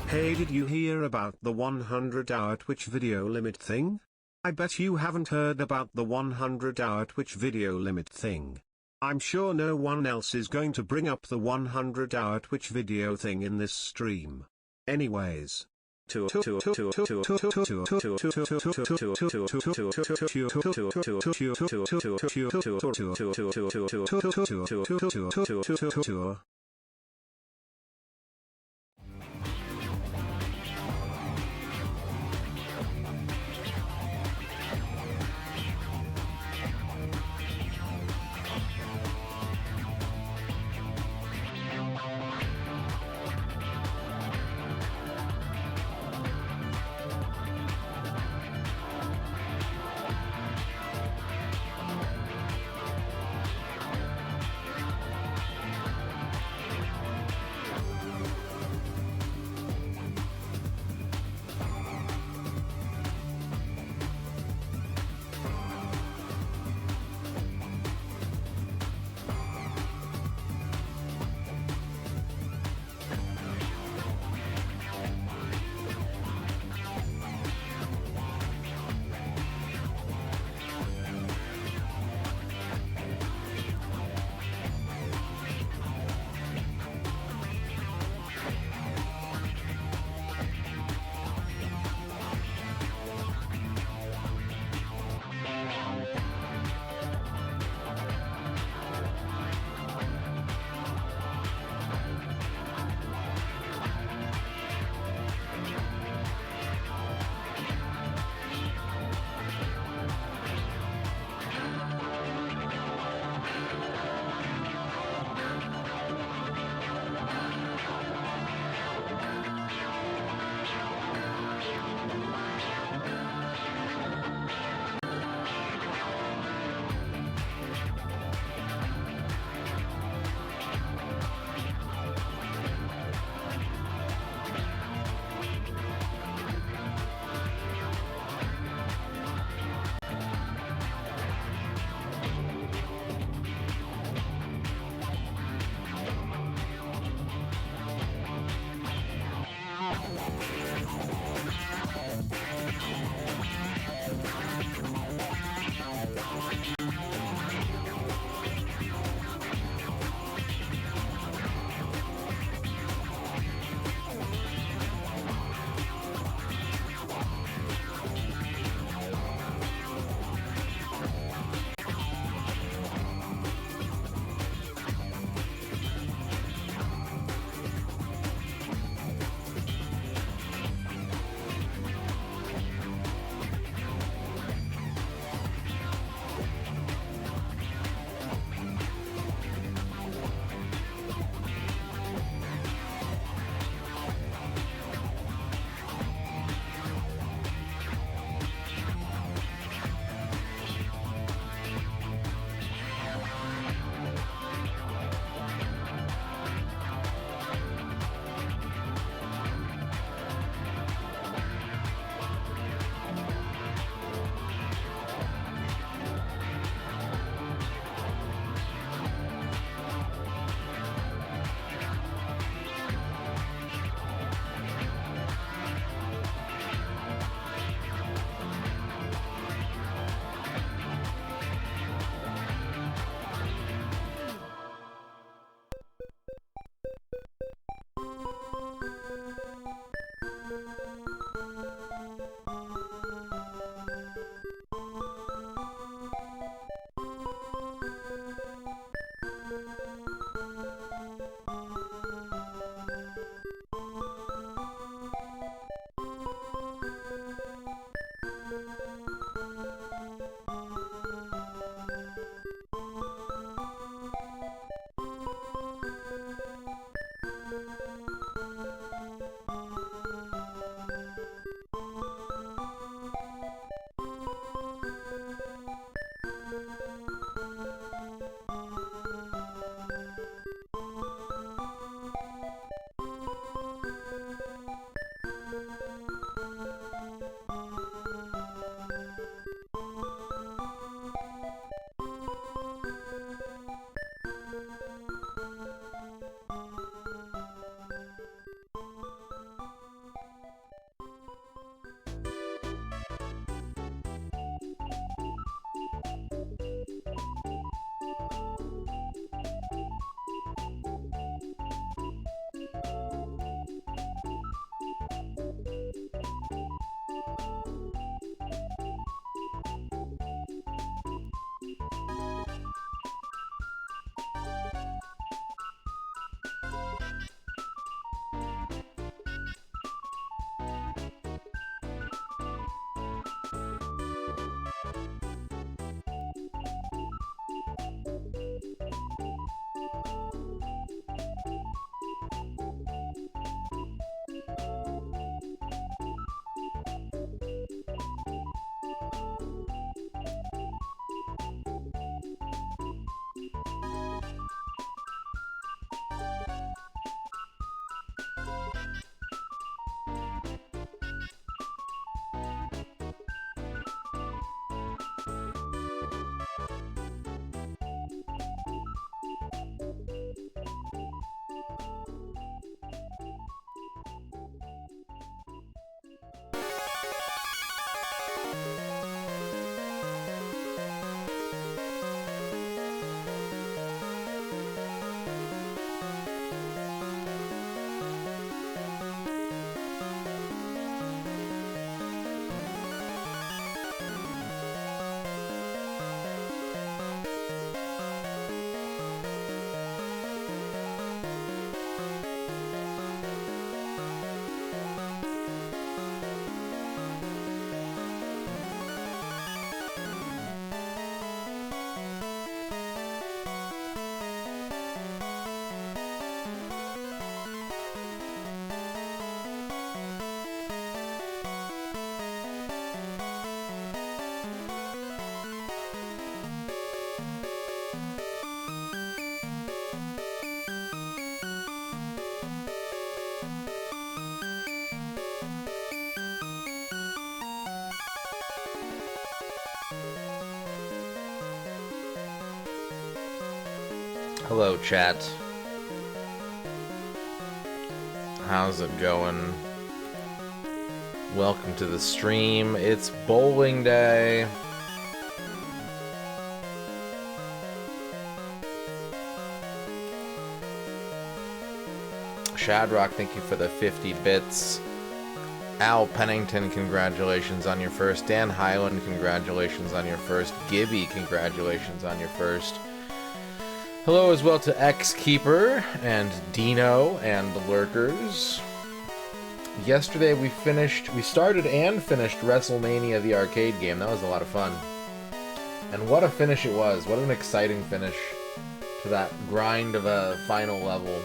Hey, did you hear about the 100-hour Twitch video limit thing? I bet you haven't heard about the 100-hour Twitch video limit thing. I'm sure no one else is going to bring up the 100-hour Twitch video thing in this stream. Anyways. Hello, chat. How's it going? Welcome to the stream. It's bowling day. Shadrock, thank you for the 50 bits. Al Pennington, congratulations on your first. Dan Highland, congratulations on your first. Gibby, congratulations on your first. Hello as well to X-Keeper and Dino and the Lurkers. Yesterday we started and finished WrestleMania the arcade game. That was a lot of fun. And what a finish it was. What an exciting finish to that grind of a final level.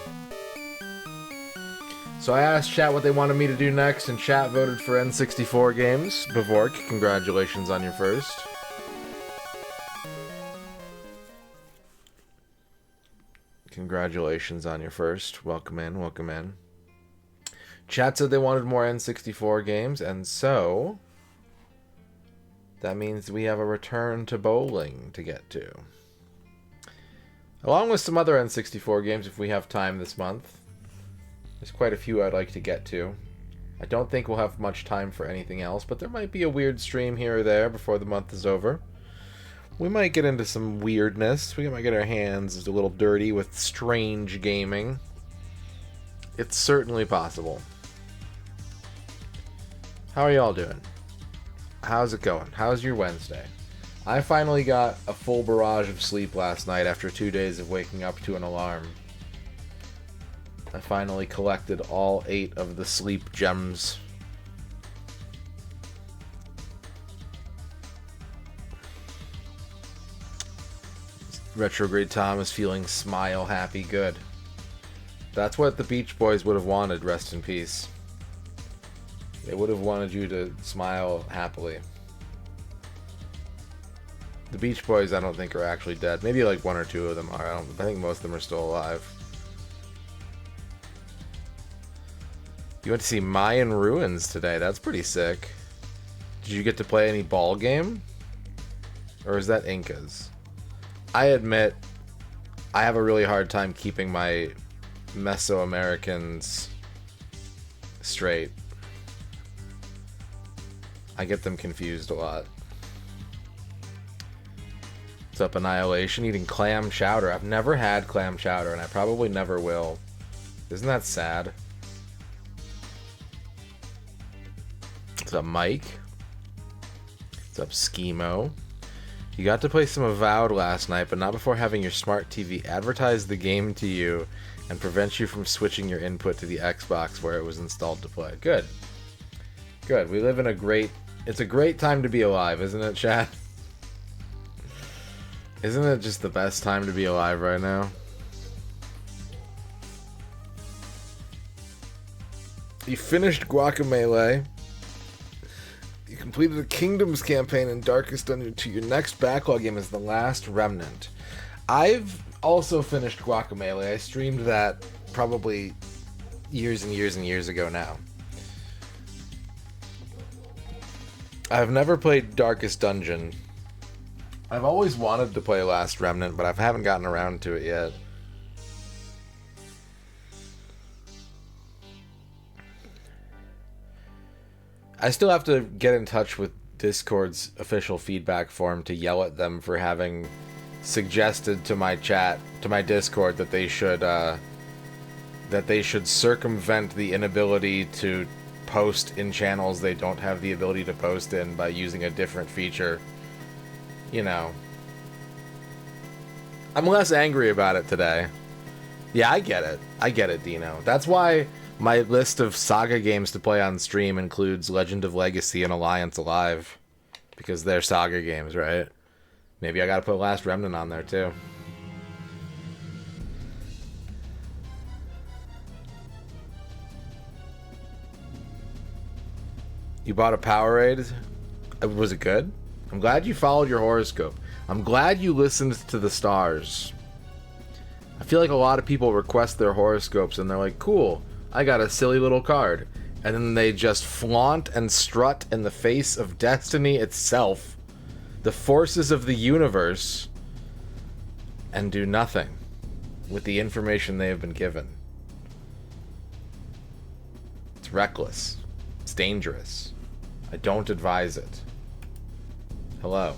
So I asked chat what they wanted me to do next, and chat voted for N64 games. Bevork, congratulations on your first. Congratulations on your first. Welcome in, welcome in. Chat said they wanted more N64 games, and so that means we have a return to bowling to get to. Along with some other N64 games if we have time this month. There's quite a few I'd like to get to. I don't think we'll have much time for anything else, but there might be a weird stream here or there before the month is over. We might get into some weirdness. We might get our hands a little dirty with strange gaming. It's certainly possible. How are y'all doing? How's it going? How's your Wednesday? I finally got a full barrage of sleep last night after 2 days of waking up to an alarm. I finally collected all 8 of the sleep gems. Retrograde Tom is feeling smile happy good. That's what the Beach Boys would have wanted, rest in peace. They would have wanted you to smile happily. The Beach Boys I don't think are actually dead. Maybe like 1 or 2 of them are. I think most of them are still alive. You went to see Mayan Ruins today. That's pretty sick. Did you get to play any ball game? Or is that Incas? I admit, I have a really hard time keeping my Mesoamericans straight. I get them confused a lot. What's up, Annihilation? Eating clam chowder. I've never had clam chowder, and I probably never will. Isn't that sad? What's up, Mike? What's up, Schemo? You got to play some Avowed last night, but not before having your smart TV advertise the game to you and prevent you from switching your input to the Xbox where it was installed to play. Good. Good. We live in a great... It's a great time to be alive, isn't it, chat? Isn't it just the best time to be alive right now? You finished Guacamelee. You completed a Kingdoms campaign in Darkest Dungeon 2. Your next backlog game is The Last Remnant. I've also finished Guacamelee. I streamed that probably years and years and years ago now. I've never played Darkest Dungeon. I've always wanted to play Last Remnant, but I haven't gotten around to it yet. I still have to get in touch with Discord's official feedback form to yell at them for having suggested to my chat, to my Discord, that they should circumvent the inability to post in channels they don't have the ability to post in by using a different feature. You know. I'm less angry about it today. Yeah, I get it. I get it, Dino. That's why my list of Saga games to play on stream includes Legend of Legacy and Alliance Alive. Because they're Saga games, right? Maybe I gotta put Last Remnant on there, too. You bought a Powerade? Was it good? I'm glad you followed your horoscope. I'm glad you listened to the stars. I feel like a lot of people request their horoscopes and they're like, cool, I got a silly little card. And then they just flaunt and strut in the face of destiny itself, the forces of the universe, and do nothing. with the information they have been given. It's reckless. It's dangerous. I don't advise it. Hello.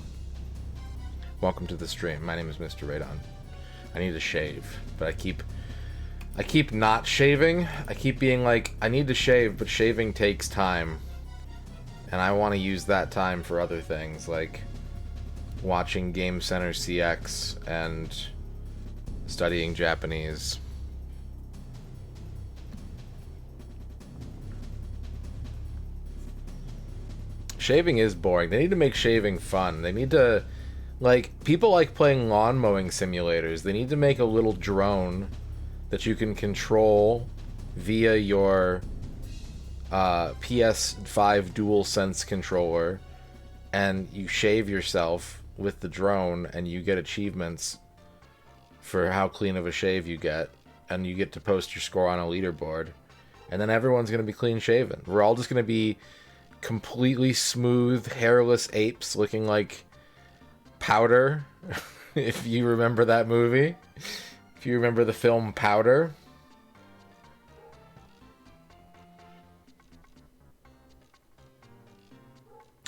Welcome to the stream. My name is MisterRadon. I need to shave, but I keep not shaving. I keep being like, I need to shave, but shaving takes time. And I want to use that time for other things, like watching Game Center CX and studying Japanese. Shaving is boring. They need to make shaving fun. They need to, like, people like playing lawn mowing simulators. They need to make a little drone that you can control via your PS5 DualSense controller, and you shave yourself with the drone, and you get achievements for how clean of a shave you get, and you get to post your score on a leaderboard, and then everyone's going to be clean shaven. We're all just going to be completely smooth, hairless apes looking like Powder, if you remember that movie. If you remember the film Powder.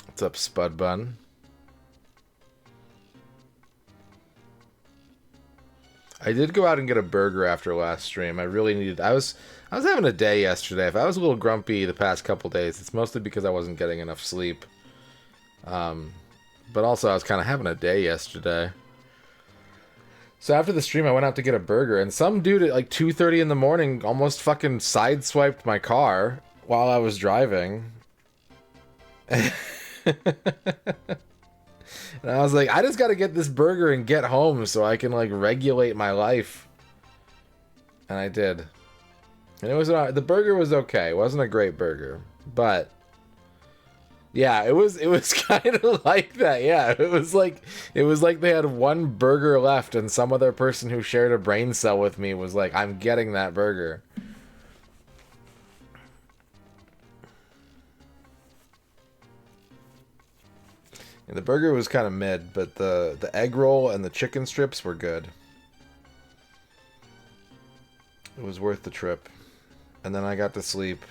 What's up, Spud Bun? I did go out and get a burger after last stream. I really needed... I was having a day yesterday. If I was a little grumpy the past couple days, it's mostly because I wasn't getting enough sleep. But also I was kind of having a day yesterday. So after the stream, I went out to get a burger, and some dude at like 2:30 in the morning almost fucking sideswiped my car while I was driving. And I was like, I just gotta get this burger and get home so I can like regulate my life. And I did. And it was the burger was okay. It wasn't a great burger, but yeah, it was kind of like that. Yeah, it was like they had one burger left, and some other person who shared a brain cell with me was like, I'm getting that burger. And the burger was kind of mid, but the egg roll and the chicken strips were good. It was worth the trip. And then I got to sleep.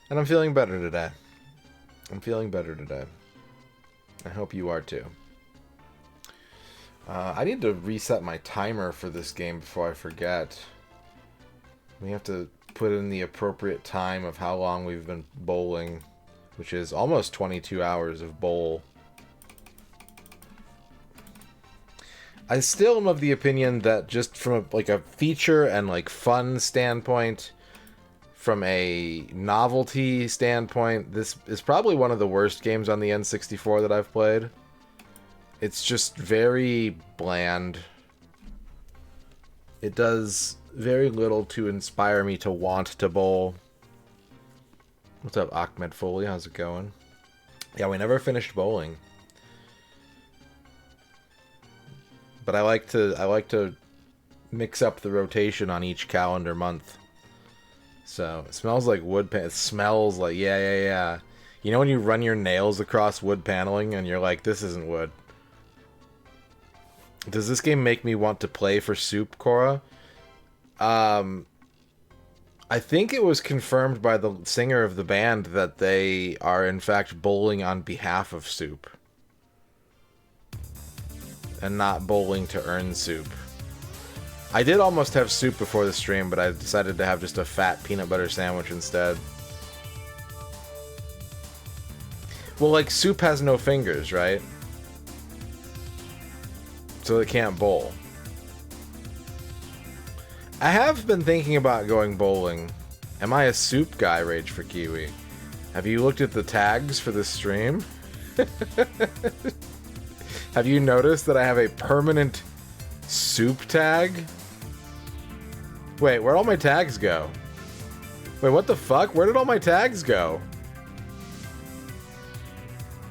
And I'm feeling better today. I hope you are too. I need to reset my timer for this game before I forget. We have to put in the appropriate time of how long we've been bowling, which is almost 22 hours of bowl. I still am of the opinion that just from a feature and like fun standpoint, from a novelty standpoint, this is probably one of the worst games on the N64 that I've played. It's just very bland. It does very little to inspire me to want to bowl. What's up, Ahmed Foley? How's it going? Yeah, we never finished bowling. But I like to mix up the rotation on each calendar month. So it smells like wood pan. It smells like yeah. You know when you run your nails across wood paneling and you're like, this isn't wood. Does this game make me want to play for Soup, Cora? I think it was confirmed by the singer of the band that they are in fact bowling on behalf of Soup. And not bowling to earn soup. I did almost have soup before the stream, but I decided to have just a fat peanut butter sandwich instead. Well, like, soup has no fingers, right? So it can't bowl. I have been thinking about going bowling. Am I a soup guy, Rage for Kiwi? Have you looked at the tags for this stream? Have you noticed that I have a permanent soup tag? Wait, where'd all my tags go? Wait, what the fuck? Where did all my tags go?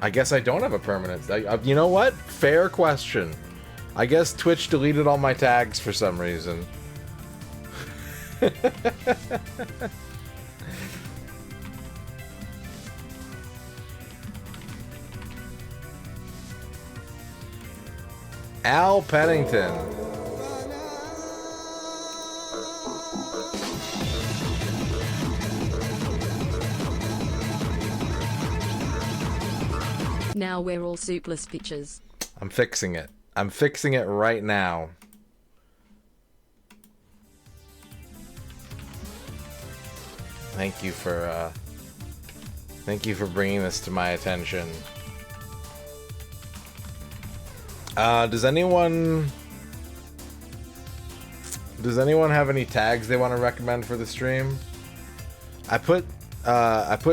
I guess I don't have a permanent... you know what? Fair question. I guess Twitch deleted all my tags for some reason. Al Pennington. now we're all soupless bitches. I'm fixing it. I'm fixing it right now. Thank you for bringing this to my attention. Does anyone have any tags they want to recommend for the stream? I put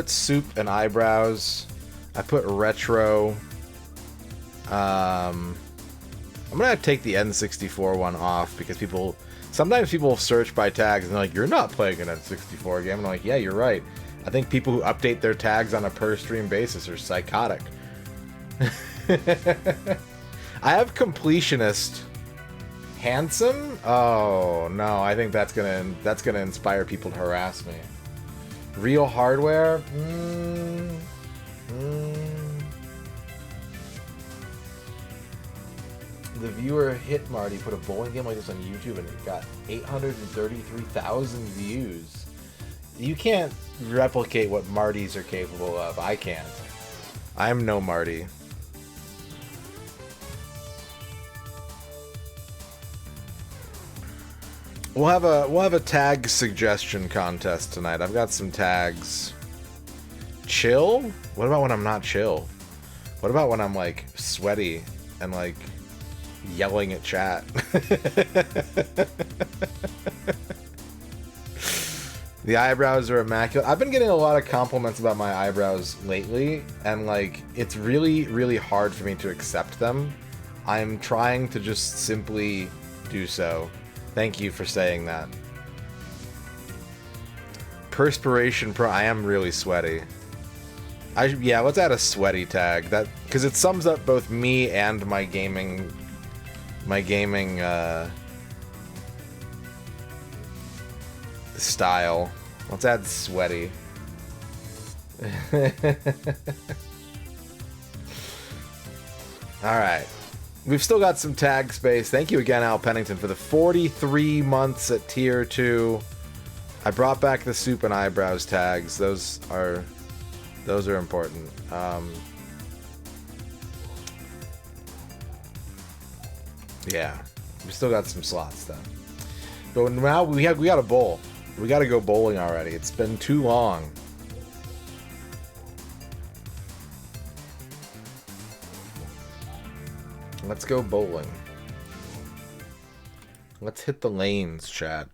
soup and eyebrows. I put retro. I'm gonna take the N64 one off because sometimes people search by tags and they're like, "You're not playing an N64 game." And I'm like, "Yeah, you're right." I think people who update their tags on a per stream basis are psychotic. I have completionist. Handsome? Oh no, I think that's gonna inspire people to harass me. Real hardware? The viewer Hit Marty put a bowling game like this on YouTube and it got 833,000 views. You can't replicate what Martys are capable of. I can't. I'm no Marty. We'll have a tag suggestion contest tonight. I've got some tags. Chill? What about when I'm not chill? What about when I'm like sweaty and like yelling at chat? The eyebrows are immaculate. I've been getting a lot of compliments about my eyebrows lately, and like it's really, really hard for me to accept them. I'm trying to just simply do so. Thank you for saying that. Perspiration Pro. I am really sweaty. Yeah, let's add a sweaty tag. That because it sums up both me and my gaming style. Let's add sweaty. Alright. We've still got some tag space. Thank you again, Al Pennington, for the 43 months at Tier 2. I brought back the soup and eyebrows tags. Those are important. Yeah. We still got some slots, though. But now we got to bowl. We got to go bowling already. It's been too long. Let's go bowling. Let's hit the lanes, chat.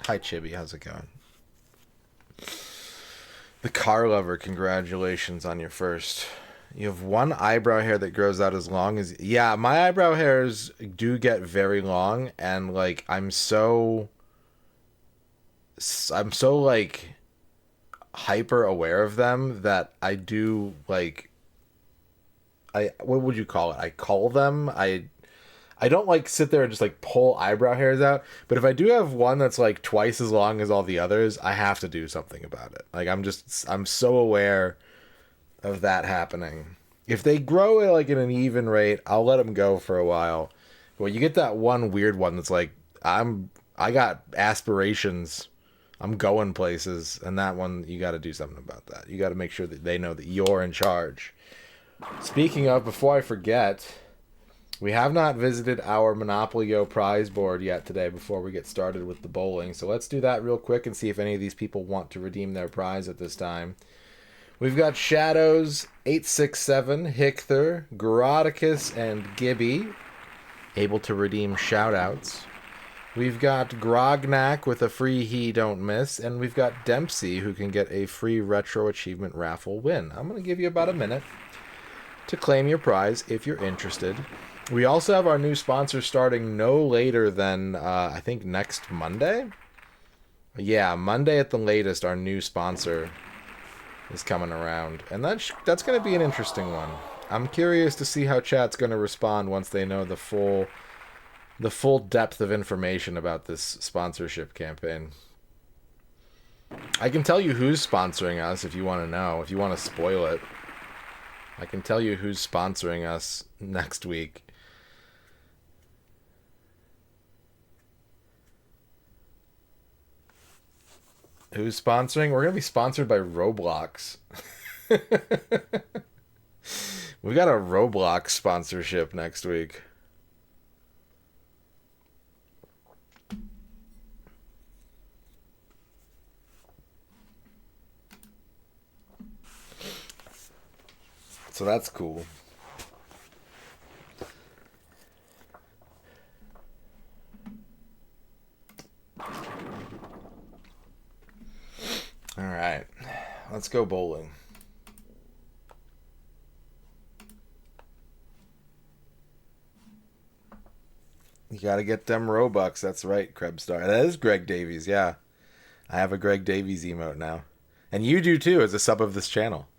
Hi, Chibi. How's it going? The car lover, congratulations on your first. You have one eyebrow hair that grows out as long as... Yeah, my eyebrow hairs do get very long, and, like, I'm so, like, hyper aware of them that I do, like... what would you call it? I call them. I don't like sit there and just like pull eyebrow hairs out. But if I do have one that's like twice as long as all the others, I have to do something about it. Like I'm so aware of that happening. If they grow at like at an even rate, I'll let them go for a while. But when you get that one weird one that's like I got aspirations, I'm going places, and that one you got to do something about that. You got to make sure that they know that you're in charge. Speaking of, before I forget, we have not visited our Monopoly Go prize board yet today before we get started with the bowling. So let's do that real quick and see if any of these people want to redeem their prize at this time. We've got Shadows, 867, Hichther, Grodicus, and Gibby able to redeem shoutouts. We've got Grognak with a free He Don't Miss, and we've got Dempsey who can get a free Retro Achievement Raffle win. I'm going to give you about a minute to claim your prize if you're interested. We also have our new sponsor starting no later than, I think, next Monday? Yeah, Monday at the latest, our new sponsor is coming around. And that's going to be an interesting one. I'm curious to see how chat's going to respond once they know the full depth of information about this sponsorship campaign. I can tell you who's sponsoring us if you want to know, if you want to spoil it. I can tell you who's sponsoring us next week. Who's sponsoring? We're going to be sponsored by Roblox. We got a Roblox sponsorship next week. So that's cool. All right, let's go bowling. You gotta get them Robux. That's right, Krebstar. That is Greg Davies, yeah. I have a Greg Davies emote now. And you do too, as a sub of this channel.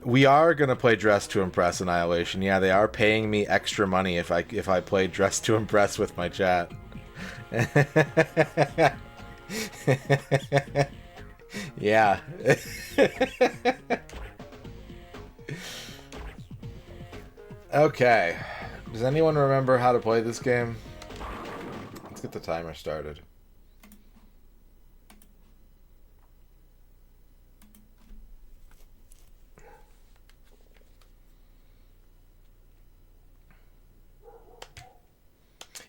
We are gonna play Dress to Impress Annihilation. Yeah, they are paying me extra money if I play Dress to Impress with my chat. Yeah. Okay. Does anyone remember how to play this game? Let's get the timer started.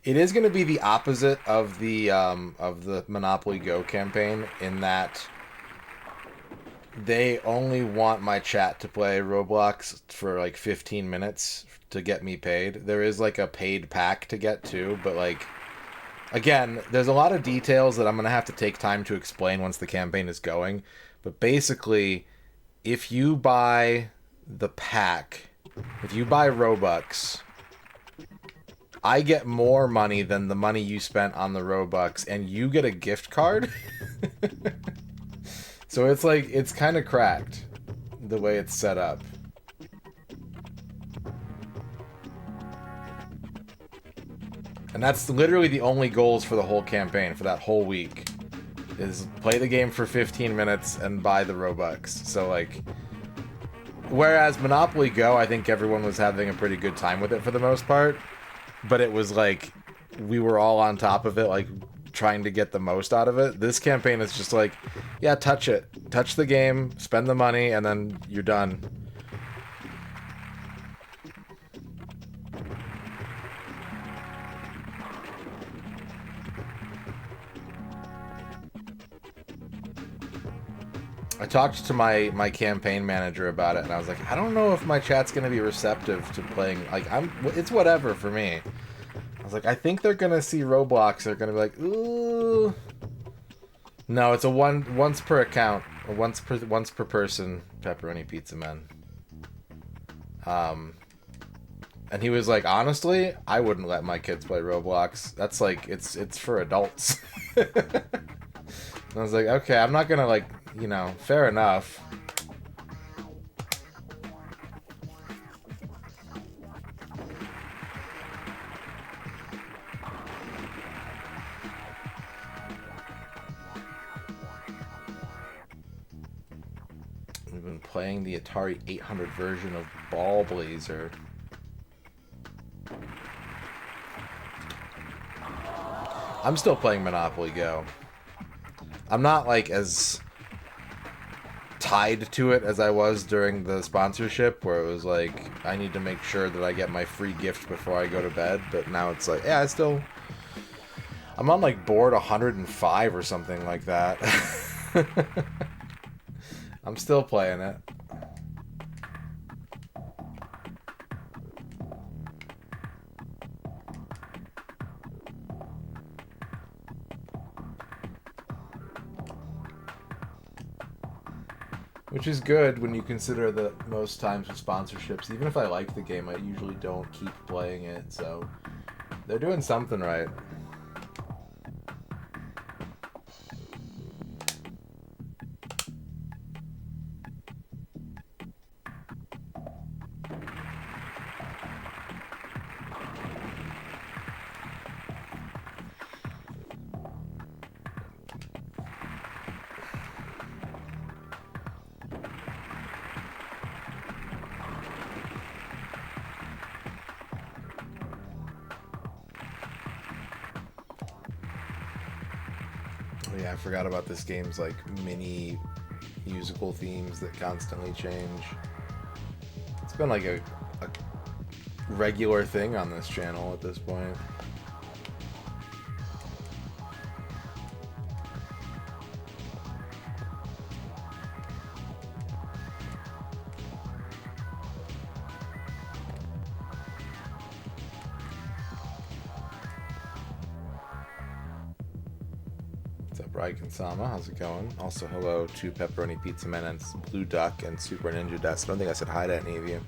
It is going to be the opposite of the Monopoly Go campaign in that they only want my chat to play Roblox for like 15 minutes to get me paid. There is like a paid pack to get too, but like, again, there's a lot of details that I'm going to have to take time to explain once the campaign is going. But basically, if you buy the pack, if you buy Robux, I get more money than the money you spent on the Robux, and you get a gift card. So it's like, it's kind of cracked the way it's set up. And that's literally the only goals for the whole campaign, for that whole week, is play the game for 15 minutes and buy the Robux. So like, whereas Monopoly Go, I think everyone was having a pretty good time with it for the most part. But it was like, we were all on top of it, like, trying to get the most out of it. This campaign is just like, yeah, touch it. Touch the game, spend the money, and then you're done. I talked to my campaign manager about it, and I was like, I don't know if my chat's going to be receptive to playing. Like, it's whatever for me. I was like, I think they're going to see Roblox. They're going to be like, ooh. No, it's a once per account, once per person pepperoni pizza man. And he was like, honestly, I wouldn't let my kids play Roblox. That's like, it's for adults. And I was like, okay, I'm not gonna like, you know, fair enough. We've been playing the Atari 800 version of Ball Blazer. I'm still playing Monopoly Go. I'm not like as tied to it as I was during the sponsorship, where it was like, I need to make sure that I get my free gift before I go to bed. But now it's like, yeah, I'm on like board 105 or something like that. I'm still playing it. Which is good when you consider that most times with sponsorships, even if I like the game, I usually don't keep playing it, so they're doing something right. Oh yeah, I forgot about this game's like mini musical themes that constantly change. It's been like a regular thing on this channel at this point. Sama, how's it going? Also, hello to Pepperoni Pizza Man and Blue Duck and Super Ninja Dust. I don't think I said hi to any of you.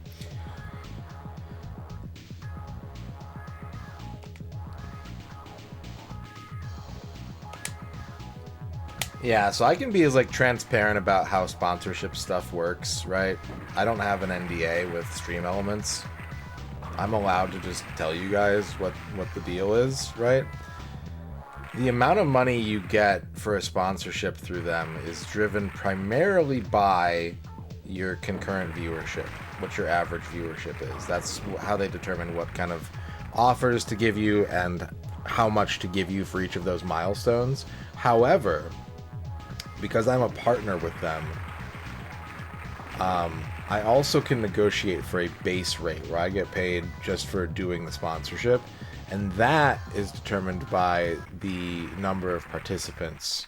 Yeah, so I can be as like transparent about how sponsorship stuff works, right? I don't have an NDA with Stream Elements. I'm allowed to just tell you guys what the deal is, right? The amount of money you get for a sponsorship through them is driven primarily by your concurrent viewership, what your average viewership is. That's how they determine what kind of offers to give you and how much to give you for each of those milestones. However, because I'm a partner with them, I also can negotiate for a base rate where I get paid just for doing the sponsorship. And that is determined by the number of participants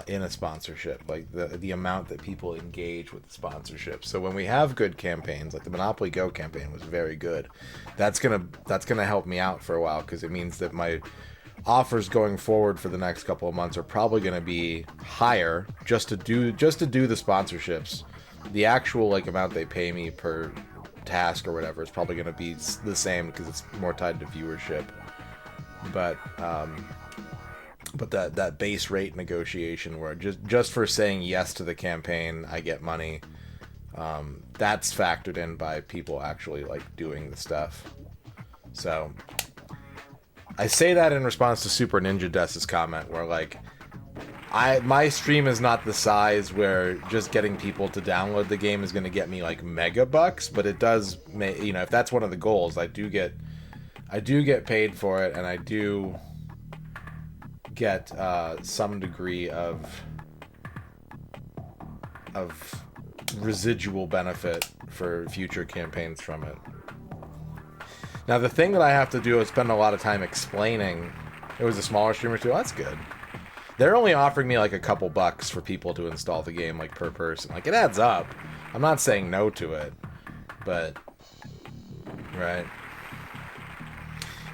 in a sponsorship, like the amount that people engage with the sponsorship. So when we have good campaigns, like the Monopoly Go campaign was very good, that's gonna help me out for a while, because it means that my offers going forward for the next couple of months are probably going to be higher just to do the sponsorships. The actual like amount they pay me per task or whatever is probably going to be the same because it's more tied to viewership, but that base rate negotiation where just for saying yes to the campaign I get money, that's factored in by people actually like doing the stuff. So I say that in response to Super Ninja Dust's comment where like my stream is not the size where just getting people to download the game is going to get me like mega bucks, but it does, you know, if that's one of the goals, I do get paid for it, and I do get some degree of residual benefit for future campaigns from it. Now the thing that I have to do is spend a lot of time explaining. It was a smaller streamer too. That's good. They're only offering me like a couple bucks for people to install the game, like per person. Like it adds up. I'm not saying no to it, but right.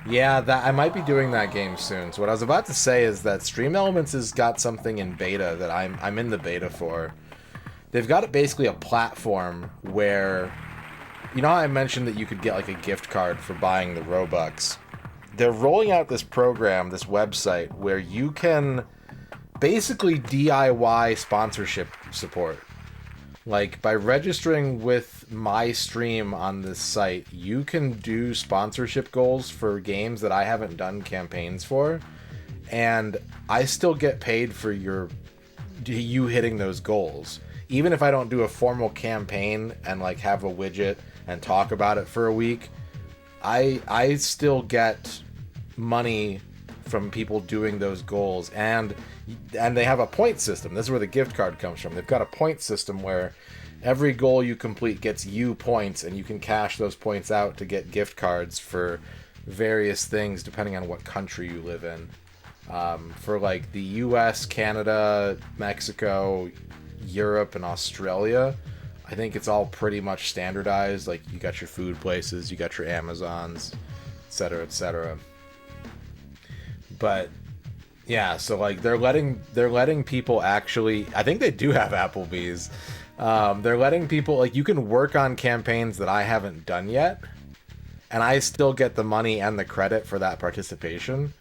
Yeah, that I might be doing that game soon. So what I was about to say is that Stream Elements has got something in beta that I'm in the beta for. They've got basically a platform where, you know how I mentioned that you could get like a gift card for buying the Robux? They're rolling out this program, this website, where you can basically DIY sponsorship support. Like, by registering with my stream on this site, you can do sponsorship goals for games that I haven't done campaigns for, and I still get paid for you hitting those goals. Even if I don't do a formal campaign and like have a widget and talk about it for a week, I still get money from people doing those goals, and they have a point system. This is where the gift card comes from. They've got a point system where every goal you complete gets you points, and you can cash those points out to get gift cards for various things depending on what country you live in. For like the US, Canada, Mexico, Europe, and Australia, I think it's all pretty much standardized. Like you got your food places, you got your Amazons, etc., etc. But yeah, so like they're letting people actually, I think they do have Applebee's. They're letting people, like, you can work on campaigns that I haven't done yet, and I still get the money and the credit for that participation.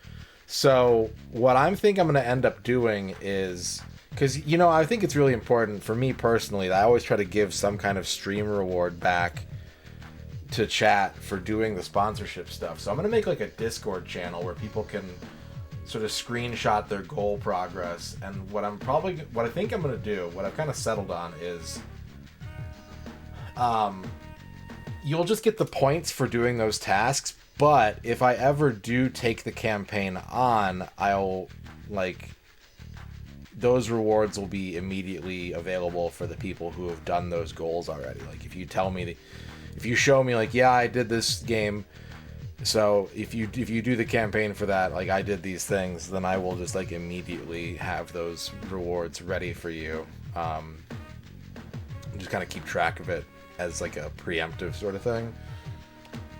So what I'm going to end up doing is, because, you know, I think it's really important for me personally that I always try to give some kind of stream reward back to chat for doing the sponsorship stuff. So I'm going to make like a Discord channel where people can sort of screenshot their goal progress. And what I think I'm going to do, what I've kind of settled on is, you'll just get the points for doing those tasks. But if I ever do take the campaign on, I'll like those rewards will be immediately available for the people who have done those goals already. Like, if you tell me, if you show me, like, yeah, I did this game, so if you do the campaign for that, like, I did these things, then I will just, like, immediately have those rewards ready for you. Just kind of keep track of it as, like, a preemptive sort of thing,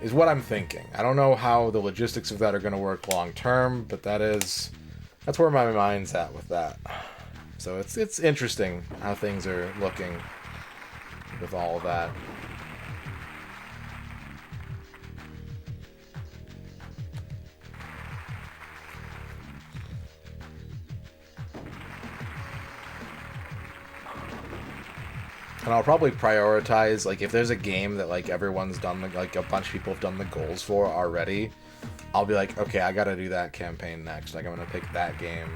is what I'm thinking. I don't know how the logistics of that are going to work long term, but that's where my mind's at with that. So it's interesting how things are looking with all of that. And I'll probably prioritize, like, if there's a game that, like, everyone's done, like, a bunch of people have done the goals for already, I'll be like, okay, I gotta do that campaign next. Like, I'm gonna pick that game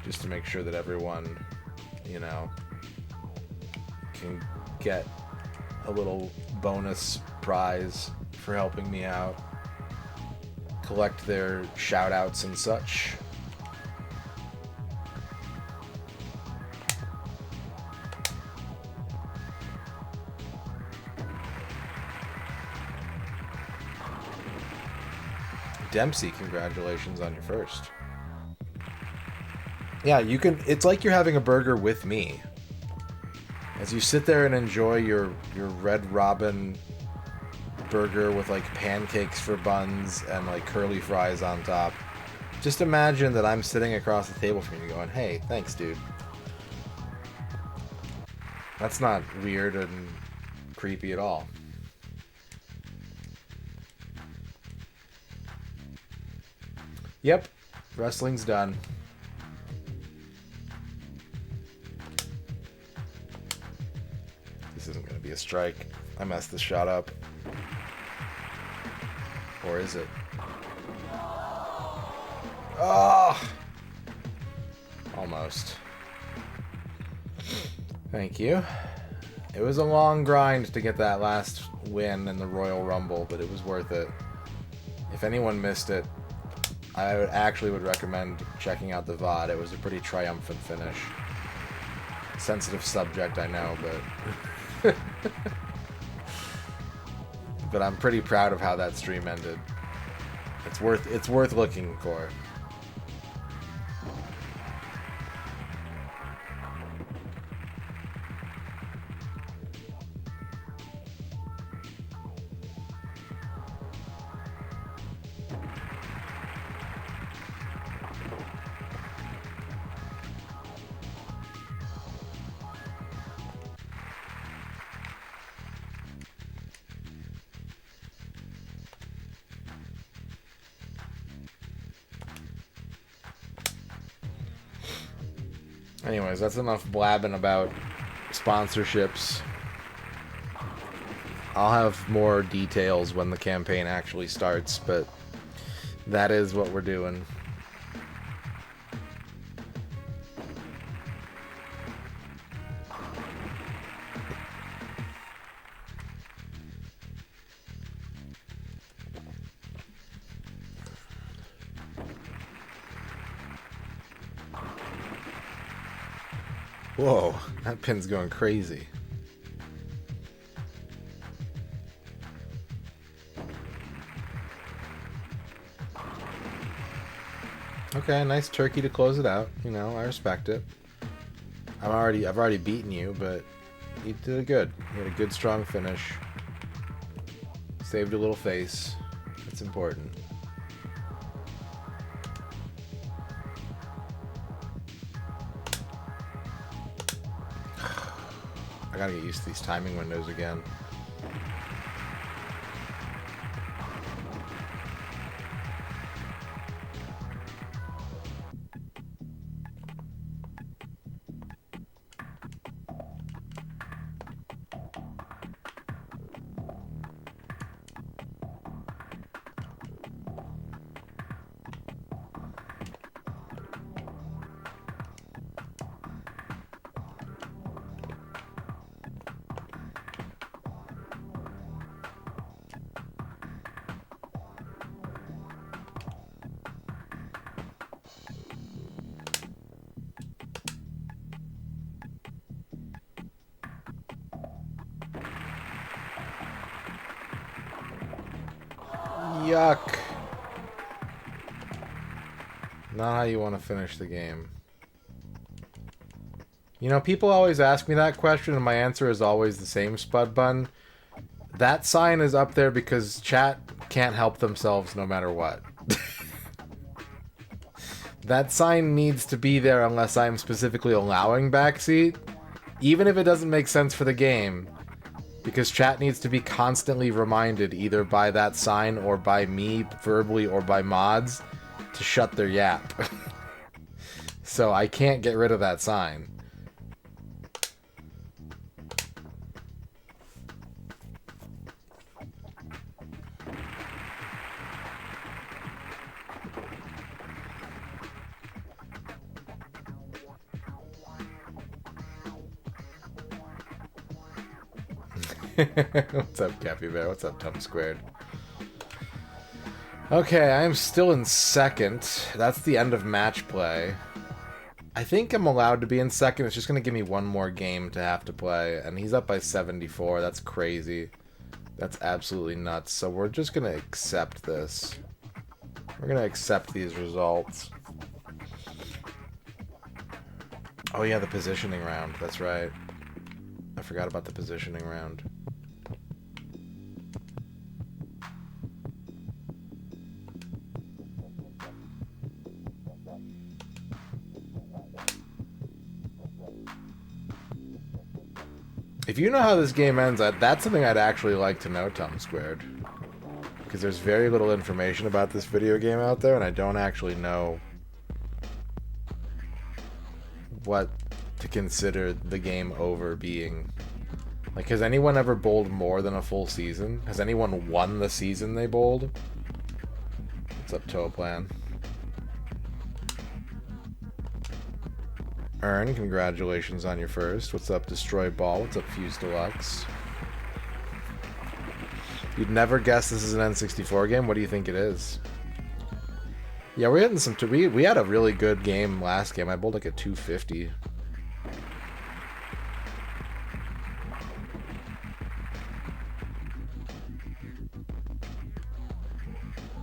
just to make sure that everyone, you know, can get a little bonus prize for helping me out, collect their shout outs and such. Dempsey, congratulations on your first. Yeah, you can. It's like you're having a burger with me. As you sit there and enjoy your Red Robin burger with, like, pancakes for buns and, like, curly fries on top. Just imagine that I'm sitting across the table from you going, hey, thanks, dude. That's not weird and creepy at all. Yep, wrestling's done. This isn't going to be a strike. I messed this shot up. Or is it? Oh! Almost. Thank you. It was a long grind to get that last win in the Royal Rumble, but it was worth it. If anyone missed it, I would recommend checking out the VOD. It was a pretty triumphant finish. Sensitive subject, I know, but but I'm pretty proud of how that stream ended. It's worth looking for. Anyways, that's enough blabbing about sponsorships. I'll have more details when the campaign actually starts, but that is what we're doing. Whoa, that pin's going crazy. Okay, nice turkey to close it out. You know, I respect it. I've already beaten you, but you did it good. You had a good, strong finish. Saved a little face. That's important. I gotta get used to these timing windows again. Yuck. Not how you want to finish the game. You know, people always ask me that question, and my answer is always the same, Spud Bun. That sign is up there because chat can't help themselves no matter what. That sign needs to be there unless I'm specifically allowing backseat, even if it doesn't make sense for the game, because chat needs to be constantly reminded either by that sign or by me verbally or by mods to shut their yap. So I can't get rid of that sign. What's up, Cappy Bear? What's up, Tom Squared? Okay, I am still in second. That's the end of match play. I think I'm allowed to be in second. It's just going to give me one more game to have to play. And he's up by 74. That's crazy. That's absolutely nuts. So we're just going to accept this. We're going to accept these results. Oh yeah, the positioning round. That's right. I forgot about the positioning round. If you know how this game ends, that's something I'd actually like to know, Tom Squared. Because there's very little information about this video game out there, and I don't actually know what to consider the game over being. Like, has anyone ever bowled more than a full season? Has anyone won the season they bowled? What's up, Toe Plan? Earn, congratulations on your first. What's up, Destroy Ball? What's up, Fuse Deluxe? You'd never guess this is an N64 game? What do you think it is? Yeah, we're hitting some... We had a really good game last game. I bowled like a 250.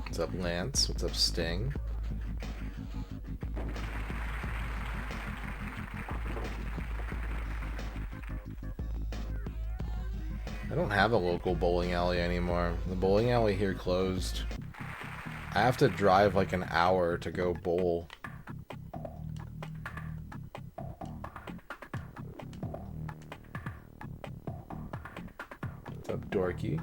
What's up, Lance? What's up, Sting? I don't have a local bowling alley anymore. The bowling alley here closed. I have to drive like an hour to go bowl. What's up, Dorky?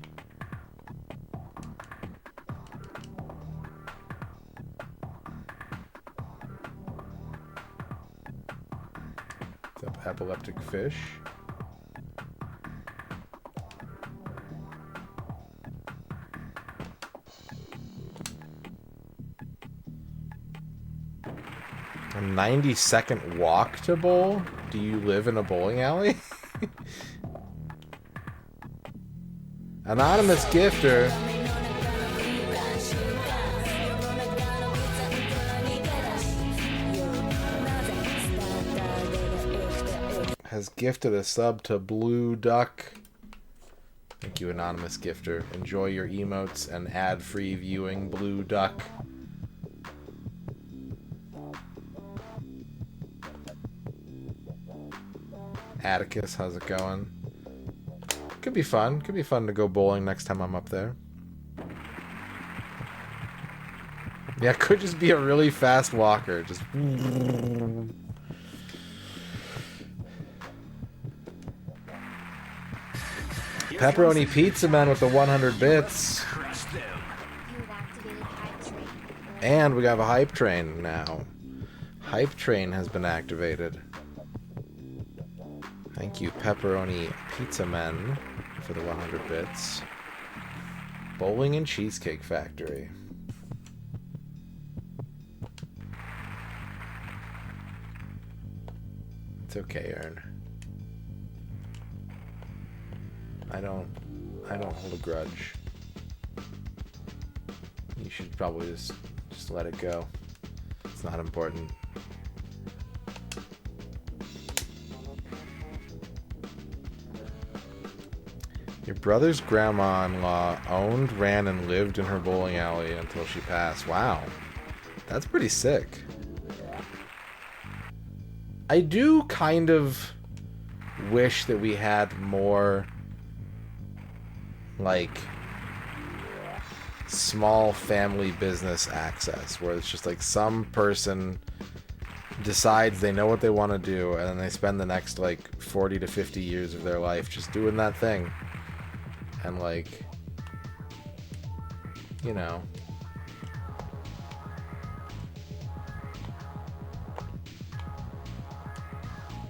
What's up, Epileptic Fish? A 90-second walk to bowl? Do you live in a bowling alley? Anonymous gifter. Has gifted a sub to Blue Duck. Thank you, Anonymous gifter. Enjoy your emotes and ad-free viewing, Blue Duck. Atticus, how's it going? Could be fun. Could be fun to go bowling next time I'm up there. Yeah, it could just be a really fast walker. Just... Pepperoni Pizza Man with the 100 bits. And we have a hype train now. Hype train has been activated. Thank you, Pepperoni Pizza Men, for the 100 bits. Bowling and Cheesecake Factory. It's okay, Ern. I don't hold a grudge. You should probably just let it go. It's not important. Your brother's grandma-in-law owned, ran, and lived in her bowling alley until she passed. Wow. That's pretty sick. I do kind of wish that we had more, like, small family business access, where it's just like some person decides they know what they want to do, and then they spend the next, like, 40 to 50 years of their life just doing that thing. And, like, you know,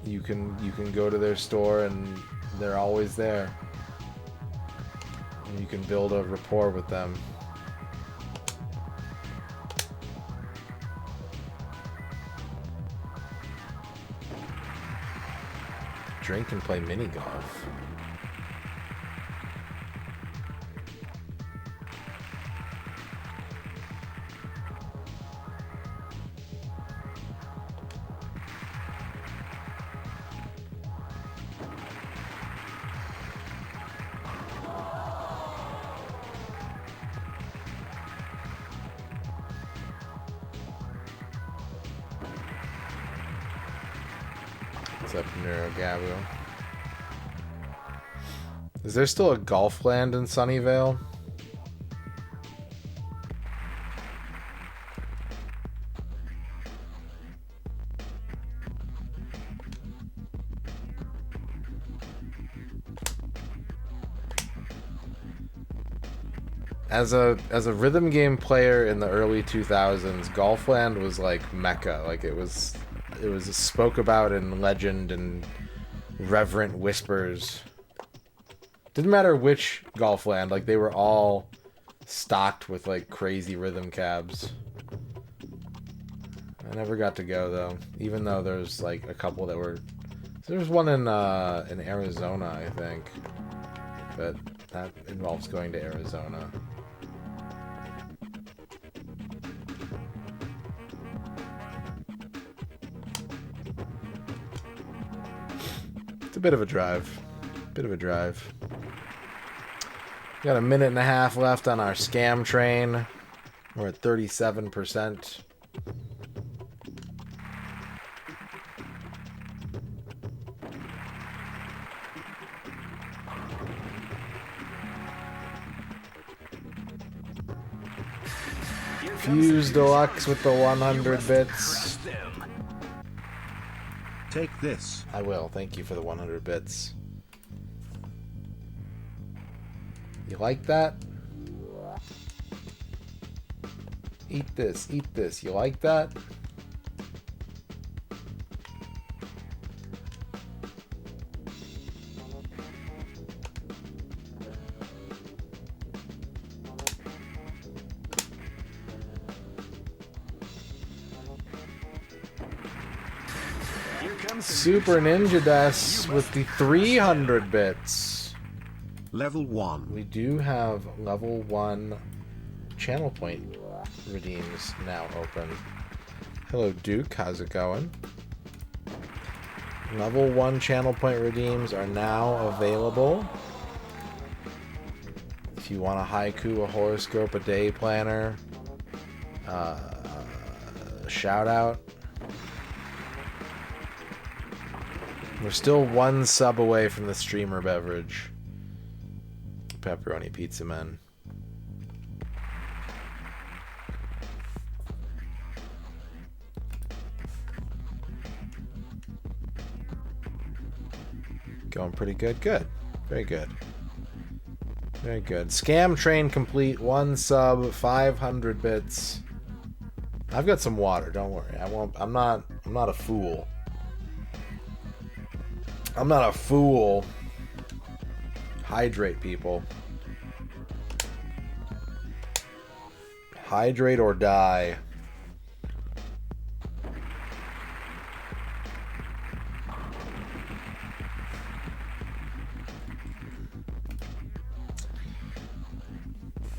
you can go to their store and they're always there. And you can build a rapport with them. Drink and play mini golf. What's up, Neurogabu? Is there still a golf land in Sunnyvale? As a rhythm game player in the early 2000s, Golfland was like Mecca. Like it was spoke about in legend and reverent whispers. Didn't matter which Golfland, like they were all stocked with like crazy rhythm cabs. I never got to go though, even though there's like a couple that were. There's one in Arizona, I think, but that involves going to Arizona. It's a bit of a drive. Got a minute and a half left on our scam train. We're at 37%. Fuse Deluxe with the 100 bits. Take this. I will. Thank you for the 100 bits. You like that? Eat this. Eat this. You like that? Super Ninja Des with the 300 bits. Level 1. We do have level 1 channel point redeems now open. Hello Duke, how's it going? Level 1 channel point redeems are now available. If you want a haiku, a horoscope, a day planner, a shout out. We're still one sub away from the streamer beverage. Pepperoni Pizza Men. Going pretty good. Good. Very good. Very good. Scam train complete. One sub, 500 bits. I've got some water, don't worry. I'm not a fool. I'm not a fool. Hydrate, people. Hydrate or die.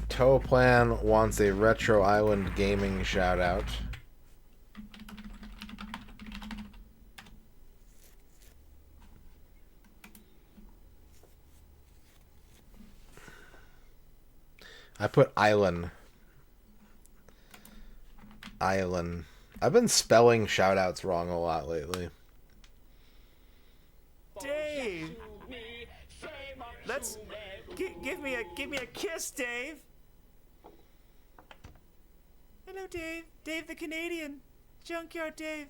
Toeplan wants a Retro Island Gaming shout out. I put Island. Island. I've been spelling shoutouts wrong a lot lately. Dave, let's give me a kiss, Dave. Hello, Dave. Dave the Canadian. Junkyard Dave.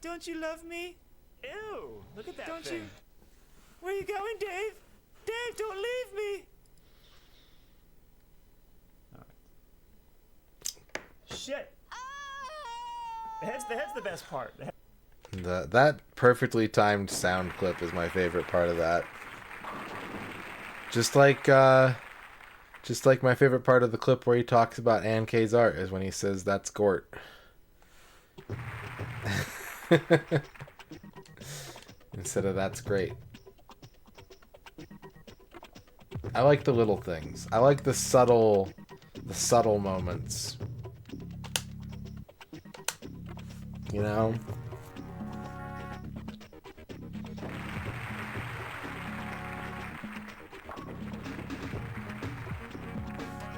Don't you love me? Ew, look at that Don't thing. You? Where are you going, Dave? Dave, don't leave me. Shit. The head's the best part. That perfectly timed sound clip is my favorite part of that. Just like my favorite part of the clip where he talks about Ann K's art is when he says that's Gort. Instead of that's great. I like the little things. I like the subtle moments. You know?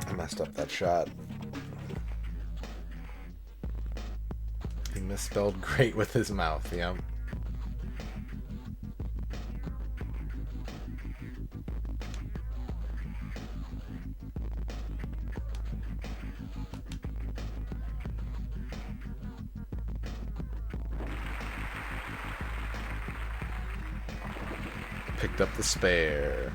I messed up that shot. He misspelled great with his mouth, yeah. Picked up the spare.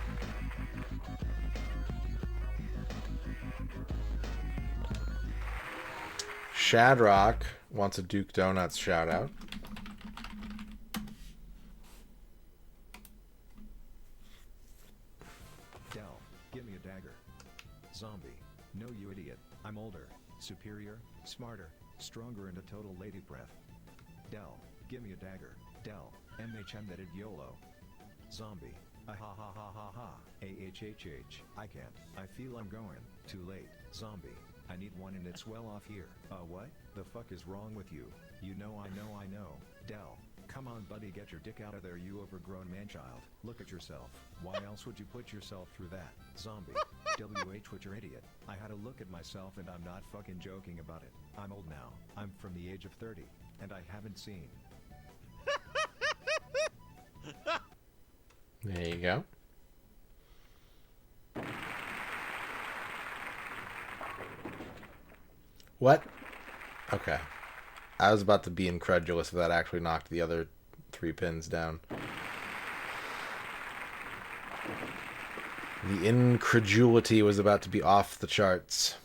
Shadrock wants a Duke Donuts shout out. Dell, give me a dagger. Zombie, no you idiot. I'm older, superior, smarter, stronger and a total lady breath. Dell, give me a dagger. Dell, MHM that YOLO. Zombie, ha ha ha ha ha, ahhh, I can't, I feel I'm going, too late, zombie, I need one and it's well off here, what, the fuck is wrong with you, you know, Dell, come on buddy get your dick out of there you overgrown man-child, look at yourself, why else would you put yourself through that, zombie, WH what you're idiot, I had a look at myself and I'm not fucking joking about it, I'm old now, I'm from the age of 30, and I haven't seen. There you go. What? Okay. I was about to be incredulous if that actually knocked the other 3 pins down. The incredulity was about to be off the charts.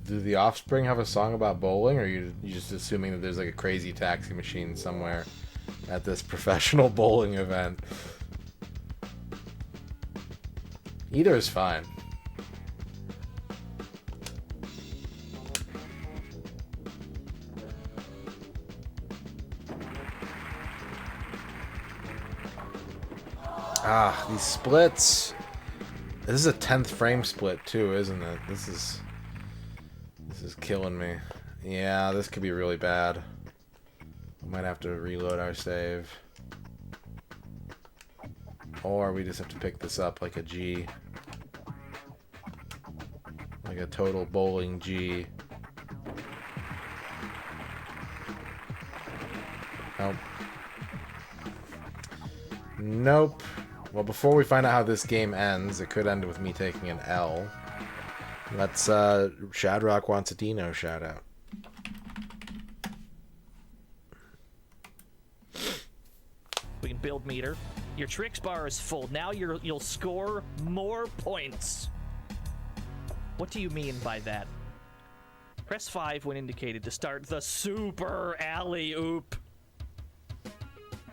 Do the Offspring have a song about bowling, or are you just assuming that there's like a crazy taxi machine somewhere at this professional bowling event? Either is fine. Ah, these splits. This is a 10th frame split too, isn't it? This is killing me. Yeah, this could be really bad. We might have to reload our save. Or we just have to pick this up like a G. Like a total bowling G. Nope. Nope. Well, before we find out how this game ends, it could end with me taking an L. Let's, Shadrock wants a Dino shout out. meter. Your tricks bar is full. Now you'll score more points. What do you mean by that? Press 5 when indicated to start the super alley-oop.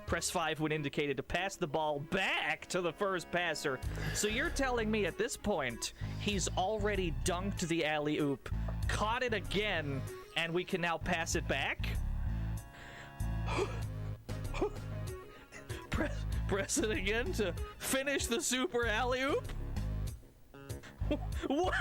Press 5 when indicated to pass the ball back to the first passer. So you're telling me at this point, he's already dunked the alley-oop, caught it again, and we can now pass it back? Press it again to finish the super alley-oop? What?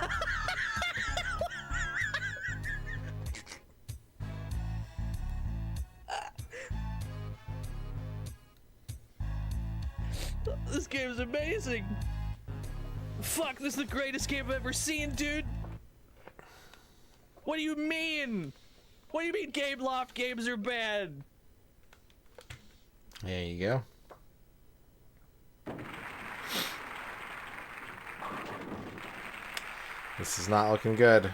This game's amazing. Fuck, this is the greatest game I've ever seen, dude. What do you mean? What do you mean Game Loft games are bad? There you go. This is not looking good.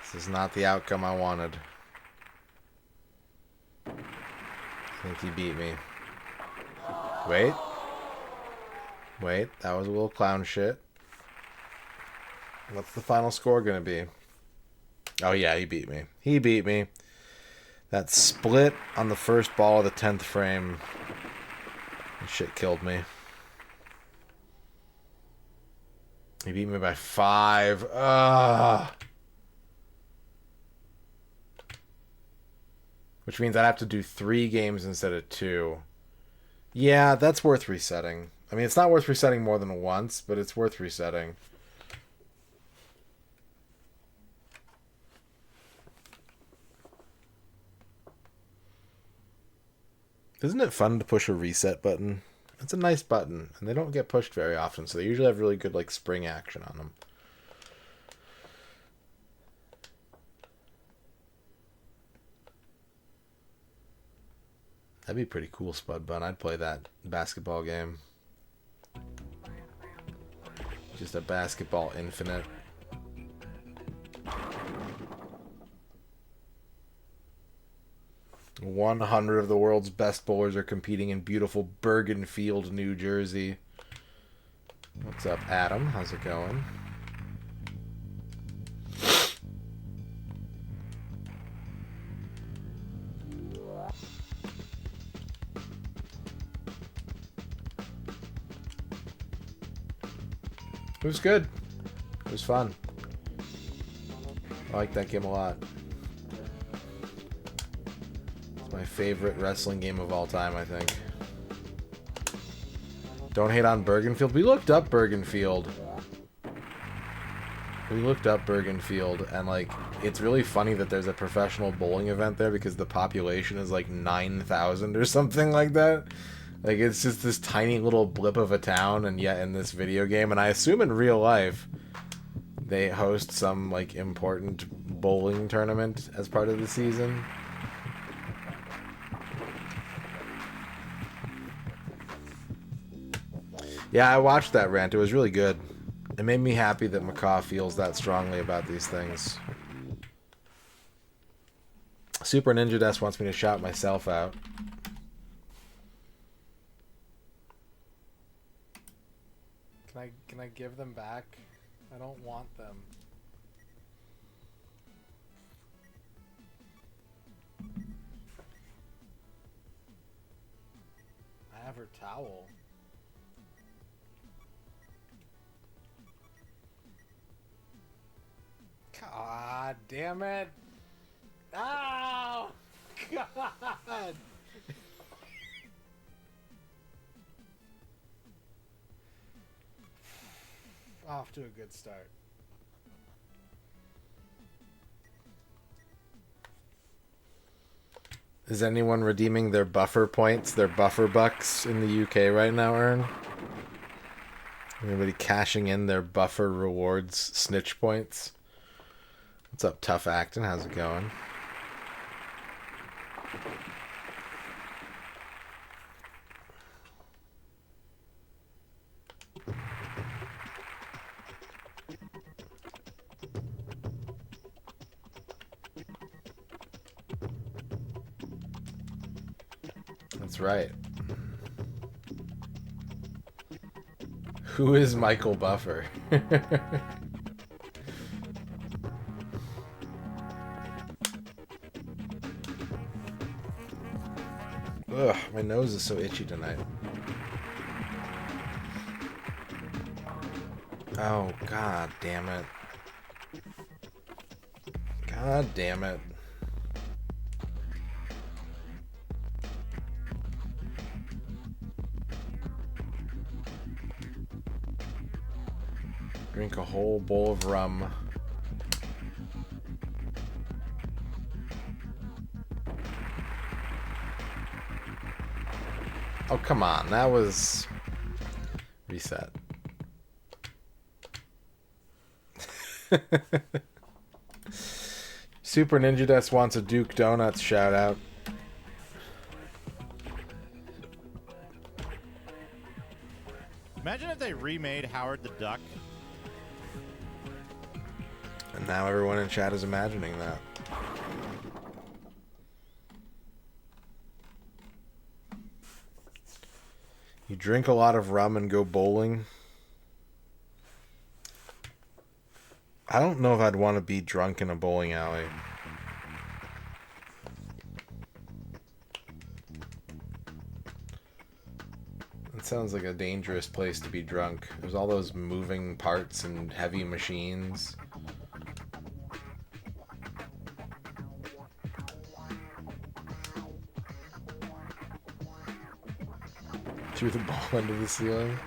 This is not the outcome I wanted. I think he beat me. Wait, that was a little clown shit. What's the final score gonna be? Oh yeah, he beat me. He beat me. That split on the first ball of the 10th frame. That shit killed me. He beat me by 5. Ugh. Which means I'd have to do 3 games instead of 2. Yeah, that's worth resetting. I mean, it's not worth resetting more than once, but it's worth resetting. Isn't it fun to push a reset button? It's a nice button, and they don't get pushed very often, so they usually have really good, like, spring action on them. That'd be pretty cool, Spud Bun. I'd play that basketball game. Just a basketball infinite. "100 of the world's best bowlers are competing in beautiful Bergenfield, New Jersey." What's up, Adam? How's it going? It was good. It was fun. I like that game a lot. It's my favorite wrestling game of all time, I think. Don't hate on Bergenfield. We looked up Bergenfield. And, like, it's really funny that there's a professional bowling event there because the population is, like, 9,000 or something like that. Like, it's just this tiny little blip of a town, and yet in this video game, and I assume in real life, they host some, like, important bowling tournament as part of the season. Yeah, I watched that rant. It was really good. It made me happy that Macaw feels that strongly about these things. Super Ninja Desk wants me to shout myself out. Can I give them back? I don't want them. I have her towel. God damn it. Oh, God. Off to a good start. Is anyone redeeming their buffer points, their buffer bucks in the UK right now, Ern? Anybody cashing in their buffer rewards snitch points? What's up, Tough Actin'? How's it going? That's right. Who is Michael Buffer? Ugh, my nose is so itchy tonight. Oh, god damn it. God damn it. Drink a whole bowl of rum. Oh, come on. That was... Reset. Super Ninja Desk wants a Duke Donuts shout out. Imagine if they remade Howard the Duck. And now everyone in chat is imagining that. You drink a lot of rum and go bowling. I don't know if I'd want to be drunk in a bowling alley. It sounds like a dangerous place to be drunk. There's all those moving parts and heavy machines. Threw the ball into the ceiling.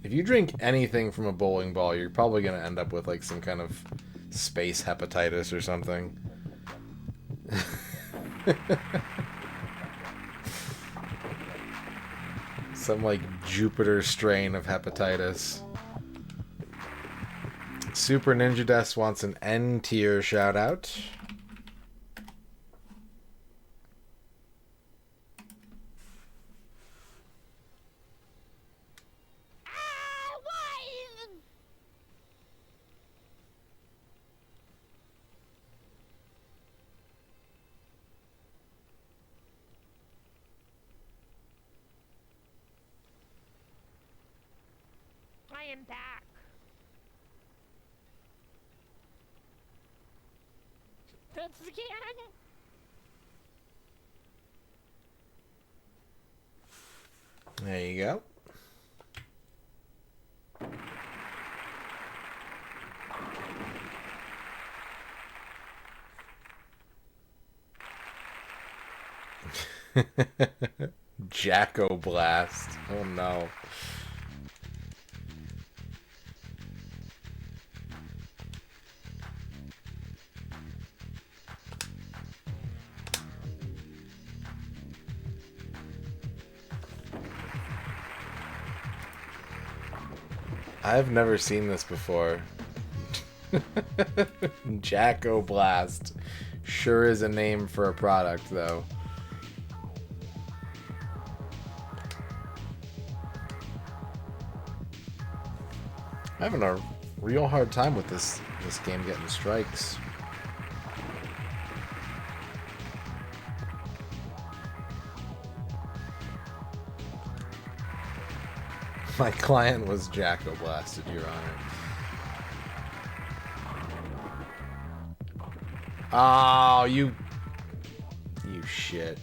If you drink anything from a bowling ball, you're probably going to end up with like some kind of space hepatitis or something. Some like Jupiter strain of hepatitis. Super Ninja Desk wants an N tier shout out. I am back. That's the can. There you go. Jacko Blast. Oh no. I've never seen this before. Jacko Blast. Sure is a name for a product, though. I'm having a real hard time with this game getting strikes. My client was Jacko Blasted, Your Honor. Oh, you shit.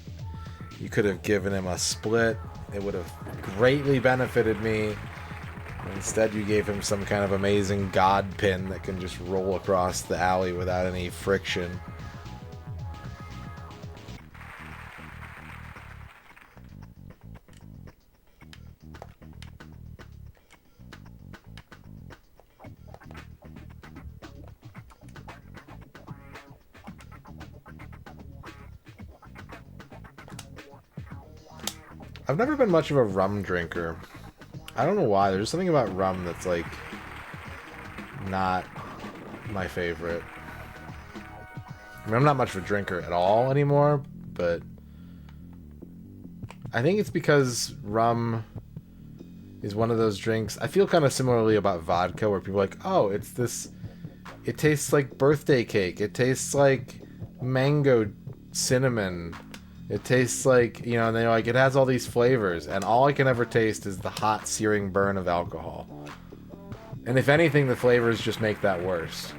You could have given him a split. It would have greatly benefited me. Instead, you gave him some kind of amazing god pin that can just roll across the alley without any friction. I've never been much of a rum drinker. I don't know why. There's something about rum that's like not my favorite. I mean, I'm not much of a drinker at all anymore, but I think it's because rum is one of those drinks. I feel kind of similarly about vodka, where people are like, oh, it's this. It tastes like birthday cake. It tastes like mango cinnamon. It tastes like, you know, and they're like, it has all these flavors, and all I can ever taste is the hot, searing burn of alcohol. And if anything, the flavors just make that worse.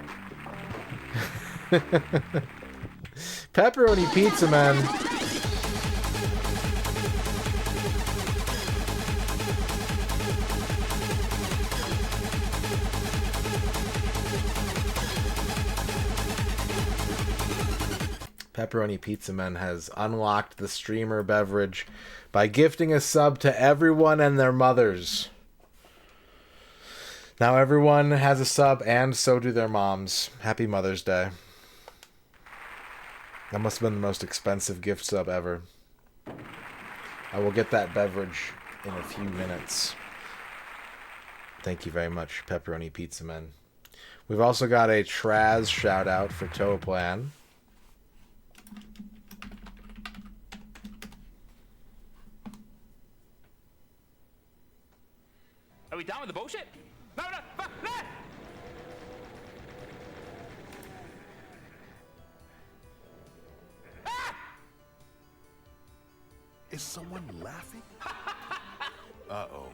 Pepperoni pizza, man. Pepperoni Pizza Man has unlocked the streamer beverage by gifting a sub to everyone and their mothers. Now everyone has a sub, and so do their moms. Happy Mother's Day. That must have been the most expensive gift sub ever. I will get that beverage in a few minutes. Thank you very much, Pepperoni Pizza Man. We've also got a Traz shout out for Toaplan. Are we done with the bullshit? No, fuck, no! Ah! Is someone laughing? Uh-oh.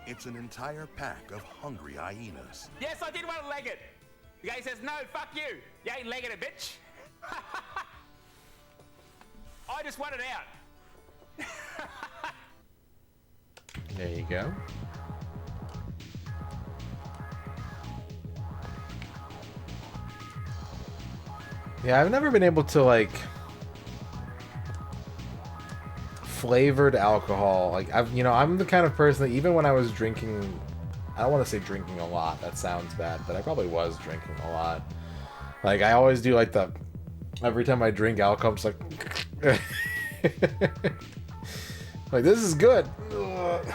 It's an entire pack of hungry hyenas. Yes, I did want to leg it. The guy says, no, fuck you. You ain't legging it, bitch. I just want it out. There you go. Yeah, I've never been able to, like, flavored alcohol. Like, I'm the kind of person that even when I was drinking, I don't want to say drinking a lot, that sounds bad, but I probably was drinking a lot. Like, I always do, like, every time I drink alcohol, I'm just like, like, this is good. Ugh.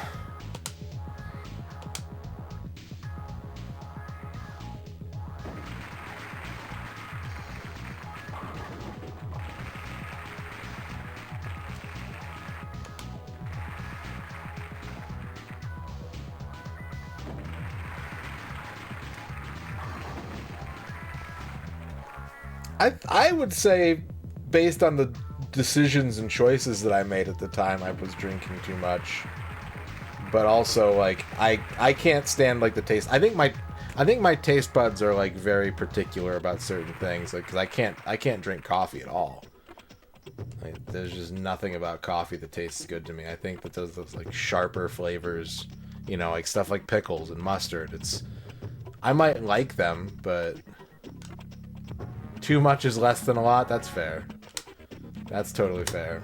I would say, based on the decisions and choices that I made at the time, I was drinking too much. But also, like, I can't stand, like, the taste. I think my taste buds are, like, very particular about certain things, like, because I can't drink coffee at all. Like, there's just nothing about coffee that tastes good to me. I think that those like sharper flavors, you know, like stuff like pickles and mustard. I might like them, but too much is less than a lot. That's fair. That's totally fair.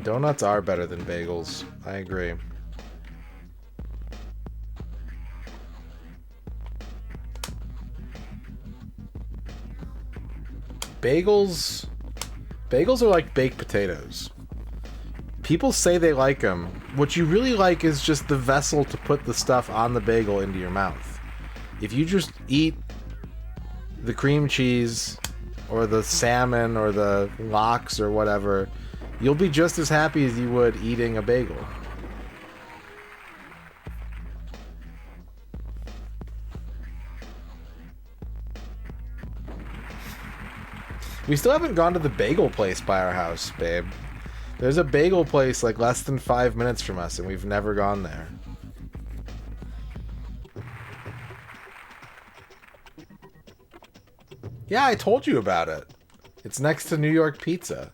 Donuts are better than bagels. I agree. Bagels are like baked potatoes. People say they like them. What you really like is just the vessel to put the stuff on the bagel into your mouth. If you just eat the cream cheese or the salmon or the lox or whatever, you'll be just as happy as you would eating a bagel. We still haven't gone to the bagel place by our house, babe. There's a bagel place like less than 5 minutes from us, and we've never gone there. Yeah, I told you about it. It's next to New York Pizza.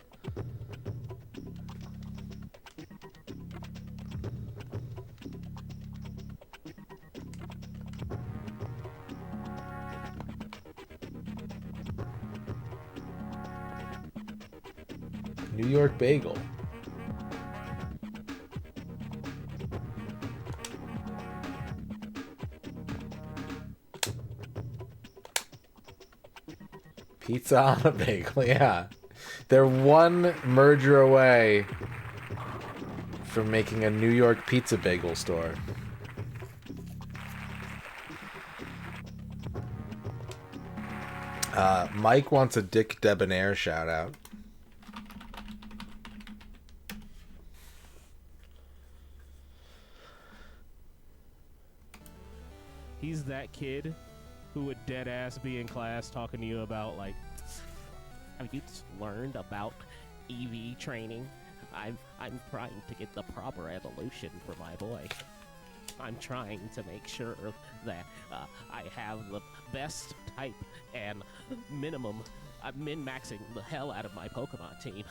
New York Bagel. Pizza on a bagel, yeah. They're one merger away from making a New York pizza bagel store. Mike wants a Dick Debonair shout out. He's that kid who would dead ass be in class talking to you about, like, have you learned about EV training? I'm trying to get the proper evolution for my boy. I'm trying to make sure that I have the best type and minimum. I'm min-maxing the hell out of my Pokemon team.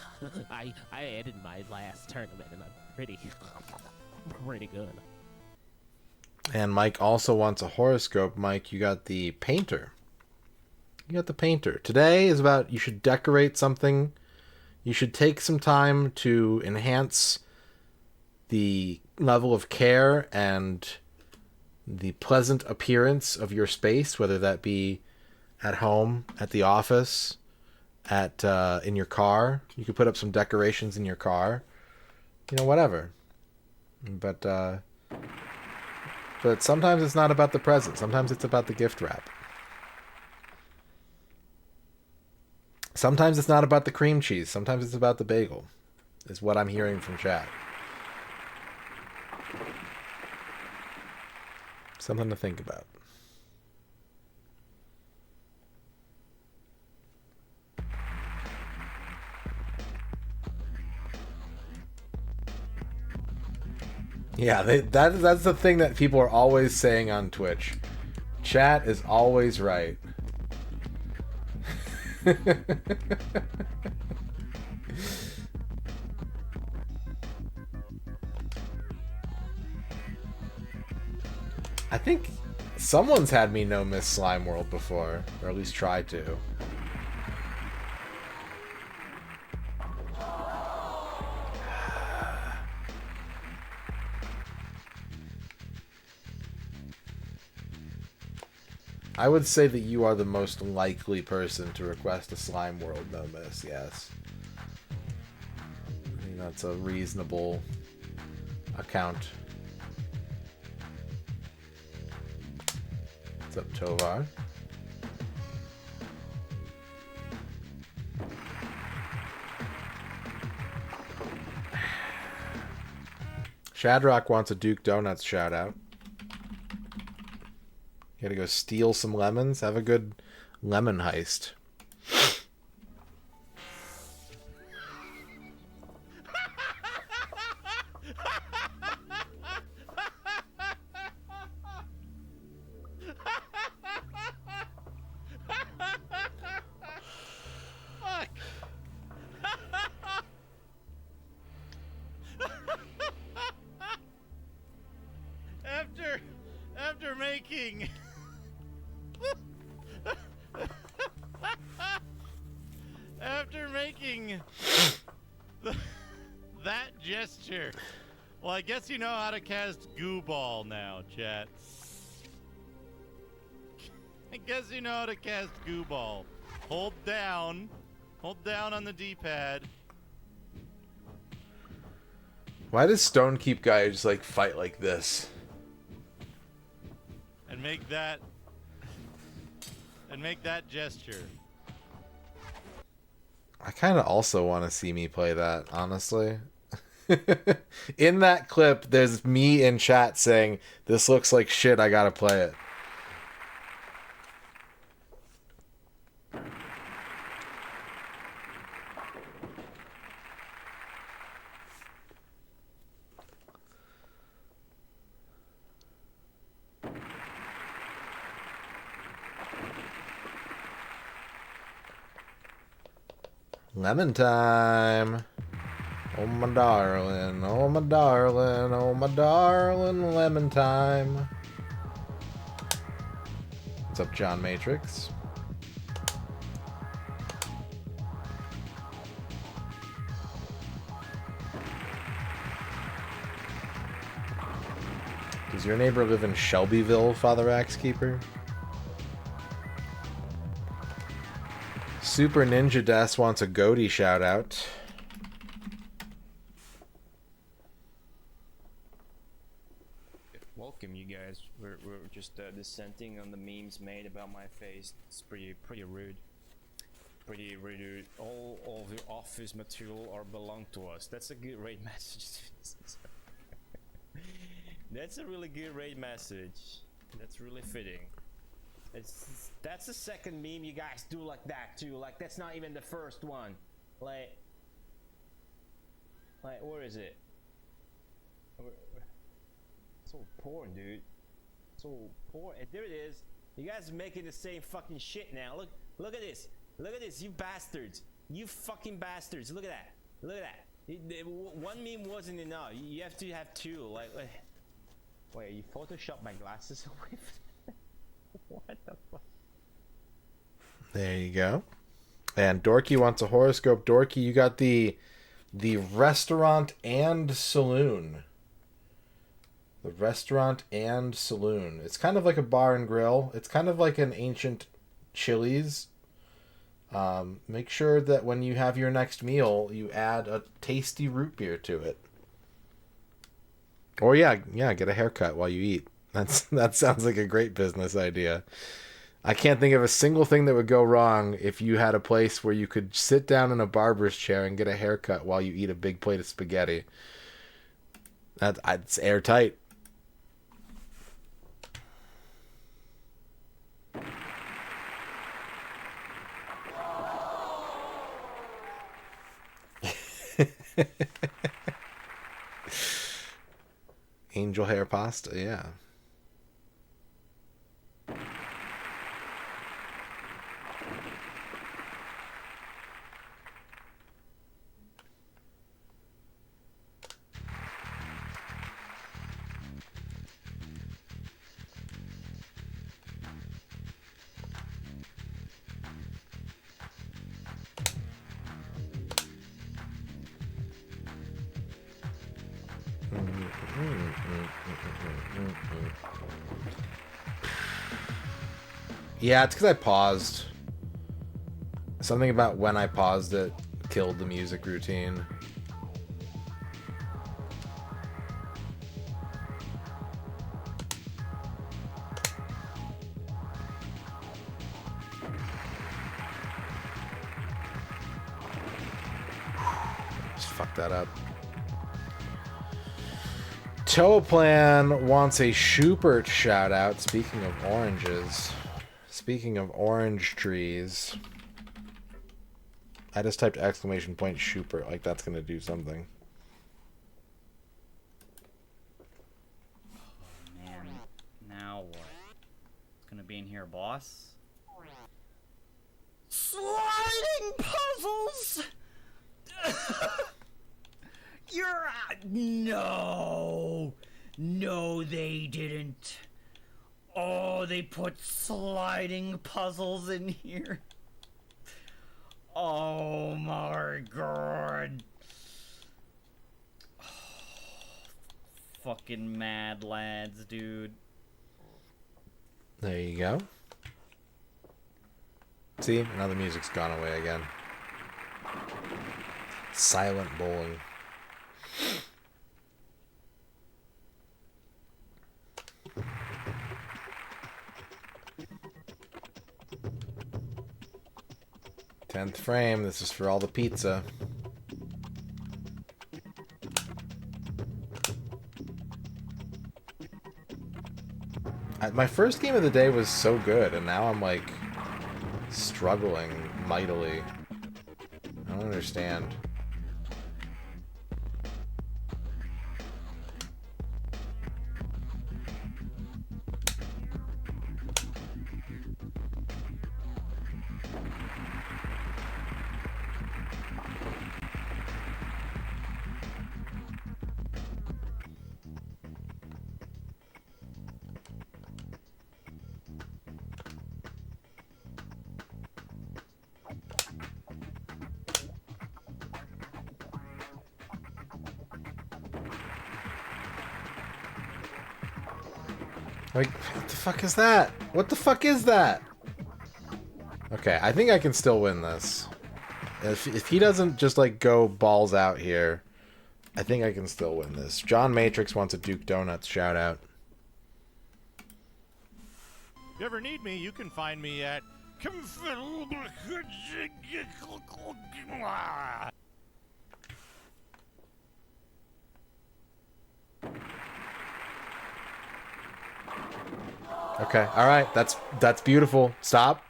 I ended my last tournament and I'm pretty good. And Mike also wants a horoscope. Mike, you got the painter. You got the painter. Today is about you should decorate something. You should take some time to enhance the level of care and the pleasant appearance of your space, whether that be at home, at the office, at in your car. You could put up some decorations in your car. You know, whatever. But sometimes it's not about the present. Sometimes it's about the gift wrap. Sometimes it's not about the cream cheese. Sometimes it's about the bagel, is what I'm hearing from chat. Something to think about. Yeah, that's the thing that people are always saying on Twitch. Chat is always right. I think someone's had me know Miss Slime World before, or at least try to. I would say that you are the most likely person to request a Slime World, no miss, yes. I think that's a reasonable account. What's up, Tovar? Shadrock wants a Duke Donuts shout out. You gotta go steal some lemons. Have a good lemon heist. After making that gesture. Well, I guess you know how to cast Goo Ball now, chat. I guess you know how to cast Goo Ball. Hold down on the D-pad. Why does Stone Keep Guy just like fight like this? And make that gesture. I kind of also want to see me play that, honestly. In that clip, there's me in chat saying, "This looks like shit, I gotta play it." Lemon time. Oh my darling, oh my darling, oh my darling, lemon time. What's up, John Matrix? Does your neighbor live in Shelbyville, Father Axekeeper? Super Ninja Des wants a goatee shout out. Welcome, you guys. We're just dissenting on the memes made about my face. It's pretty rude. pretty rude. All of your office material are belong to us. That's a good raid message. That's a really good raid message. That's really fitting. That's the second meme you guys do like that too. Like that's not even the first one. Like where is it? It's all porn, dude. It's all porn. There it is. You guys are making the same fucking shit now. Look at this. Look at this, you bastards. You fucking bastards. Look at that. Look at that. One meme wasn't enough. You have to have two. Like, wait, you photoshopped my glasses away? What the fuck? There you go. And Dorky wants a horoscope. Dorky, you got the restaurant and saloon. The restaurant and saloon. It's kind of like a bar and grill. It's kind of like an ancient Chili's. Make sure that when you have your next meal, you add a tasty root beer to it. Or yeah, get a haircut while you eat. That sounds like a great business idea. I can't think of a single thing that would go wrong if you had a place where you could sit down in a barber's chair and get a haircut while you eat a big plate of spaghetti. It's airtight. Angel hair pasta, yeah. Yeah, it's because I paused. Something about when I paused it killed the music routine. Just fuck that up. Toaplan wants a Schubert shout out. Speaking of oranges. Speaking of orange trees. I just typed exclamation point Schubert, like that's gonna do something. Oh man, now what? It's gonna be in here, boss? Sliding puzzles! You're... No! No, they didn't. Oh, they put sliding puzzles in here. Oh my god. Oh, fucking mad lads, dude. There you go. See, now the music's gone away again. Silent bowling. Tenth frame, this is for all the pizza. My first game of the day was so good, and now I'm like struggling mightily. I don't understand. Like, what the fuck is that? What the fuck is that? Okay, I think I can still win this. If he doesn't just, like, go balls out here, I think I can still win this. John Matrix wants a Duke Donuts shout out. If you ever need me, you can find me at Okay, all right, that's beautiful. Stop.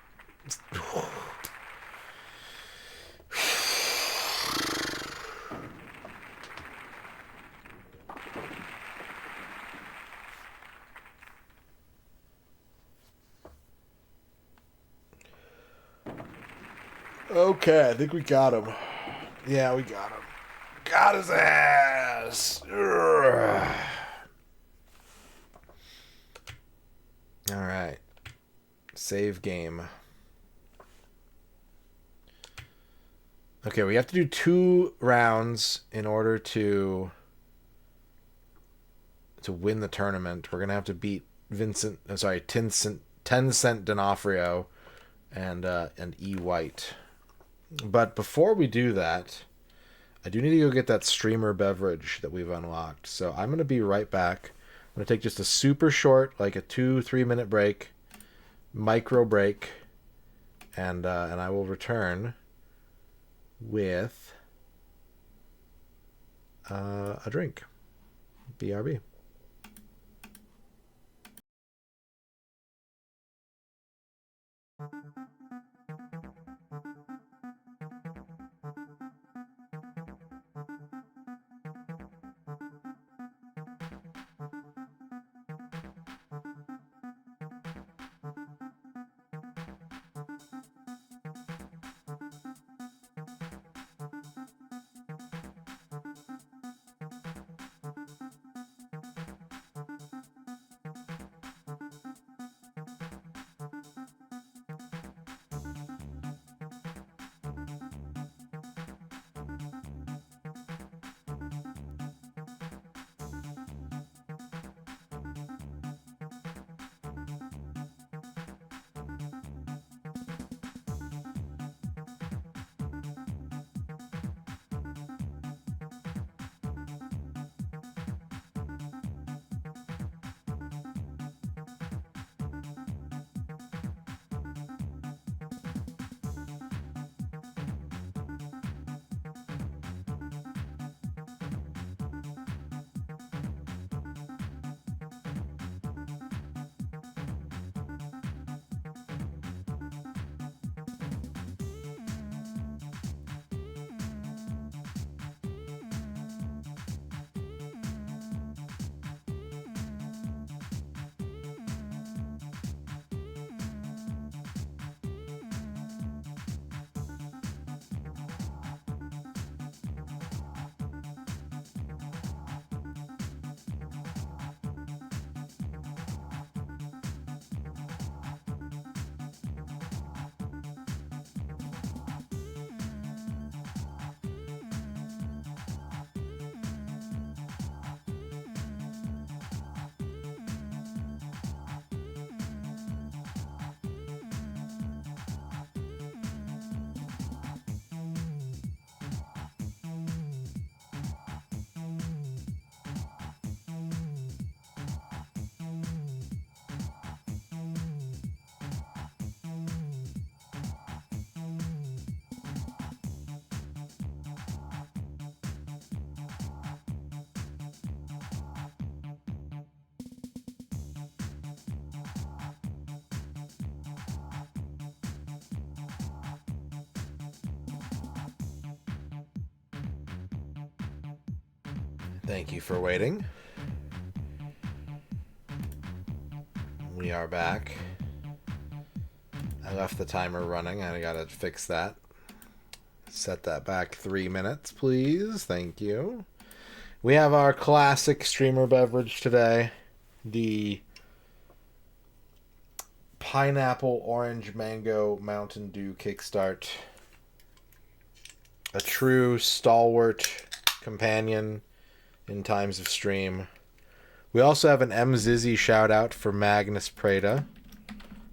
Okay, I think we got him. Yeah, we got him. Got his ass. Ugh. All right. Save game. Okay, we have to do 2 rounds in order to win the tournament. We're gonna have to beat Tencent D'Onofrio and E White. But before we do that, I do need to go get that streamer beverage that we've unlocked. So I'm gonna be right back. I'm gonna take just a super short, like a 2-3 minute break, micro break, and I will return with a drink. BRB. Thank you for waiting. We are back. I left the timer running. I gotta fix that. Set that back 3 minutes, please. Thank you. We have our classic streamer beverage today. The Pineapple Orange Mango Mountain Dew Kickstart. A true stalwart companion in times of stream. We also have an M. Zizzy shout out for Magnus Prada.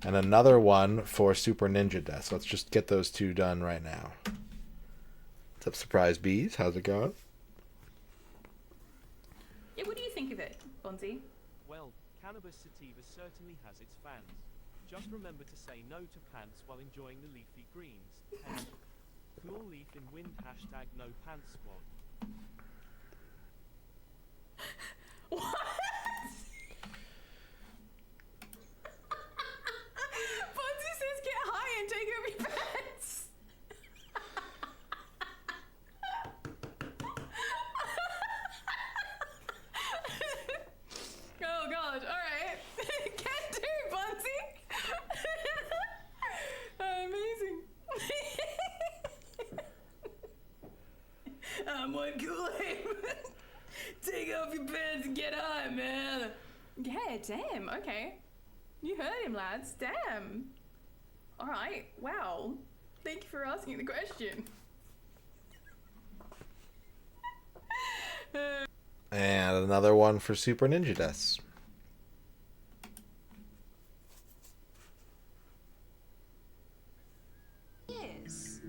And another one for Super Ninja Death. So let's just get those 2 done right now. What's up, Surprise Bees? How's it going? Yeah, what do you think of it, Bonzi? Well, cannabis sativa certainly has its fans. Just remember to say no to pants while enjoying the leafy greens. And cool leaf in wind hashtag no pants squad. What? Fonzie says get high and take off your pants. Oh god, alright. Can do, Fonzie. Amazing. I'm one cool aim. Take off your pants and get high, man. Yeah, damn, okay. You heard him, lads. Damn. Alright, wow. Thank you for asking the question. And another one for Super Ninja Deaths. Ears.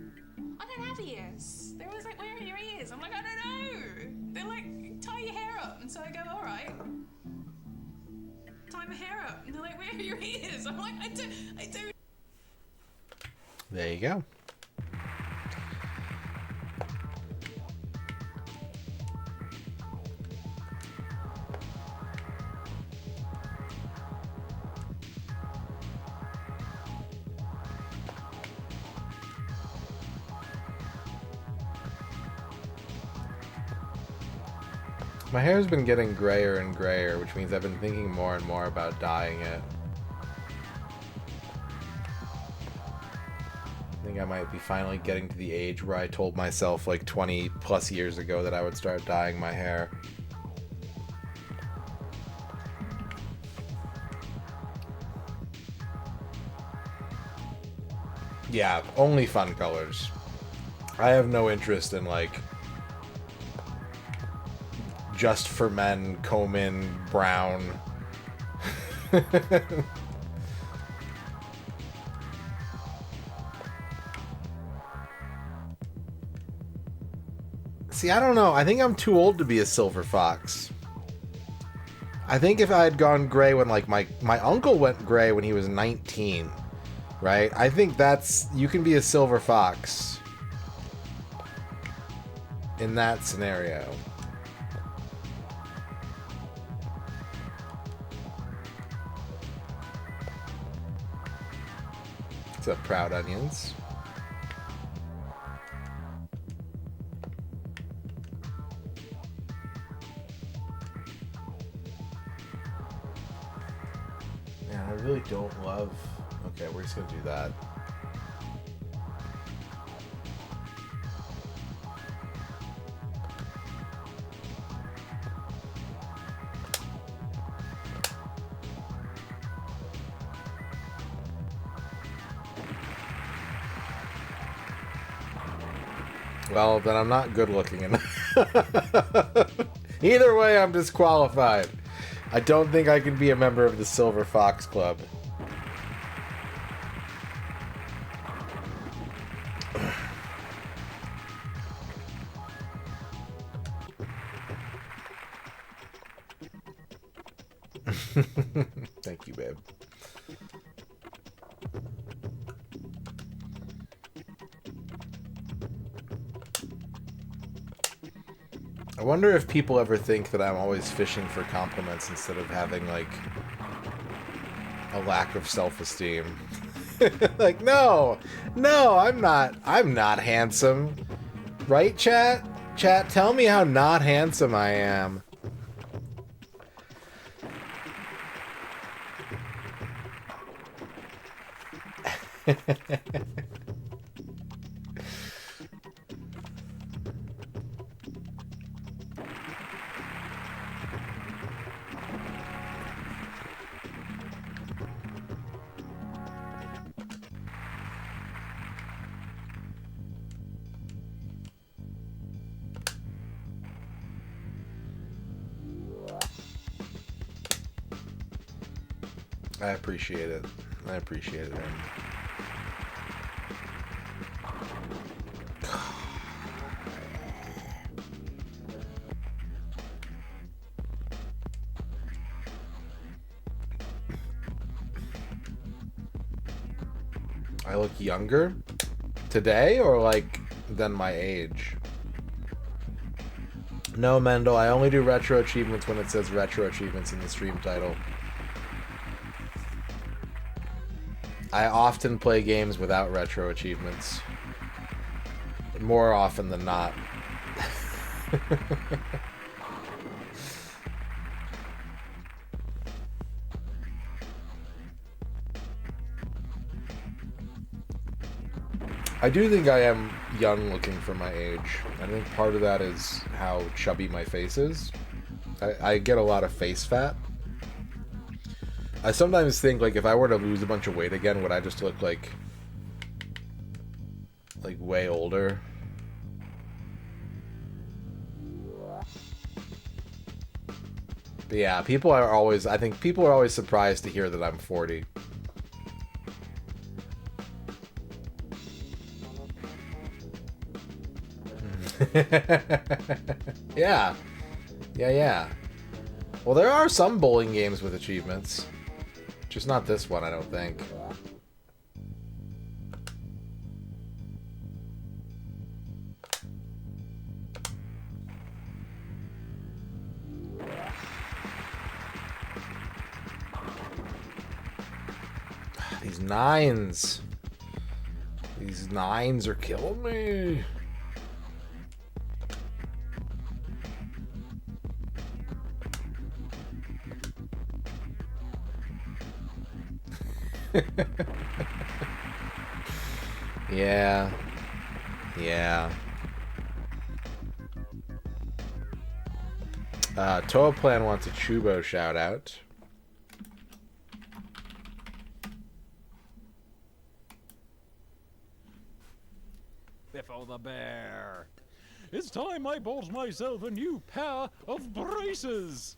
I don't have ears. They always like, where are your ears? I'm like, I don't know. They're like, tie your hair up. And so I go, alright. Tie my hair up. And they're like, where are your ears? I'm like, I don't. There you go. My hair's been getting grayer and grayer, which means I've been thinking more and more about dyeing it. I think I might be finally getting to the age where I told myself like 20 plus years ago that I would start dyeing my hair. Yeah, only fun colors. I have no interest in like just for men, comb in brown. See, I don't know. I think I'm too old to be a silver fox. I think if I had gone gray when like my uncle went gray when he was 19, right? I think that's, you can be a silver fox in that scenario. What's up, Proud Onions? Man, I really don't love... Okay, we're just gonna do that. Well, then I'm not good looking enough. Either way, I'm disqualified. I don't think I can be a member of the Silver Fox Club. Thank you, babe. I wonder if people ever think that I'm always fishing for compliments instead of having, like, a lack of self-esteem. Like, no, I'm not handsome. Right, chat? Chat, tell me how not handsome I am. I appreciate it. I appreciate it, man. I look younger today, or like than my age? No, Mendel, I only do retro achievements when it says retro achievements in the stream title. I often play games without retro achievements. More often than not. I do think I am young looking for my age. I think part of that is how chubby my face is. I get a lot of face fat. I sometimes think, like, if I were to lose a bunch of weight again, would I just look like way older? But yeah, I think people are always surprised to hear that I'm 40. Yeah. Yeah. Well, there are some bowling games with achievements. Just not this one, I don't think. These nines. These nines are killing me. Yeah. Toaplan wants a Chubo shout out. Biffo the Bear. It's time I bought myself a new pair of braces.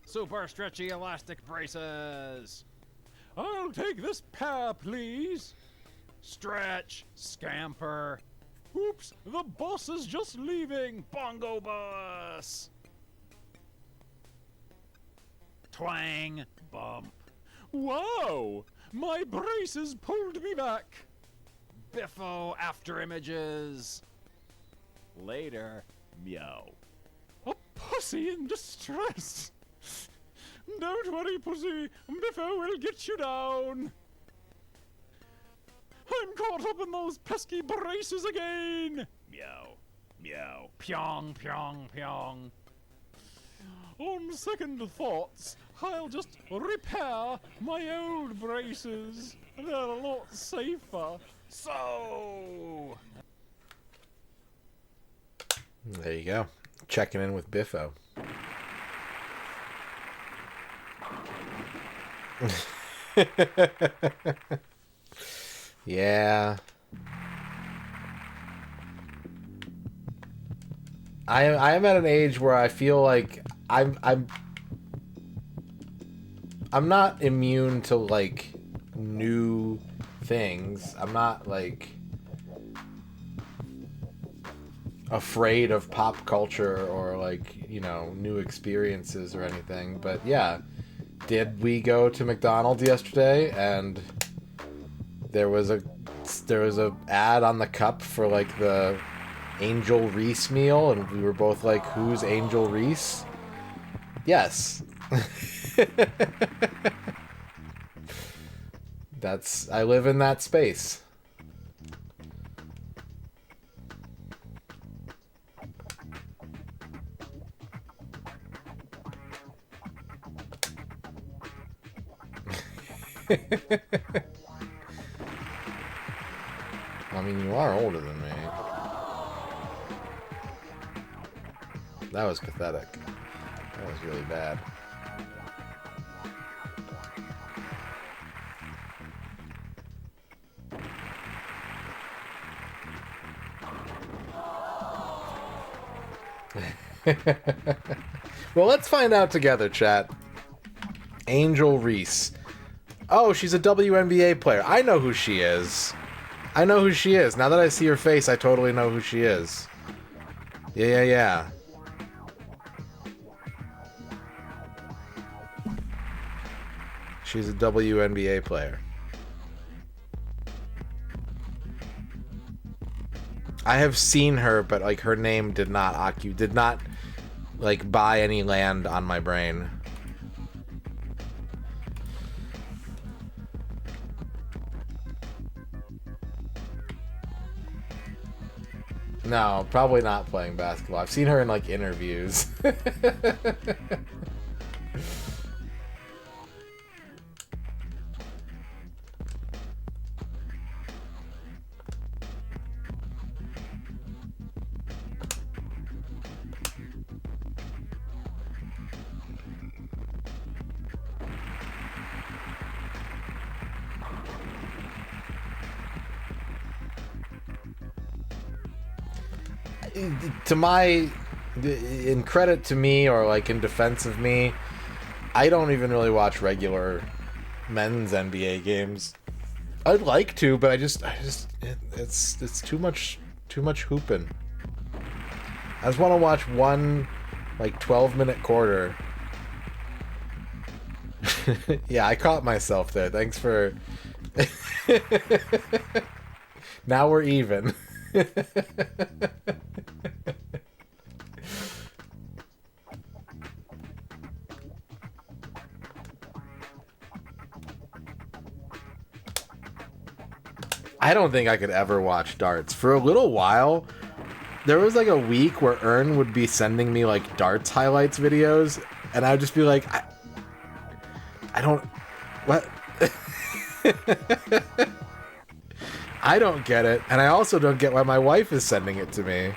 Super stretchy elastic braces. I'll take this pair, please. Stretch, scamper. Oops, the boss is just leaving. Bongo bus. Twang, bump. Wow, my braces pulled me back. Biffo after images. Later, meow. A pussy in distress. Don't worry, pussy. Biffo will get you down. I'm caught up in those pesky braces again. Meow. Meow. Pyong, pyong, pyong. On second thoughts, I'll just repair my old braces. They're a lot safer. So... There you go. Checking in with Biffo. Yeah. I am at an age where I feel like I'm not immune to like new things. I'm not like afraid of pop culture or like, you know, new experiences or anything. But yeah, did we go to McDonald's yesterday and there was a ad on the cup for like the Angel Reese meal, and we were both like, who's Angel Reese? Yes. I live in that space. I mean, you are older than me. That was pathetic. That was really bad. Well, let's find out together, chat. Angel Reese. Oh, she's a WNBA player. I know who she is. I know who she is. Now that I see her face, I totally know who she is. Yeah. She's a WNBA player. I have seen her, but like her name did not like buy any land on my brain. No, probably not playing basketball. I've seen her in like interviews. In credit to me, or like in defense of me, I don't even really watch regular men's NBA games. I'd like to, but it's too much hooping. I just want to watch one like 12-minute quarter. Yeah, I caught myself there. Thanks for. Now we're even. I don't think I could ever watch darts. For a little while, there was like a week where Ern would be sending me like darts highlights videos, and I'd just be like, I don't, what? I don't get it, and I also don't get why my wife is sending it to me.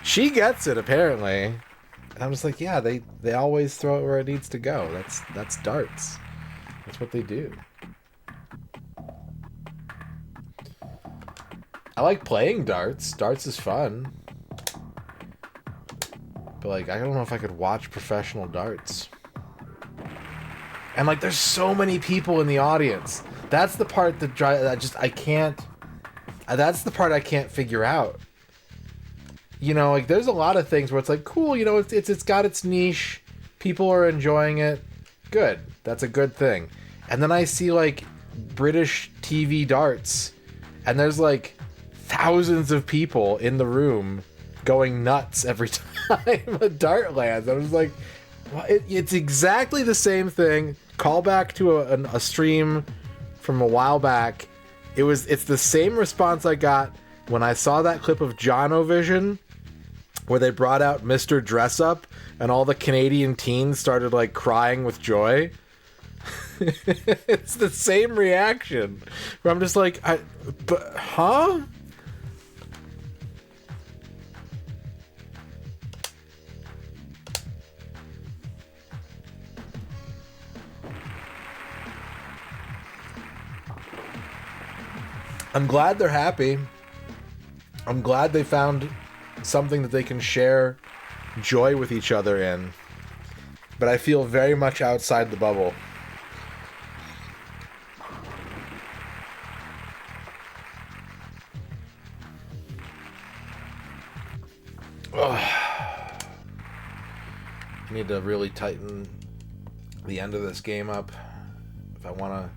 She gets it apparently, and I'm just like, yeah, they always throw it where it needs to go. That's darts. That's what they do. I like playing darts. Darts is fun. But like, I don't know if I could watch professional darts. And like, there's so many people in the audience. That's the part that I can't. That's the part I can't figure out. You know, like there's a lot of things where it's like, cool, you know, it's got its niche. People are enjoying it. Good. That's a good thing. And then I see like British TV darts, and there's like thousands of people in the room going nuts every time a dart lands. I was like, well, it's exactly the same thing. Call back to a stream from a while back. It's the same response I got when I saw that clip of Jonovision where they brought out Mr. Dress Up and all the Canadian teens started like crying with joy. It's the same reaction where I'm just like, huh? I'm glad they're happy. I'm glad they found something that they can share joy with each other in. But I feel very much outside the bubble. Ugh. I need to really tighten the end of this game up if I want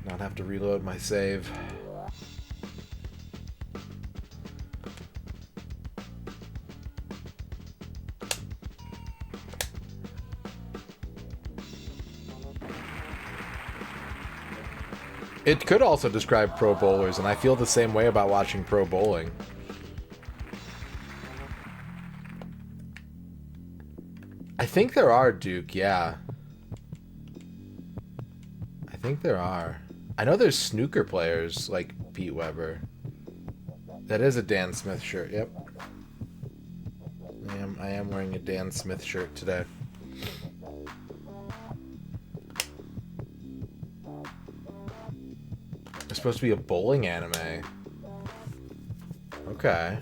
to not have to reload my save. It could also describe pro bowlers, and I feel the same way about watching pro bowling. I think there are, Duke, yeah. I think there are. I know there's snooker players like Pete Weber. That is a Dan Smith shirt, yep. I am wearing a Dan Smith shirt today. It's supposed to be a bowling anime. Okay.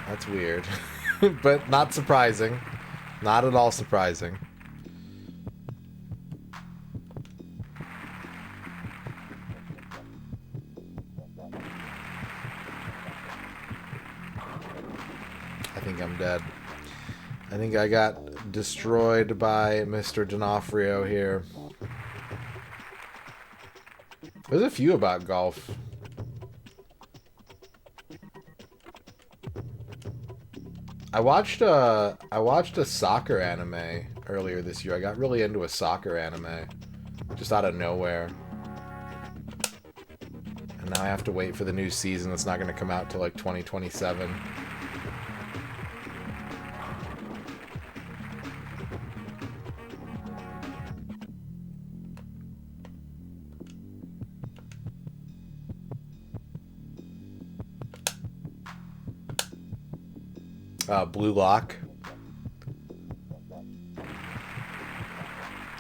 That's weird. But not surprising. Not at all surprising. I think I'm dead. I think I got destroyed by Mr. D'Onofrio here. There's a few about golf. I watched a soccer anime earlier this year. I got really into a soccer anime, just out of nowhere. And now I have to wait for the new season that's not going to come out till like 2027. Blue Lock.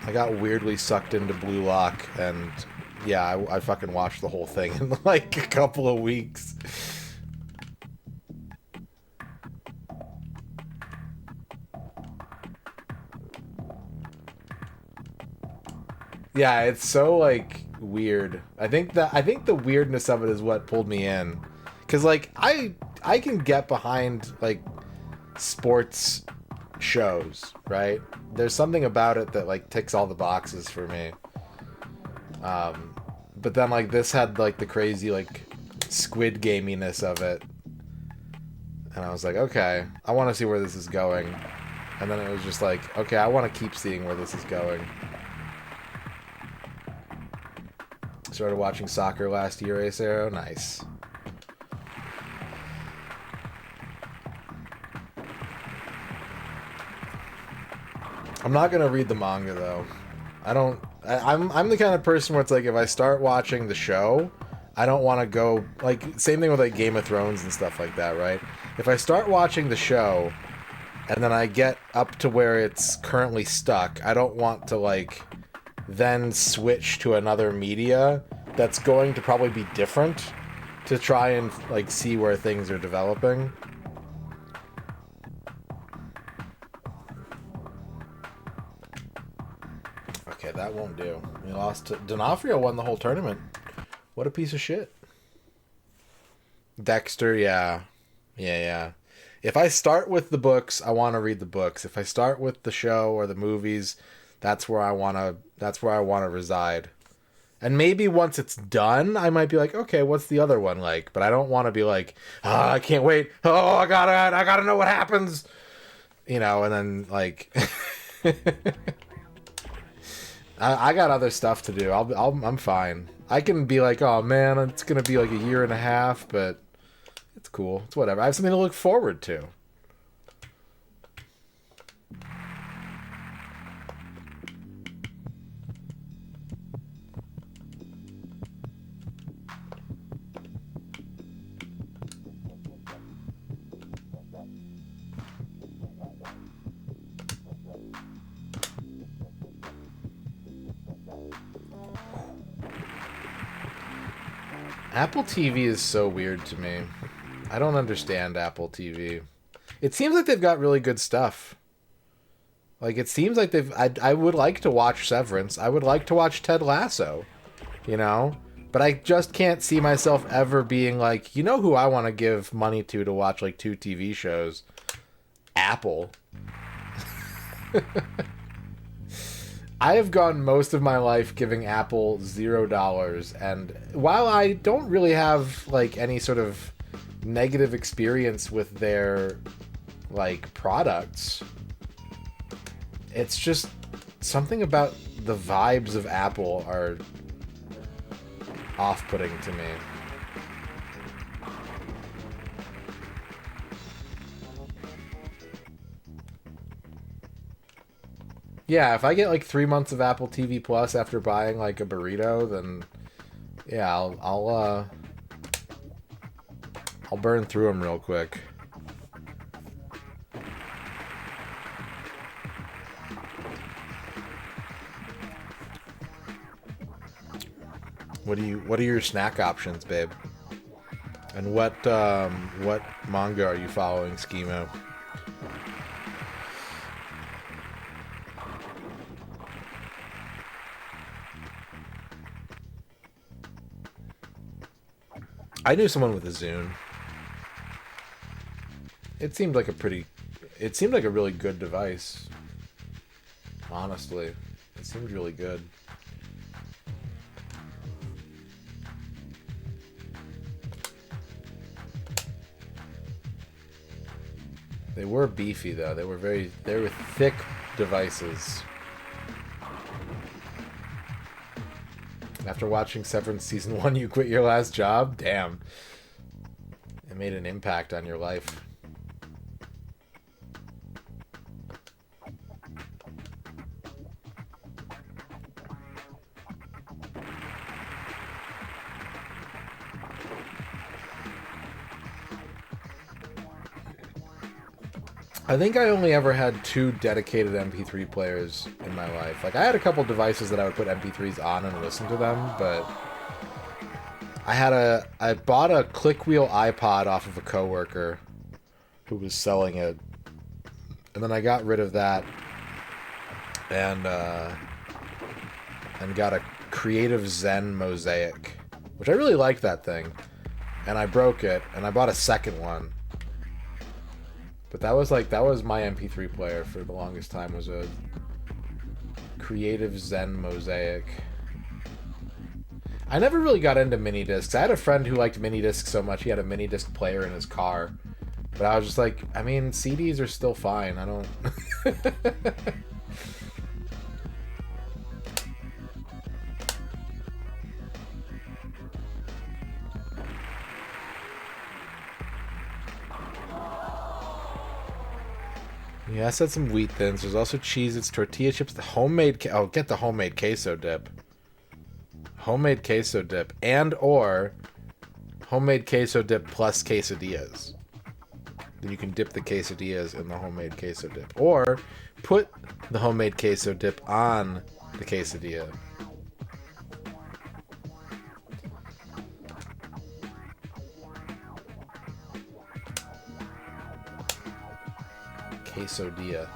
I got weirdly sucked into Blue Lock, and yeah, I fucking watched the whole thing in like a couple of weeks. Yeah, it's so like weird. I think the weirdness of it is what pulled me in, because like I can get behind like sports shows, right? There's something about it that like ticks all the boxes for me. But then like this had like the crazy like Squid Gaminess of it, and I was like, okay, I want to see where this is going. And then it was just like, okay, I want to keep seeing where this is going. Started watching soccer last year, Acero. Nice. I'm not gonna read the manga though. I'm the kind of person where it's like if I start watching the show, I don't want to go like same thing with like Game of Thrones and stuff like that, right? If I start watching the show and then I get up to where it's currently stuck, I don't want to like then switch to another media that's going to probably be different to try and like see where things are developing. Okay, that won't do. We lost to... D'Onofrio won the whole tournament. What a piece of shit. Dexter, yeah. Yeah. If I start with the books, I want to read the books. If I start with the show or the movies, that's where I want to reside. And maybe once it's done, I might be like, okay, what's the other one like? But I don't want to be like, I can't wait. Oh, I gotta know what happens. You know, and then like I got other stuff to do. I'm fine. I can be like, oh man, it's gonna be like a year and a half, but it's cool. It's whatever. I have something to look forward to. Apple TV is so weird to me. I don't understand Apple TV. It seems like they've got really good stuff. Like, it seems like I would like to watch Severance. I would like to watch Ted Lasso. You know? But I just can't see myself ever being like, you know who I want to give money to watch, like, 2 TV shows? Apple. I have gone most of my life giving Apple $0, and while I don't really have like any sort of negative experience with their like products, it's just something about the vibes of Apple are off-putting to me. Yeah, if I get like 3 months of Apple TV Plus after buying like a burrito, then yeah, I'll burn through them real quick. What are your snack options, babe? And what manga are you following, Schemo? I knew someone with a Zune. It seemed like a really good device. Honestly, it seemed really good. They were beefy though. They were thick devices. After watching Severance Season 1, you quit your last job? Damn. It made an impact on your life. I think I only ever had 2 dedicated MP3 players in my life. Like, I had a couple devices that I would put MP3s on and listen to them, but I bought a click wheel iPod off of a coworker who was selling it, and then I got rid of that and got a Creative Zen Mosaic, which I really liked that thing, and I broke it, and I bought a second one. But that was my MP3 player for the longest time, was a Creative Zen Mosaic. I never really got into mini discs. I had a friend who liked mini discs so much he had a mini disc player in his car. But I was just like, I mean, CDs are still fine. I don't... Yeah, I said some wheat thins. There's also Cheez-Its, tortilla chips, the homemade... Oh, get the homemade queso dip. Homemade queso dip. And or homemade queso dip plus quesadillas. Then you can dip the quesadillas in the homemade queso dip. Or put the homemade queso dip on the quesadilla. Quesodilla.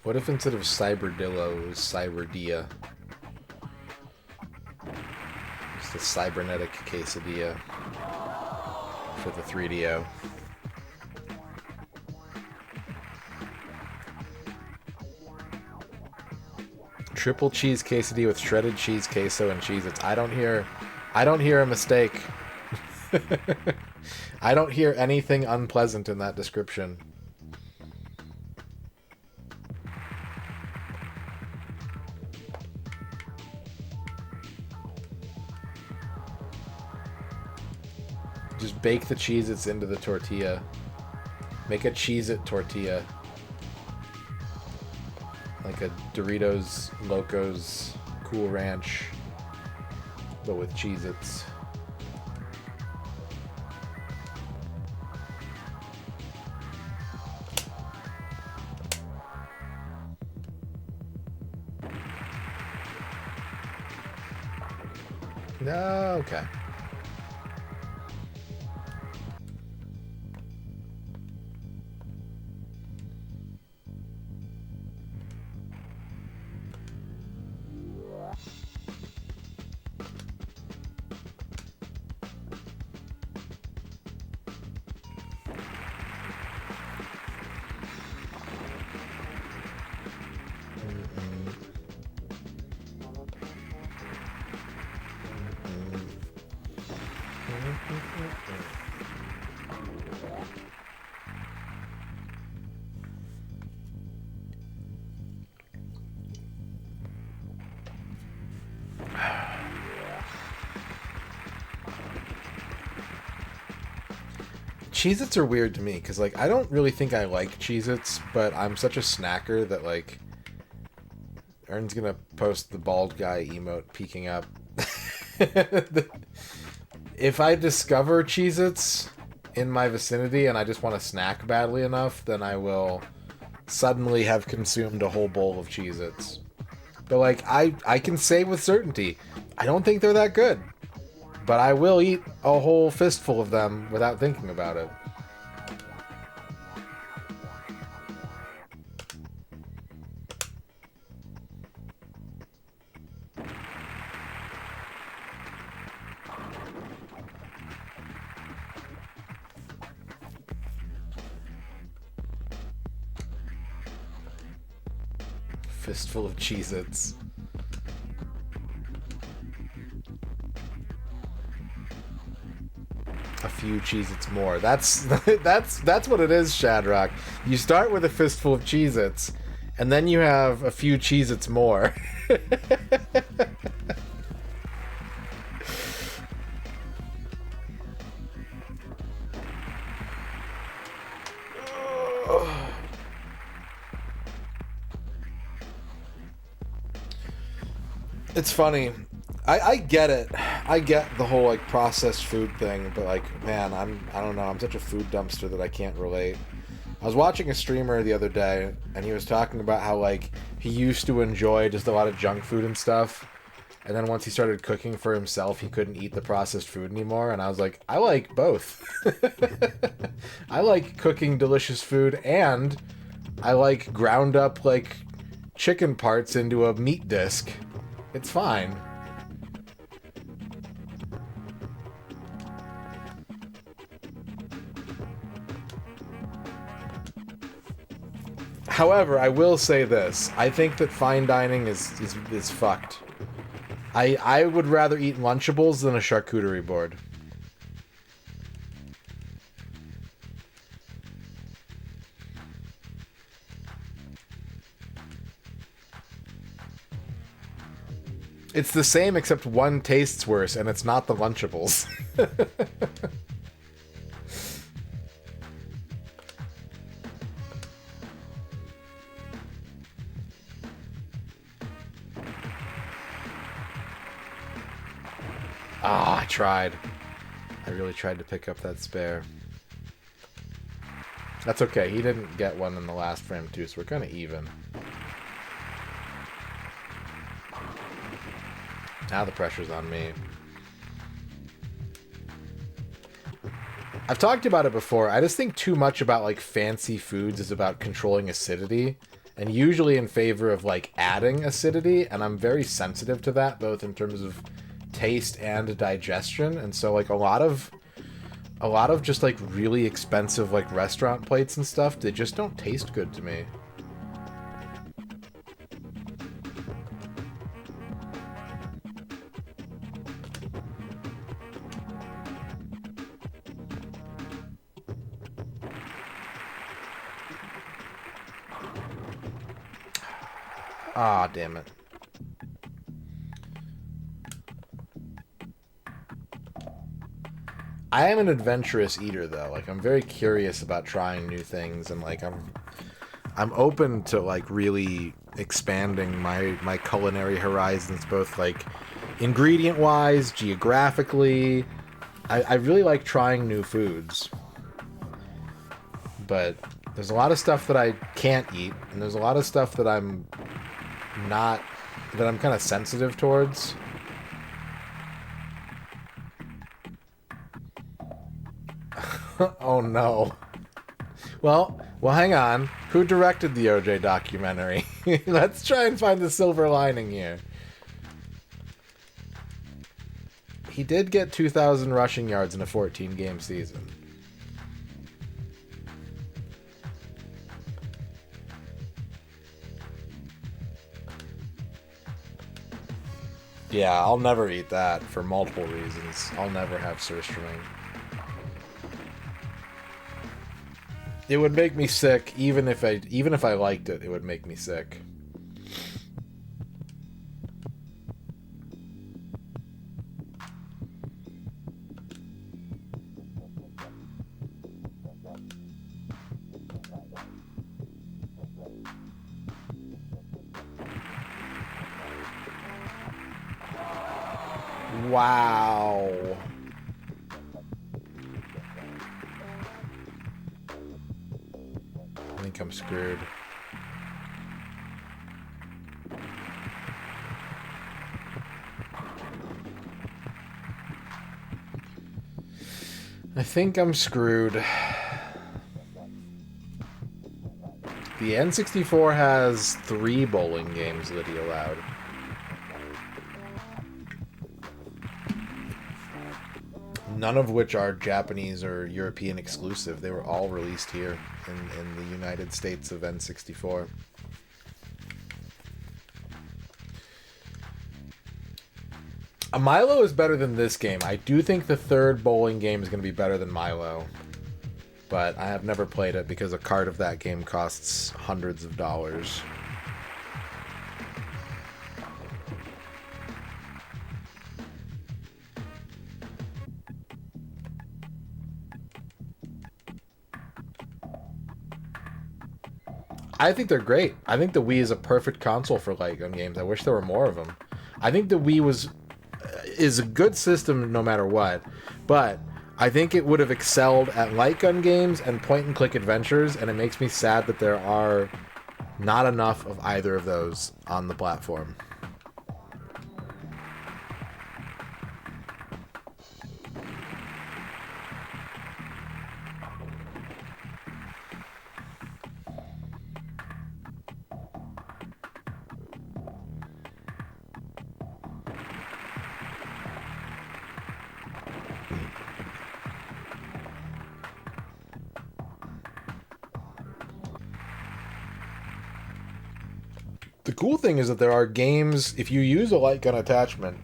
What if instead of Cyberdillo it was Cyberdilla? It's the cybernetic quesadilla for the 3DO. Triple cheese quesadilla with shredded cheese, queso, and Cheez-Its. I don't hear a mistake. I don't hear anything unpleasant in that description. Just bake the Cheez-Its into the tortilla. Make a Cheez-It tortilla. Like a Doritos Locos Cool Ranch, but with Cheez-Its. No, okay. Cheez-Its are weird to me, because, like, I don't really think I like Cheez-Its, but I'm such a snacker that, like, Ern's gonna post the bald guy emote peeking up. If I discover Cheez-Its in my vicinity and I just want to snack badly enough, then I will suddenly have consumed a whole bowl of Cheez-Its. But, like, I can say with certainty, I don't think they're that good. But I will eat a whole fistful of them without thinking about it. Fistful of Cheez-Its. a few Cheez-Its more. That's what it is, Shadrock. You start with a fistful of Cheez-Its, and then you have a few Cheez-Its more. It's funny. I get it. I get the whole like processed food thing, but like, man, I don't know. I'm such a food dumpster that I can't relate. I was watching a streamer the other day, and he was talking about how like he used to enjoy just a lot of junk food and stuff, and then once he started cooking for himself, he couldn't eat the processed food anymore. And I was like, I like both. I like cooking delicious food, and I like ground up like chicken parts into a meat disc. It's fine. However, I will say this. I think that fine dining is fucked. I would rather eat Lunchables than a charcuterie board. It's the same except one tastes worse, and it's not the Lunchables. Ah, I tried. I really tried to pick up that spare. That's okay. He didn't get one in the last frame too, so we're kind of even. Now the pressure's on me. I've talked about it before. I just think too much about like fancy foods is about controlling acidity, and usually in favor of like adding acidity, and I'm very sensitive to that, both in terms of taste and digestion. And so like a lot of just like really expensive like restaurant plates and stuff, they just don't taste good to me. Ah, damn it. I am an adventurous eater, though. Like, I'm very curious about trying new things, and like I'm open to like really expanding my culinary horizons, both like ingredient wise, geographically. I really like trying new foods, but there's a lot of stuff that I can't eat, and there's a lot of stuff that I'm kind of sensitive towards. Oh no. Well, hang on. Who directed the OJ documentary? Let's try and find the silver lining here. He did get 2,000 rushing yards in a 14-game season. Yeah, I'll never eat that for multiple reasons. I'll never have surströmming. It would make me sick, even if I liked it, it would make me sick. Wow. I think I'm screwed. I think I'm screwed. The N64 has 3 bowling games that he allowed. None of which are Japanese or European exclusive. They were all released here in the United States of N64. A Milo is better than this game. I do think the third bowling game is going to be better than Milo. But I have never played it because a card of that game costs hundreds of dollars. I think they're great. I think the Wii is a perfect console for light gun games. I wish there were more of them. I think the Wii is a good system no matter what, but I think it would have excelled at light gun games and point-and-click adventures, and it makes me sad that there are not enough of either of those on the platform. The cool thing is that there are games, if you use a light gun attachment,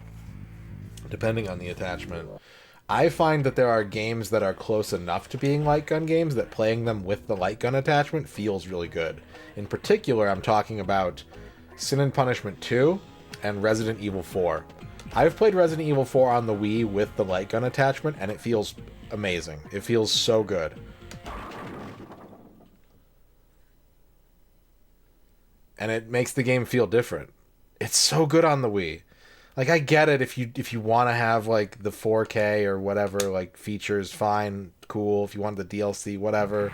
depending on the attachment, I find that there are games that are close enough to being light gun games that playing them with the light gun attachment feels really good. In particular, I'm talking about Sin and Punishment 2 and Resident Evil 4. I've played Resident Evil 4 on the Wii with the light gun attachment, and it feels amazing. It feels so good. And it makes the game feel different. It's so good on the Wii. Like, I get it if you want to have like the 4K or whatever like features, fine, cool. If you want the DLC, whatever.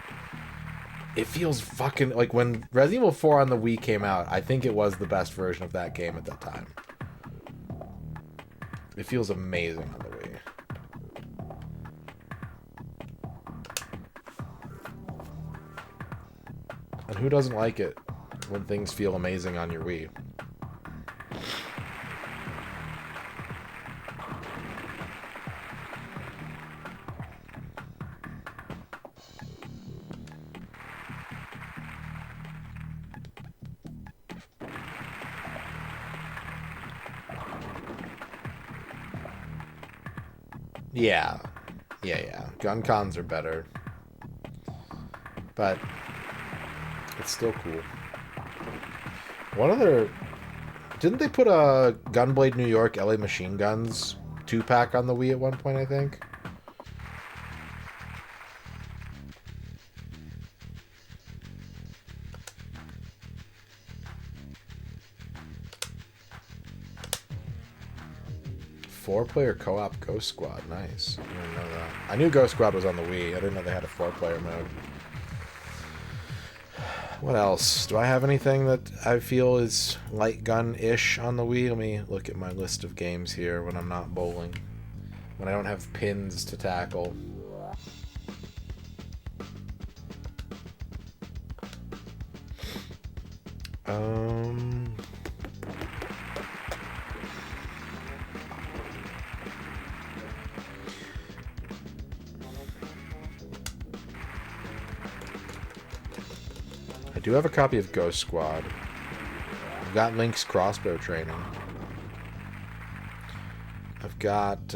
It feels fucking like when Resident Evil 4 on the Wii came out, I think it was the best version of that game at that time. It feels amazing on the Wii. And who doesn't like it when things feel amazing on your Wii? Yeah. Gun cons are better. But it's still cool. What other... Didn't they put a Gunblade New York LA Machine Guns 2-pack on the Wii at one point, I think? Four-player co-op Ghost Squad. Nice. I didn't know that. I knew Ghost Squad was on the Wii. I didn't know they had a four-player mode. What else? Do I have anything that I feel is light gun-ish on the Wii? Let me look at my list of games here when I'm not bowling. When I don't have pins to tackle. I do have a copy of Ghost Squad. I've got Link's crossbow training. I've got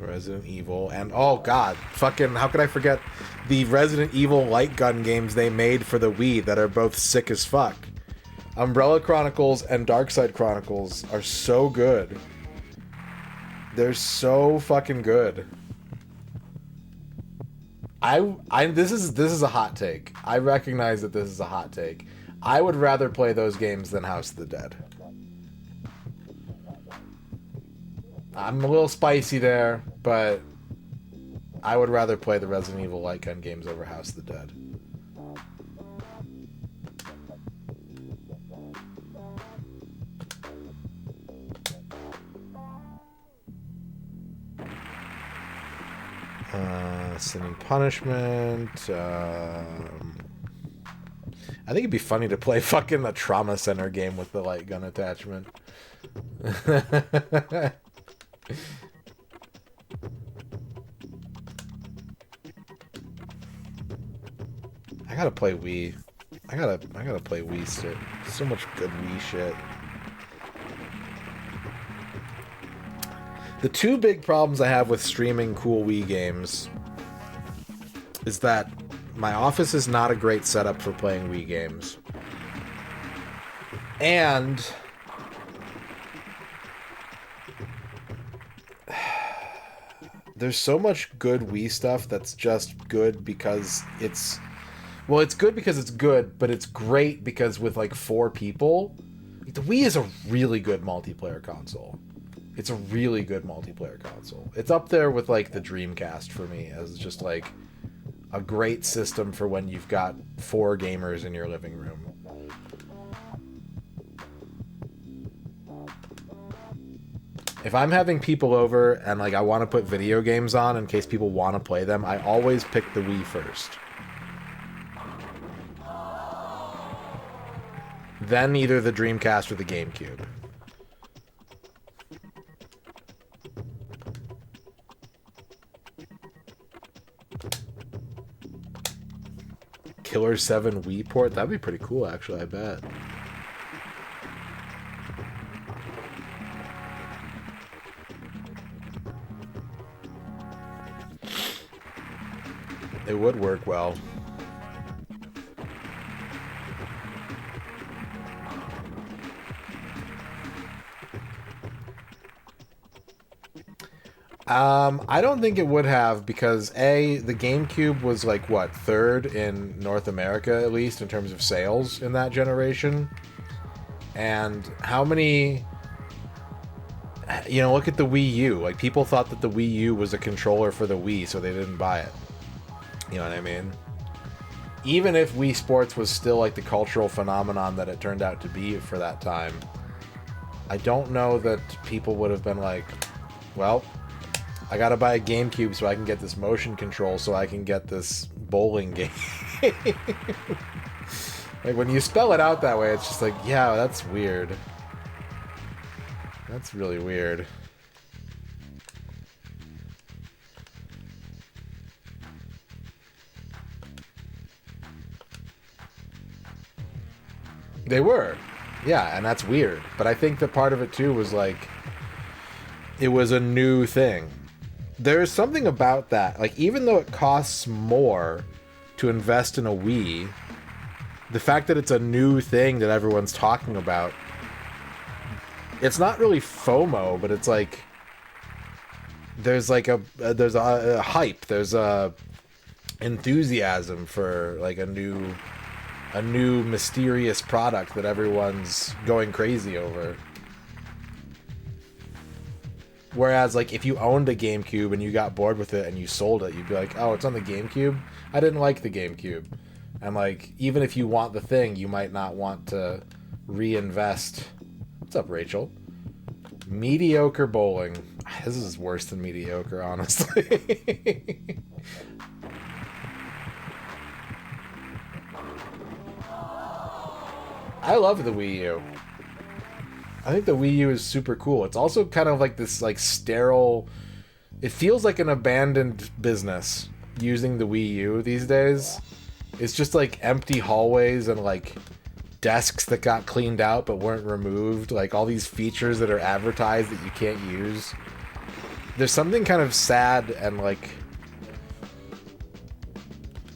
Resident Evil and oh god, fucking how could I forget the Resident Evil light gun games they made for the Wii that are both sick as fuck. Umbrella Chronicles and Darkside Chronicles are so good. They're so fucking good. This is a hot take. I recognize that this is a hot take. I would rather play those games than House of the Dead. I'm a little spicy there, but I would rather play the Resident Evil light gun games over House of the Dead. Sin and Punishment. I think it'd be funny to play fucking a Trauma Center game with the light gun attachment. I gotta play Wii. I gotta play Wii shit. So much good Wii shit. The two big problems I have with streaming cool Wii games is that my office is not a great setup for playing Wii games. And there's so much good Wii stuff that's just good because it's... Well, it's good because it's good, but it's great because with like 4 people, the Wii is a really good multiplayer console. It's a really good multiplayer console. It's up there with like the Dreamcast for me as just like a great system for when you've got 4 gamers in your living room. If I'm having people over and like I want to put video games on in case people want to play them, I always pick the Wii first. Then either the Dreamcast or the GameCube. Killer 7 Wii port? That'd be pretty cool, actually, I bet. It would work well. I don't think it would have because A, the GameCube was like what, 3rd in North America at least in terms of sales in that generation. And how many, you know, look at the Wii U. Like people thought that the Wii U was a controller for the Wii, so they didn't buy it. You know what I mean? Even if Wii Sports was still like the cultural phenomenon that it turned out to be for that time, I don't know that people would have been like, well, I gotta buy a GameCube so I can get this motion control so I can get this bowling game. Like when you spell it out that way, it's just like, yeah, that's weird. That's really weird. They were. Yeah, and that's weird. But I think that part of it too was like, it was a new thing. There's something about that. Like, even though it costs more to invest in a Wii, the fact that it's a new thing that everyone's talking about, it's not really FOMO, but it's like, there's like a hype, there's a enthusiasm for like a new mysterious product that everyone's going crazy over. Whereas, like, if you owned a GameCube and you got bored with it and you sold it, you'd be like, oh, it's on the GameCube? I didn't like the GameCube. And, like, even if you want the thing, you might not want to reinvest. What's up, Rachel? Mediocre bowling. This is worse than mediocre, honestly. I love the Wii U. I think the Wii U is super cool. It's also kind of like this like sterile... It feels like an abandoned business using the Wii U these days. It's just like empty hallways and like desks that got cleaned out but weren't removed. Like all these features that are advertised that you can't use. There's something kind of sad and like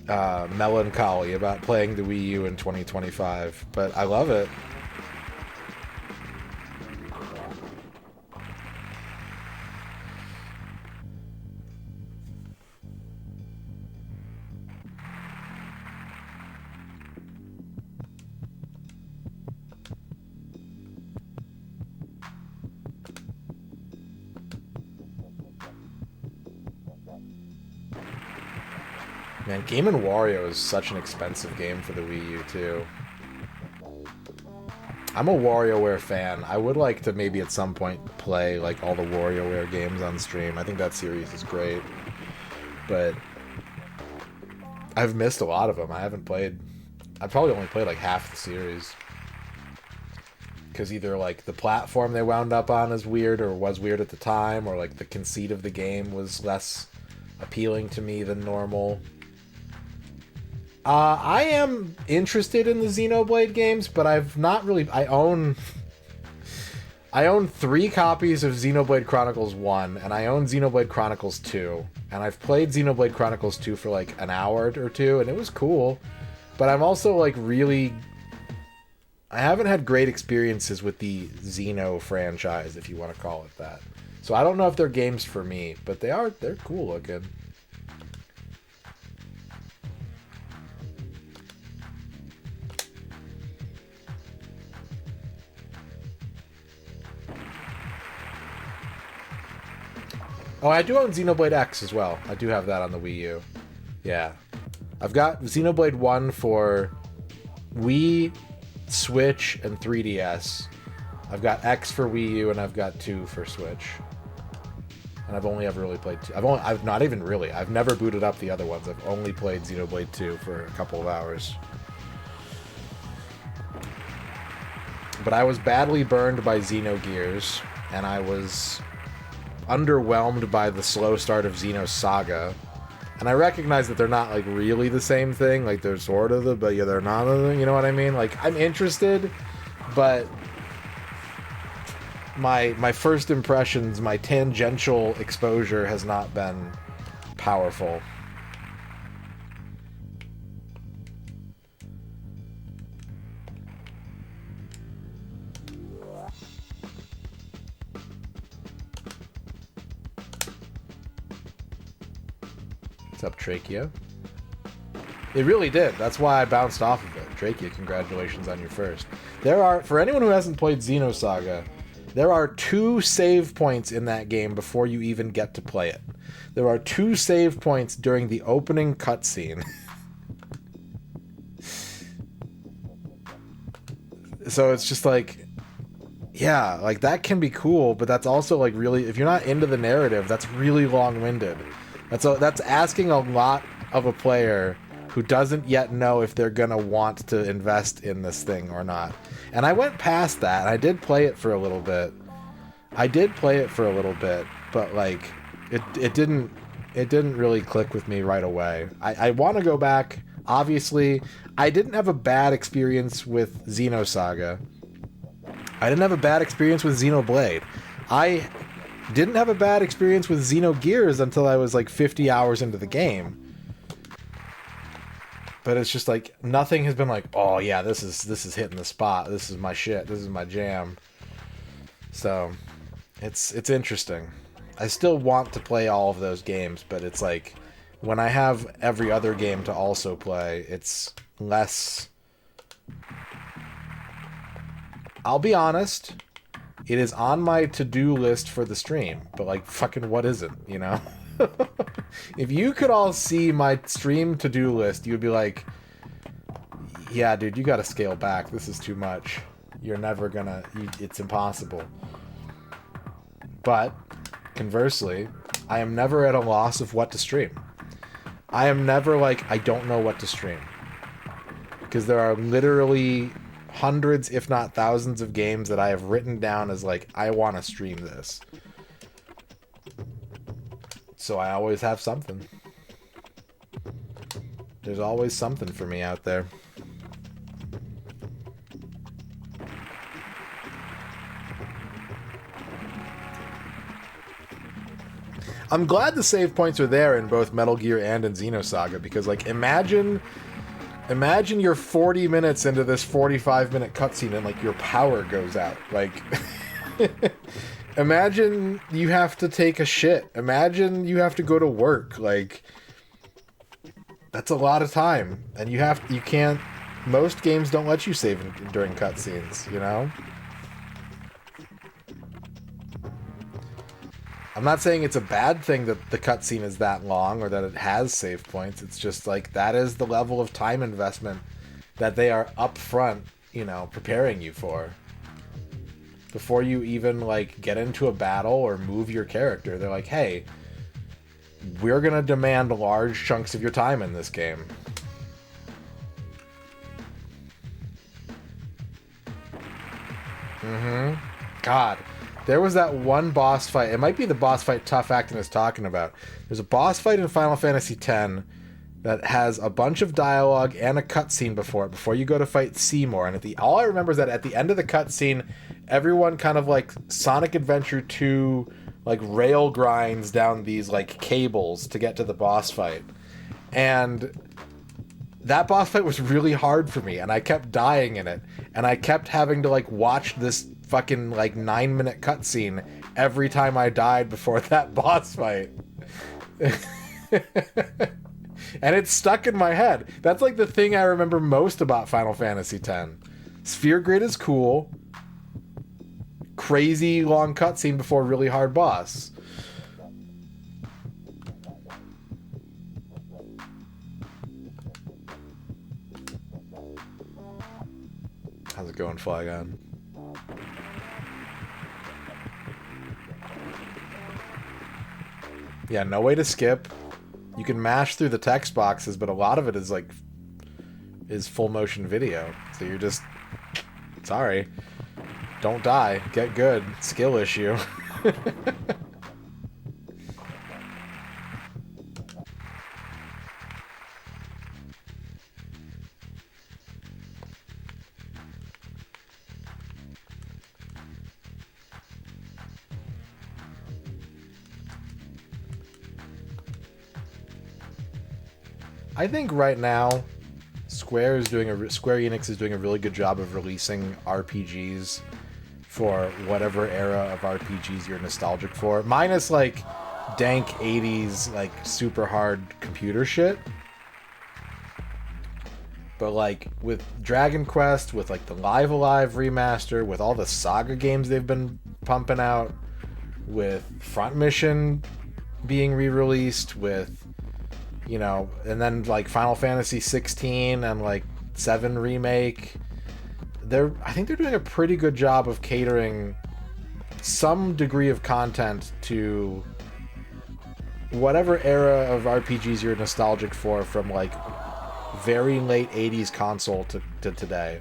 melancholy about playing the Wii U in 2025, but I love it. Man, Game & Wario is such an expensive game for the Wii U, too. I'm a WarioWare fan. I would like to maybe at some point play, like, all the WarioWare games on stream. I think that series is great. But I've missed a lot of them. I've probably only played, like, half the series. Because either, like, the platform they wound up on is weird or was weird at the time, or, like, the conceit of the game was less appealing to me than normal. I am interested in the Xenoblade games, but I've not really... I I own 3 copies of Xenoblade Chronicles 1, and I own Xenoblade Chronicles 2. And I've played Xenoblade Chronicles 2 for like an hour or two, and it was cool. But I'm also like really... I haven't had great experiences with the Xeno franchise, if you want to call it that. So I don't know if they're games for me, but they're cool looking. Oh, I do own Xenoblade X as well. I do have that on the Wii U. Yeah. I've got Xenoblade 1 for Wii, Switch, and 3DS. I've got X for Wii U, and I've got 2 for Switch. And I've only ever really played 2. I've never booted up the other ones. I've only played Xenoblade 2 for a couple of hours. But I was badly burned by Xenogears, and I was underwhelmed by the slow start of Xenosaga. And I recognize that they're not like really the same thing. Like they're sort of but yeah, they're not. You know what I mean? Like I'm interested, but my first impressions, my tangential exposure has not been powerful. What's up, Trachea? It really did. That's why I bounced off of it. Trachea, congratulations on your first. There are, for anyone who hasn't played Xenosaga, there are 2 save points in that game before you even get to play it. There are 2 save points during the opening cutscene. So it's just like, yeah, like that can be cool, but that's also like really, if you're not into the narrative, that's really long-winded. That's asking a lot of a player who doesn't yet know if they're gonna want to invest in this thing or not. And I went past that, and I did play it for a little bit. But like it didn't really click with me right away. I want to go back. Obviously, I didn't have a bad experience with Xenosaga. I didn't have a bad experience with Xenoblade. I didn't have a bad experience with Xenogears until I was like 50 hours into the game. But it's just like nothing has been like, oh yeah, this is hitting the spot. This is my shit. This is my jam. So it's interesting. I still want to play all of those games, but it's like when I have every other game to also play, it's less. I'll be honest. It is on my to-do list for the stream, but like fucking what is it, you know? If you could all see my stream to-do list, you'd be like, yeah, dude, you gotta scale back. This is too much. You're never gonna, it's impossible. But conversely, I am never at a loss of what to stream. I am never like, I don't know what to stream. Because there are literally hundreds, if not thousands of games that I have written down as like, I want to stream this. So I always have something. There's always something for me out there. I'm glad the save points are there in both Metal Gear and in Xenosaga, because like imagine you're 40 minutes into this 45-minute cutscene and like your power goes out. Like imagine you have to take a shit. Imagine you have to go to work. Like that's a lot of time, and you can't. Most games don't let you save during cutscenes, you know? I'm not saying it's a bad thing that the cutscene is that long or that it has save points. It's just like that is the level of time investment that they are upfront, you know, preparing you for. Before you even like get into a battle or move your character, they're like, hey, we're gonna demand large chunks of your time in this game. God. There was that one boss fight. It might be the boss fight Tough Actin is talking about. There's a boss fight in Final Fantasy X that has a bunch of dialogue and a cutscene before you go to fight Seymour. And all I remember is that at the end of the cutscene, everyone kind of like Sonic Adventure 2 like rail grinds down these like cables to get to the boss fight. And that boss fight was really hard for me, and I kept dying in it, and I kept having to like watch this fucking like 9-minute cutscene every time I died before that boss fight. And it's stuck in my head. That's like the thing I remember most about Final Fantasy X. Sphere Grid is cool. Crazy long cutscene before a really hard boss. How's it going, Flygon? Yeah, no way to skip. You can mash through the text boxes, but a lot of it is full motion video. So you're just sorry. Don't die. Get good. Skill issue. I think right now, Square Enix is doing a really good job of releasing RPGs for whatever era of RPGs you're nostalgic for. Minus like dank 80s like super hard computer shit. But like with Dragon Quest, with like the Live Alive remaster, with all the Saga games they've been pumping out, with Front Mission being re-released, with and then like Final Fantasy 16 and like 7 remake. I think they're doing a pretty good job of catering some degree of content to whatever era of RPGs you're nostalgic for, from like very late 80s console to today.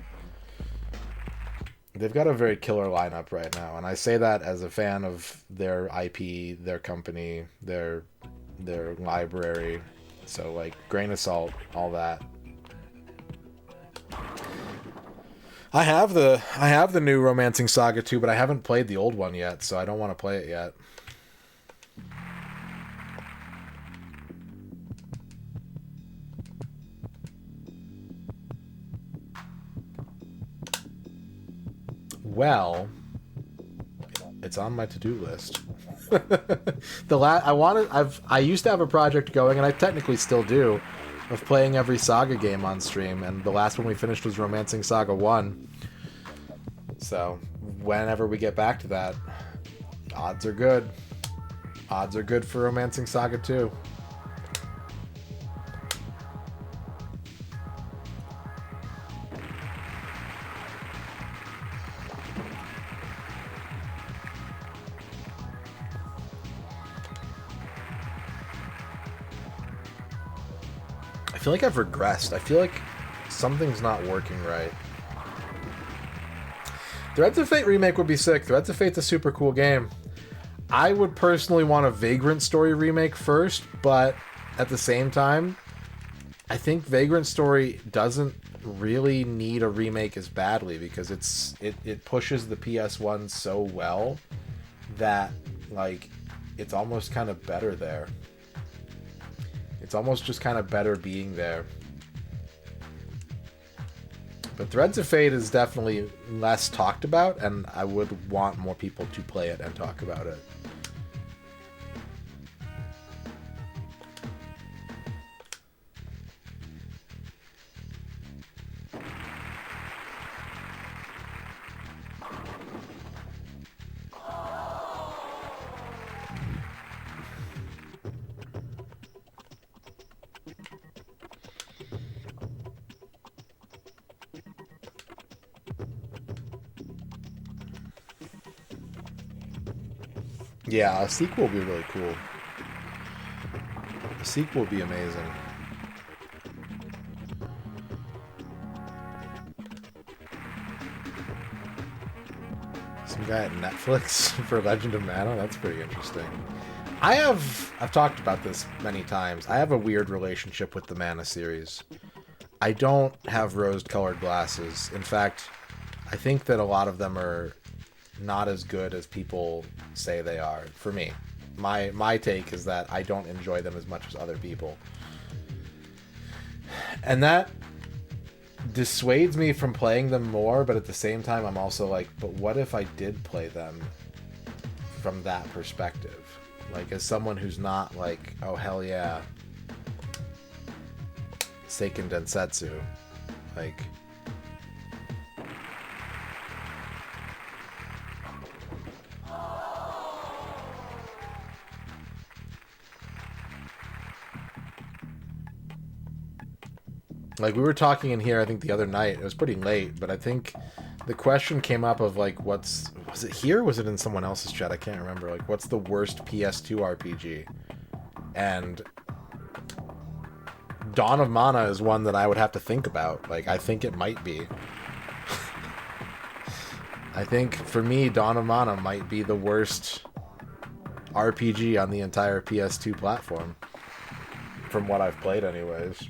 They've got a very killer lineup right now, and I say that as a fan of their IP, their company, their library. So like grain of salt, all that. I have the new Romancing Saga 2, but I haven't played the old one yet, so I don't want to play it yet. Well, it's on my to-do list. I used to have a project going, and I technically still do, of playing every Saga game on stream, and the last one we finished was Romancing Saga 1. So, whenever we get back to that, odds are good. Odds are good for Romancing Saga 2. I feel like I've regressed. I feel like something's not working right. Threads of Fate remake would be sick. Threads of Fate's a super cool game. I would personally want a Vagrant Story remake first, but at the same time, I think Vagrant Story doesn't really need a remake as badly, because it pushes the PS1 so well that like it's almost kind of better there. It's almost just kind of better being there. But Threads of Fate is definitely less talked about, and I would want more people to play it and talk about it. Yeah, a sequel would be really cool. A sequel would be amazing. Some guy at Netflix for Legend of Mana? That's pretty interesting. I've talked about this many times. I have a weird relationship with the Mana series. I don't have rose-colored glasses. In fact, I think that a lot of them are not as good as people say they are. For me, my take is that I don't enjoy them as much as other people, and that dissuades me from playing them more. But at the same time, I'm also like, but what if I did play them from that perspective? Like, as someone who's not like, oh hell yeah, Seiken Densetsu, like, we were talking in here, I think the other night, it was pretty late, but I think the question came up of like, was it here or was it in someone else's chat? I can't remember. Like, what's the worst PS2 RPG? And Dawn of Mana is one that I would have to think about. Like, I think it might be. I think for me, Dawn of Mana might be the worst RPG on the entire PS2 platform. From what I've played anyways.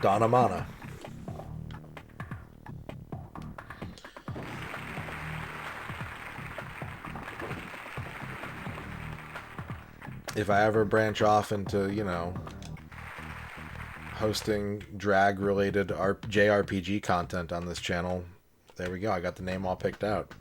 Dawn of Mana. If I ever branch off into, you know, hosting drag-related JRPG content on this channel, there we go. I got the name all picked out.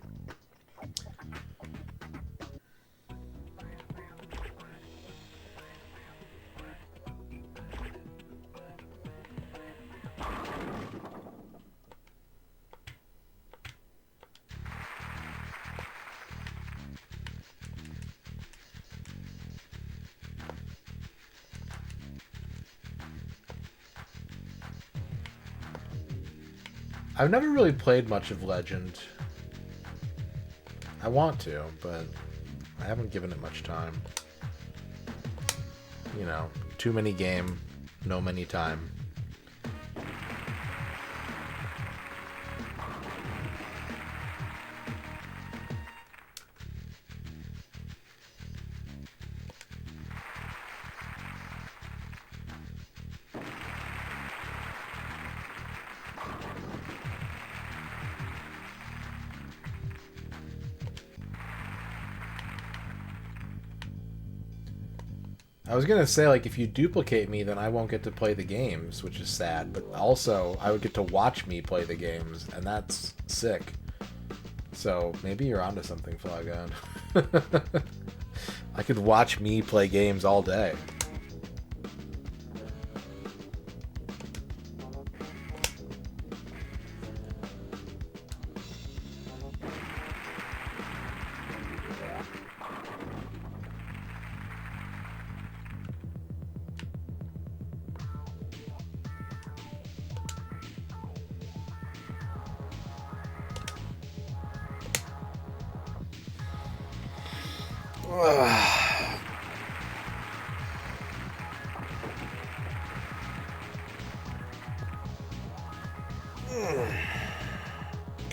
I've never really played much of Legend. I want to, but I haven't given it much time. You know, too many game, no many time. I was gonna say, like, if you duplicate me, then I won't get to play the games, which is sad, but also I would get to watch me play the games, and that's sick. So maybe you're onto something, Flygon. I could watch me play games all day.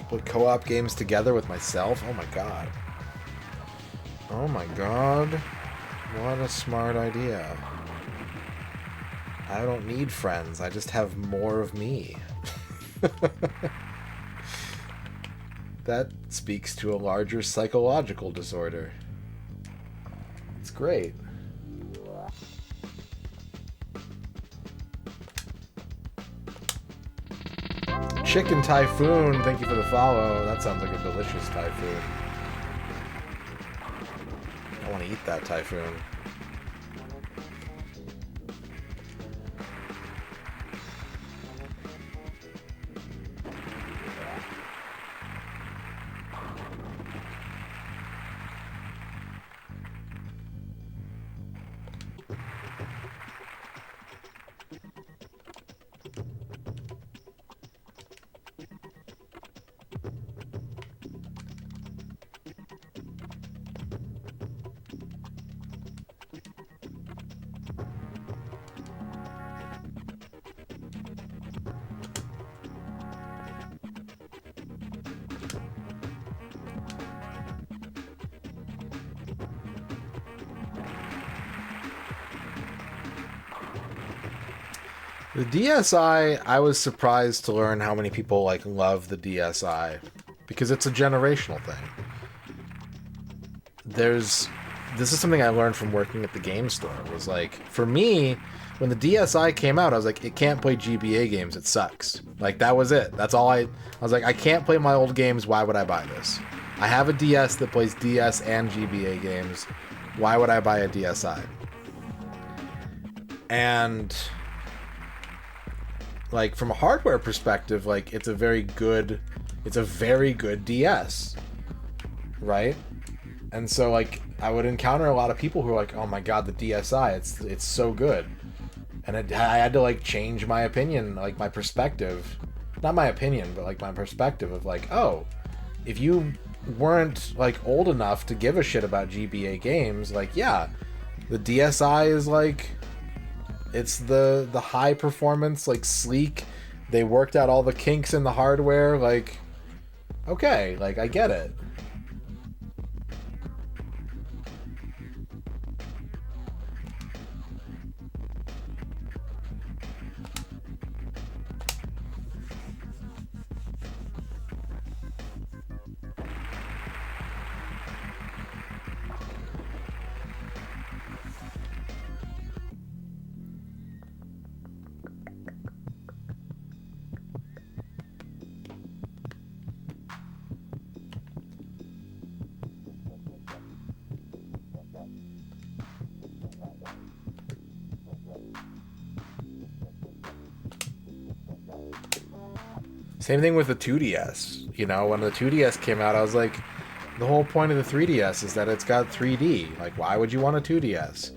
Play co-op games together with myself? Oh my god. Oh my god. What a smart idea. I don't need friends. I just have more of me. That speaks to a larger psychological disorder. It's great. Chicken Typhoon, thank you for the follow. That sounds like a delicious typhoon. I want to eat that typhoon. The DSi, I was surprised to learn how many people like love the DSi, because it's a generational thing. This is something I learned from working at the game store. It was like, for me, when the DSi came out, I was like, it can't play GBA games, it sucks. Like, that was it. That's all I was like, I can't play my old games, why would I buy this? I have a DS that plays DS and GBA games. Why would I buy a DSi? And like, from a hardware perspective, like, it's a very good DS, right? And so, like, I would encounter a lot of people who are like, oh my god, the DSi, it's so good. And I had to, like, change my opinion, like, my perspective. Not my opinion, but, like, my perspective of, like, oh, if you weren't, like, old enough to give a shit about GBA games, like, yeah, the DSi is, like, it's the high performance, like, sleek. They worked out all the kinks in the hardware, like, okay, like, I get it. Same thing with the 2DS. You know, when the 2DS came out, I was like, the whole point of the 3DS is that it's got 3D. Like, why would you want a 2DS?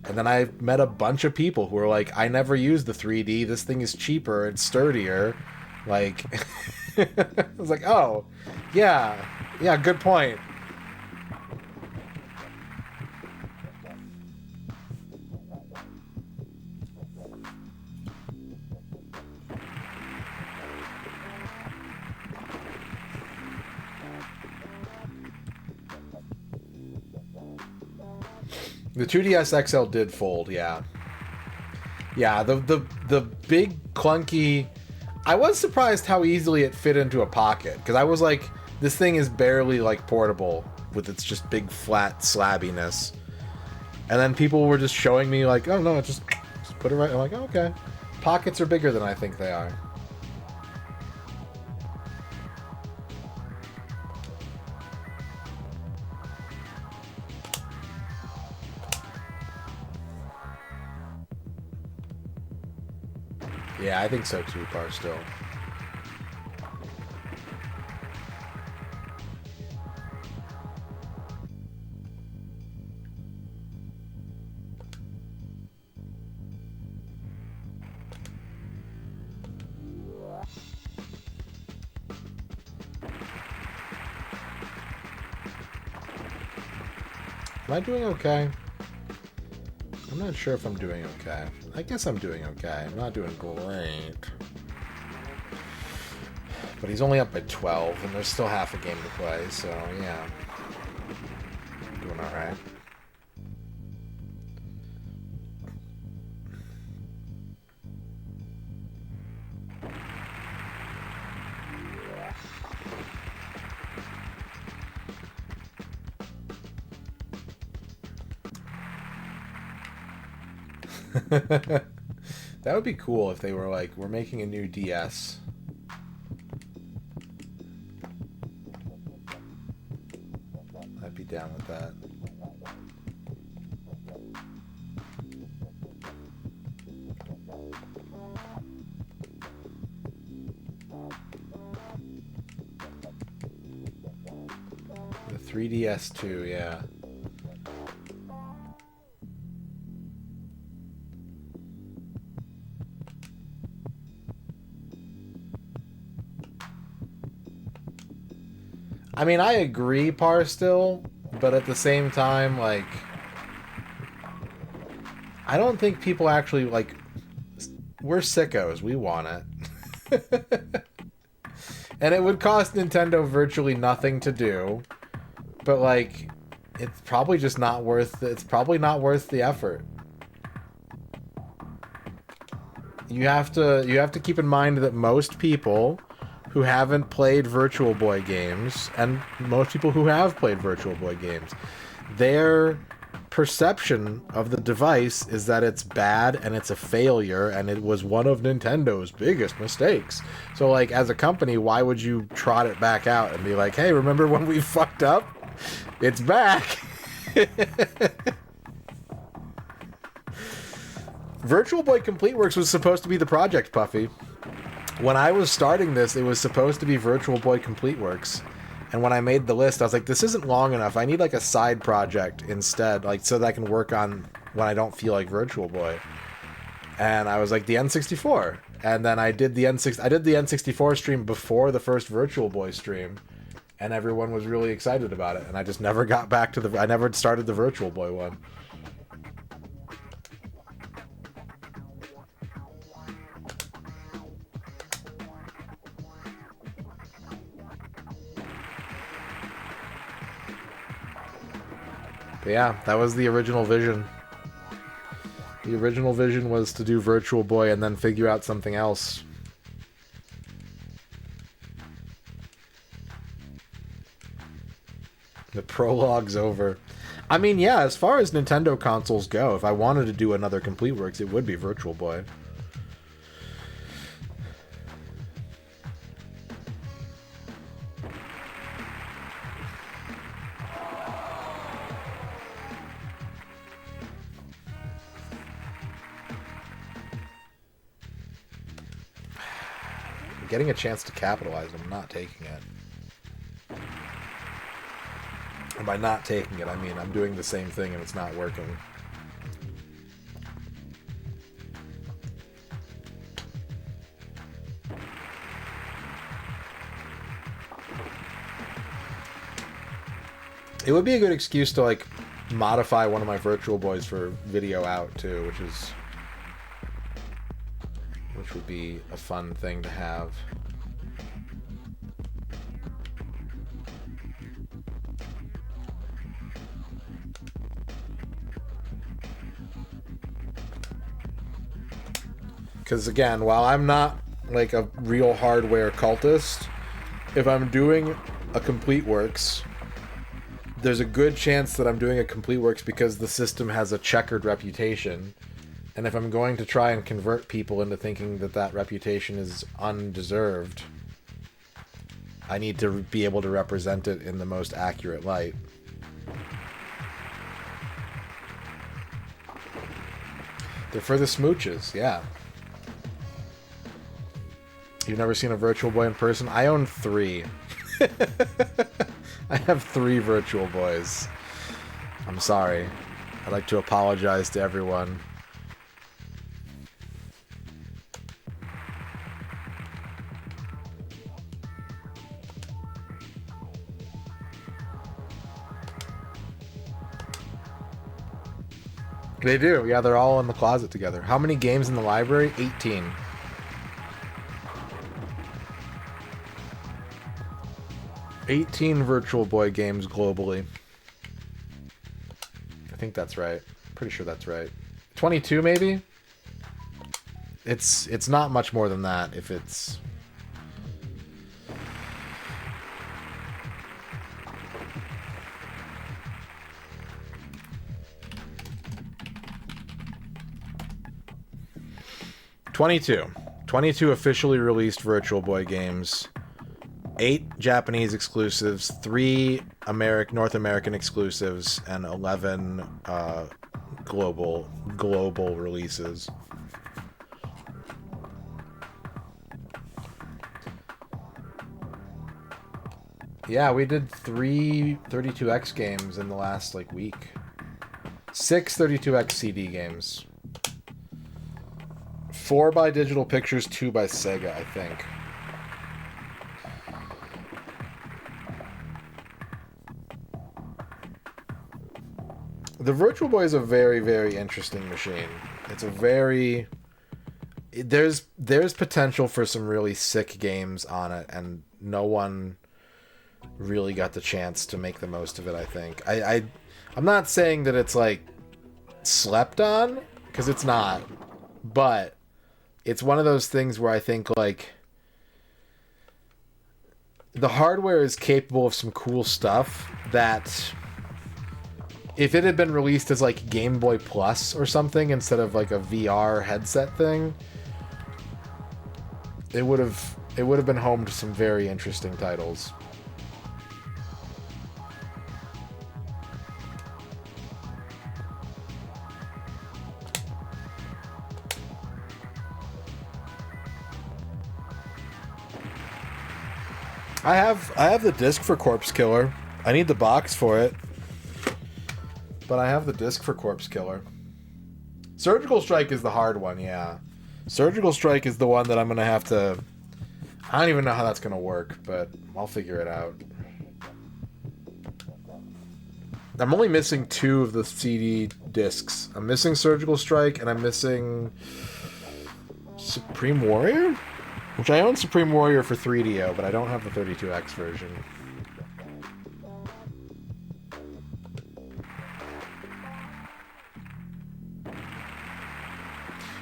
And then I met a bunch of people who were like, I never used the 3D. This thing is cheaper and sturdier. Like, I was like, oh, yeah, good point. The 2DS XL did fold, yeah. Yeah, the big clunky... I was surprised how easily it fit into a pocket, because I was like, this thing is barely, like, portable with its just big flat slabbiness. And then people were just showing me, like, oh no, just put it right... I'm like, oh, okay. Pockets are bigger than I think they are. Yeah, I think so too, Barstow. Am I doing okay? I'm not sure if I'm doing okay. I guess I'm doing okay. I'm not doing great. But he's only up by 12, and there's still half a game to play, so yeah. Doing alright. That would be cool if they were like, we're making a new DS. I'd be down with that. The 3DS too, yeah. I mean, I agree, Parstill, but at the same time, like, I don't think people actually, like, we're sickos, we want it. And it would cost Nintendo virtually nothing to do, but, like, it's probably just not worth, it's probably not worth the effort. You have to keep in mind that most people who haven't played Virtual Boy games, and most people who have played Virtual Boy games, their perception of the device is that it's bad and it's a failure and it was one of Nintendo's biggest mistakes. So, like, as a company, why would you trot it back out and be like, hey, remember when we fucked up? It's back! Virtual Boy CompleteWorks was supposed to be the project, Puffy. When I was starting this, it was supposed to be Virtual Boy CompleteWorks. And when I made the list, I was like, this isn't long enough. I need like a side project instead, like so that I can work on when I don't feel like Virtual Boy. And I was like, the N64. And then I did the N64 stream before the first Virtual Boy stream. And everyone was really excited about it. And I just never got back to I never started the Virtual Boy one. But yeah, that was the original vision. The original vision was to do Virtual Boy and then figure out something else. The prologue's over. I mean, yeah, as far as Nintendo consoles go, if I wanted to do another CompleteWorks, it would be Virtual Boy. Getting a chance to capitalize, I'm not taking it. And by not taking it, I mean I'm doing the same thing and it's not working. It would be a good excuse to like modify one of my Virtual Boys for video out too, which would be a fun thing to have. Because again, while I'm not like a real hardware cultist, if I'm doing a CompleteWorks, there's a good chance that I'm doing a CompleteWorks because the system has a checkered reputation. And if I'm going to try and convert people into thinking that that reputation is undeserved, I need to be able to represent it in the most accurate light. They're for the smooches, yeah. You've never seen a Virtual Boy in person? I own 3. I have 3 Virtual Boys. I'm sorry. I'd like to apologize to everyone. They do, yeah, they're all in the closet together. How many games in the library? 18. 18 Virtual Boy games globally. I think that's right. Pretty sure that's right. 22 maybe? It's not much more than that if it's... Twenty-two officially released Virtual Boy games. 8 Japanese exclusives, 3 North American exclusives, and 11 global releases. Yeah, we did 3 32X games in the last like week. 6 32X CD games. 4 by Digital Pictures, 2 by Sega, I think. The Virtual Boy is a very, very interesting machine. It's a very... There's potential for some really sick games on it, and no one really got the chance to make the most of it, I think. I'm not saying that it's, like, slept on, because it's not, but it's one of those things where I think like the hardware is capable of some cool stuff that if it had been released as like Game Boy Plus or something instead of like a VR headset thing, it would have been home to some very interesting titles. I have the disc for Corpse Killer. I need the box for it. But I have the disc for Corpse Killer. Surgical Strike is the hard one, yeah. Surgical Strike is the one that I'm going to have to... I don't even know how that's going to work, but I'll figure it out. I'm only missing 2 of the CD discs. I'm missing Surgical Strike, and I'm missing... Supreme Warrior? Which I own Supreme Warrior for 3DO, but I don't have the 32X version.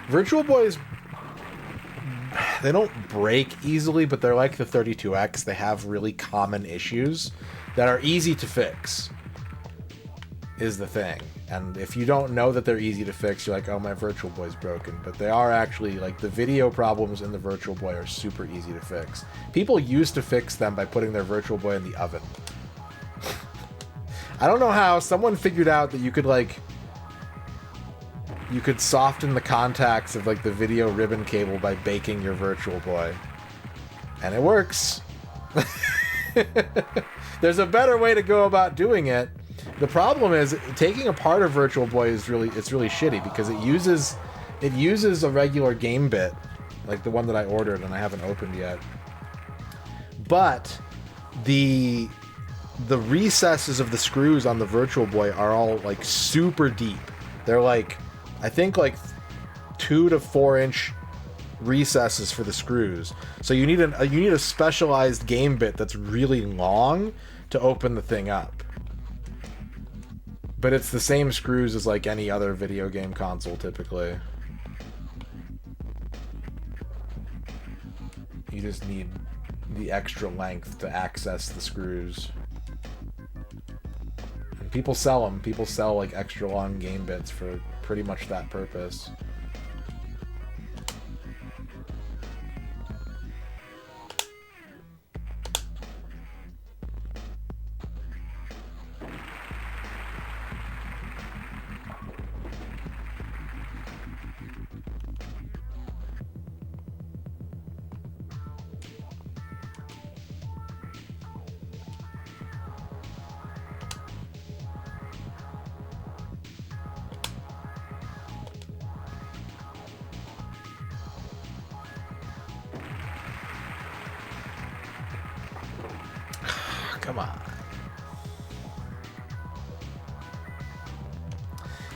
Virtual Boys, they don't break easily, but they're like the 32X. They have really common issues that are easy to fix, is the thing. And if you don't know that they're easy to fix, you're like, oh, my Virtual Boy's broken. But they are actually, like, the video problems in the Virtual Boy are super easy to fix. People used to fix them by putting their Virtual Boy in the oven. I don't know how. Someone figured out that you could, like, you could soften the contacts of, like, the video ribbon cable by baking your Virtual Boy. And it works. There's a better way to go about doing it. The problem is taking apart a Virtual Boy is really shitty because it uses a regular game bit, like the one that I ordered and I haven't opened yet. But the recesses of the screws on the Virtual Boy are all like super deep. They're like, I think like 2 to 4 inch recesses for the screws. So you need a specialized game bit that's really long to open the thing up. But it's the same screws as like any other video game console typically. You just need the extra length to access the screws. And people sell them. People sell like extra long game bits for pretty much that purpose. Come on.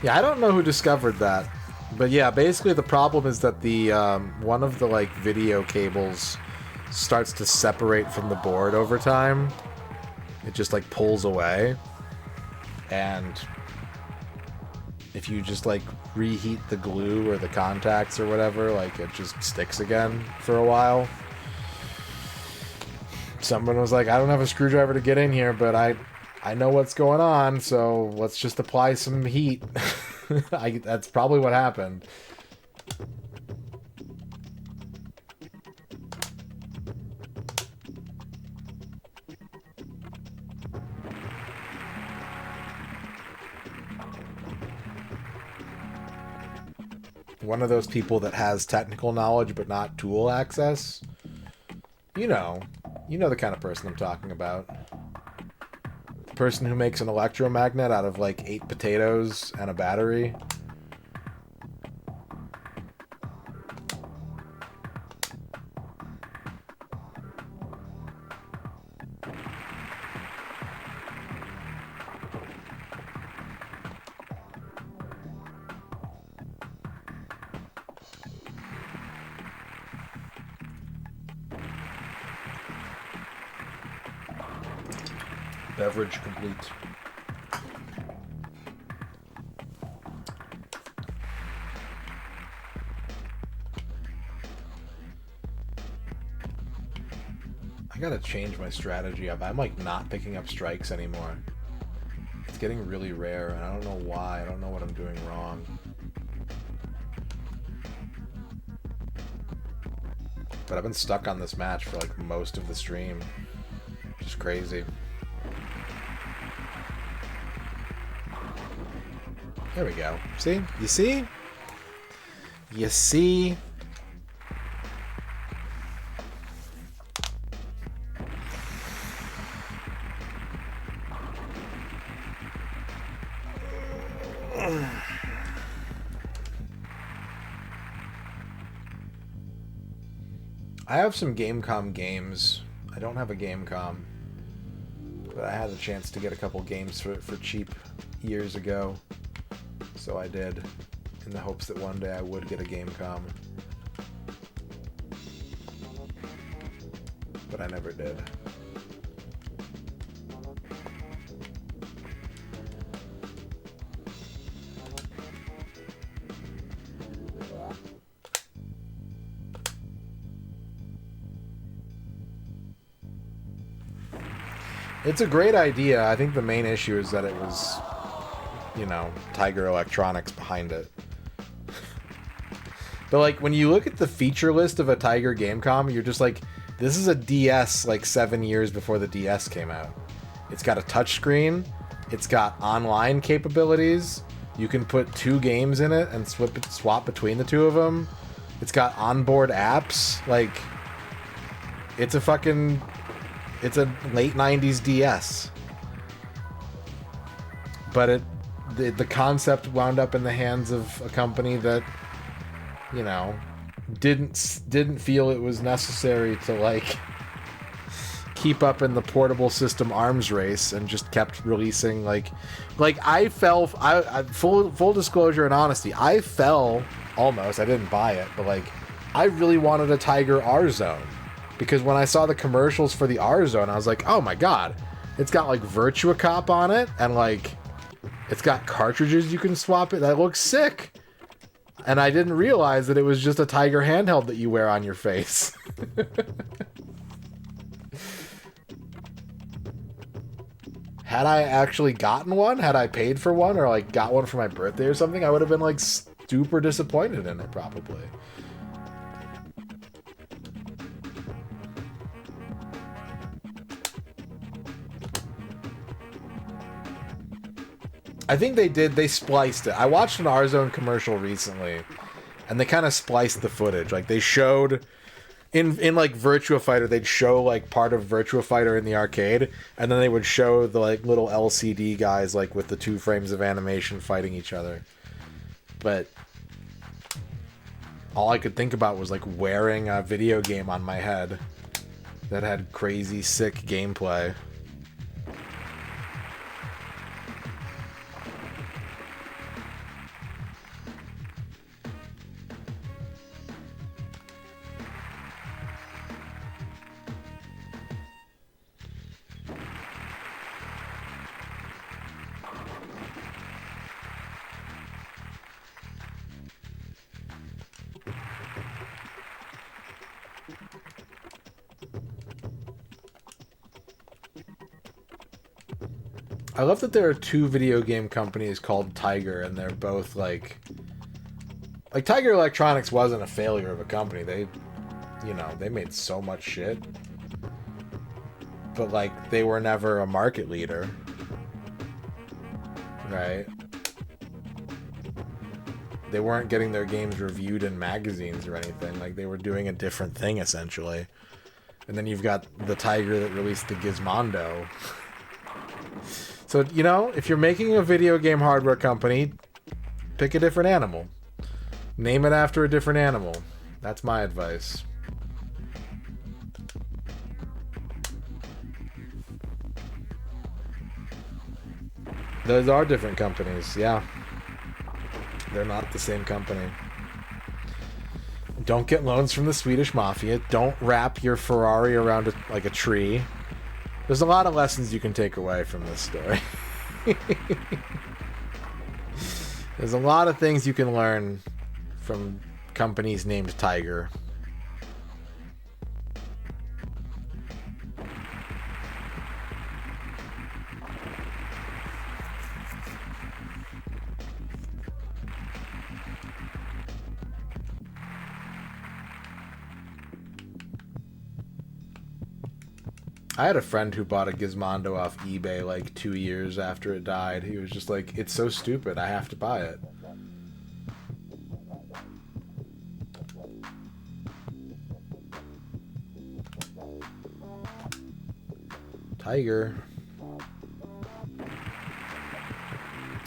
Yeah, I don't know who discovered that. But yeah, basically the problem is that the one of the like video cables starts to separate from the board over time. It just like pulls away. And if you just like reheat the glue or the contacts or whatever, like it just sticks again for a while. Someone was like, I don't have a screwdriver to get in here, but I know what's going on, so let's just apply some heat. That's probably what happened. One of those people that has technical knowledge but not tool access. You know the kind of person I'm talking about. The person who makes an electromagnet out of like 8 potatoes and a battery. Beverage complete. I gotta change my strategy up. I'm like not picking up strikes anymore. It's getting really rare, and I don't know why. I don't know what I'm doing wrong. But I've been stuck on this match for like most of the stream. Just crazy. There we go. See? You see? You see? I have some Gamecom games. I don't have a Gamecom, but I had a chance to get a couple games for cheap years ago, so I did, in the hopes that one day I would get a Gamecom. But I never did. It's a great idea. I think the main issue is that it was, you know, Tiger Electronics behind it. But like when you look at the feature list of a Tiger Gamecom, you're just like, this is a DS like 7 years before the DS came out. It's got a touchscreen. It's got online capabilities. You can put 2 games in it and swap between the 2 of them. It's got onboard apps. Like, it's a fucking... It's a late 90s DS. But the concept wound up in the hands of a company that, you know, didn't feel it was necessary to like keep up in the portable system arms race and just kept releasing like I fell. I full disclosure and honesty, I fell almost. I didn't buy it, but like I really wanted a Tiger R Zone. Because when I saw the commercials for the R Zone, I was like, oh my god, it's got like Virtua Cop on it, and like, it's got cartridges you can swap it. That looks sick. And I didn't realize that it was just a Tiger handheld that you wear on your face. Had I actually gotten one, had I paid for one, or like got one for my birthday or something, I would have been like super disappointed in it probably. I think they spliced it. I watched an R-Zone commercial recently, and they kind of spliced the footage. Like, they showed, in like, Virtua Fighter, they'd show, like, part of Virtua Fighter in the arcade, and then they would show the, like, little LCD guys, like, with the 2 frames of animation fighting each other. But all I could think about was, like, wearing a video game on my head that had crazy, sick gameplay. I love that there are 2 video game companies called Tiger, and they're both like Tiger Electronics wasn't a failure of a company. They, you know, they made so much shit, but like they were never a market leader, right? They weren't getting their games reviewed in magazines or anything. Like, they were doing a different thing essentially. And then you've got the Tiger that released the Gizmondo. So, you know, if you're making a video game hardware company, pick a different animal. Name it after a different animal. That's my advice. Those are different companies, yeah. They're not the same company. Don't get loans from the Swedish Mafia. Don't wrap your Ferrari around like a tree. There's a lot of lessons you can take away from this story. There's a lot of things you can learn from companies named Tiger. I had a friend who bought a Gizmondo off eBay like 2 years after it died. He was just like, it's so stupid, I have to buy it. Tiger.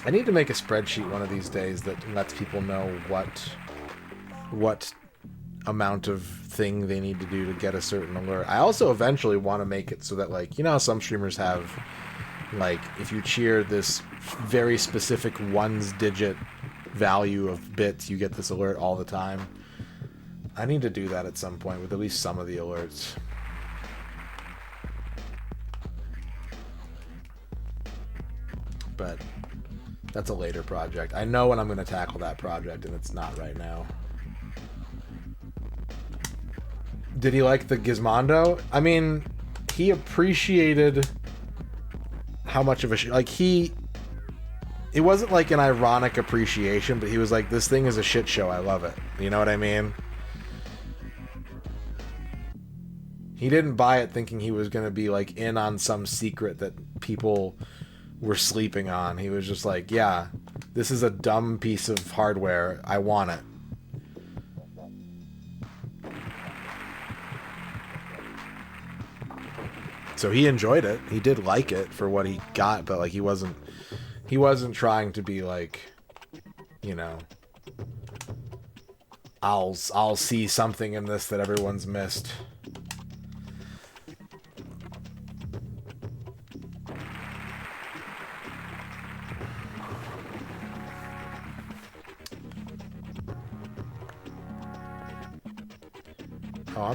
I need to make a spreadsheet one of these days that lets people know what amount of thing they need to do to get a certain alert. I also eventually want to make it so that, like, you know how some streamers have, like, if you cheer this very specific ones-digit value of bits, you get this alert all the time. I need to do that at some point with at least some of the alerts. But that's a later project. I know when I'm going to tackle that project, and it's not right now. Did he like the Gizmondo? I mean, he appreciated how much of a... It wasn't like an ironic appreciation, but he was like, this thing is a shit show, I love it. You know what I mean? He didn't buy it thinking he was going to be, like, in on some secret that people were sleeping on. He was just like, yeah, this is a dumb piece of hardware. I want it. So he enjoyed it. He did like it for what he got, but like he wasn't trying to be like, you know, I'll see something in this that everyone's missed. Oh,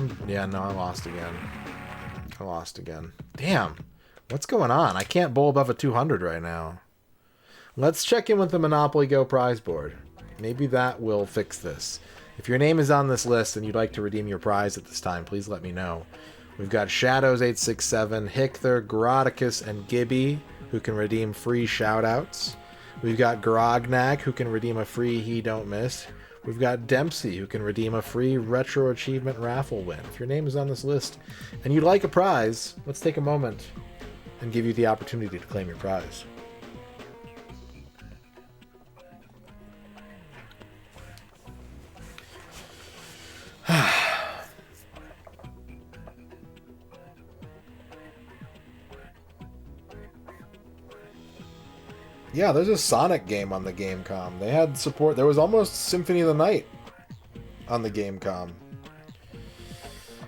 I lost again. Damn. What's going on? I can't bowl above a 200 right now. Let's check in with the Monopoly Go prize board. Maybe that will fix this. If your name is on this list and you'd like to redeem your prize at this time, please let me know. We've got Shadows867, Hichther, Grodicus, and Gibby, who can redeem free shoutouts. We've got Grognag, who can redeem a free He Don't Miss. We've got Dempsey, who can redeem a free Retro Achievement raffle win. If your name is on this list and you'd like a prize, let's take a moment and give you the opportunity to claim your prize. Yeah, there's a Sonic game on the Gamecom. They had support. There was almost Symphony of the Night on the Gamecom.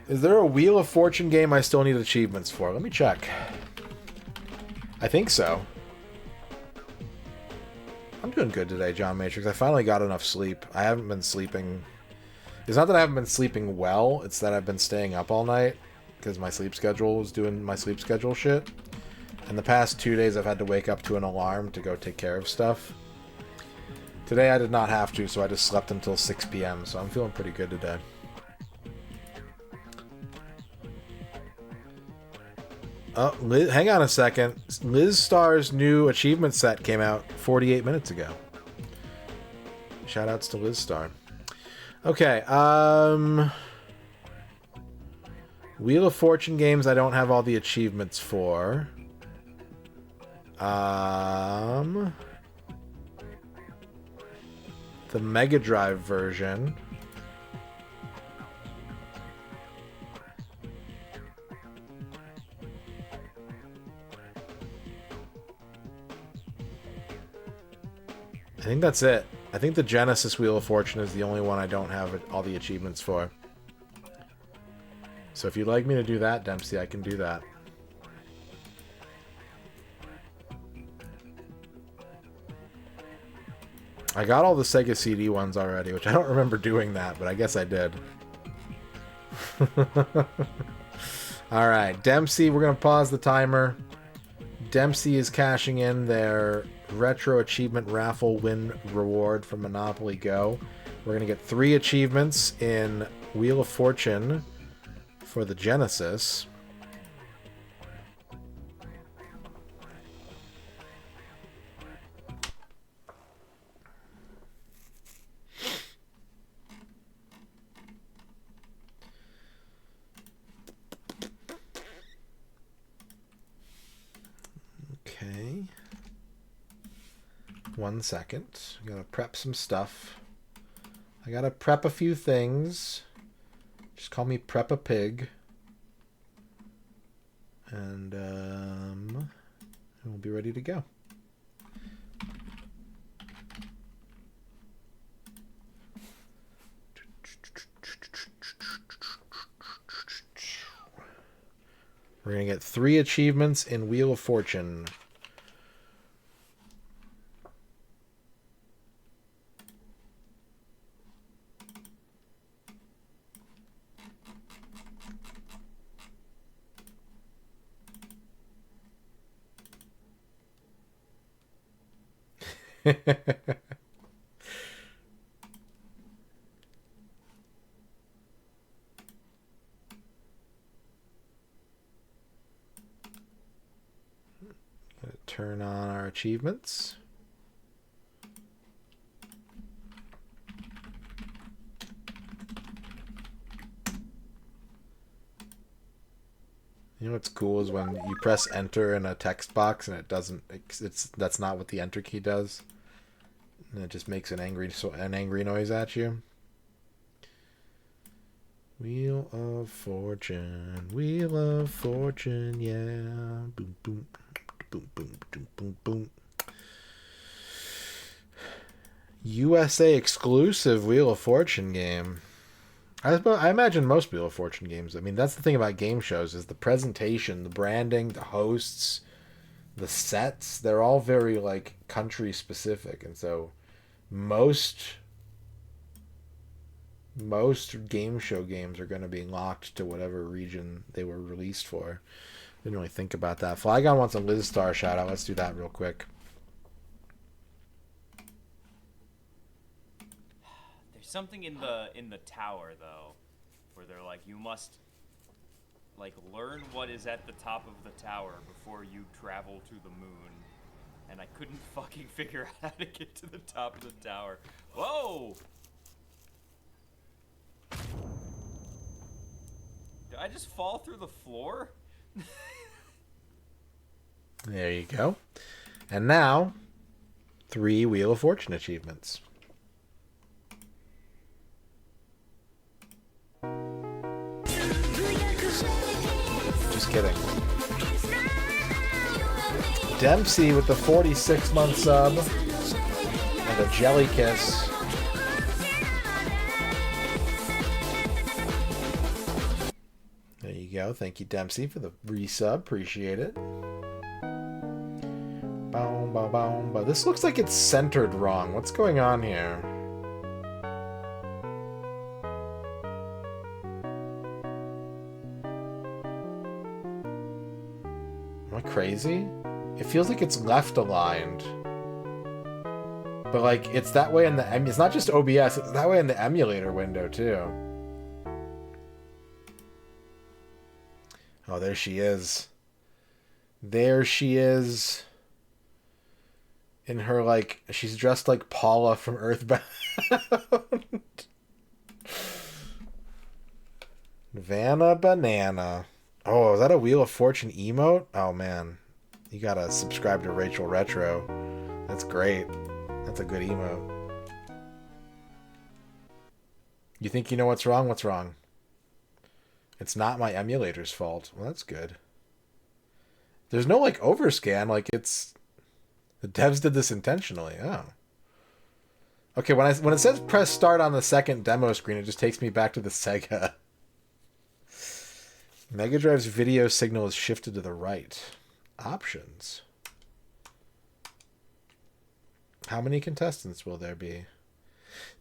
Is there a Wheel of Fortune game I still need achievements for? Let me check. I think so. I'm doing good today, John Matrix. I finally got enough sleep. I haven't been sleeping... It's not that I haven't been sleeping well, it's that I've been staying up all night because my sleep schedule was doing my sleep schedule shit. And the past 2 days I've had to wake up to an alarm to go take care of stuff. Today I did not have to, so I just slept until 6 p.m., so I'm feeling pretty good today. Oh, Liz, hang on a second. Liz Star's new achievement set came out 48 minutes ago. Shoutouts to Liz Star. Okay, Wheel of Fortune games I don't have all the achievements for. The Mega Drive version. I think that's it. I think the Genesis Wheel of Fortune is the only one I don't have all the achievements for. So if you'd like me to do that, Dempsey, I can do that. I got all the Sega CD ones already, which I don't remember doing that, but I guess I did. Alright, Dempsey, we're going to pause the timer. Dempsey is cashing in their Retro Achievement Raffle win reward from Monopoly Go. We're going to get 3 achievements in Wheel of Fortune for the Genesis. Okay. 1 second. I gotta prep some stuff. I gotta prep a few things. Just call me Prep a Pig. And we'll be ready to go. We're going to get 3 achievements in Wheel of Fortune. Turn on our achievements. You know what's cool is when you press enter in a text box and it doesn't. That's not what the enter key does, and it just makes an angry noise at you. Wheel of Fortune, Wheel of Fortune, yeah. Boom, boom, boom, boom, boom, boom, boom. USA exclusive Wheel of Fortune game. I imagine most Wheel of Fortune games. I mean, that's the thing about game shows is the presentation, the branding, the hosts, the sets. They're all very like country specific, and so most game show games are going to be locked to whatever region they were released for. Didn't really think about that. Flygon wants a Liz Star shout out. Let's do that real quick. There's something in the tower though, where they're like, you must like learn what is at the top of the tower before you travel to the moon. And I couldn't fucking figure out how to get to the top of the tower. Whoa! Did I just fall through the floor? There you go. And now, 3 Wheel of Fortune achievements. Just kidding. Dempsey with the 46-month sub and a jelly kiss. There you go. Thank you, Dempsey, for the resub. Appreciate it. Boom, boom, boom, boom. This looks like it's centered wrong. What's going on here? Am I crazy? It feels like it's left aligned. But like it's that way in the it's not just OBS, it's that way in the emulator window too. Oh, there she is. There she is. In her like she's dressed like Paula from Earthbound. Vanna Banana. Oh, is that a Wheel of Fortune emote? Oh man. You gotta subscribe to Rachel Retro. That's great. That's a good emote. You think you know what's wrong? What's wrong? It's not my emulator's fault. Well, that's good. There's no like overscan. Like it's the devs did this intentionally. Oh. Okay, when it says press start on the second demo screen, it just takes me back to the Sega. Mega Drive's video signal is shifted to the right. Options. How many contestants will there be?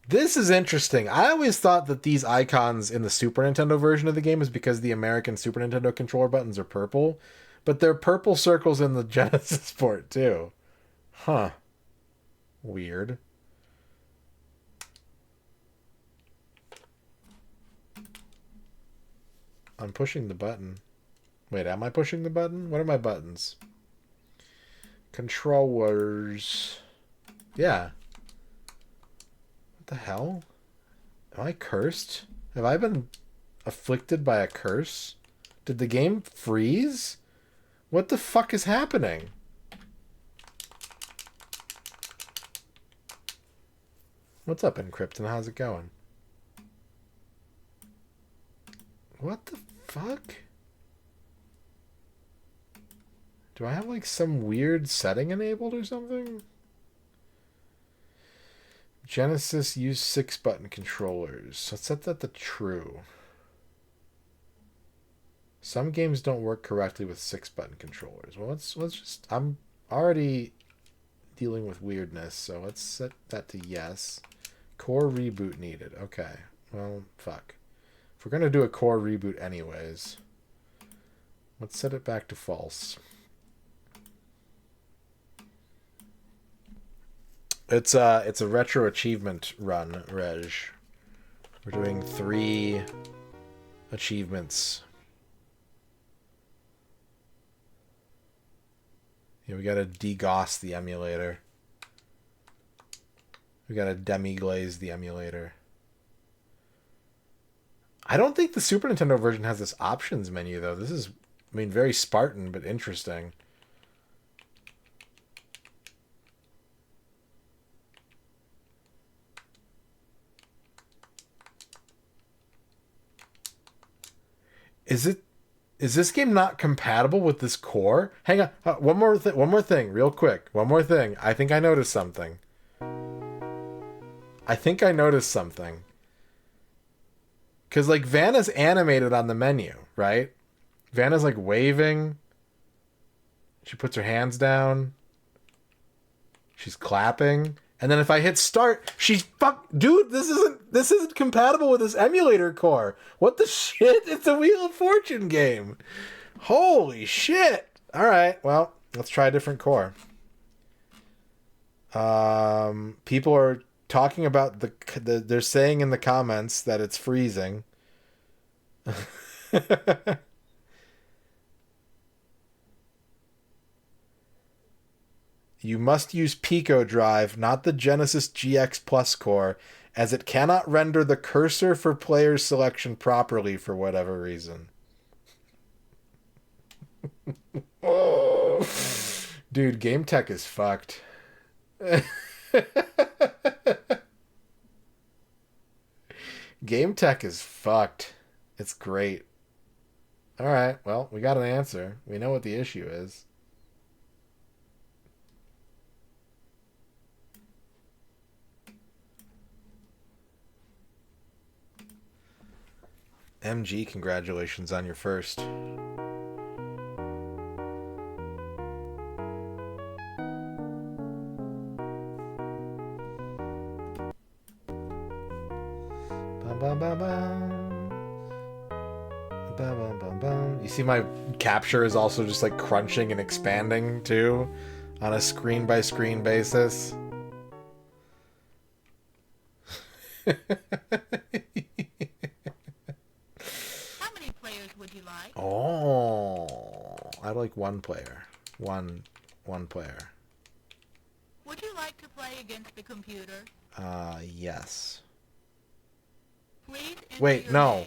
This is interesting. I always thought that these icons in the Super Nintendo version of the game is because the American Super Nintendo controller buttons are purple, but they're purple circles in the Genesis port too. Huh. Weird. I'm pushing the button. Wait, am I pushing the button? What are my buttons? Controllers. Yeah. What the hell? Am I cursed? Have I been afflicted by a curse? Did the game freeze? What the fuck is happening? What's up, Encrypton? How's it going? What the fuck? Do I have like some weird setting enabled or something? Genesis use 6-button controllers. Let's set that to true. Some games don't work correctly with 6-button controllers. Well, let's just... I'm already dealing with weirdness, so let's set that to yes. Core reboot needed. Okay. Well, fuck. If we're gonna do a core reboot anyways, let's set it back to false. It's a retro achievement run, Reg. We're doing 3 achievements. Yeah, we gotta degauss the emulator. We gotta demi-glaze the emulator. I don't think the Super Nintendo version has this options menu, though. This is, I mean, very Spartan, but interesting. Is this game not compatible with this core? Hang on. One more thing, real quick. One more thing. I think I noticed something. Because, like, Vanna's animated on the menu, right? Vanna's, like, waving. She puts her hands down. She's clapping. And then if I hit start, she's dude, this isn't compatible with this emulator core. What the shit? It's a Wheel of Fortune game. Holy shit. All right, well, let's try a different core. People are talking about they're saying in the comments that it's freezing. You must use Pico Drive, not the Genesis GX Plus core, as it cannot render the cursor for player selection properly for whatever reason. Dude, Game Tech is fucked. Game Tech is fucked. It's great. Alright, well, we got an answer. We know what the issue is. MG, congratulations on your first. Bum, bum, bum, bum. Bum, bum, bum, bum. You see my capture is also just like crunching and expanding too on a screen by screen basis. Oh, I like one player. One player. Would you like to play against the computer? Yes. Please enter Wait, your no. name.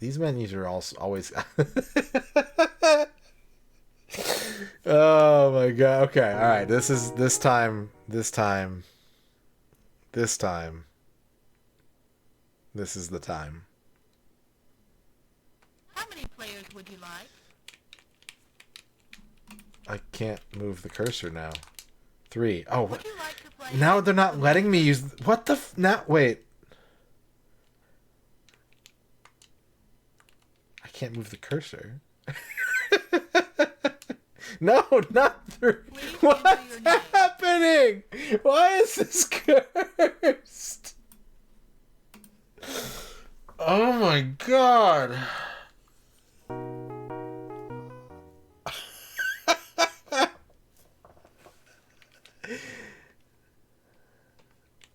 These menus are also always. Oh my god. Okay, all right. This time. This is the time. How many players would you like? I can't move the cursor now. 3. Oh, Would you like to play now they're not letting me use. What the? Now wait. I can't move the cursor. No, not 3. What's happening? Why is this cursed? Oh my god.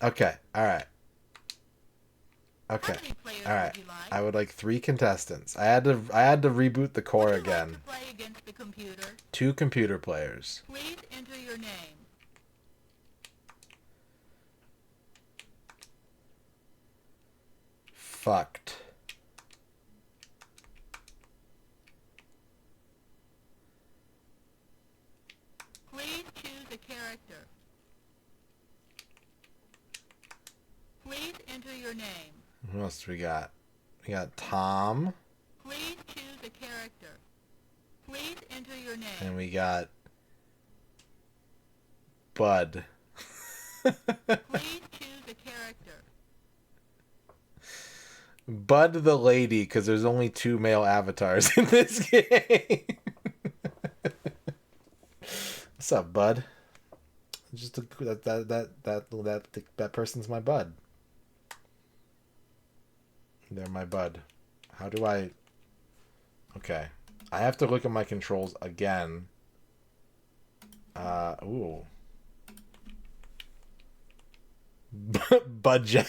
Okay, alright. Okay, alright. I would like 3 contestants. I had to reboot the core again. Play against the computer? 2 computer players. Please enter your name. Fucked. Please choose a character. your name. Who else do we got? We got Tom. Please choose a character. Please enter your name. And we got Bud. Please choose a character. Bud the lady, because there's only 2 male avatars in this game. What's up, Bud? Just that person's my bud. They're my bud. How do I? Okay, I have to look at my controls again. Ooh. Budget.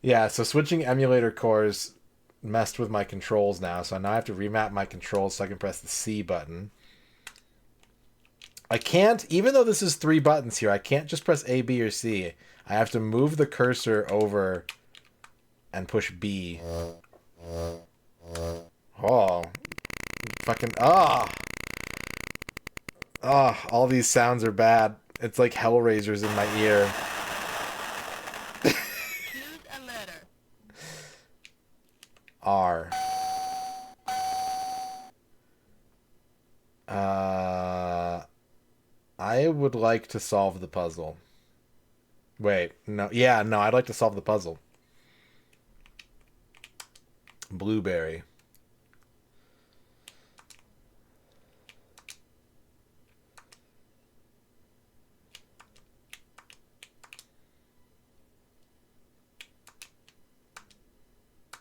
Yeah, so switching emulator cores messed with my controls now, so now I have to remap my controls so I can press the C button. I can't, even though this is 3 buttons here, I can't just press A, B, or C. I have to move the cursor over and push B. Oh. Fucking, all these sounds are bad. It's like Hellraisers in my ear. Choose a letter. R. I would like to solve the puzzle. Wait, no. Yeah, no, I'd like to solve the puzzle. Blueberry.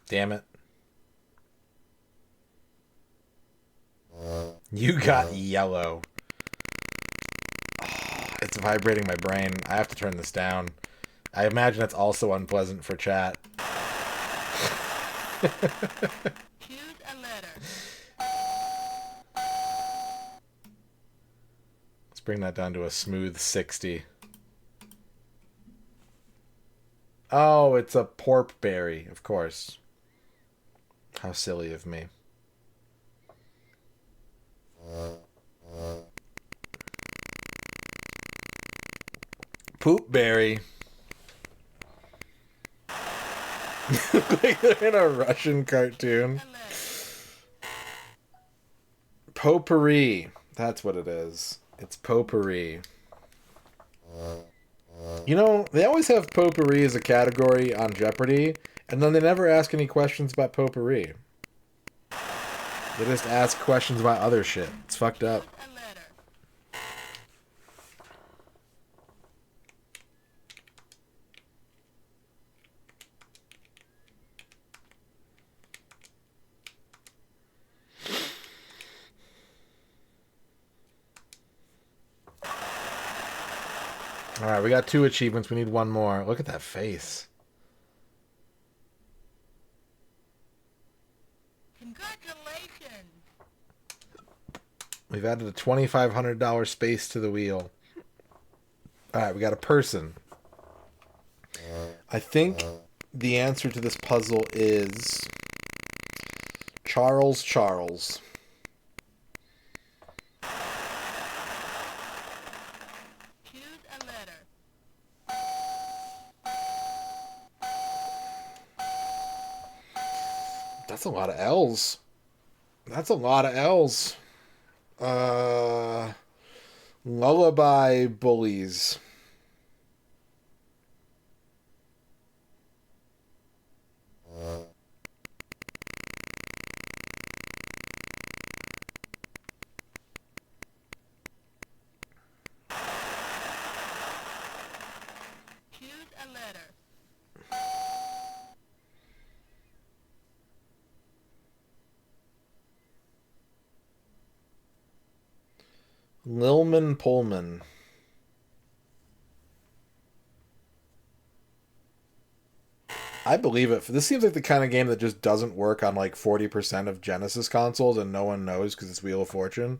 Damn it. You got yellow. Oh, it's vibrating my brain. I have to turn this down. I imagine it's also unpleasant for chat. Choose a letter. Let's bring that down to a smooth 60. Oh, it's a porkberry, of course. How silly of me. Poopberry. Like they're in a Russian cartoon. Potpourri. That's what it is. It's potpourri. You know, they always have potpourri as a category on Jeopardy, and then they never ask any questions about potpourri. They just ask questions about other shit. It's fucked up. Alright, we got 2 achievements. We need 1 more. Look at that face. Congratulations. We've added a $2,500 space to the wheel. Alright, we got a person. I think the answer to this puzzle is Charles. Choose a letter. That's a lot of L's. That's a lot of L's. Lullaby bullies. Choose a letter. Lilman Pullman. I believe it. This seems like the kind of game that just doesn't work on like 40% of Genesis consoles and no one knows because it's Wheel of Fortune.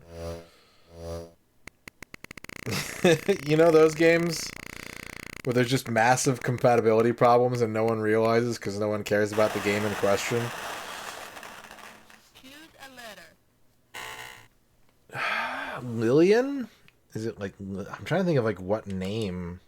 You know those games where there's just massive compatibility problems and no one realizes because no one cares about the game in question? Choose a letter. Lillian? Is it like... I'm trying to think of like what name.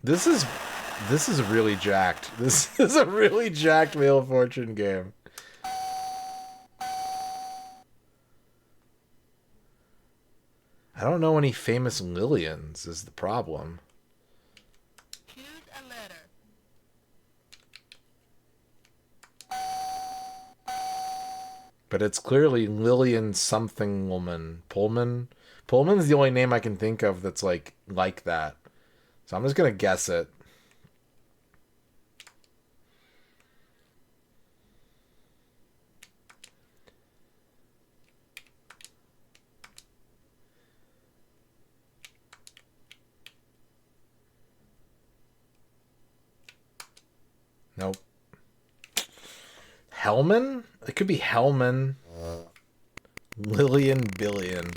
This is really jacked. This is a really jacked Wheel of Fortune game. I don't know any famous Lillians is the problem. Choose a letter. But it's clearly Lillian something woman. Pullman? Pullman's the only name I can think of that's like that. So I'm just gonna guess it. Nope. Hellman? It could be Hellman. Lillian Billion.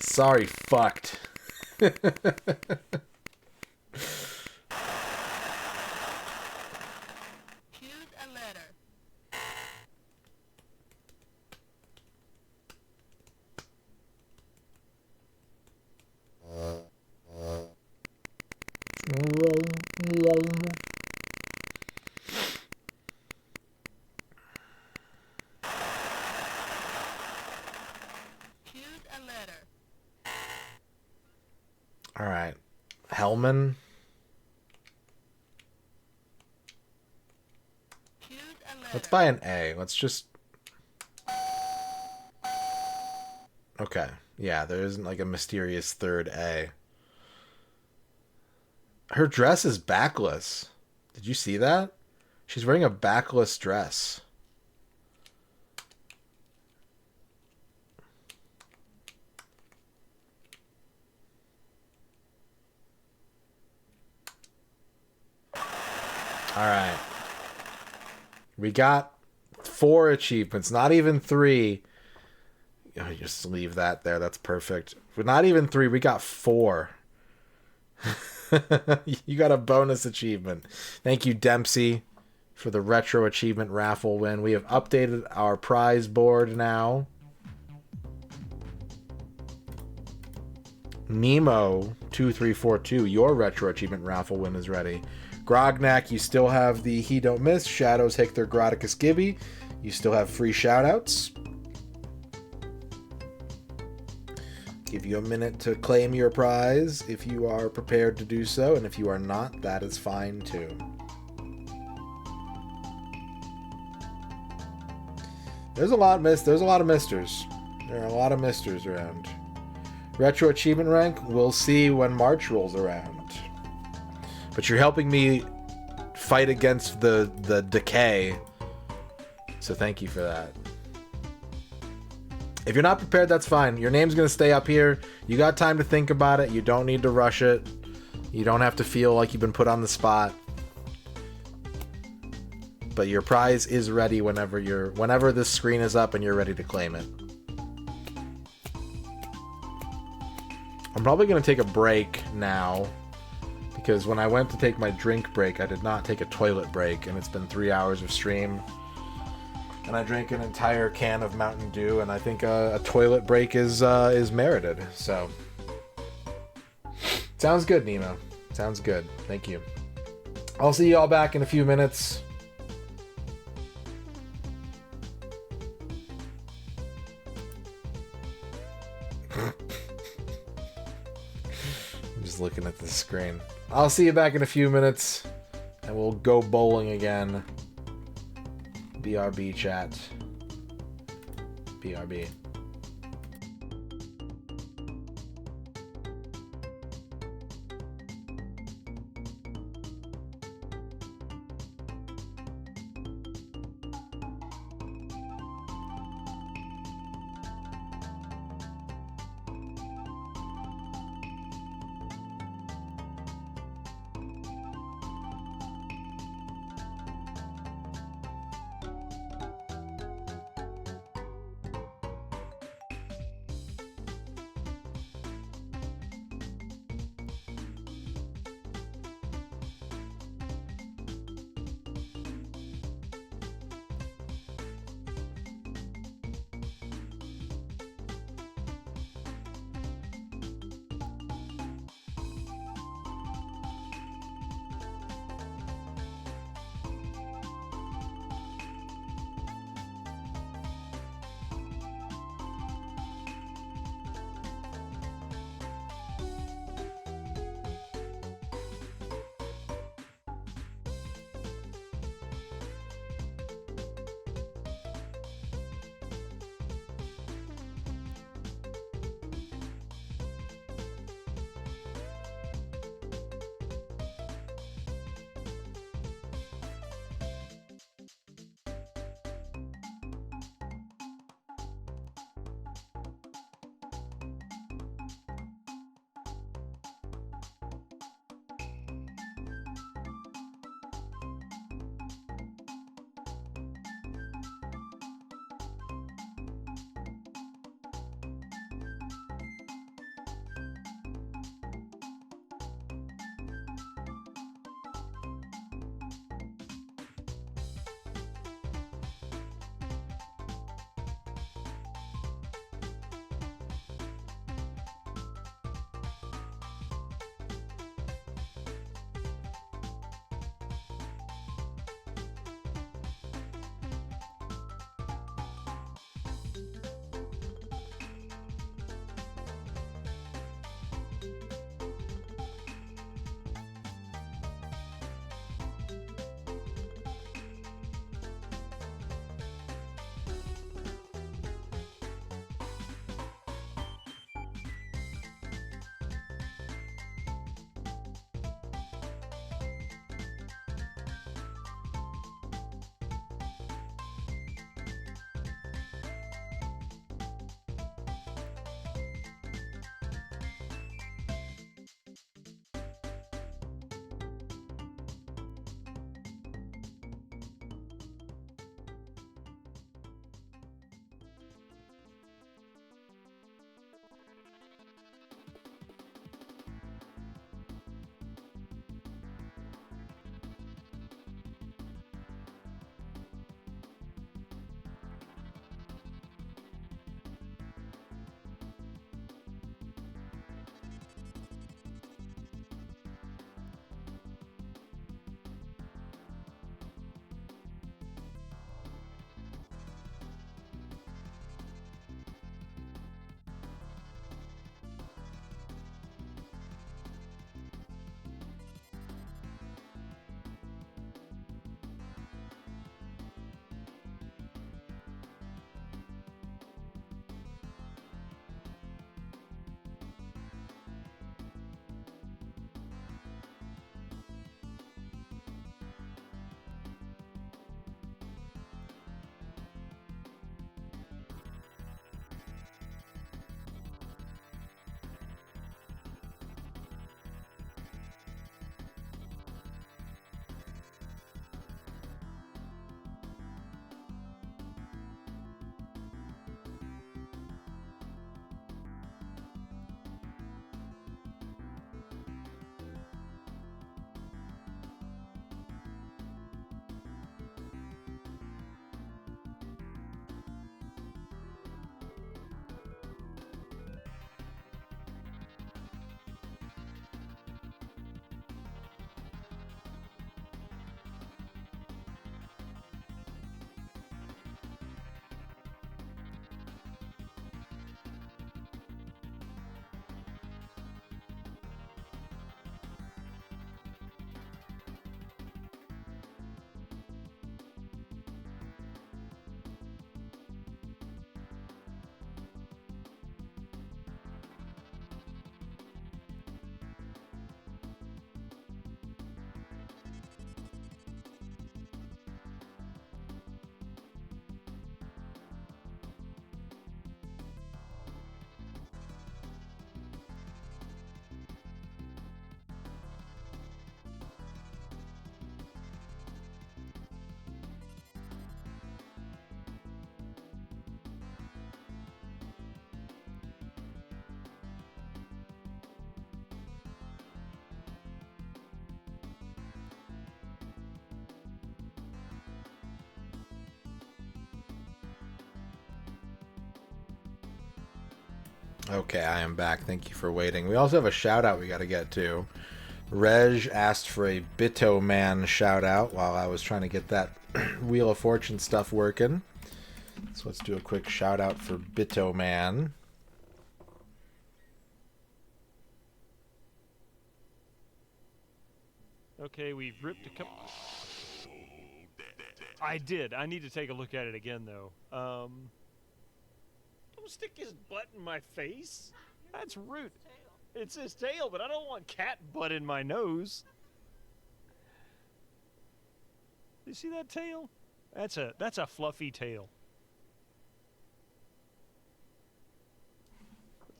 Sorry, fucked. Choose a letter. Choose a letter. All right. Hellman. Choose a letter. Let's buy an A. Let's just... Okay. Yeah, there isn't like a mysterious third A. Her dress is backless. Did you see that? She's wearing a backless dress. All right. We got 4 achievements, not even 3. Oh, just leave that there. That's perfect. But not even 3. We got 4. You got a bonus achievement. Thank you, Dempsey, for the retro achievement raffle win. We have updated our prize board now. Nemo2342, your retro achievement raffle win is ready. Grognak, you still have the He Don't Miss, Shadows, Hector, Graticus, Gibby. You still have free shoutouts. Give you a minute to claim your prize if you are prepared to do so, and if you are not, that is fine too. There's a lot of misters. There are a lot of misters around. Retro achievement rank, we'll see when March rolls around. But you're helping me fight against the decay. So thank you for that. If you're not prepared, that's fine. Your name's going to stay up here. You got time to think about it. You don't need to rush it. You don't have to feel like you've been put on the spot. But your prize is ready whenever this screen is up and you're ready to claim it. I'm probably going to take a break now, because when I went to take my drink break, I did not take a toilet break, and it's been 3 hours of stream. And I drank an entire can of Mountain Dew, and I think a toilet break is merited. So, sounds good, Nemo. Sounds good. Thank you. I'll see you all back in a few minutes. I'm just looking at the screen. I'll see you back in a few minutes, and we'll go bowling again. BRB chat. BRB. Okay, I am back. Thank you for waiting. We also have a shout out we got to get to. Reg asked for a Bito Man shout out while I was trying to get that Wheel of Fortune stuff working. So let's do a quick shout out for Bito Man. Okay, we've ripped a couple. I did. I need to take a look at it again, though. Don't stick his butt in my face. That's rude. It's his tail, but I don't want cat butt in my nose. You see that tail? That's a fluffy tail.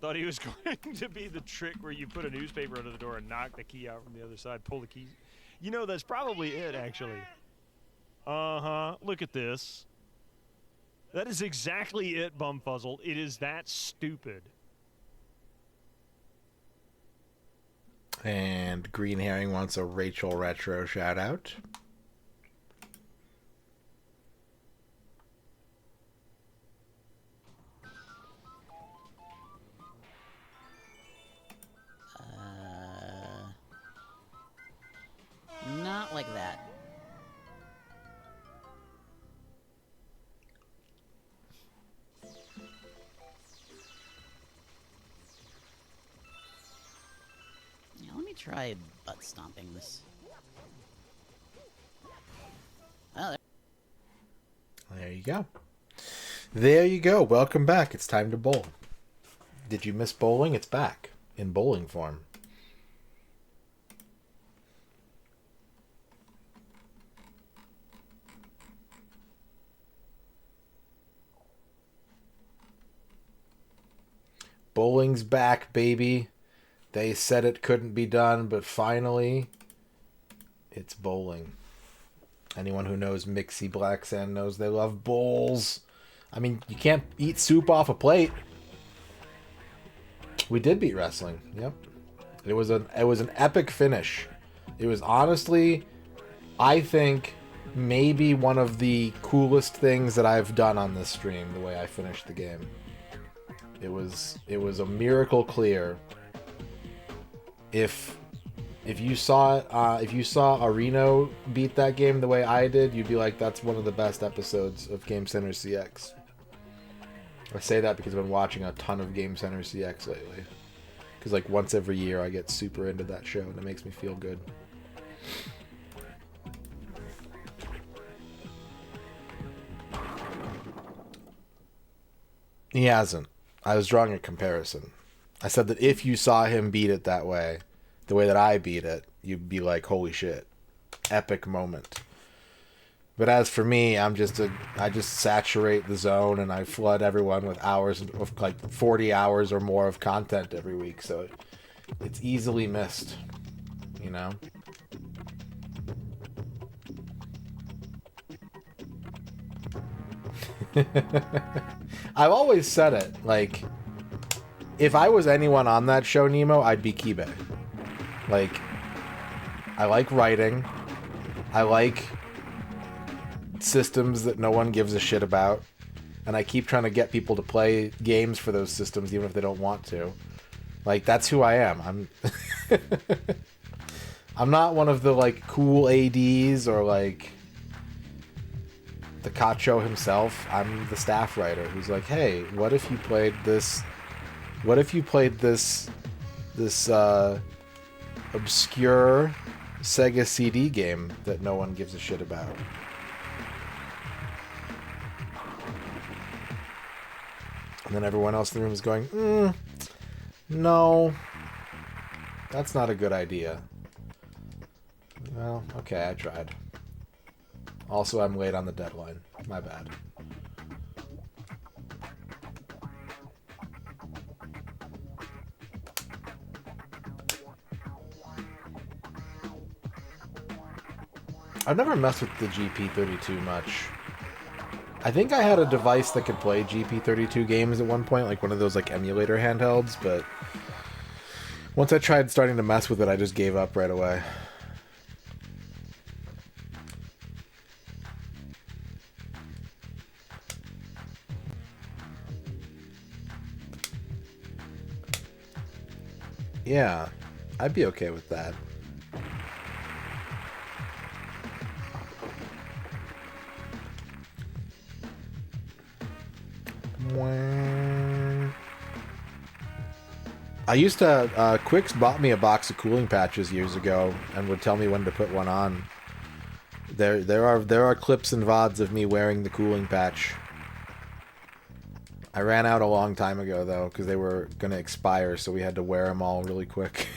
Thought he was going to be the trick where you put a newspaper under the door and knock the key out from the other side, pull the key. You know, that's probably it, actually. Uh-huh. Look at this. That is exactly it, Bumfuzzle. It is that stupid. And Green Herring wants a Rachel Retro shout out. Not like that. Yeah, let me try butt stomping this. Oh, There you go. There you go. Welcome back. It's time to bowl. Did you miss bowling? It's back in bowling form. Bowling's back, baby. They said it couldn't be done, but finally, it's bowling. Anyone who knows Mixie Black Sand knows they love bowls. I mean, you can't eat soup off a plate. We did beat wrestling. Yep. It was an epic finish. It was honestly, I think, maybe one of the coolest things that I've done on this stream, the way I finished the game. It was a miracle clear. If you saw Areno beat that game the way I did, you'd be like, that's one of the best episodes of Game Center CX. I say that because I've been watching a ton of Game Center CX lately. Because like once every year I get super into that show and it makes me feel good. He hasn't. I was drawing a comparison. I said that if you saw him beat it that way, the way that I beat it, you'd be like, holy shit. Epic moment. But as for me, I just saturate the zone and I flood everyone with hours of like 40 hours or more of content every week, so it's easily missed, you know? I've always said it, like, if I was anyone on that show, Nemo, I'd be Kibe. Like, I like writing. I like systems that no one gives a shit about. And I keep trying to get people to play games for those systems even if they don't want to. Like, that's who I am. I'm not one of the, like, cool ADs or, like, the Cacho himself. I'm the staff writer who's like, hey, what if you played this... What if you played this obscure Sega CD game that no one gives a shit about? And then everyone else in the room is going, no, that's not a good idea. Well, okay, I tried. Also, I'm late on the deadline. My bad. I've never messed with the GP32 much. I think I had a device that could play GP32 games at one point, like one of those like emulator handhelds, but once I tried starting to mess with it, I just gave up right away. Yeah, I'd be okay with that. I used to, Quicks bought me a box of cooling patches years ago and would tell me when to put one on. There are clips and VODs of me wearing the cooling patch. I ran out a long time ago though, because they were going to expire, so we had to wear them all really quick.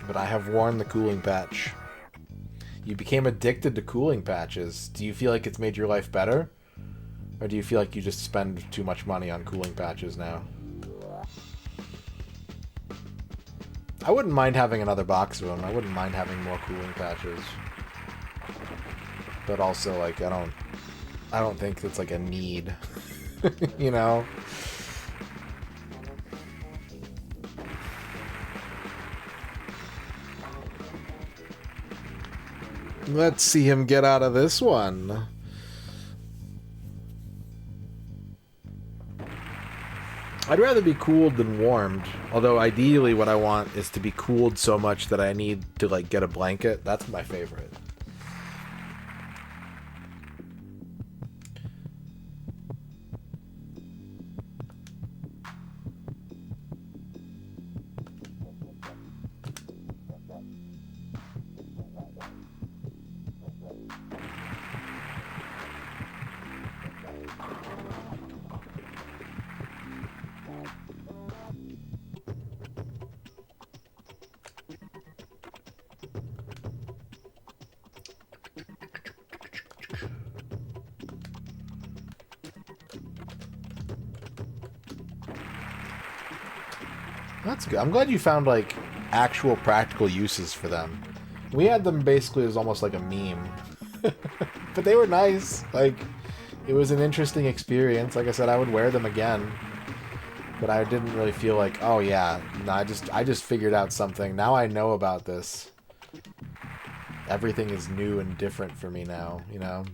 But I have worn the cooling patch. You became addicted to cooling patches. Do you feel like it's made your life better? Or do you feel like you just spend too much money on cooling patches now? I wouldn't mind having another box of them. I wouldn't mind having more cooling patches. But also, like, I don't think it's like a need. You know? Let's see him get out of this one. I'd rather be cooled than warmed. Although ideally what I want is to be cooled so much that I need to like get a blanket. That's my favorite. That's good. I'm glad you found, like, actual practical uses for them. We had them basically as almost like a meme. But they were nice. Like, it was an interesting experience. Like I said, I would wear them again. But I didn't really feel like, oh yeah, no, I just figured out something. Now I know about this. Everything is new and different for me now, you know?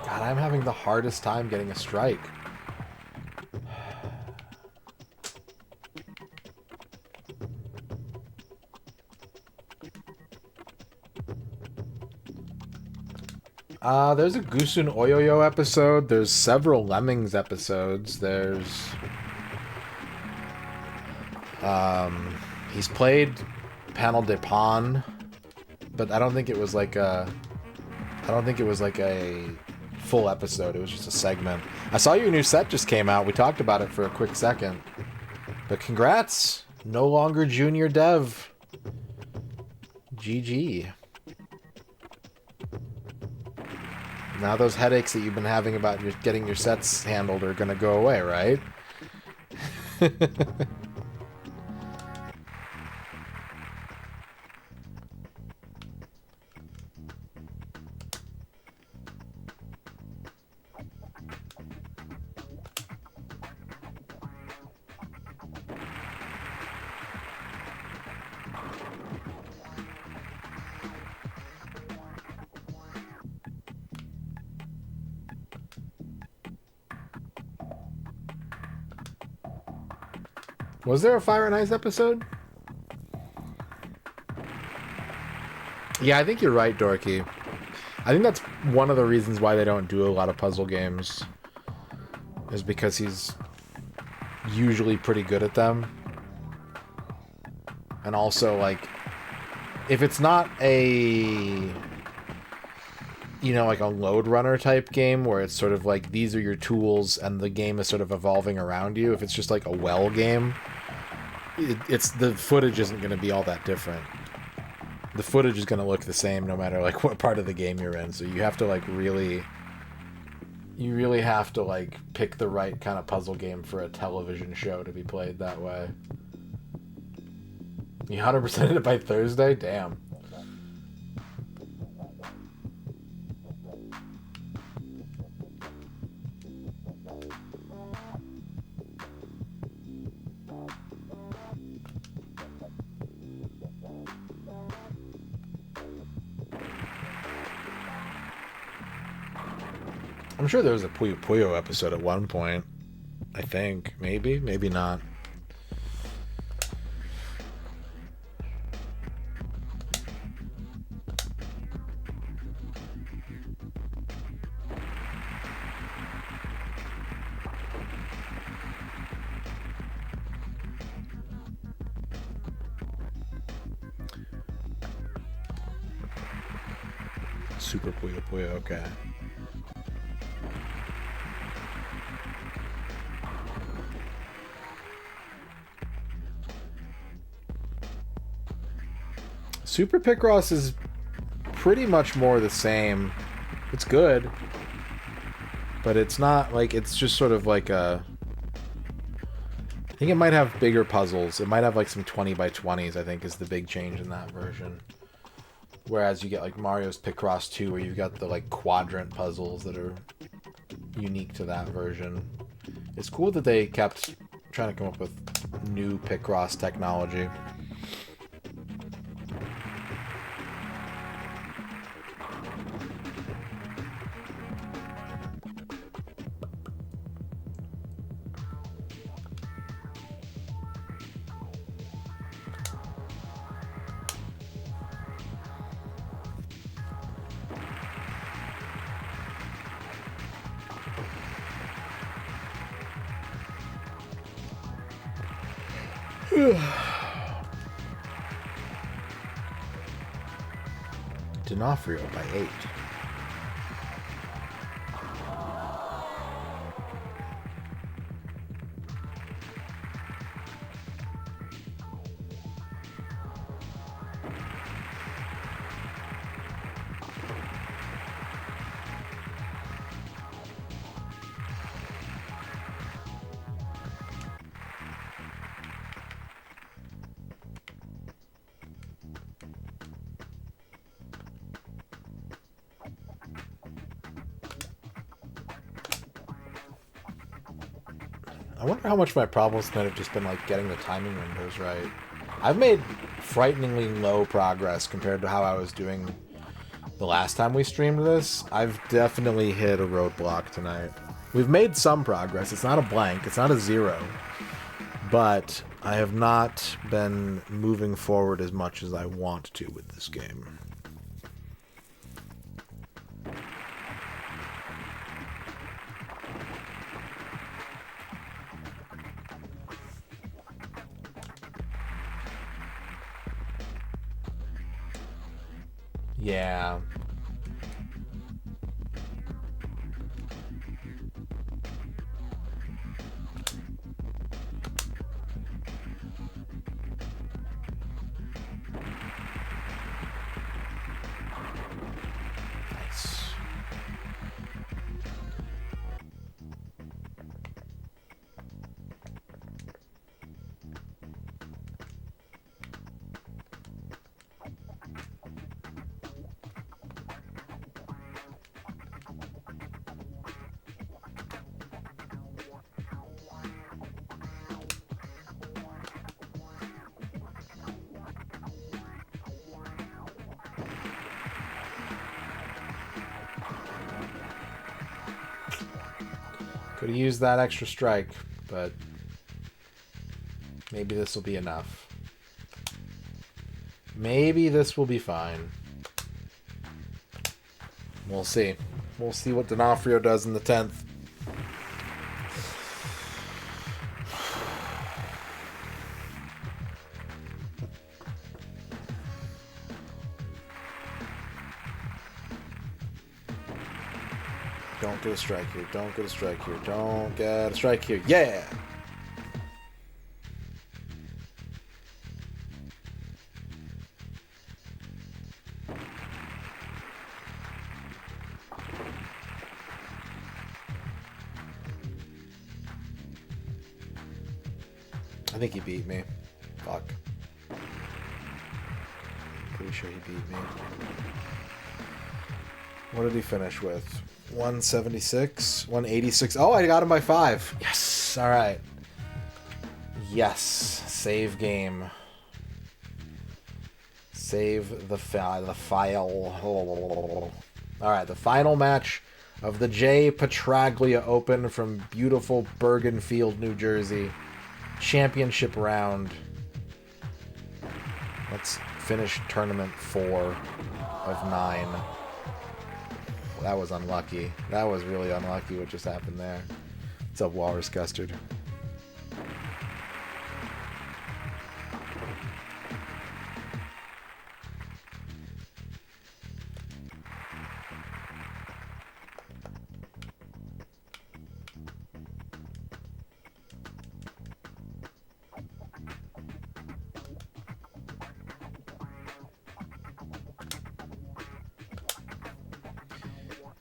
God, I'm having the hardest time getting a strike. There's a Gusun Oyoyo episode. There's several Lemmings episodes. There's... he's played Panel de Pon, but I don't think it was like a... full episode. It was just a segment. I saw your new set just came out. We talked about it for a quick second. But congrats! No longer junior dev. GG. Now those headaches that you've been having about getting your sets handled are gonna go away, right? Was there a Fire and Ice episode? Yeah, I think you're right, Dorky. I think that's one of the reasons why they don't do a lot of puzzle games. Is because he's usually pretty good at them. And also, like, if it's not a... you know, like a load runner type game where it's sort of like these are your tools and the game is sort of evolving around you. If it's just like a well game, it's the footage isn't going to be all that different. the footage is going to look the same no matter like what part of the game you're in. So you have to like really have to like pick the right kind of puzzle game for a television show to be played that way. You 100%ed it by Thursday? Damn. I'm sure there was a Puyo Puyo episode at one point. I think. Maybe. Maybe not. Super Puyo Puyo, okay. Super Picross is pretty much more the same. It's good, but it's not like, it's just sort of like a, I think it might have bigger puzzles. It might have like some 20 by 20s, I think, is the big change in that version. Whereas you get like Mario's Picross 2, where you've got the like quadrant puzzles that are unique to that version. It's cool that they kept trying to come up with new Picross technology. D'Onofrio by 8. I wonder how much my problems might have just been like getting the timing windows right. I've made frighteningly low progress compared to how I was doing the last time we streamed this. I've definitely hit a roadblock tonight. We've made some progress. It's not a blank. It's not a 0. But I have not been moving forward as much as I want to with this game. Yeah. Nice. Could have used that extra strike, but maybe this will be enough. Maybe this will be fine. We'll see. We'll see what D'Onofrio does in the 10th. Don't get a strike here. Don't get a strike here. Don't get a strike here. Yeah! think he beat me. Fuck. Pretty sure he beat me. What did he finish with? 176? 186? Oh, I got him by 5. Yes! Alright. Yes. Save game. Save the file. Alright, the final match of the J. Petraglia Open from beautiful Bergenfield, New Jersey. Championship round. Let's finish tournament 4 of 9. That was unlucky. That was really unlucky what just happened there. What's up, Walrus Custard?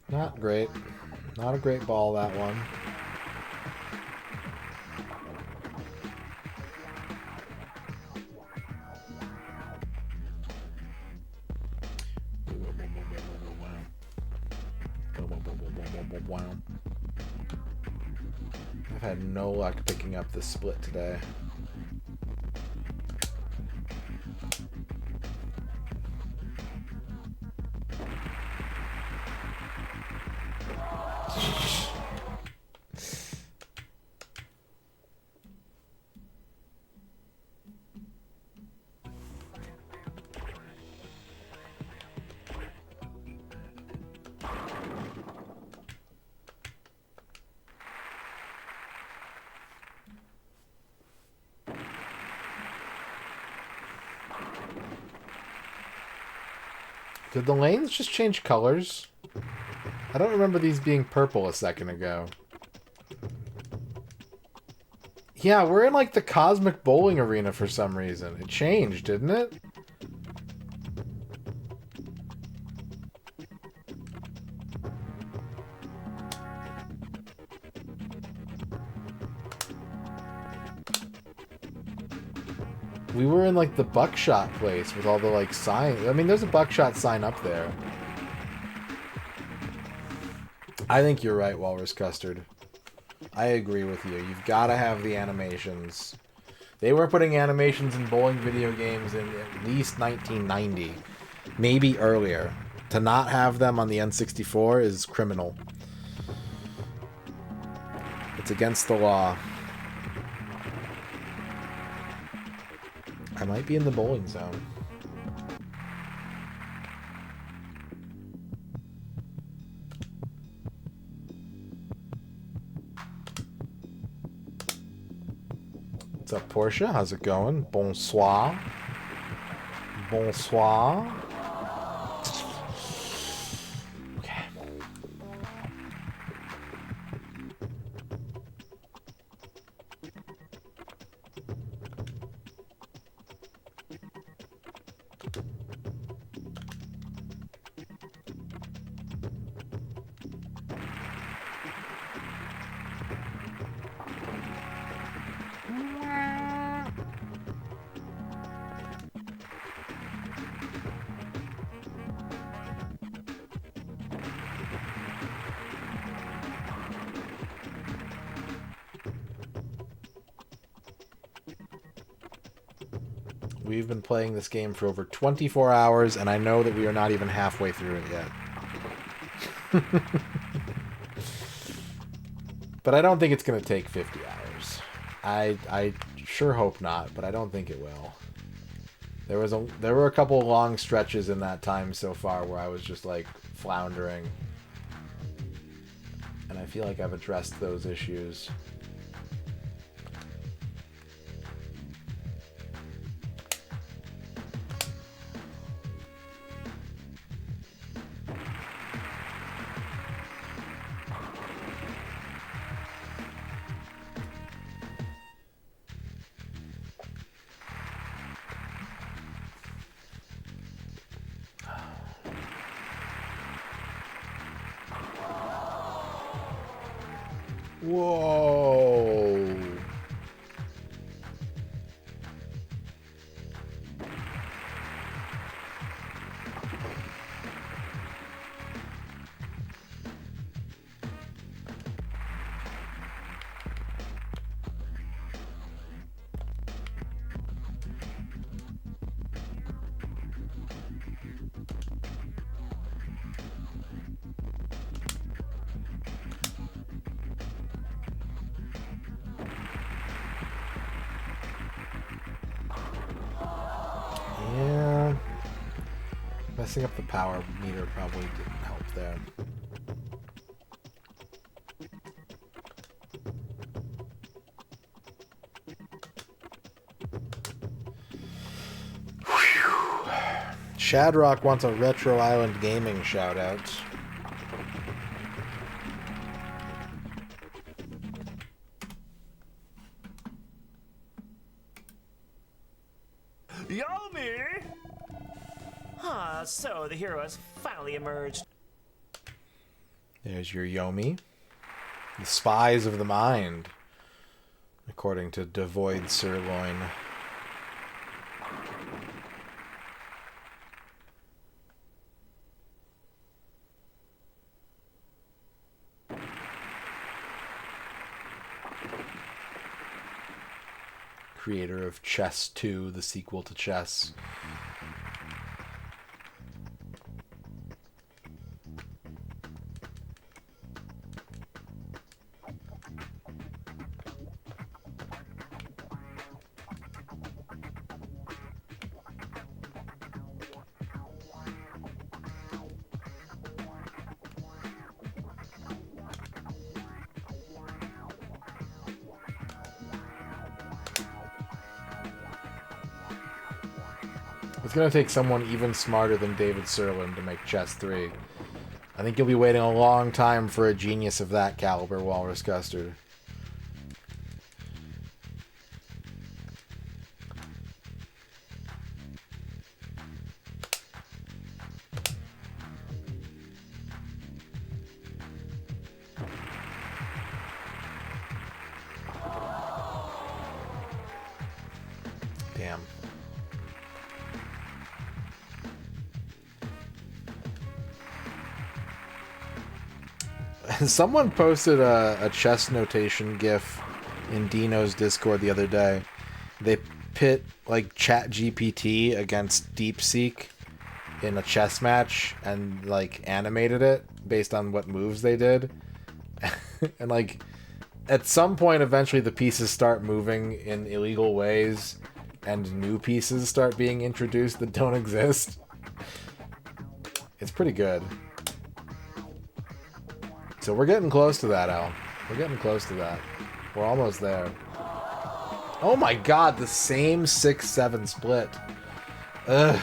Not great. Not a great ball, that one. I've had no luck picking up the split today. Did the lanes just change colors? I don't remember these being purple a second ago. Yeah, we're in like the Cosmic Bowling Arena for some reason. It changed, didn't it? We were in like the buckshot place with all the like signs. I mean, there's a buckshot sign up there. I think you're right, Walrus Custard. I agree with you. You've got to have the animations. They were putting animations in bowling video games in at least 1990, maybe earlier. To not have them on the N64 is criminal. It's against the law. I might be in the bowling zone. What's up, Portia? How's it going? Bonsoir. Bonsoir. Okay. We've been playing this game for over 24 hours, and I know that we are not even halfway through it yet. But I don't think it's going to take 50 hours. I sure hope not, but I don't think it will. There were a couple long stretches in that time so far where I was just like floundering. And I feel like I've addressed those issues. Whoa. Messing up the power meter probably didn't help there. Shadrock wants a Retro Island Gaming shout-out. Yomi! Ah, so the hero has finally emerged. There's your Yomi. The spies of the mind, according to Devoid Sirloin. Creator of Chess 2, the sequel to Chess. It's going to take someone even smarter than David Sirlin to make Chess 3. I think you'll be waiting a long time for a genius of that caliber, Walrus Custard. Damn. Someone posted a chess notation GIF in Dino's Discord the other day. They pit like ChatGPT against DeepSeek in a chess match and like animated it based on what moves they did. And like at some point eventually the pieces start moving in illegal ways and new pieces start being introduced that don't exist. It's pretty good. So we're getting close to that, Al. We're getting close to that. We're almost there. Oh my god, the same 6-7 split. Ugh.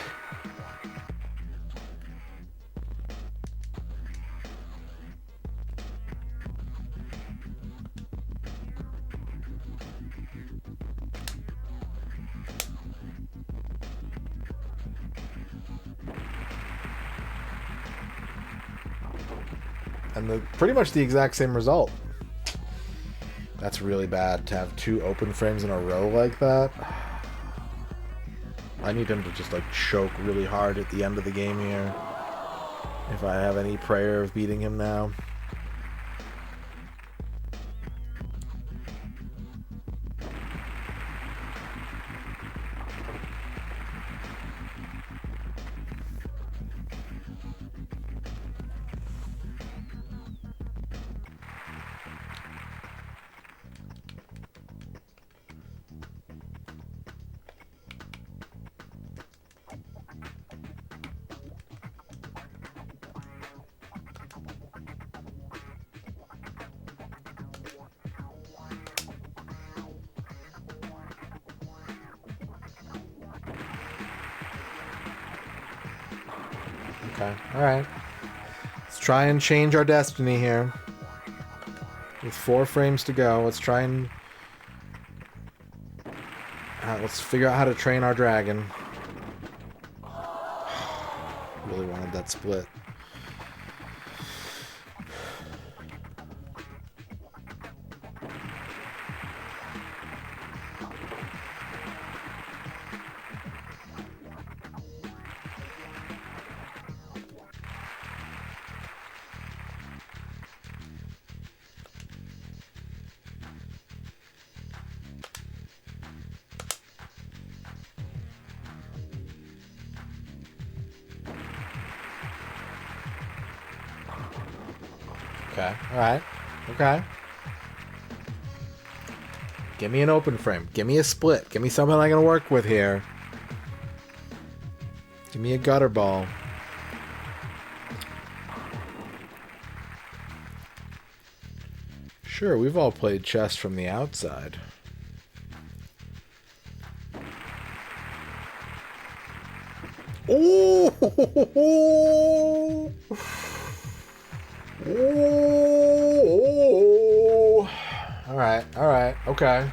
And pretty much the exact same result. That's really bad to have two open frames in a row like that. I need him to just like choke really hard at the end of the game here. If I have any prayer of beating him now. Okay, alright. Let's try and change our destiny here. With 4 frames to go, let's try and... let's figure out how to train our dragon. Really wanted that split. Okay, alright. Okay. Give me an open frame. Give me a split. Give me something I can work with here. Give me a gutter ball. Sure, we've all played chess from the outside. Oh! Oh! All right, okay.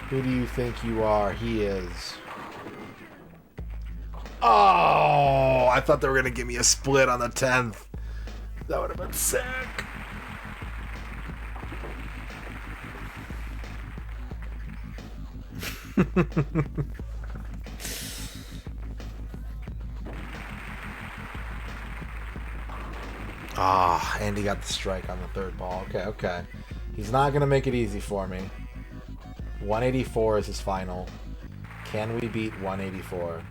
Who do you think you are? He is. Oh, I thought they were going to give me a split on the 10th. That would have been sick. Ah, Andy got the strike on the third ball. Okay, okay. He's not going to make it easy for me. 184 is his final. Can we beat 184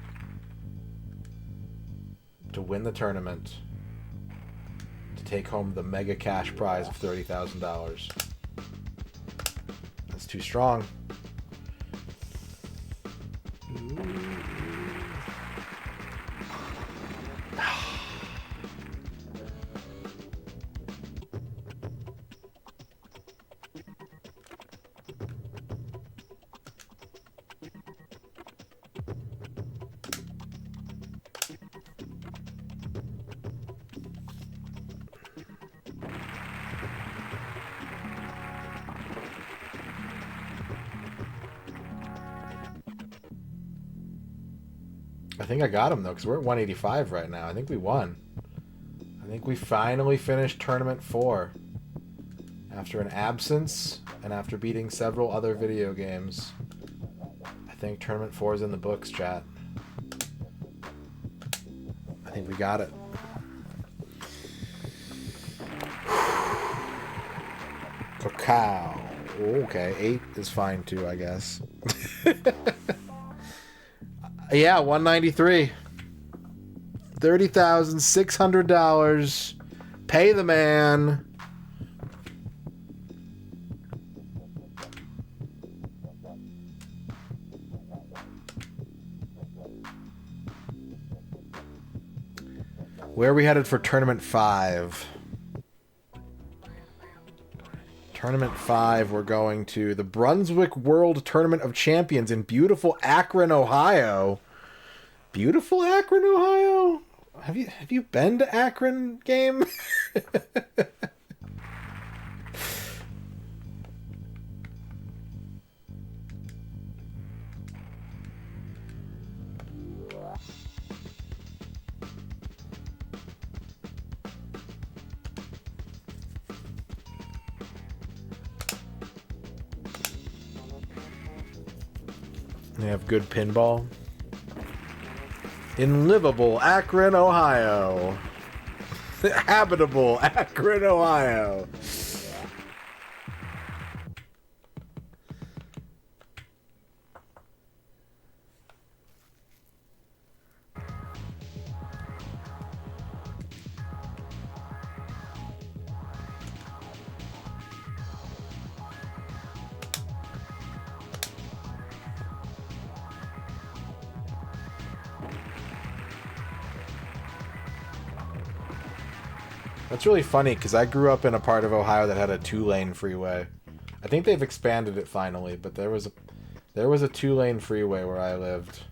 to win the tournament, to take home the mega cash prize of $30,000? That's too strong. I think I got him, though, because we're at 185 right now. I think we won. I think we finally finished Tournament 4. After an absence, and after beating several other video games. I think Tournament 4 is in the books, chat. I think we got it. Cacao. Okay, 8 is fine, too, I guess. Yeah, 193. $30,600. Pay the man. Where are we headed for Tournament 5? Tournament 5, we're going to the Brunswick World Tournament of Champions in beautiful Akron, Ohio. Beautiful Akron, Ohio? Have you been to Akron, game? They have good pinball. In livable Akron, Ohio. Habitable Akron, Ohio. That's really funny because I grew up in a part of Ohio that had a 2-lane freeway. I think they've expanded it finally, but there was a 2-lane freeway where I lived.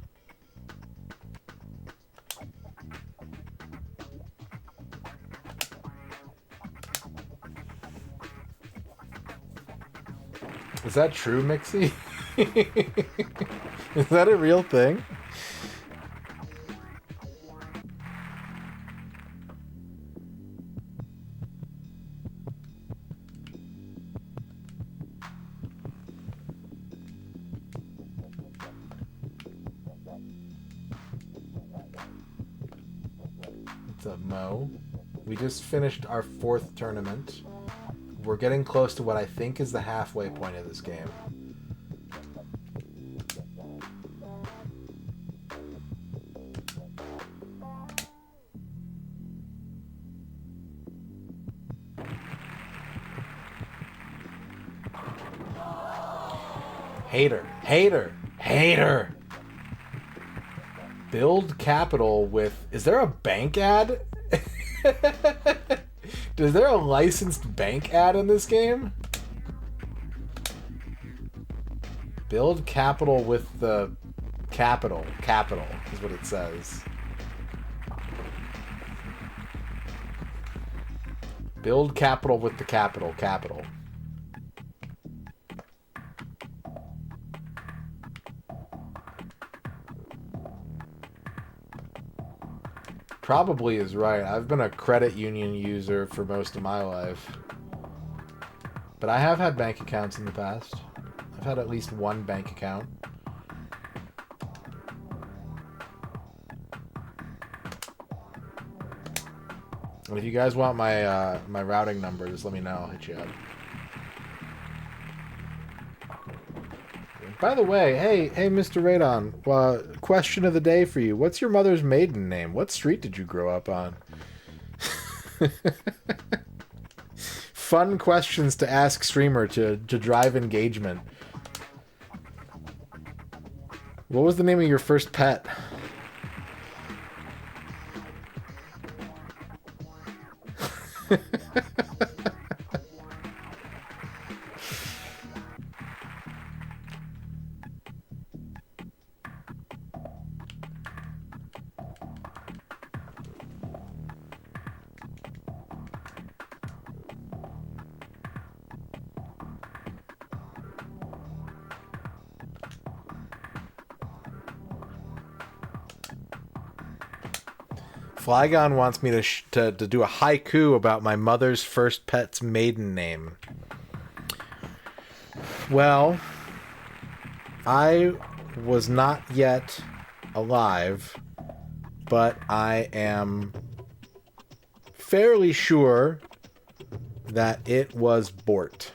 Is that true, Mixie? Is that a real thing? Mo. We just finished our 4th tournament. We're getting close to what I think is the halfway point of this game. Hater. Build capital with... Is there a bank ad? Is there a licensed bank ad in this game? Build capital with the capital. Capital is what it says. Build capital with the capital. Capital. Probably is right. I've been a credit union user for most of my life. But I have had bank accounts in the past. I've had at least one bank account. And if you guys want my my routing number, just let me know. I'll hit you up. By the way, hey, MisterRadon, question of the day for you. What's your mother's maiden name? What street did you grow up on? Fun questions to ask streamer to drive engagement. What was the name of your first pet? Flygon wants me to do a haiku about my mother's first pet's maiden name. Well, I was not yet alive, but I am fairly sure that it was Bort.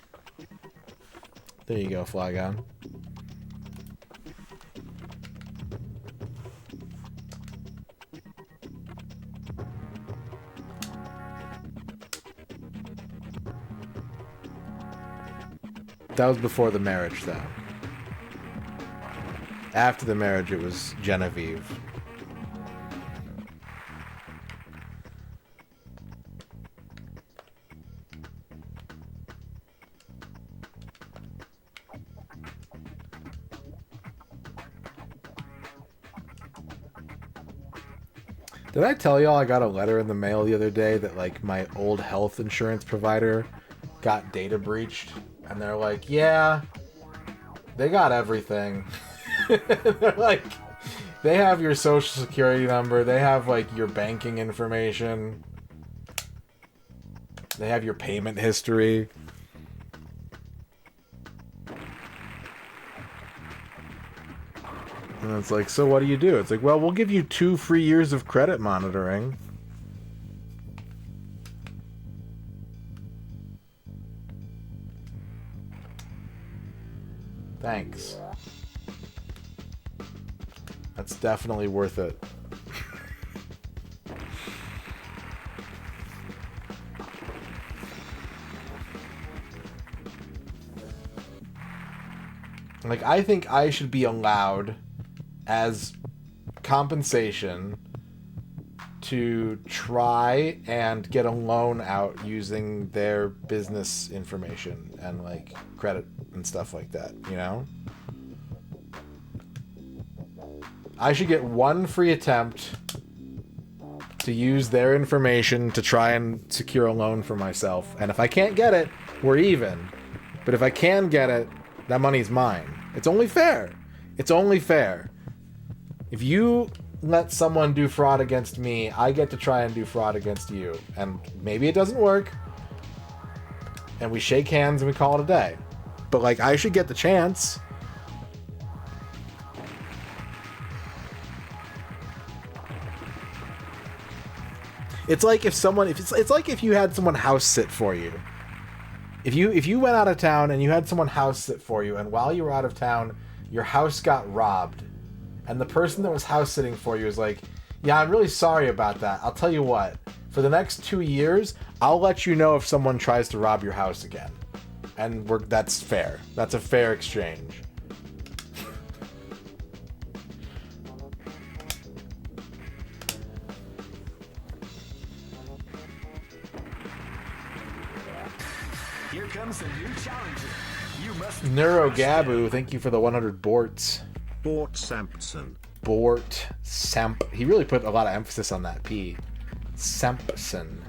There you go, Flygon. That was before the marriage, though. After the marriage, it was Genevieve. Did I tell y'all I got a letter in the mail the other day that, like, my old health insurance provider got data breached? And they're like, yeah, they got everything. They're like, they have your social security number. They have, like, your banking information. They have your payment history. And it's like, so what do you do? It's like, well, we'll give you 2 free years of credit monitoring. Thanks. That's definitely worth it. Like, I think I should be allowed, as compensation, to try and get a loan out using their business information and, like, credit and stuff like that, you know? I should get 1 free attempt to use their information to try and secure a loan for myself. And if I can't get it, we're even. But if I can get it, that money's mine. It's only fair. It's only fair. If you let someone do fraud against me, I get to try and do fraud against you. And maybe it doesn't work. And we shake hands and we call it a day. But, like, I should get the chance. It's like if someone, it's like if you had someone house sit for you. If you went out of town and you had someone house sit for you, and while you were out of town, your house got robbed, and the person that was house sitting for you was like, yeah, I'm really sorry about that. I'll tell you what, for the next 2 years, I'll let you know if someone tries to rob your house again. And that's fair. That's a fair exchange. comes a new challenger. You must Neurogabu, thank you for the 100 borts. Bort Sampson. Bort Samp. He really put a lot of emphasis on that P. Sampson.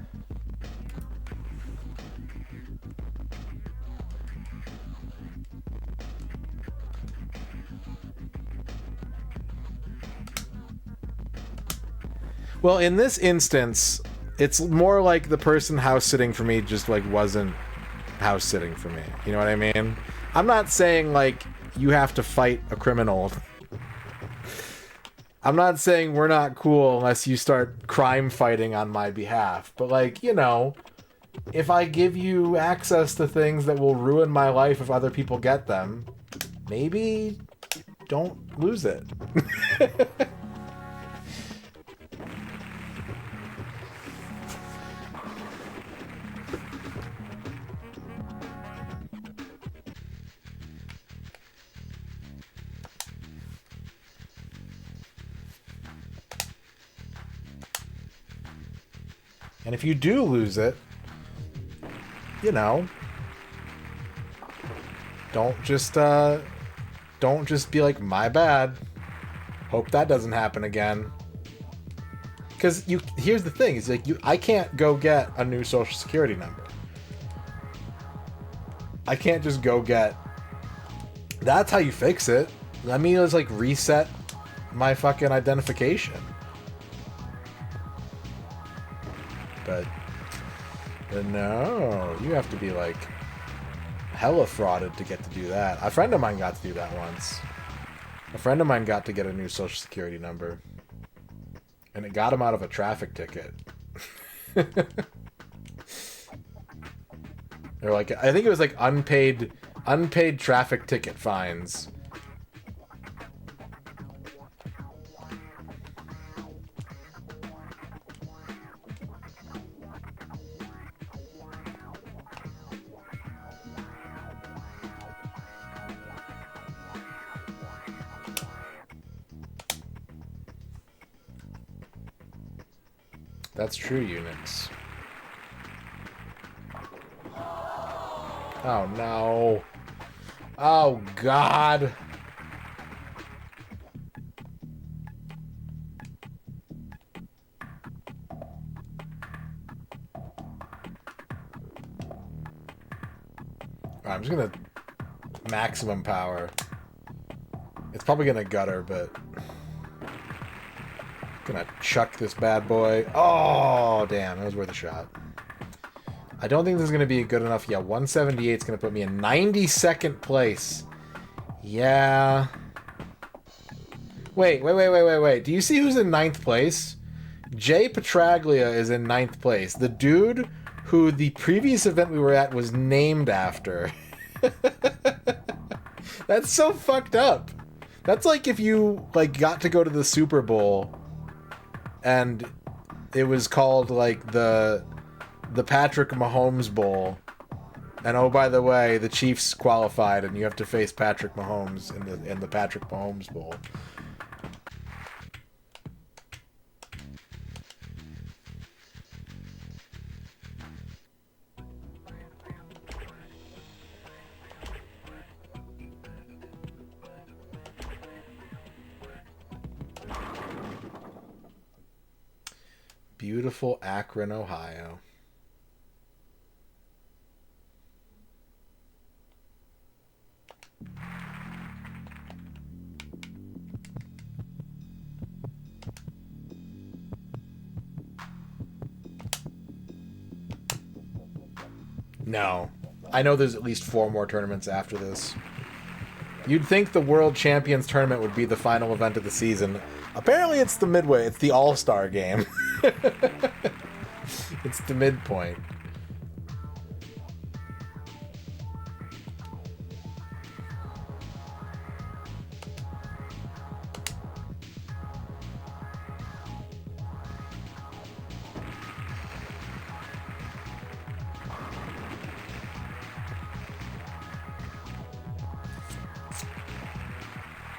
Well, in this instance, it's more like the person house sitting for me just like wasn't house sitting for me. You know what I mean? I'm not saying like you have to fight a criminal. I'm not saying we're not cool unless you start crime fighting on my behalf. But like, you know, if I give you access to things that will ruin my life if other people get them, maybe don't lose it. And if you do lose it, you know, don't just be like, my bad. Hope that doesn't happen again. Because here's the thing, is like I can't go get a new social security number. I can't just go get. That's how you fix it. Let me just like reset my fucking identification. But no, you have to be like hella frauded to get to do that. A friend of mine got to do that once. A friend of mine got to get a new social security number, and it got him out of a traffic ticket. They're like, I think it was like unpaid traffic ticket fines. That's true, Unix. Oh no. Oh God. I'm just gonna maximum power. It's probably gonna gutter, but gonna chuck this bad boy. Oh, damn. That was worth a shot. I don't think this is gonna be good enough. Yeah, 178 is gonna put me in 92nd place. Yeah. Wait. Do you see who's in 9th place? Jay Petraglia is in 9th place. The dude who the previous event we were at was named after. That's so fucked up. That's like if you like got to go to the Super Bowl and it was called like the Patrick Mahomes Bowl, and oh by the way, the Chiefs qualified and you have to face Patrick Mahomes in the Patrick Mahomes Bowl. Beautiful Akron, Ohio. No. I know there's at least 4 more tournaments after this. You'd think the World Champions Tournament would be the final event of the season. Apparently it's the midway. It's the All-Star game. It's the midpoint.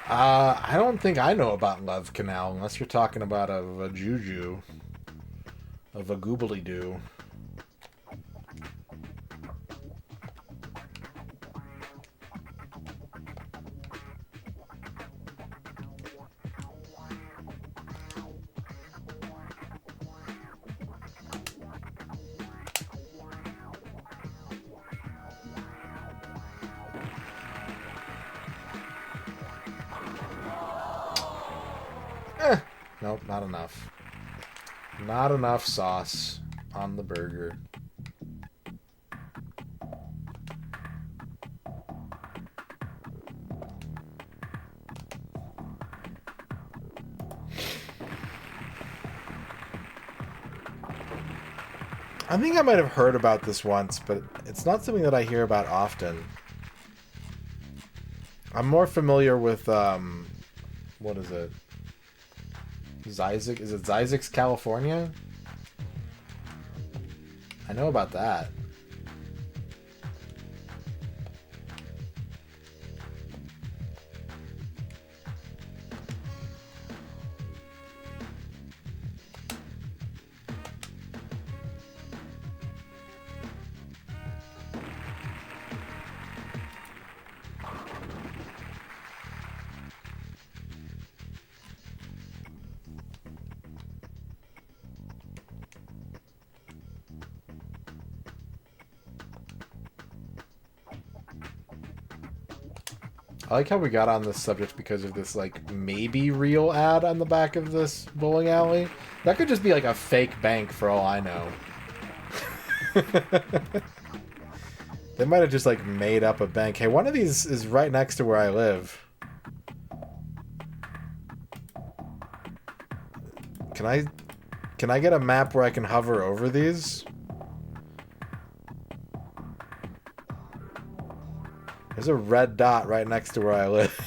I don't think I know about Love Canal unless you're talking about a juju. Of a goobly-doo. Nope, not enough. Not enough sauce on the burger. I think I might have heard about this once, but it's not something that I hear about often. I'm more familiar with, what is it? Zyzix? Is it Zyzix, California? I know about that. I like how we got on this subject because of this, like, maybe real ad on the back of this bowling alley. That could just be, like, a fake bank for all I know. They might have just, like, made up a bank. Hey, one of these is right next to where I live. Can I get a map where I can hover over these? There's a red dot right next to where I live.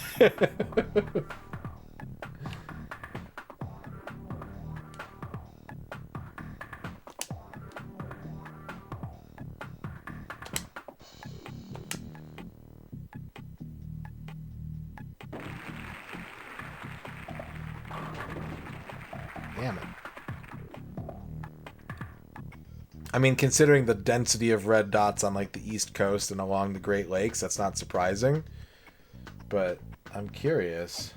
Damn it. I mean, considering the density of red dots on, like, the East Coast and along the Great Lakes, that's not surprising. But I'm curious.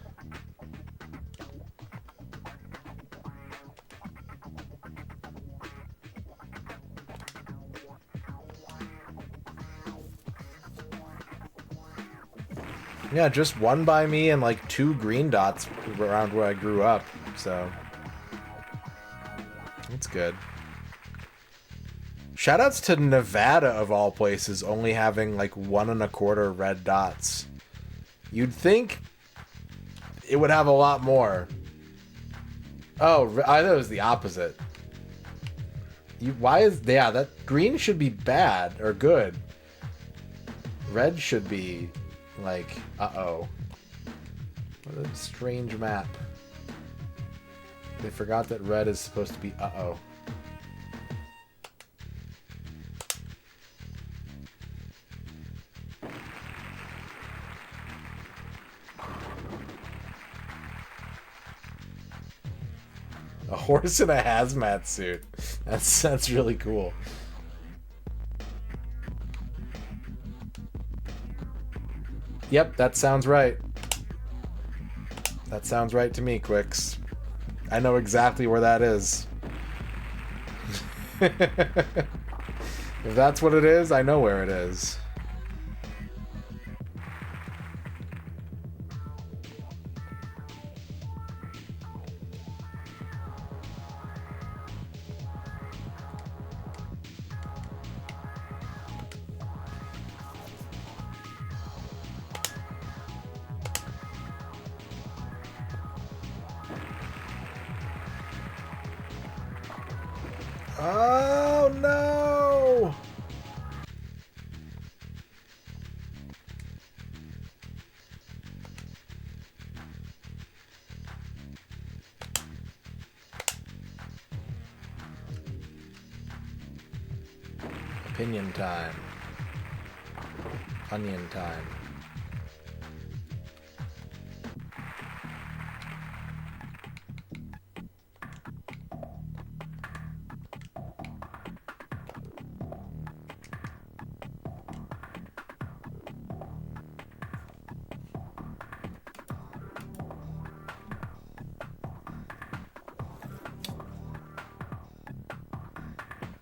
Yeah, just one by me and, like, 2 green dots around where I grew up, so that's good. Shoutouts to Nevada, of all places, only having, like, 1 1/4 red dots. You'd think it would have a lot more. Oh, I thought it was the opposite. Why is... Yeah, that green should be bad, or good. Red should be, like, uh-oh. What a strange map. They forgot that red is supposed to be uh-oh. A horse in a hazmat suit. That's really cool. Yep, that sounds right. That sounds right to me, Quicks. I know exactly where that is. If that's what it is, I know where it is. Oh no! Opinion time. Onion time.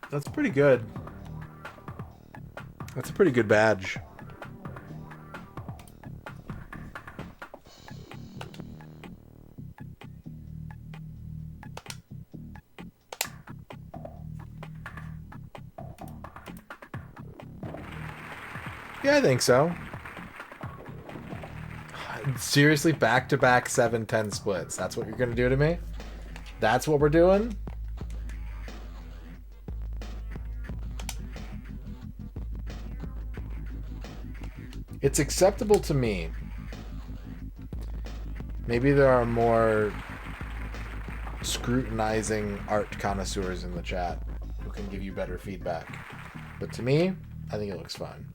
That's pretty good. That's a pretty good badge. Yeah, I think so. Seriously, back-to-back 7-10 splits. That's what you're going to do to me? That's what we're doing? It's acceptable to me. Maybe there are more scrutinizing art connoisseurs in the chat who can give you better feedback. But to me, I think it looks fine.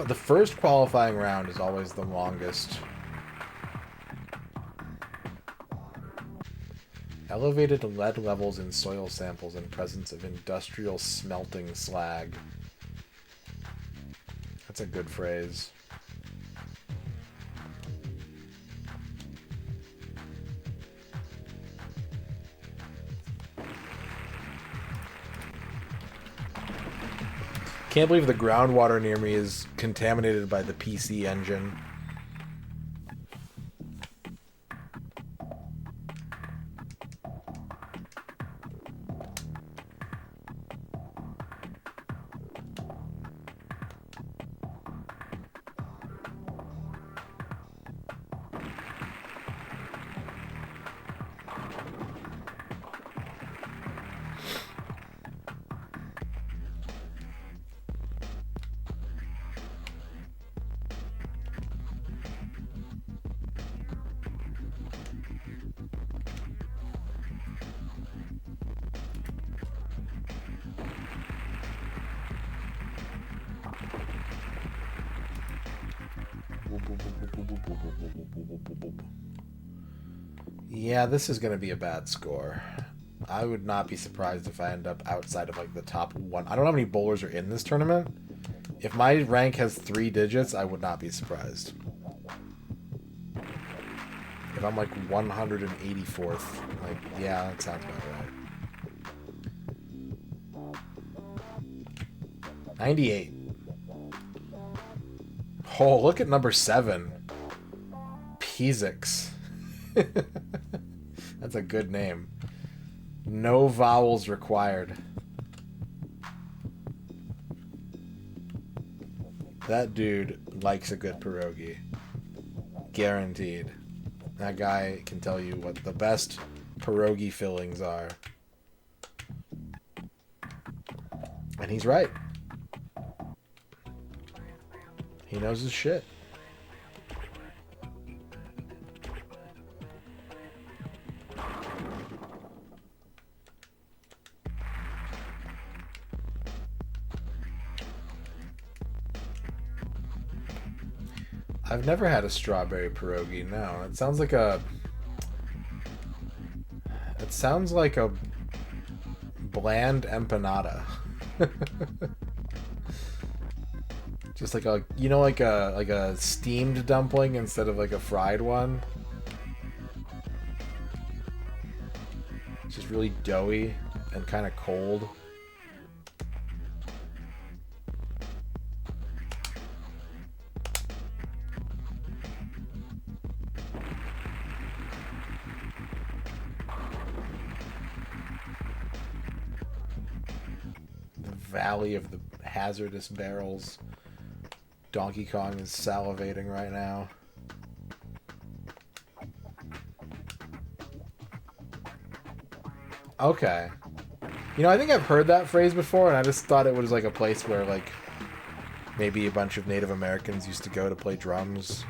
The first qualifying round is always the longest. Elevated lead levels in soil samples in presence of industrial smelting slag. That's a good phrase. Can't believe the groundwater near me is contaminated by the PC engine. Yeah, this is going to be a bad score. I would not be surprised if I end up outside of like the top one. I don't know how many bowlers are in this tournament. If my rank has 3 digits, I would not be surprised. If I'm like 184th, like, yeah, that sounds about right. 98. Oh, look at number 7. Pizix. That's a good name. No vowels required. That dude likes a good pierogi. Guaranteed. That guy can tell you what the best pierogi fillings are. And he's right. He knows his shit. I've never had a strawberry pierogi, no. It sounds like a... It sounds like a bland empanada. Just like a, you know, like a steamed dumpling instead of like a fried one. It's just really doughy and kind of cold. Valley of the hazardous barrels. Donkey Kong is salivating right now. Okay. You know, I think I've heard that phrase before, and I just thought it was like a place where, like, maybe a bunch of Native Americans used to go to play drums.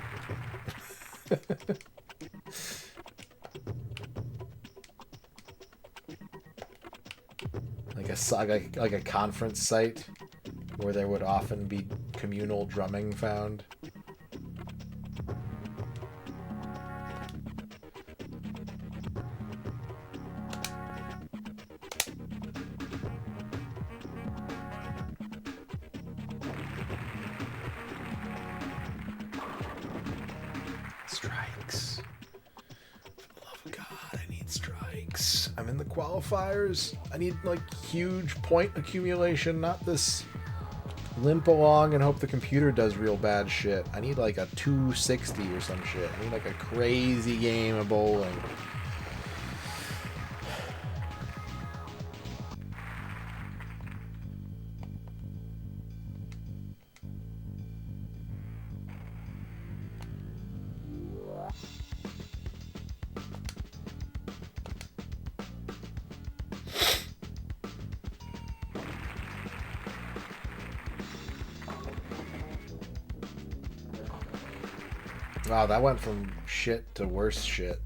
Like a conference site where there would often be communal drumming found. Strikes. For the love of God, I need strikes. I'm in the qualifiers. I need like huge point accumulation, not this limp along and hope the computer does real bad shit. I need like a 260 or some shit. I need like a crazy game of bowling. Wow, that went from shit to worse shit.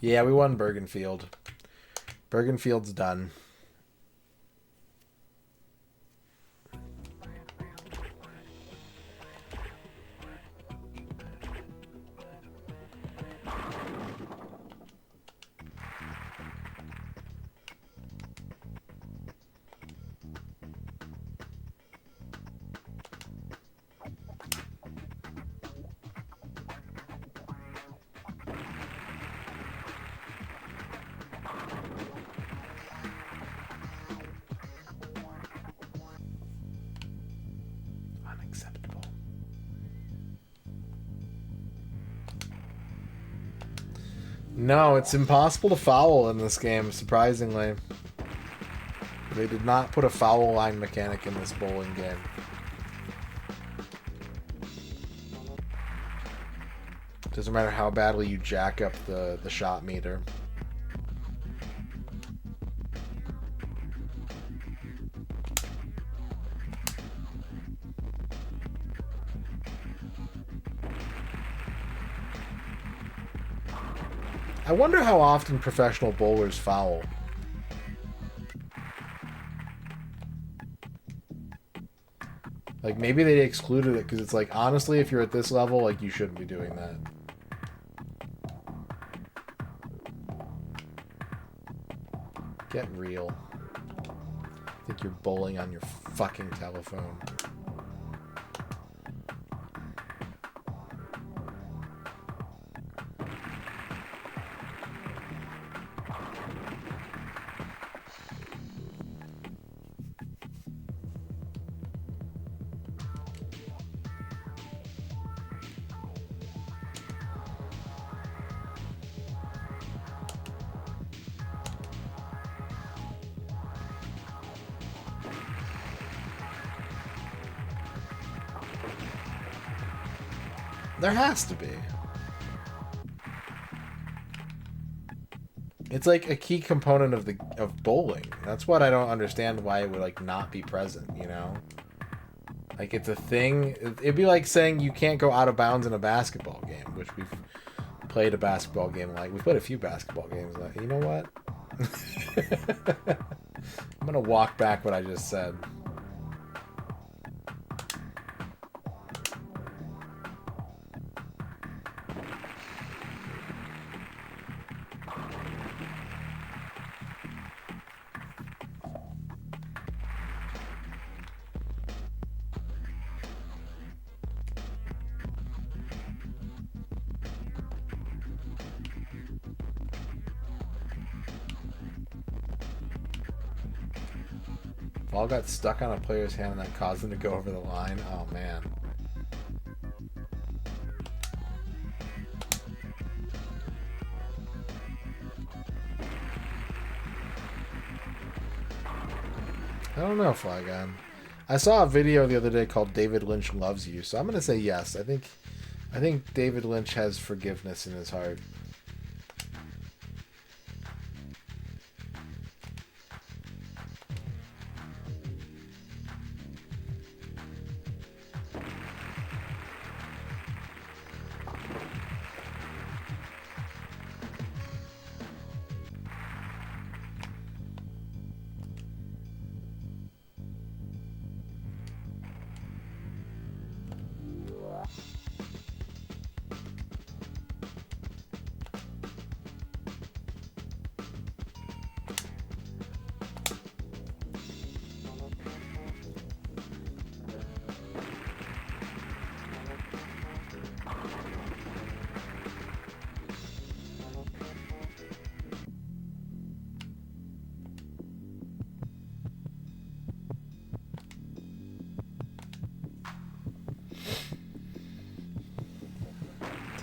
Yeah, we won Bergenfield. Bergenfield's done. No, it's impossible to foul in this game, surprisingly. They did not put a foul line mechanic in this bowling game. Doesn't matter how badly you jack up the shot meter. I wonder how often professional bowlers foul. Like, maybe they excluded it because it's like, honestly, if you're at this level, like, you shouldn't be doing that. Get real. I think you're bowling on your fucking telephone. There has to be. It's like a key component of bowling. That's what I don't understand why it would like not be present, you know? Like it's a thing. It'd be like saying you can't go out of bounds in a basketball game, which we've played a basketball game like. We've played a few basketball games like. You know what? I'm gonna walk back what I just said. Ball got stuck on a player's hand and that caused him to go over the line. Oh, man. I don't know, Flygon. I saw a video the other day called David Lynch Loves You, so I'm going to say yes. I think David Lynch has forgiveness in his heart.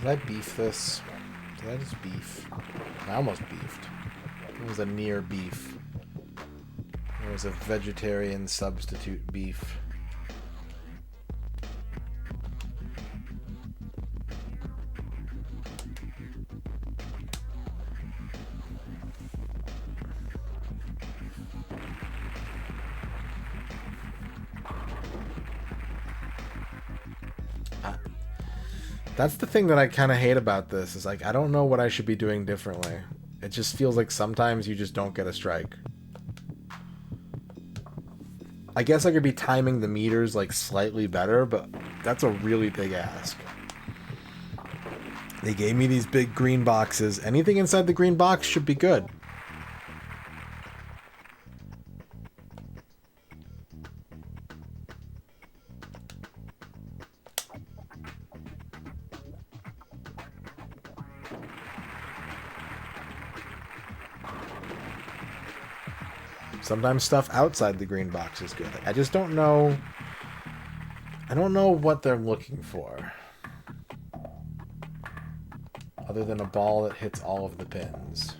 Did I beef this? Did I just beef? I almost beefed. It was a near beef. It was a vegetarian substitute beef. That's the thing that I kind of hate about this, is like, I don't know what I should be doing differently. It just feels like sometimes you just don't get a strike. I guess I could be timing the meters like slightly better, but that's a really big ask. They gave me these big green boxes. Anything inside the green box should be good. Sometimes stuff outside the green box is good. I just don't know. I don't know what they're looking for. Other than a ball that hits all of the pins.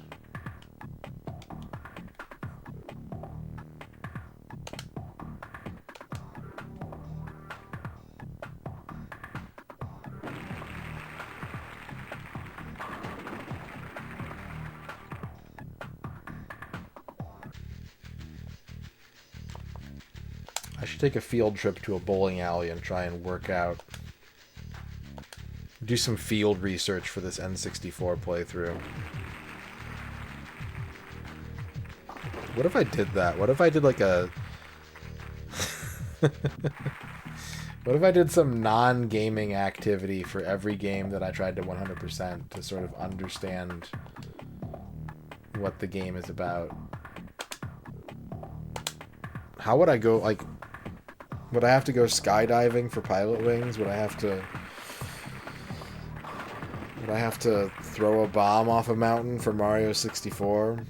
I should take a field trip to a bowling alley and try and work out. Do some field research for this N64 playthrough. What if I did that? What if I did like a... What if I did some non-gaming activity for every game that I tried to 100% to sort of understand what the game is about? How would I go, like... Would I have to go skydiving for Pilot Wings? Would I have to throw a bomb off a mountain for Mario 64?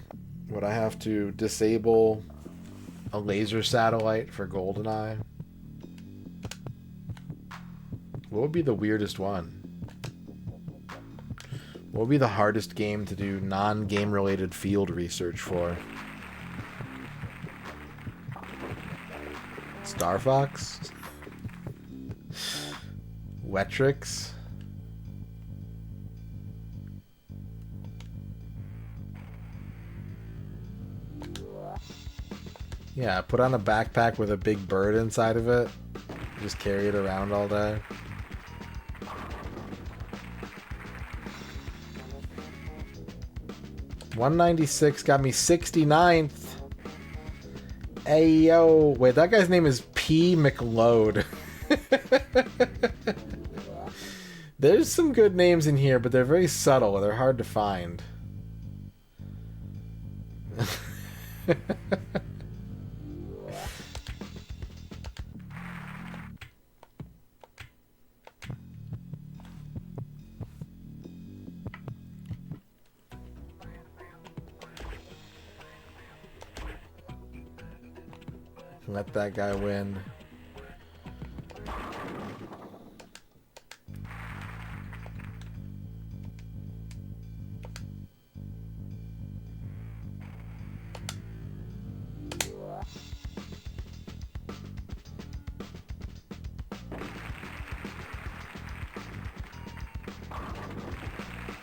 Would I have to disable a laser satellite for GoldenEye? What would be the weirdest one? What would be the hardest game to do non-game related field research for? Star Fox? Wetrix? Yeah, put on a backpack with a big bird inside of it. Just carry it around all day. $196 got me 69th. Hey, yo. Wait, that guy's name is P. McLeod. There's some good names in here, but they're very subtle. They're hard to find. Let that guy win.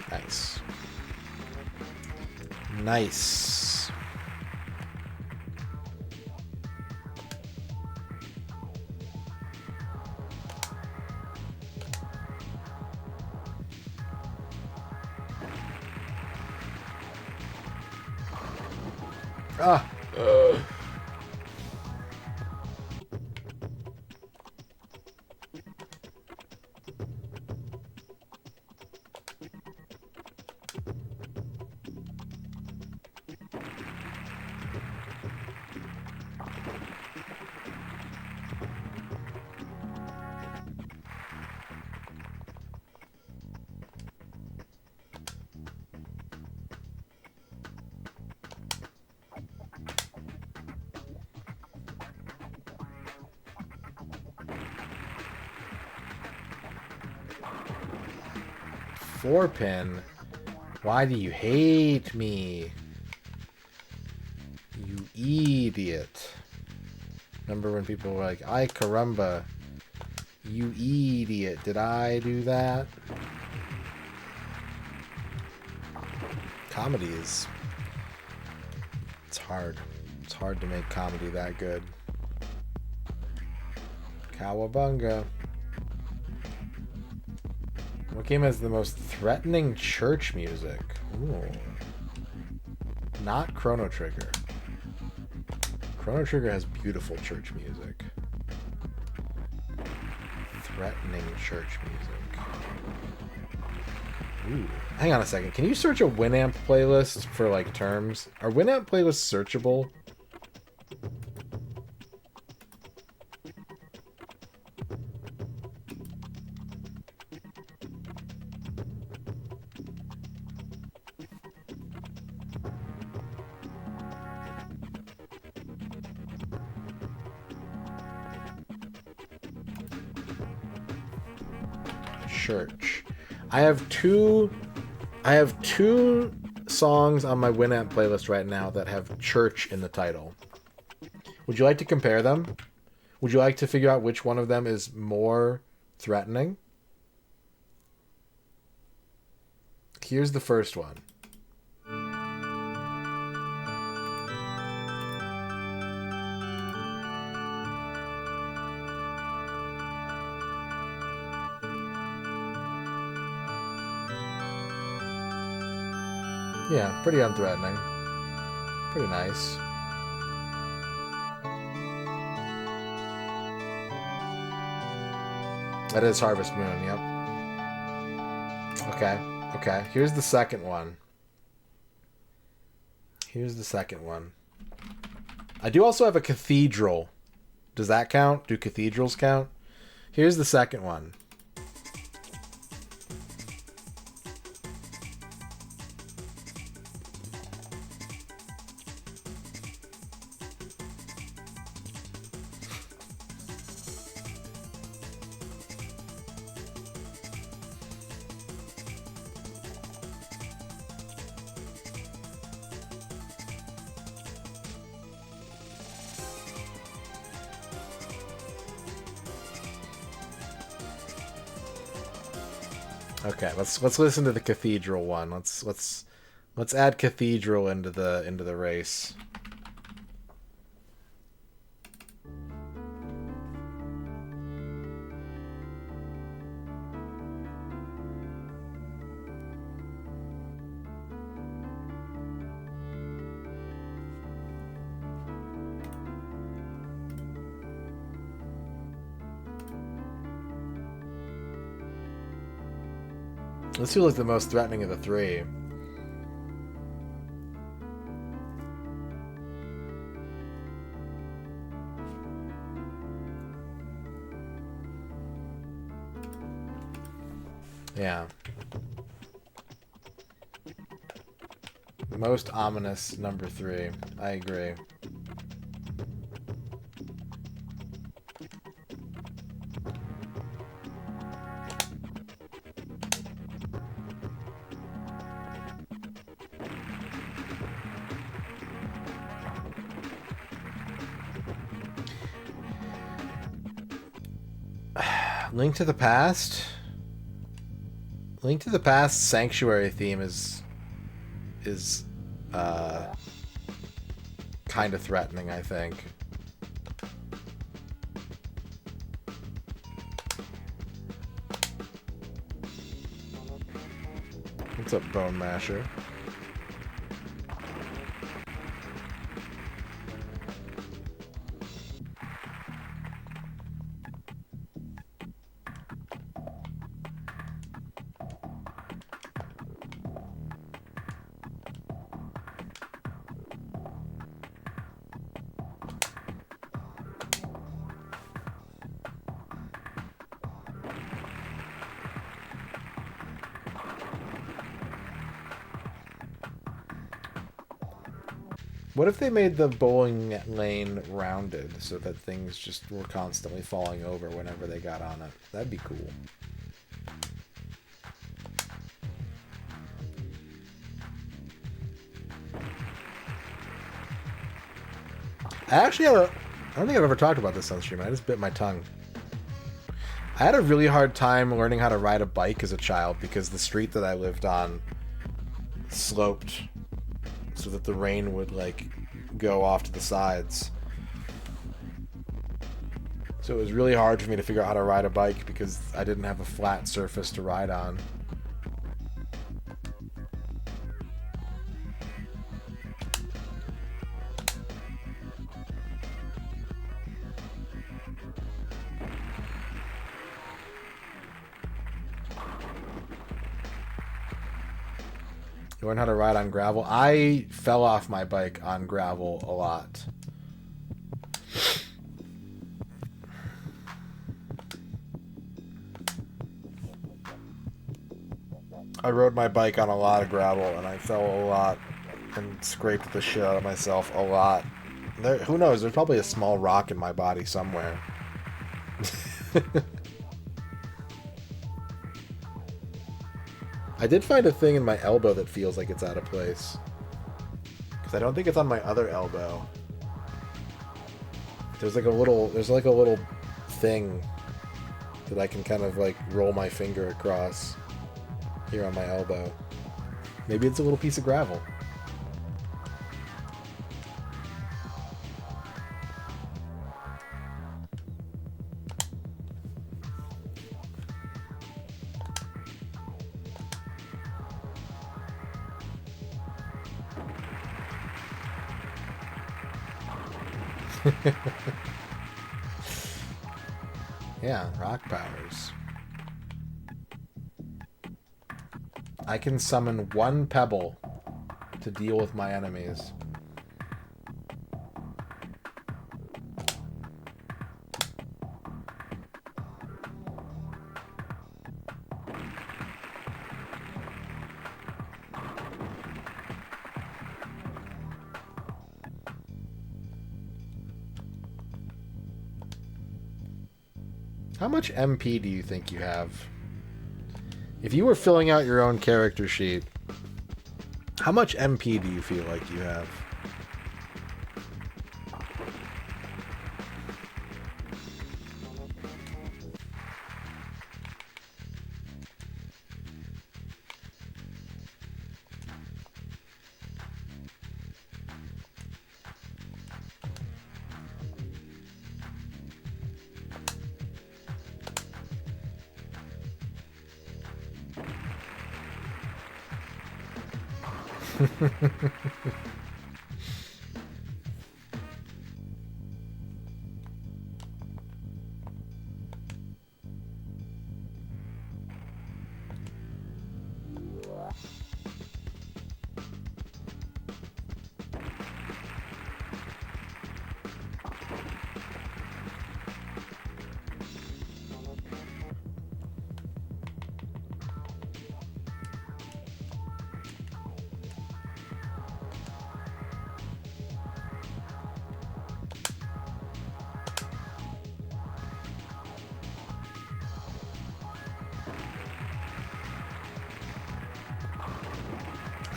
Nice. Nice. Ah. 4-pin. Why do you hate me? You idiot. Remember when people were like, "Ay caramba, you idiot, did I do that?" Comedy is... it's hard. It's hard to make comedy that good. Cowabunga. What game has the most threatening church music? Ooh. Not Chrono Trigger. Chrono Trigger has beautiful church music. Threatening church music. Ooh. Hang on a second. Can you search a Winamp playlist for, like, terms? Are Winamp playlists searchable? Church. I have two songs on my Winamp playlist right now that have church in the title. Would you like to compare them? Would you like to figure out which one of them is more threatening? Here's the first one. Yeah, pretty unthreatening. Pretty nice. That is Harvest Moon, yep. Okay, okay. Here's the second one. Here's the second one. I do also have a cathedral. Does that count? Do cathedrals count? Here's the second one. Okay, let's listen to the cathedral one. Let's add cathedral into the race. This feels like the most threatening of the three. Yeah. Most ominous number 3. I agree. Link to the Past? Link to the Past Sanctuary theme is kind of threatening, I think. What's up, Bone Masher? What if they made the bowling lane rounded so that things just were constantly falling over whenever they got on it? That'd be cool. I actually had I don't think I've ever talked about this on stream. I just bit my tongue. I had a really hard time learning how to ride a bike as a child because the street that I lived on sloped so that the rain would like go off to the sides. So it was really hard for me to figure out how to ride a bike because I didn't have a flat surface to ride on. Learn how to ride on gravel. I fell off my bike on gravel a lot. I rode my bike on a lot of gravel and I fell a lot and scraped the shit out of myself a lot. Who knows? There's probably a small rock in my body somewhere. I did find a thing in my elbow that feels like it's out of place. Because I don't think it's on my other elbow. There's like a little thing that I can kind of like roll my finger across here on my elbow. Maybe it's a little piece of gravel. Yeah, rock powers. I can summon one pebble to deal with my enemies. How much MP do you think you have? If you were filling out your own character sheet, how much MP do you feel like you have?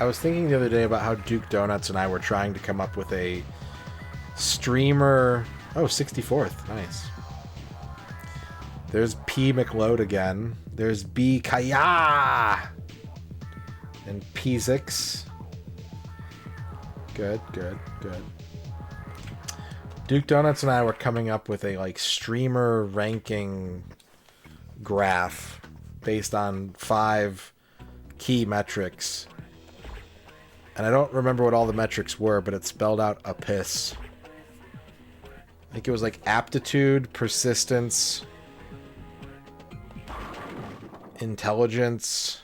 I was thinking the other day about how Duke Donuts and I were trying to come up with a streamer... Oh, 64th. Nice. There's P. McLeod again. There's B. Kaya! And P6. Good, good, good. Duke Donuts and I were coming up with a, like, streamer ranking graph based on 5 key metrics. And I don't remember what all the metrics were, but it spelled out a piss. I think it was like aptitude, persistence, intelligence,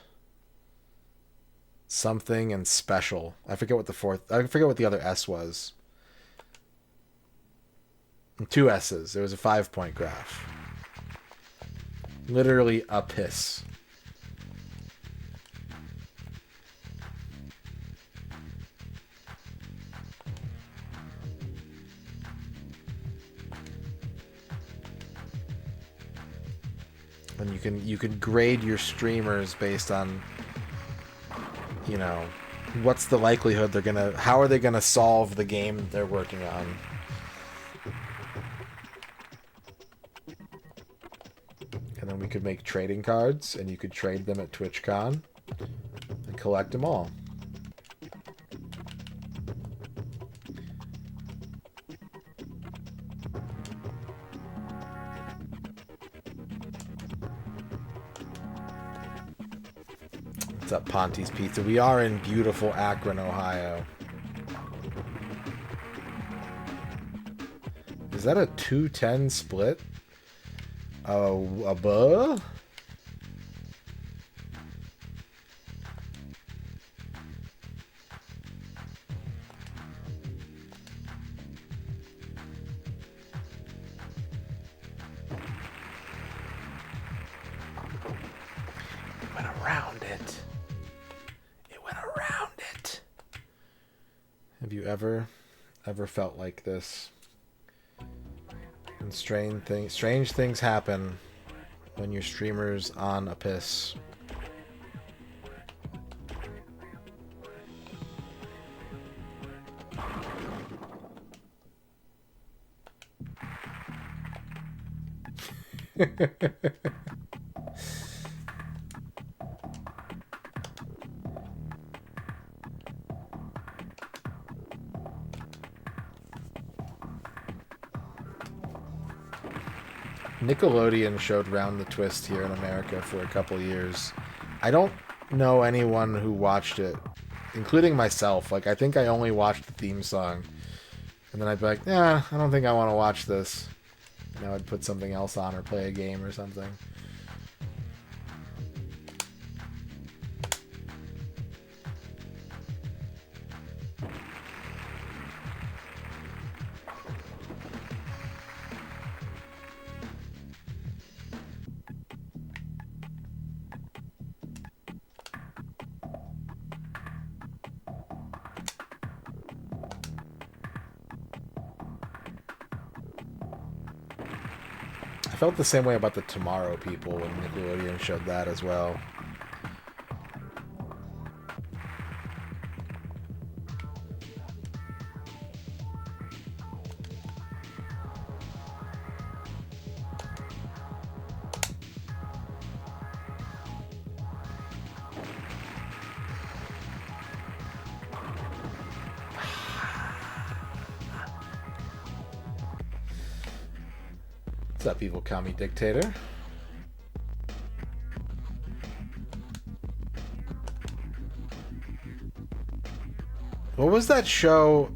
something, and special. I forget what the other S was. 2 S's. There was a 5-point graph. Literally a piss. And you can grade your streamers based on, you know, what's the likelihood how are they gonna solve the game they're working on. could make trading cards, and you could trade them at TwitchCon and collect them all. What's up, Ponte's Pizza? We are in beautiful Akron, Ohio. Is that a 2-10 split? A buh? It went around it. It went around it. Have you ever felt like this? And strange things happen when your streamer's on a piss. Nickelodeon showed Round the Twist here in America for a couple years. I don't know anyone who watched it, including myself. Like, I think I only watched the theme song. And then I'd be like, I don't think I want to watch this. And I would put something else on or play a game or something. I felt the same way about the Tomorrow People when Nickelodeon showed that as well. What's up, evil commie dictator? What was that show?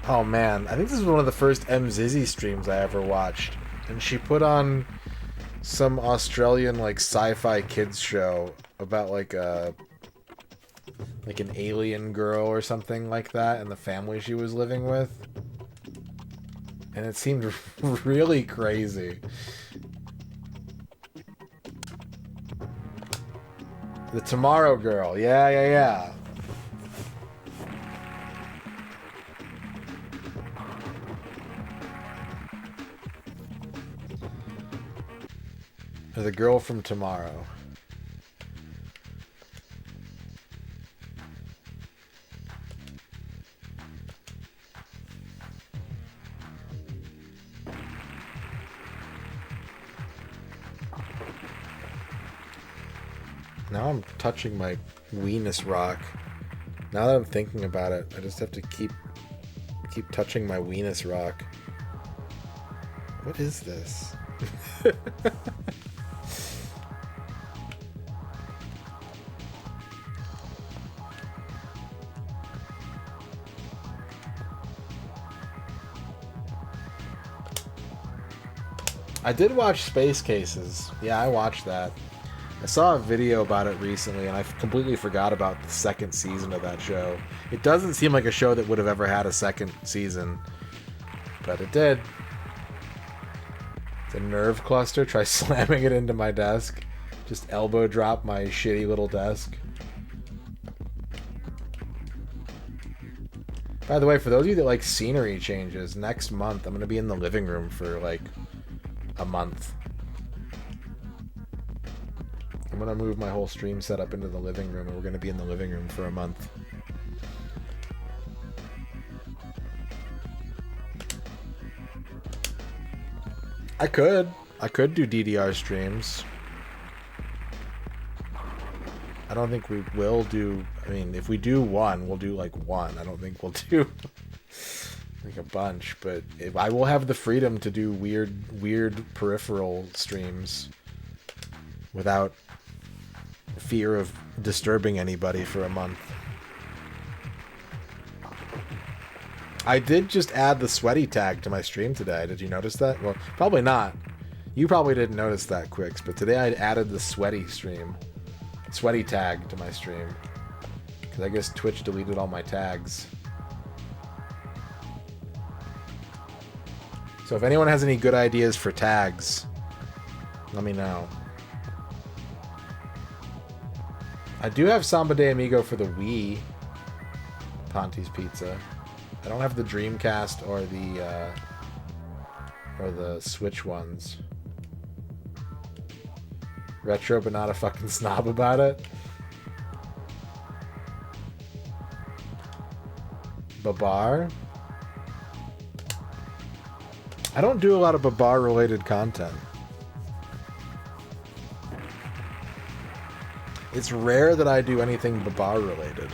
Oh man, I think this was one of the first Zizzy streams I ever watched. And she put on some Australian like sci-fi kids show about like an alien girl or something like that and the family she was living with. And it seemed really crazy. The Tomorrow Girl. Yeah. Or the Girl from Tomorrow. Now I'm touching my weenus rock. Now that I'm thinking about it, I just have to keep touching my weenus rock. What is this? I did watch Space Cases. Yeah, I watched that. I saw a video about it recently, and I completely forgot about the second season of that show. It doesn't seem like a show that would have ever had a second season, but it did. It's a nerve cluster. Try slamming it into my desk. Just elbow drop my shitty little desk. By the way, for those of you that like scenery changes, next month I'm going to be in the living room for like a month. I'm going to move my whole stream setup into the living room, and we're going to be in the living room for a month. I could do DDR streams. I don't think we will do... I mean, if we do one, we'll do like one. I don't think we'll do like a bunch. But if I will have the freedom to do weird peripheral streams without fear of disturbing anybody for a month. I did just add the sweaty tag to my stream today. Did you notice that? Well, probably not. You probably didn't notice that, Quicks, but today I added the sweaty tag to my stream. Because I guess Twitch deleted all my tags. So if anyone has any good ideas for tags, let me know. I do have Samba de Amigo for the Wii. Ponti's Pizza. I don't have the Dreamcast or the Switch ones. Retro, but not a fucking snob about it. Babar. I don't do a lot of Babar related content. It's rare that I do anything Babar related.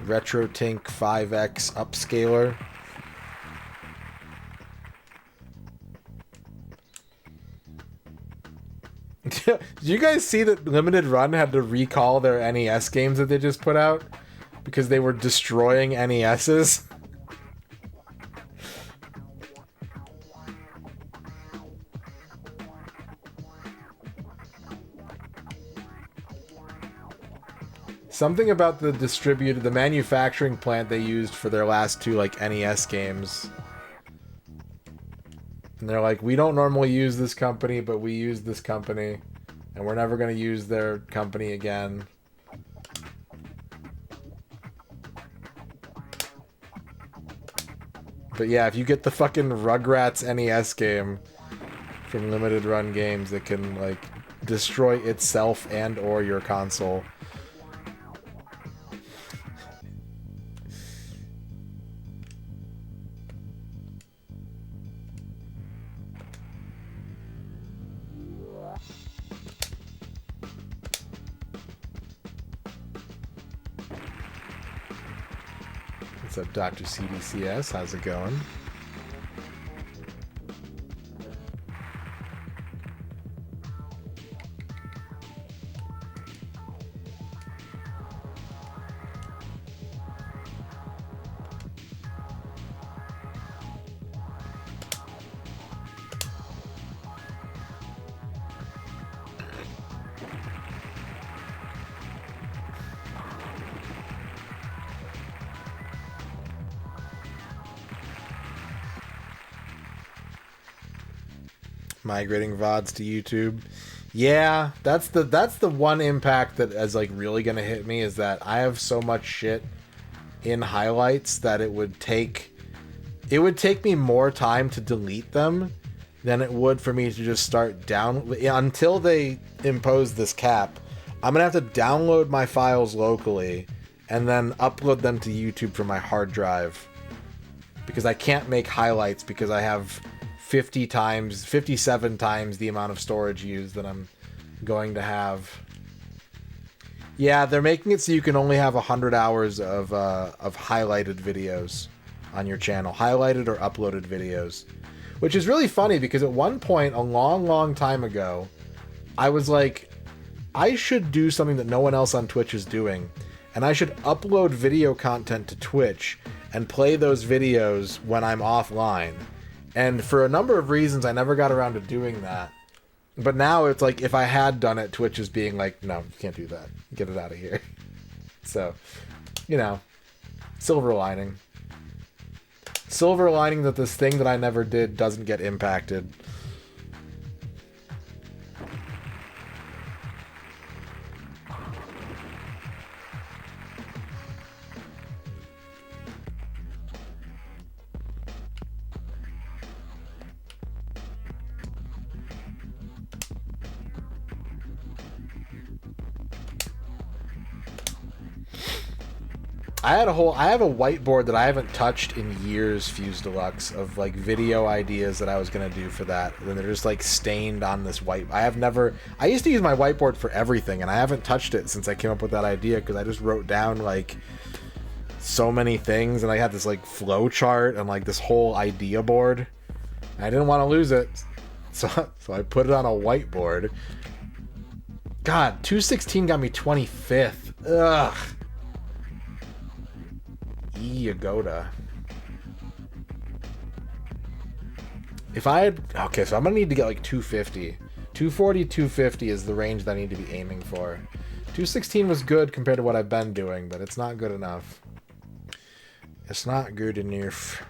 RetroTink 5X upscaler. Did you guys see that Limited Run had to recall their NES games that they just put out? Because they were destroying NESs? Something about the manufacturing plant they used for their last two, like, NES games. And they're like, we don't normally use this company, but we use this company. And we're never going to use their company again. But yeah, if you get the fucking Rugrats NES game from Limited Run Games, it can, like, destroy itself and or your console. What's up, Dr. CDCS? How's it going? Migrating VODs to YouTube. Yeah, that's the one impact that is like really gonna hit me, is that I have so much shit in highlights that it would take me more time to delete them than it would for me to just start down until they impose this cap. I'm gonna have to download my files locally and then upload them to YouTube from my hard drive, because I can't make highlights because I have 57 times the amount of storage used that I'm going to have. Yeah, they're making it so you can only have 100 hours of highlighted videos on your channel. Highlighted or uploaded videos. Which is really funny, because at one point, a long time ago, I was like, I should do something that no one else on Twitch is doing. And I should upload video content to Twitch and play those videos when I'm offline. And for a number of reasons, I never got around to doing that. But now it's like, if I had done it, Twitch is being like, no, you can't do that. Get it out of here. So, you know, silver lining. Silver lining that this thing that I never did doesn't get impacted. I have a whiteboard that I haven't touched in years, Fuse Deluxe, of like video ideas that I was gonna do for that. And they're just like stained on this white. I used to use my whiteboard for everything, and I haven't touched it since I came up with that idea because I just wrote down like so many things, and I had this like flow chart and like this whole idea board. And I didn't want to lose it, so I put it on a whiteboard. God, 216 got me 25th. Ugh. Yagoda. If I had... Okay, so I'm going to need to get like 250. 240, 250 is the range that I need to be aiming for. 216 was good compared to what I've been doing, but it's not good enough. It's not good enough.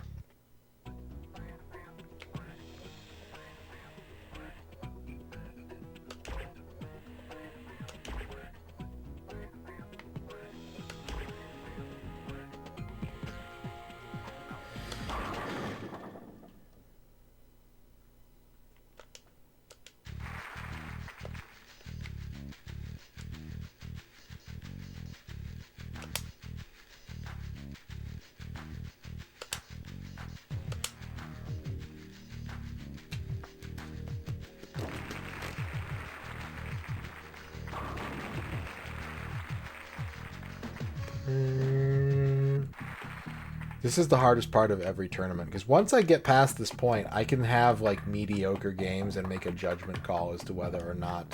This is the hardest part of every tournament, because once I get past this point, I can have like mediocre games and make a judgment call as to whether or not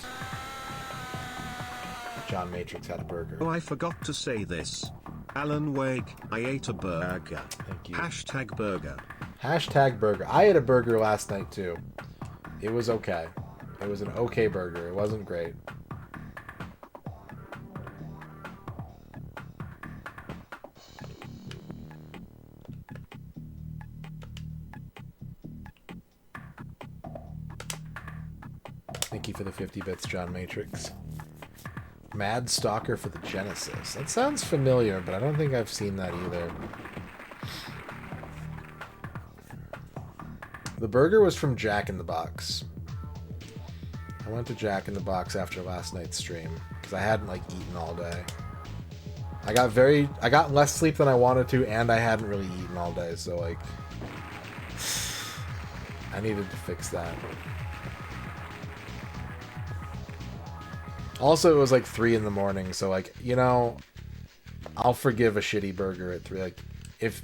John Matrix had a burger. Oh, I forgot to say this. Alan Wake, I ate a burger. Thank you. Hashtag burger. Hashtag burger. I ate a burger last night too. It was okay. It was an okay burger. It wasn't great. Thank you for the 50 bits, John Matrix. Mad Stalker for the Genesis. That sounds familiar, but I don't think I've seen that either. The burger was from Jack in the Box. I went to Jack in the Box after last night's stream because I hadn't like eaten all day. I got less sleep than I wanted to, and I hadn't really eaten all day, so like I needed to fix that. Also, it was like 3 in the morning, so like, you know, I'll forgive a shitty burger at 3. Like, if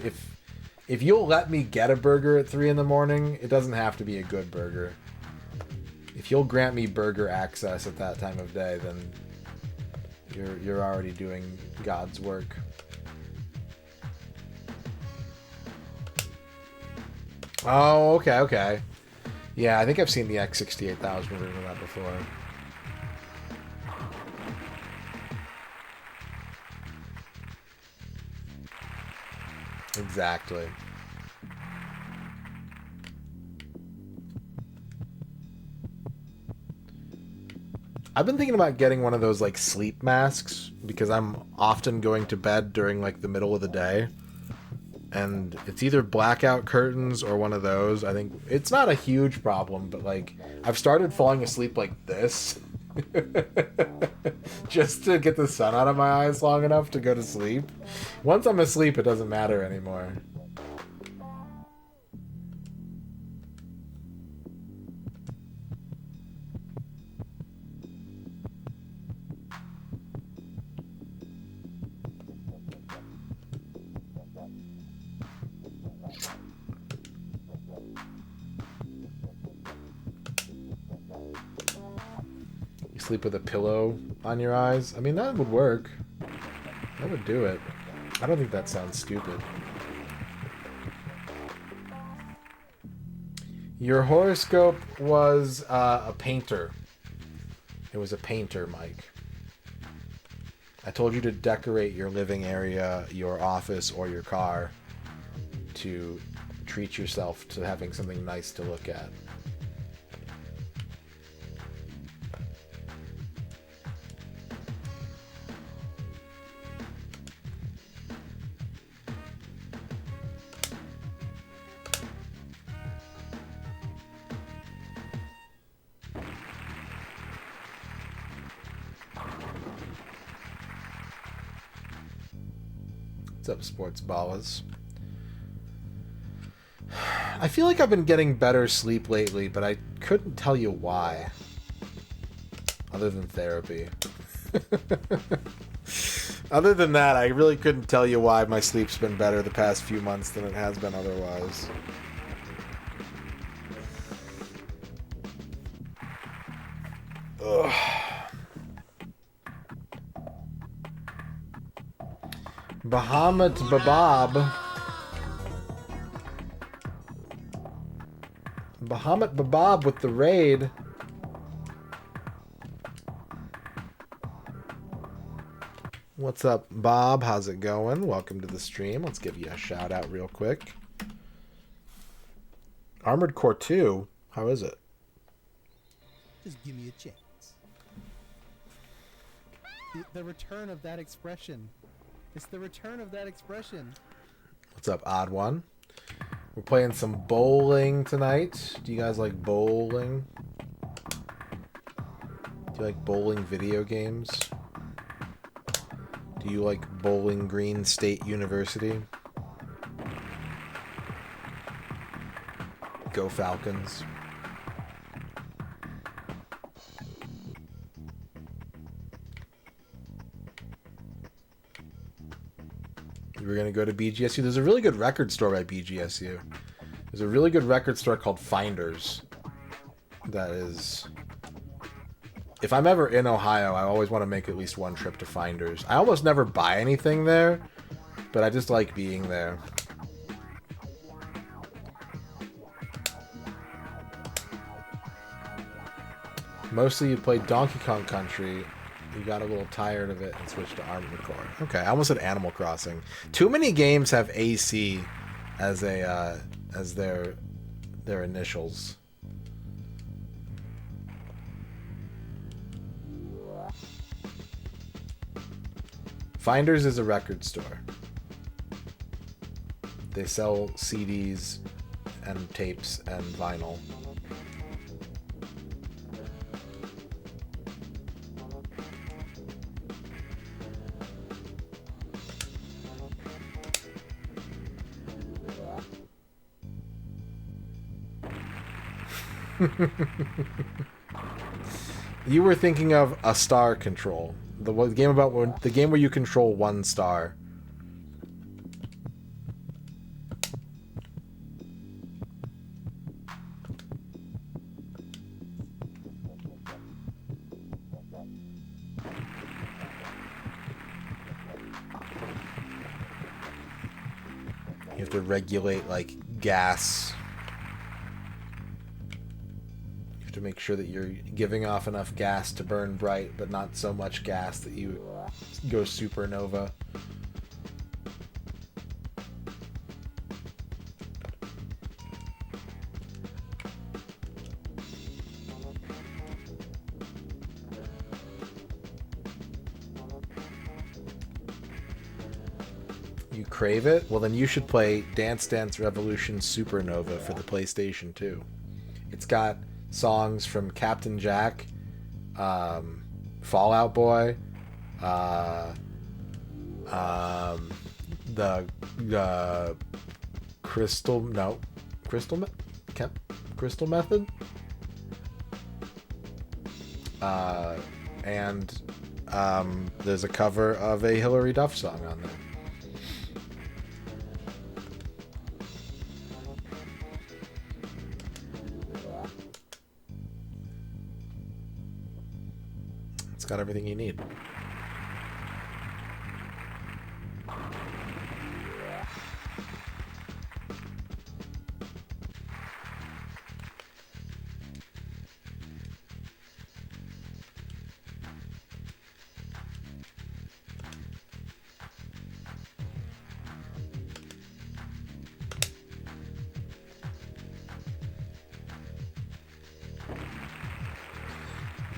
you'll let me get a burger at 3 in the morning, it doesn't have to be a good burger. If you'll grant me burger access at that time of day, then you're already doing God's work. Oh, okay. Yeah, I think I've seen the X68000 version of that before. Exactly. I've been thinking about getting one of those like sleep masks because I'm often going to bed during like the middle of the day. And it's either blackout curtains or one of those. I think it's not a huge problem, but like I've started falling asleep like this just to get the sun out of my eyes long enough to go to sleep. Once I'm asleep, it doesn't matter anymore. Sleep with a pillow on your eyes. I mean, that would work. That would do it. I don't think that sounds stupid. Your horoscope was a painter. It was a painter, Mike. I told you to decorate your living area, your office, or your car to treat yourself to having something nice to look at. What's up, sports ballas? I feel like I've been getting better sleep lately, but I couldn't tell you why. Other than therapy. Other than that, I really couldn't tell you why my sleep's been better the past few months than it has been otherwise. Ugh. Bahamut Babab. Bahamut Babab with the raid. What's up, Bob? How's it going? Welcome to the stream. Let's give you a shout out real quick. Armored Core 2, how is it? Just give me a chance. The return of that expression. It's the return of that expression. What's up, Odd One? We're playing some bowling tonight. Do you guys like bowling? Do you like bowling video games? Do you like Bowling Green State University? Go Falcons. We're going to go to BGSU. There's a really good record store by BGSU. There's a really good record store called Finders. That is... If I'm ever in Ohio, I always want to make at least one trip to Finders. I almost never buy anything there, but I just like being there. Mostly you played Donkey Kong Country. You got a little tired of it and switched to Armored Core. Okay, I almost said Animal Crossing. Too many games have AC as a as their initials. Finders is a record store. They sell CDs and tapes and vinyl. You were thinking of A Star Control, the game where you control one star. You have to regulate like gas. To make sure that you're giving off enough gas to burn bright, but not so much gas that you go supernova. You crave it? Well, then you should play Dance Dance Revolution Supernova for the PlayStation 2. It's got songs from Captain Jack, Fallout Boy, the Crystal Method, and there's a cover of a Hilary Duff song on there. It's got everything you need.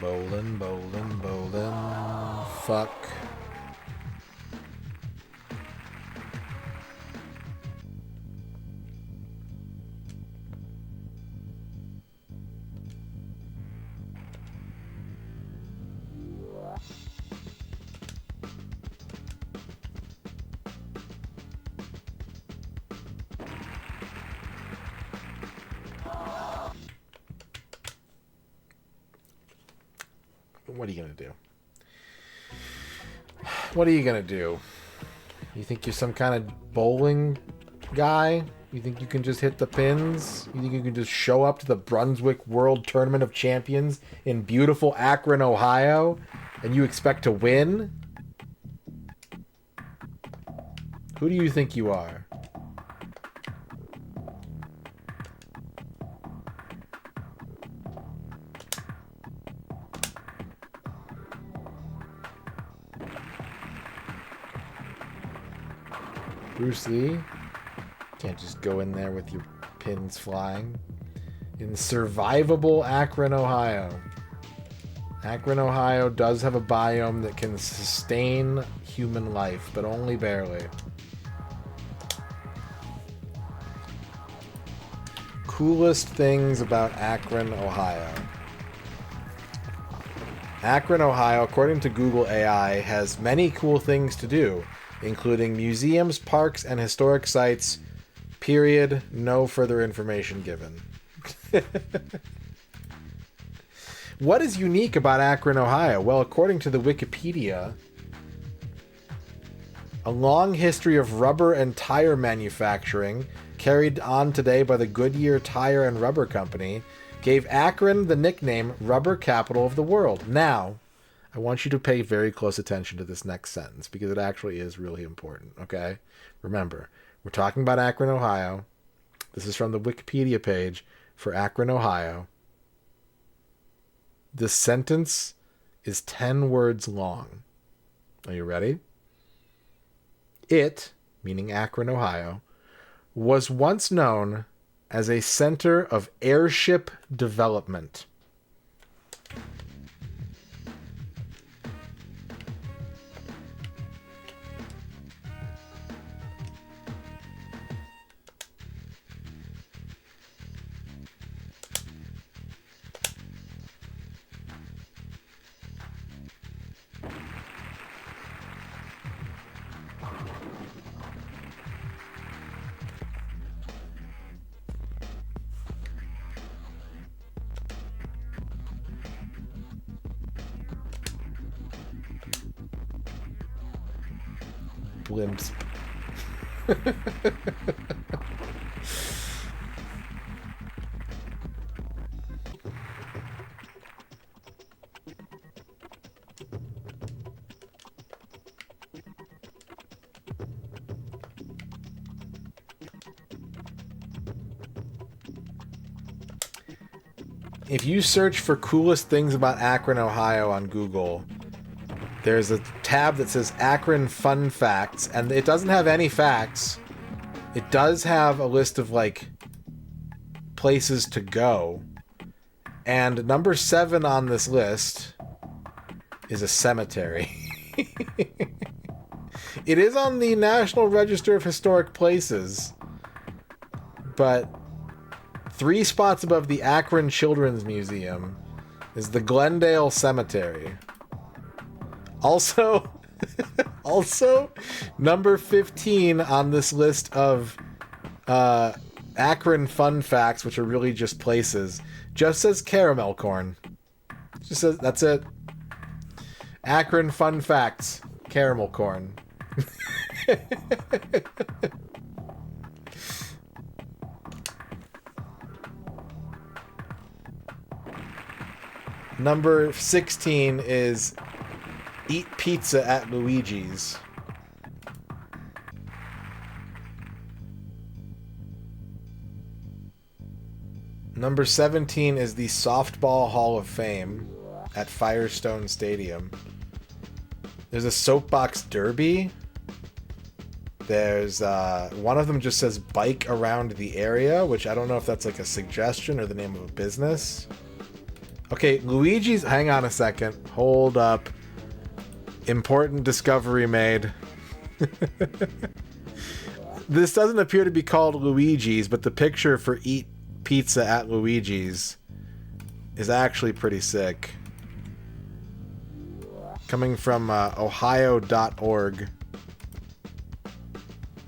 Bowlin', bowlin', bowlin'. Fuck. What are you gonna do? What are you gonna do? You think you're some kind of bowling guy? You think you can just hit the pins? You think you can just show up to the Brunswick World Tournament of Champions in beautiful Akron, Ohio, and you expect to win? Who do you think you are? Bruce Lee? Can't just go in there with your pins flying. In survivable Akron, Ohio. Akron, Ohio does have a biome that can sustain human life, but only barely. Coolest things about Akron, Ohio. Akron, Ohio, according to Google AI, has many cool things to do, including museums, parks, and historic sites. Period. No further information given. What is unique about Akron, Ohio? Well, according to the Wikipedia, a long history of rubber and tire manufacturing, carried on today by the Goodyear Tire and Rubber Company, gave Akron the nickname Rubber Capital of the World. Now, I want you to pay very close attention to this next sentence because it actually is really important, okay? Remember, we're talking about Akron, Ohio. This is from the Wikipedia page for Akron, Ohio. The sentence is 10 words long. Are you ready? It, meaning Akron, Ohio, was once known as a center of airship development. Blimps. If you search for coolest things about Akron, Ohio on Google, there's a tab that says Akron Fun Facts, and it doesn't have any facts. It does have a list of, like, places to go. And number 7 on this list is a cemetery. It is on the National Register of Historic Places, but 3 spots above the Akron Children's Museum is the Glendale Cemetery. Also, number 15 on this list of Akron fun facts, which are really just places, just says caramel corn. Just says, that's it. Akron fun facts, caramel corn. Number 16 is eat pizza at Luigi's. Number 17 is the Softball Hall of Fame at Firestone Stadium. There's a soapbox derby. There's one of them just says bike around the area, which I don't know if that's like a suggestion or the name of a business. Okay, Luigi's, hang on a second. Hold up. Important discovery made. This doesn't appear to be called Luigi's, but the picture for eat pizza at Luigi's is actually pretty sick. Coming from ohio.org.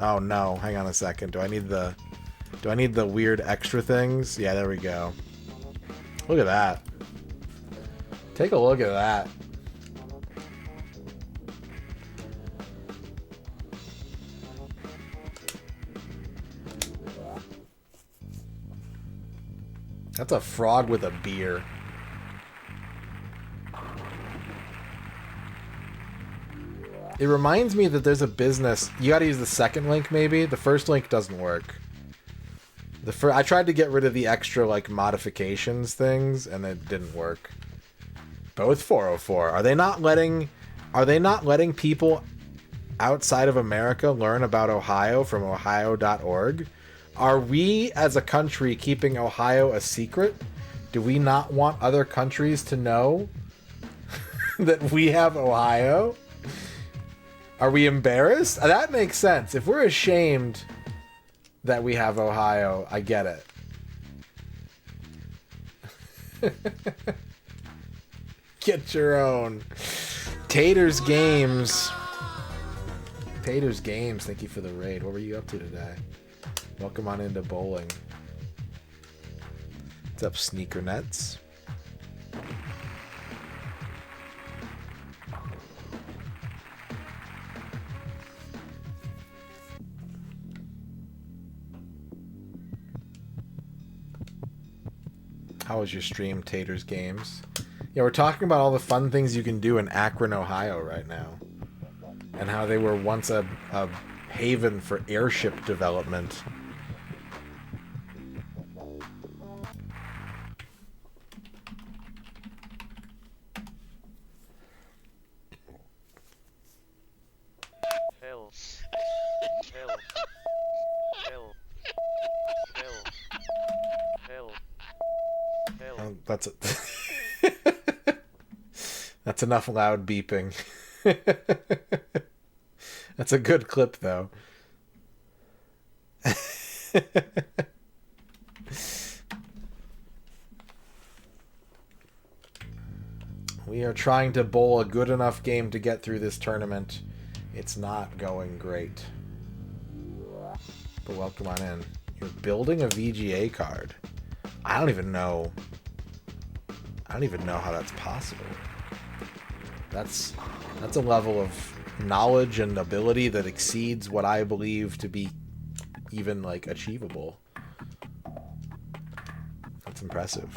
Oh no, hang on a second. Do I need the weird extra things? Yeah, there we go. Look at that. Take a look at that. That's a frog with a beer. It reminds me that there's a business. You gotta use the second link maybe. The first link doesn't work. I tried to get rid of the extra like modifications things and it didn't work. Both 404. Are they not letting people outside of America learn about Ohio from ohio.org? Are we as a country keeping Ohio a secret? Do we not want other countries to know that we have Ohio? Are we embarrassed? That makes sense. If we're ashamed that we have Ohio, I get it. Get your own. Taters Games. Taters Games, thank you for the raid. What were you up to today? Welcome on into bowling. What's up, Sneaker Nets? How was your stream, Taters Games? Yeah, we're talking about all the fun things you can do in Akron, Ohio right now. And how they were once a haven for airship development. Hell. Hell. Hell. Hell. Hell. Hell. That's that's enough loud beeping. That's a good clip, though. We are trying to bowl a good enough game to get through this tournament. It's not going great. But welcome on in. You're building a VGA card. I don't even know how that's possible. That's a level of knowledge and ability that exceeds what I believe to be even like achievable. That's impressive.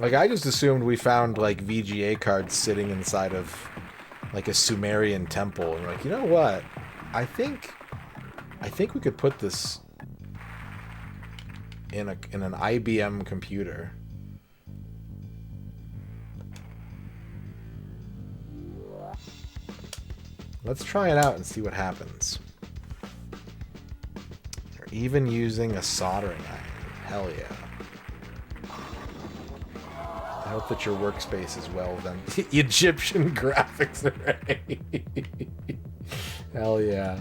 Like, I just assumed we found like VGA cards sitting inside of like a Sumerian temple, and like, you know what? I think we could put this in an IBM computer. Let's try it out and see what happens. They're even using a soldering iron. Hell yeah. I hope that your workspace is well done. Egyptian graphics array. Hell yeah.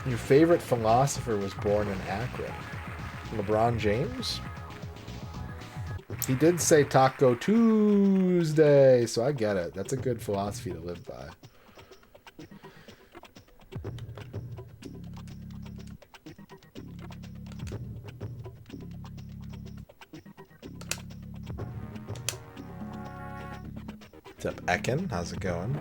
Your favorite philosopher was born in Akron. LeBron James? He did say Taco Tuesday, so I get it. That's a good philosophy to live by. What's up, Ekin? How's it going?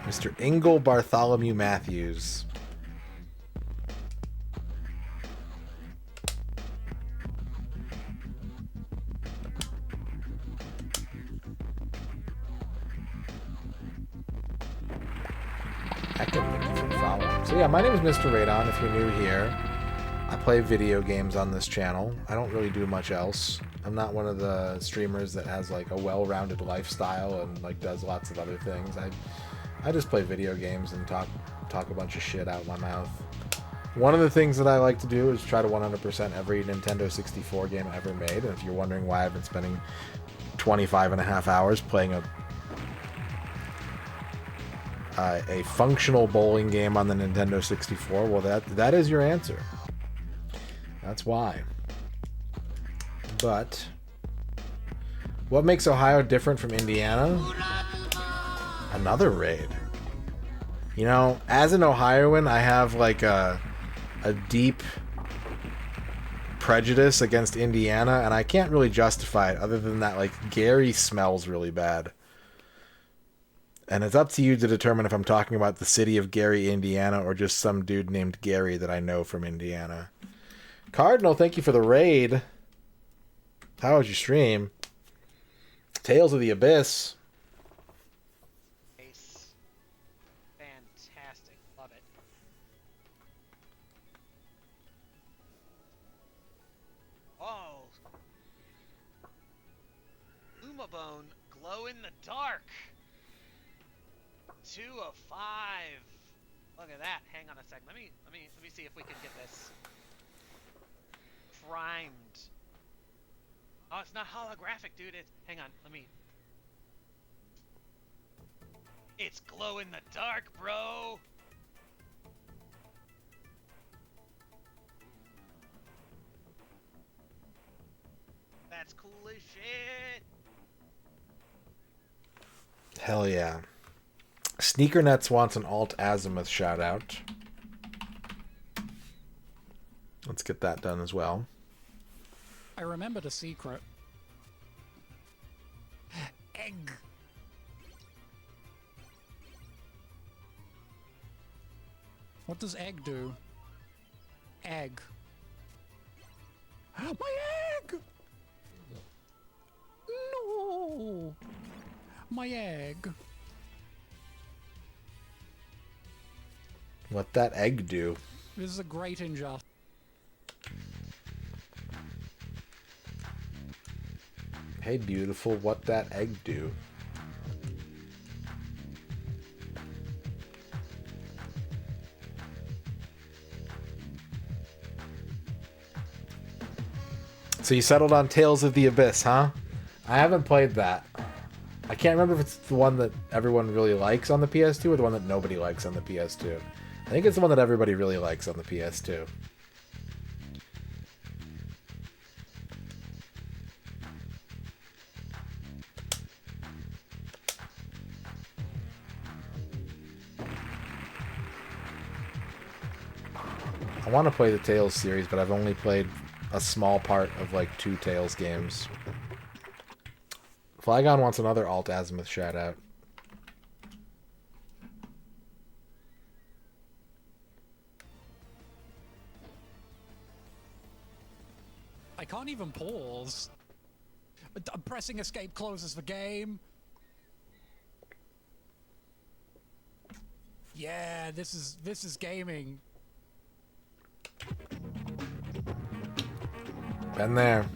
Mr. Ingle Bartholomew Matthews. So yeah, my name is MisterRadon. If you're new here, I play video games on this channel. I don't really do much else. I'm not one of the streamers that has like a well-rounded lifestyle and like does lots of other things. I just play video games and talk a bunch of shit out my mouth. One of the things that I like to do is try to 100% every Nintendo 64 game ever made. And if you're wondering why I've been spending 25.5 hours playing a functional bowling game on the Nintendo 64, well, that is your answer. That's why. But What makes Ohio different from Indiana? Another raid. You know, as an Ohioan, I have like a deep prejudice against Indiana, and I can't really justify it other than that, like, Gary smells really bad. And it's up to you to determine if I'm talking about the city of Gary, Indiana, or just some dude named Gary that I know from Indiana. Cardinal, thank you for the raid. How was your stream? Tales of the Abyss. Fantastic. Love it. Oh. Umabone, glow in the dark. 2 of 5. Look at that. Hang on a second. Let me see if we can get this primed. Oh, it's not holographic, dude. Hang on. It's glow in the dark, bro. That's cool as shit. Hell yeah. Sneaker Nets wants an Alt Azimuth shout out. Let's get that done as well. I remembered a secret. Egg. What does egg do? Egg. My egg! No! My egg. What that egg do? This is a great injustice. Hey, beautiful, what that egg do? So you settled on Tales of the Abyss, huh? I haven't played that. I can't remember if it's the one that everyone really likes on the PS2 or the one that nobody likes on the PS2. I think it's the one that everybody really likes on the PS2. I want to play the Tales series, but I've only played a small part of like 2 Tales games. Flygon wants another Alt Azimuth shout out. I can't even pause. Pressing escape closes the game. Yeah, this is gaming. Been there.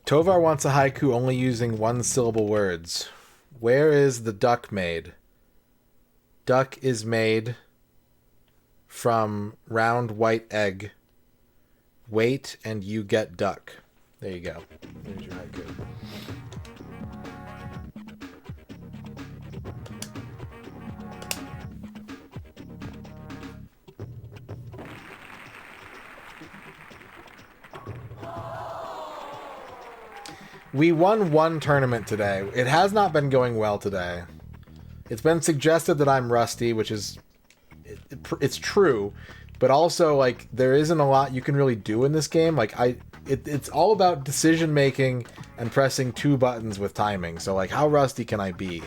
Tovar wants a haiku only using 1-syllable words. Where is the duck made? Duck is made from round white egg. Wait and you get duck. There you go. There's your haiku. We won 1 tournament today. It has not been going well today. It's been suggested that I'm rusty, which is... It's true. But also, like, there isn't a lot you can really do in this game. Like, it's all about decision making and pressing 2 buttons with timing. So, like, how rusty can I be?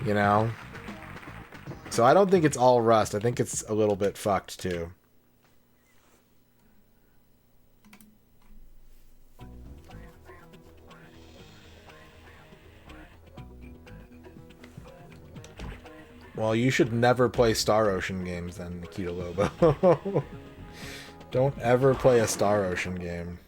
You know? So I don't think it's all rust. I think it's a little bit fucked, too. Well, you should never play Star Ocean games then, Nikita Lobo. Don't ever play a Star Ocean game.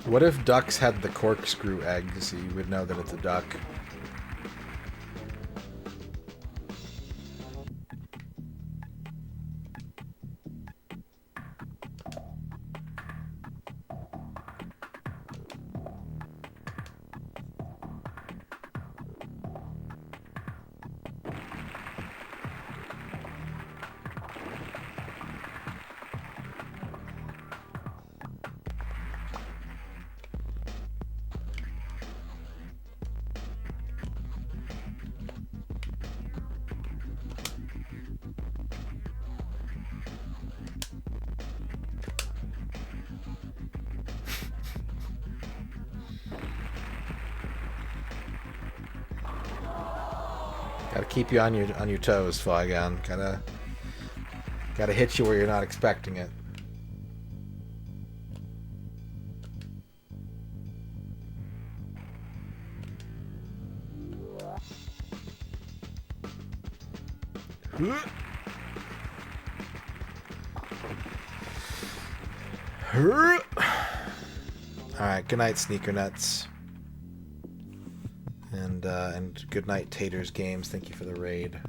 What if ducks had the corkscrew egg, so you would know that it's a duck? Gotta keep you on your toes, Flygon. Gotta hit you where you're not expecting it. Alright, good night, Sneaker Nuts. And good night, Taters Games. Thank you for the raid.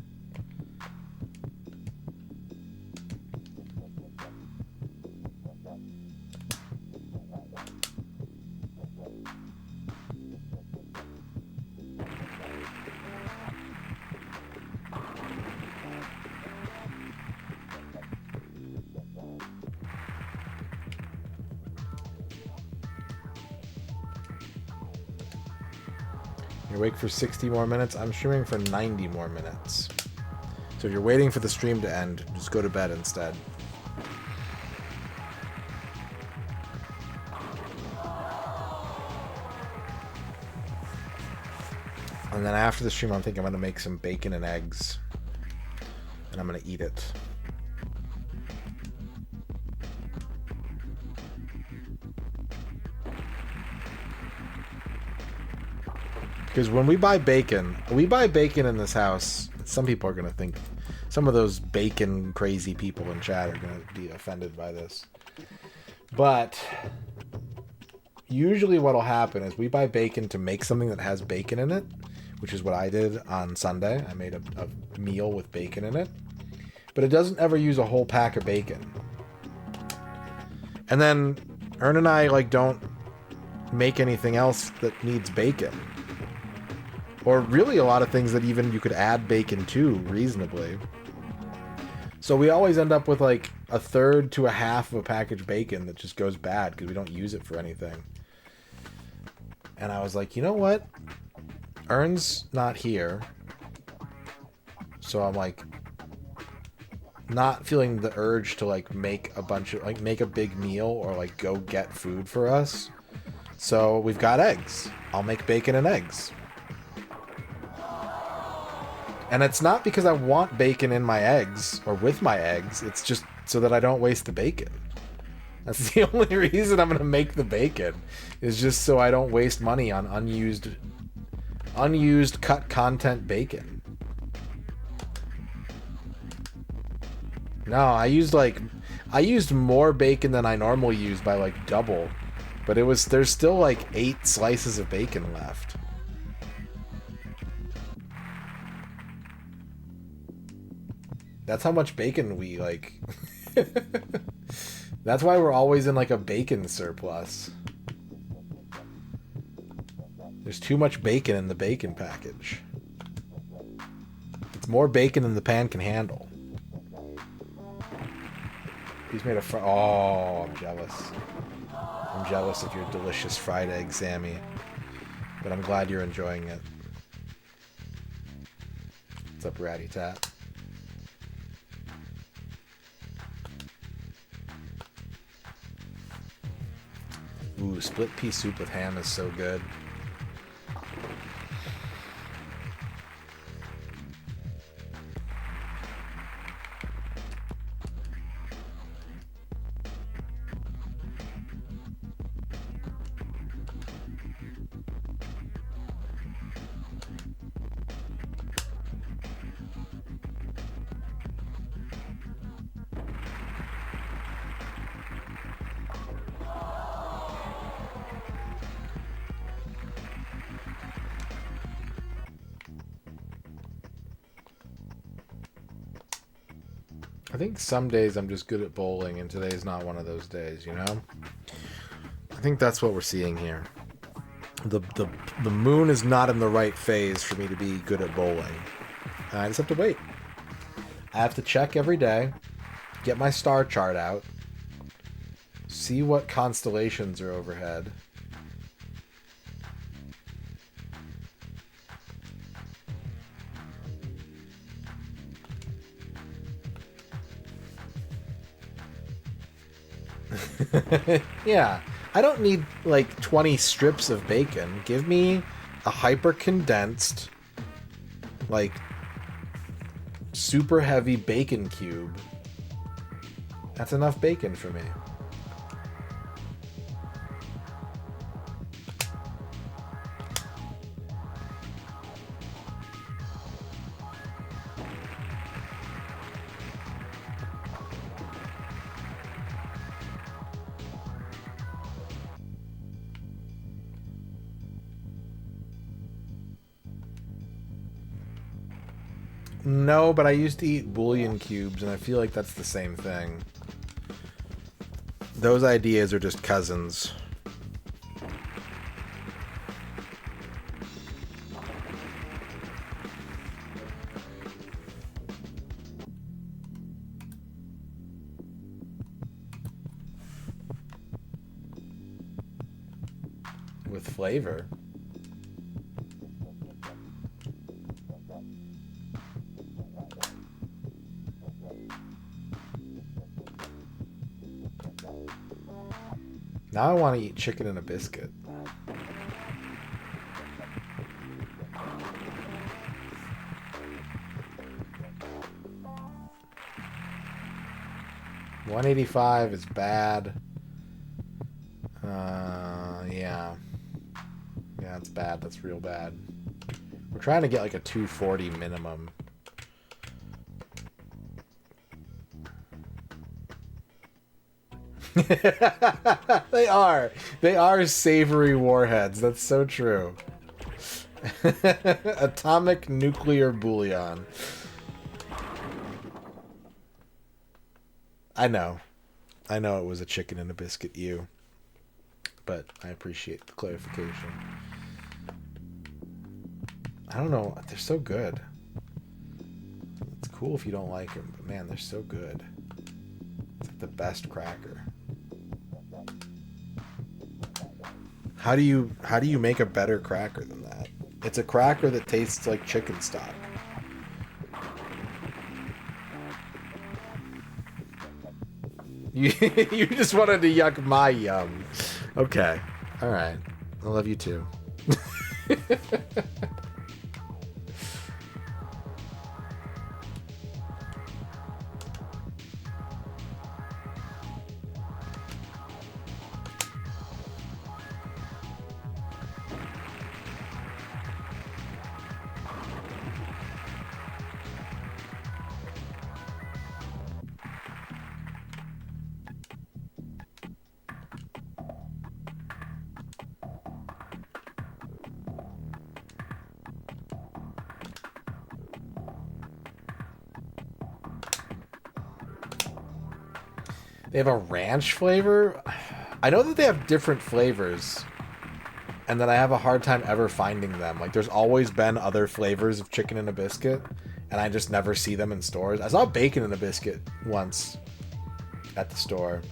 You're awake for 60 more minutes. I'm streaming for 90 more minutes. So if you're waiting for the stream to end, just go to bed instead. And then after the stream, I'm thinking I'm going to make some bacon and eggs. And I'm going to eat it. Because when we buy bacon in this house. Some people are going to think, some of those bacon crazy people in chat are going to be offended by this. But usually what'll happen is we buy bacon to make something that has bacon in it, which is what I did on Sunday. I made a meal with bacon in it. But it doesn't ever use a whole pack of bacon. And then Ern and I don't make anything else that needs bacon. Or really a lot of things that even you could add bacon to reasonably. So we always end up with a third to a half of a packaged bacon that just goes bad because we don't use it for anything. And I was like, you know what? Ern's not here. So I'm not feeling the urge to make a bunch of make a big meal or go get food for us. So we've got eggs. I'll make bacon and eggs. And it's not because I want bacon in my eggs or with my eggs. It's just so that I don't waste the bacon. That's the only reason I'm going to make the bacon. Is just so I don't waste money on unused cut content bacon. No, I used more bacon than I normally use by double. But there's still 8 slices of bacon left. That's how much bacon we That's why we're always in a bacon surplus. There's too much bacon in the bacon package. It's more bacon than the pan can handle. He's made a oh, I'm jealous. I'm jealous of your delicious fried egg, Sammy. But I'm glad you're enjoying it. What's up, Ratty Tat? Ooh, split pea soup with ham is so good. I think some days I'm just good at bowling, and today's not one of those days, you know? I think that's what we're seeing here. The moon is not in the right phase for me to be good at bowling. I just have to wait. I have to check every day, get my star chart out, see what constellations are overhead. Yeah, I don't need like 20 strips of bacon. Give me a hyper condensed, like super heavy bacon cube. That's enough bacon for me. No, but I used to eat bouillon cubes, and I feel like that's the same thing. Those ideas are just cousins. With flavor. Now I want to eat chicken and a biscuit. $185 is bad. Yeah. Yeah, it's bad. That's real bad. We're trying to get like a 240 minimum. They are. They are savory warheads. That's so true. Atomic nuclear bouillon. I know. I know it was a chicken and a biscuit you. But I appreciate the clarification. I don't know. They're so good. It's cool if you don't like them, but man, they're so good. It's like the best cracker. How do you make a better cracker than that? It's a cracker that tastes like chicken stock. You just wanted to yuck my yum. Okay. All right. I love you too. They have a ranch flavor? I know that they have different flavors, and that I have a hard time ever finding them. Like, there's always been other flavors of chicken and a biscuit, and I just never see them in stores. I saw bacon and a biscuit once at the store.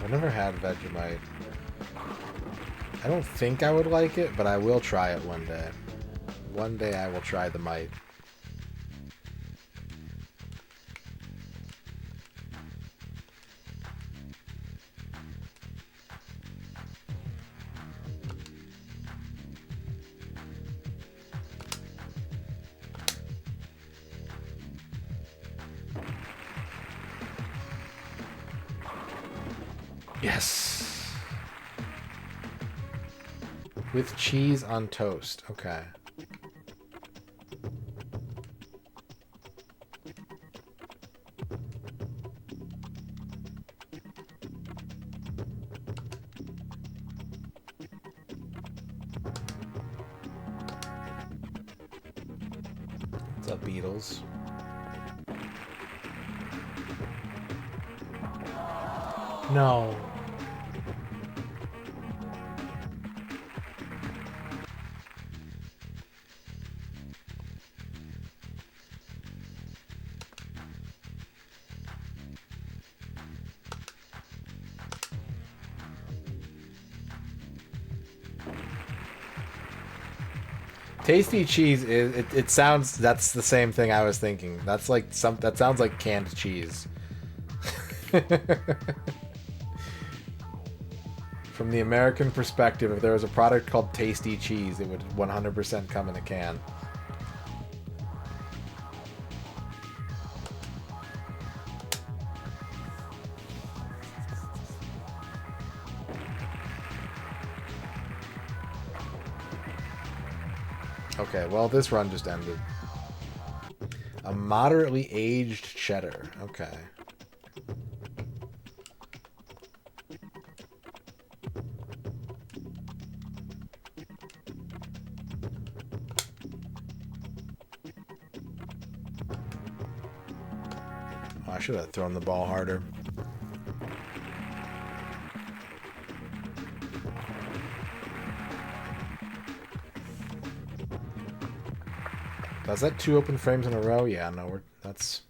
I've never had Vegemite. I don't think I would like it, but I will try it one day. One day I will try the mite. Yes. With cheese on toast. Okay. What's up, Beatles? No. Tasty cheese is it sounds that's the same thing I was thinking. That's like that sounds like canned cheese. From the American perspective, if there was a product called Tasty Cheese, it would 100% come in a can. Okay, well, this run just ended. A moderately aged cheddar. Okay. Oh, I should have thrown the ball harder. Was that 2 open frames in a row? Yeah, no, that's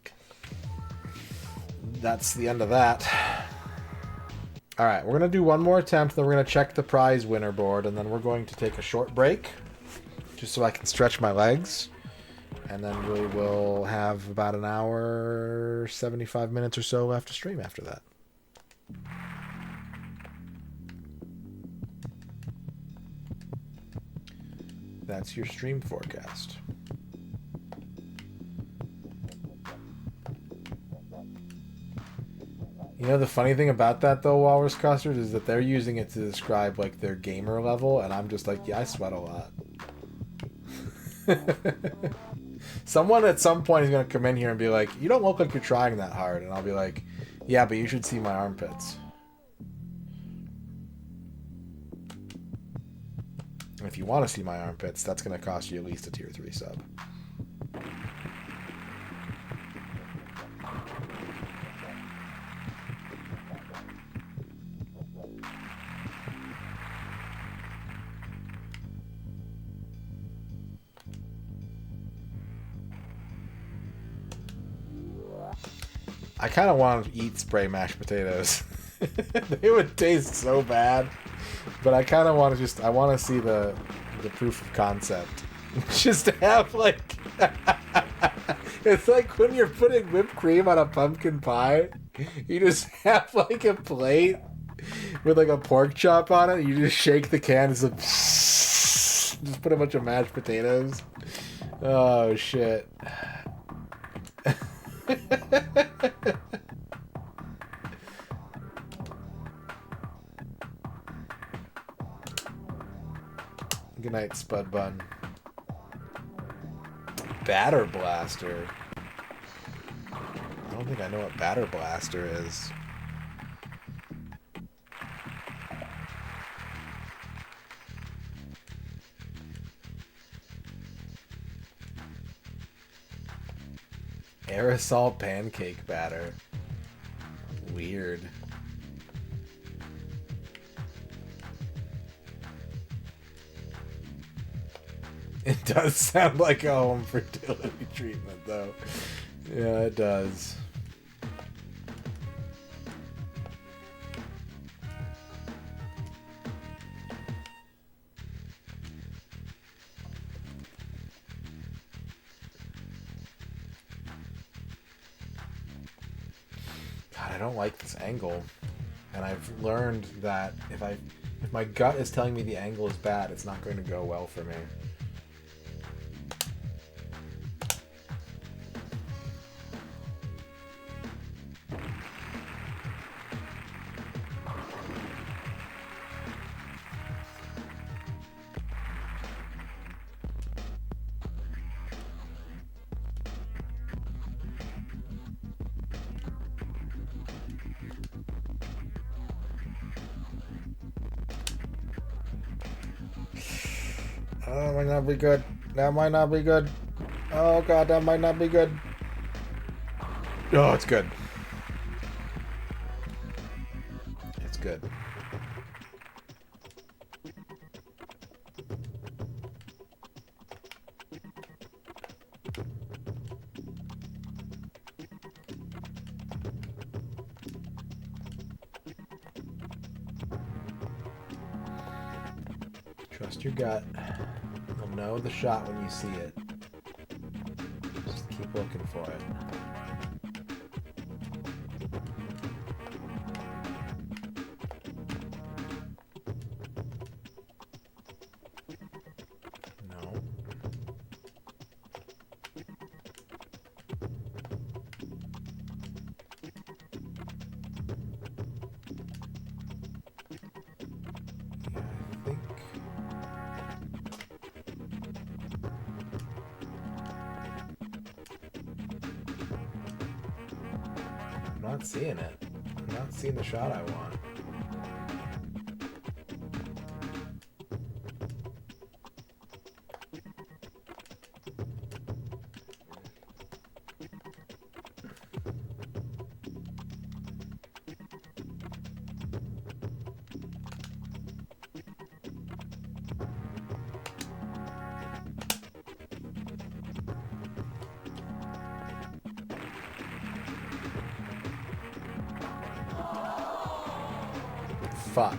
the end of that. All right, we're gonna do one more attempt, then we're gonna check the prize winner board, and then we're going to take a short break, just so I can stretch my legs, and then we will have about an hour, 75 minutes or so left to stream after that. That's your stream forecast. You know, the funny thing about that, though, Walrus Custard, is that they're using it to describe, like, their gamer level, and I'm just like, yeah, I sweat a lot. Someone at some point is going to come in here and be like, you don't look like you're trying that hard. And I'll be like, yeah, but you should see my armpits. And if you want to see my armpits, that's going to cost you at least a tier 3 sub. I kind of want to eat spray mashed potatoes. They would taste so bad. But I kind of want to I want to see the proof of concept. Just to have, like... It's like when you're putting whipped cream on a pumpkin pie. You just have, like, a plate with, like, a pork chop on it. You just shake the can. It's like... Just put a bunch of mashed potatoes. Oh, shit. Good night, Spud Bun. Batter Blaster. I don't think I know what Batter Blaster is. Aerosol pancake batter. Weird. It does sound like a home fertility treatment, though. Yeah, it does. God, I don't like this angle. And I've learned that if my gut is telling me the angle is bad, it's not going to go well for me. Oh, that might not be good. That might not be good. Oh god, that might not be good. Oh, it's good. It's good. Trust your gut. You'll know the shot when you see it. Just keep looking for it. No. Yeah, I think... I'm not seeing it. I'm not seeing the shot I want. Fuck.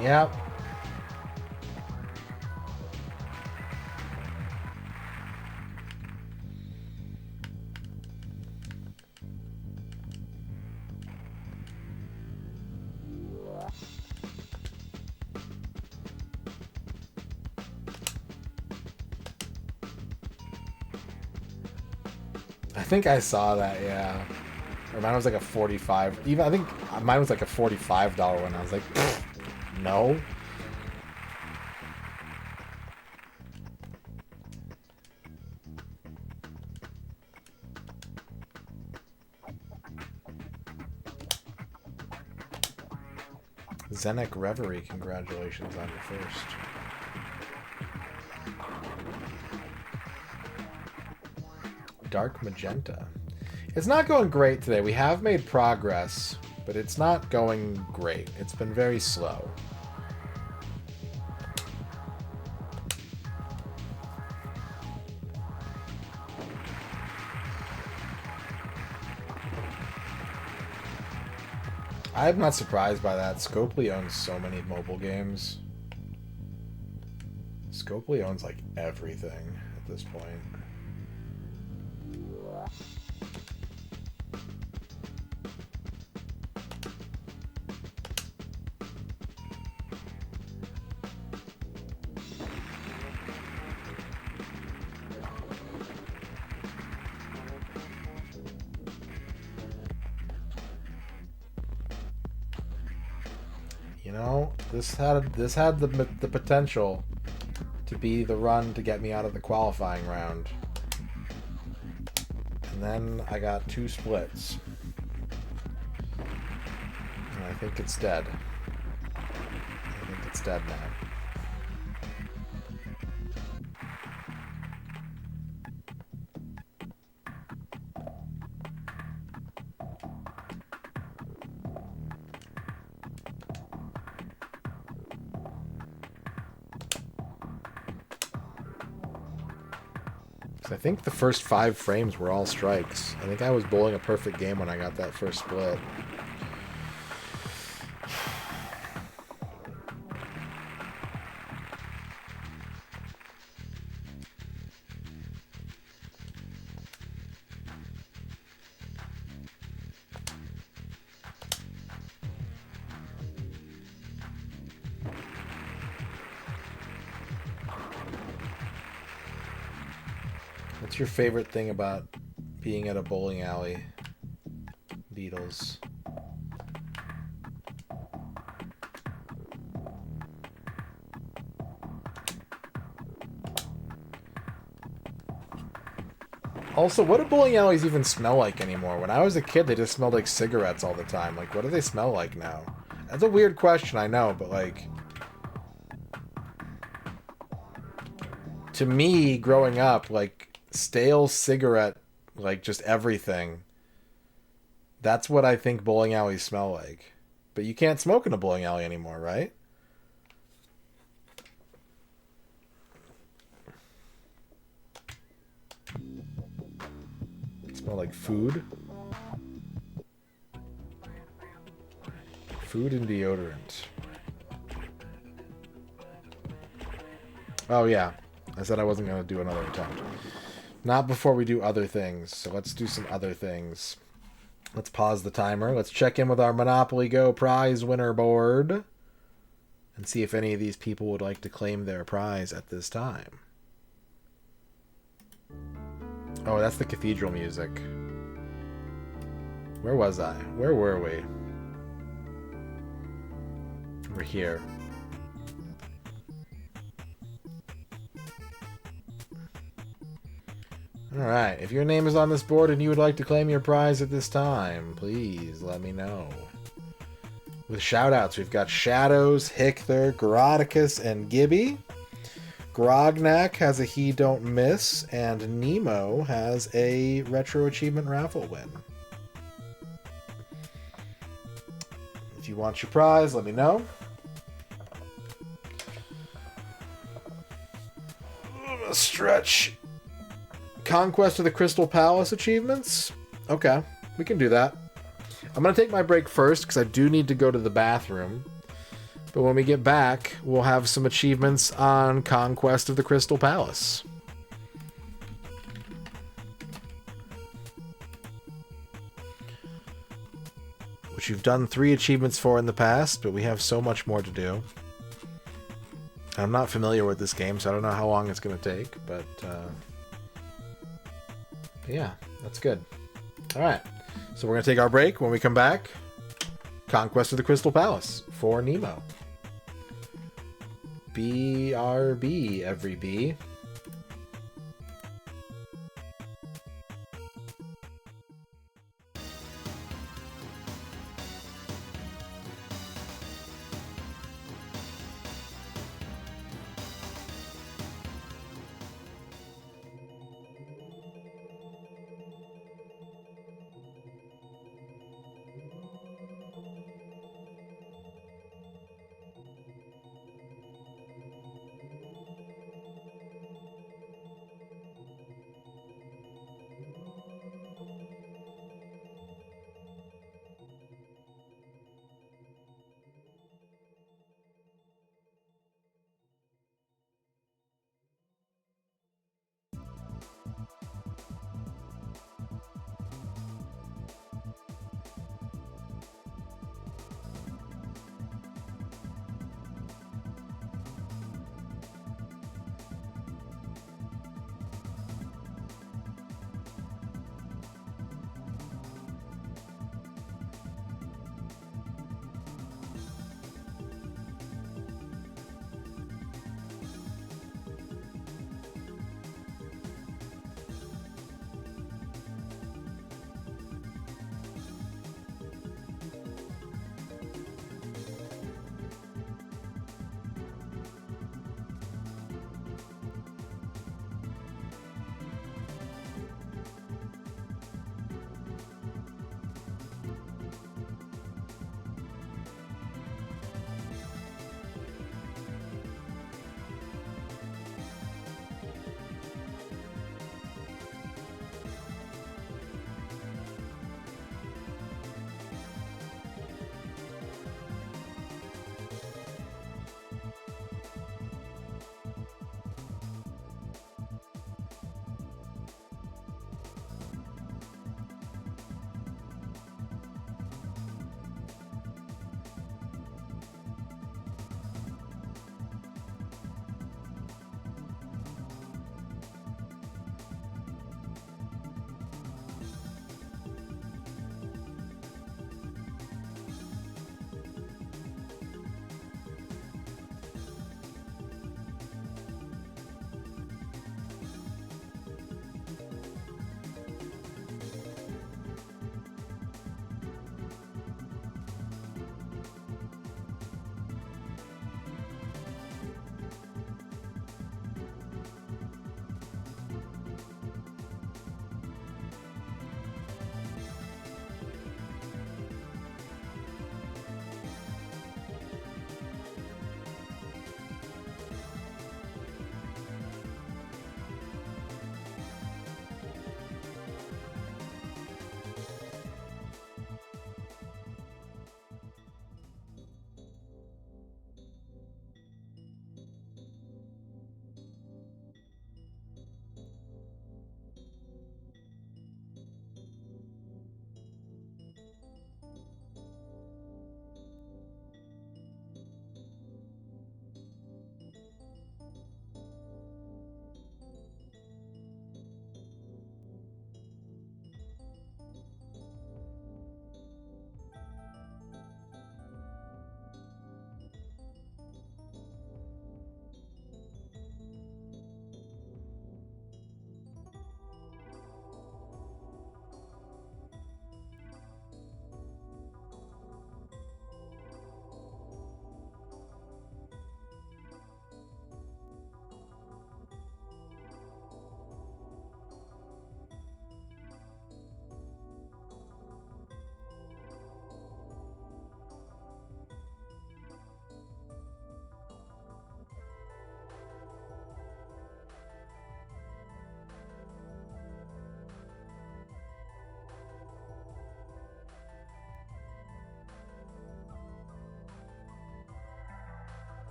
Yep. I think I saw that, yeah. Or mine was like a 45. Even I think mine was like a $45 one. I was like, no. Zenek Reverie, congratulations on your first. Dark Magenta. It's not going great today. We have made progress, but it's not going great. It's been very slow. I'm not surprised by that. Scopely owns so many mobile games. Scopely owns like everything at this point. You know, this had the potential to be the run to get me out of the qualifying round. And then I got 2 splits. And I think it's dead. I think it's dead now. I think the first 5 frames were all strikes. I think I was bowling a perfect game when I got that first split. What's your favorite thing about being at a bowling alley? Beetles. Also, what do bowling alleys even smell like anymore? When I was a kid, they just smelled like cigarettes all the time. Like, what do they smell like now? That's a weird question, I know, but like... To me, growing up, like, stale cigarette, like, just everything. That's what I think bowling alleys smell like. But you can't smoke in a bowling alley anymore, right? Smell like food. Food and deodorant. Oh yeah, I said I wasn't going to do another attempt. Not before we do other things, so let's do some other things. Let's pause the timer. Let's check in with our Monopoly Go prize winner board and see if any of these people would like to claim their prize at this time. Oh, that's the cathedral music. Where was I? Where were we? We're here. Alright, if your name is on this board and you would like to claim your prize at this time, please let me know. With shoutouts, we've got Shadows, Hichther, Grodicus, and Gibby. Grognak has a He Don't Miss, and Nemo has a Retro Achievement Raffle win. If you want your prize, let me know. I'm gonna stretch. Conquest of the Crystal Palace achievements? Okay, we can do that. I'm gonna take my break first, because I do need to go to the bathroom. But when we get back, we'll have some achievements on Conquest of the Crystal Palace. Which you've done 3 achievements for in the past, but we have so much more to do. I'm not familiar with this game, so I don't know how long it's going to take, but yeah, that's good. Alright, so we're going to take our break. When we come back, Conquest of the Crystal Palace for Nemo. BRB, every B.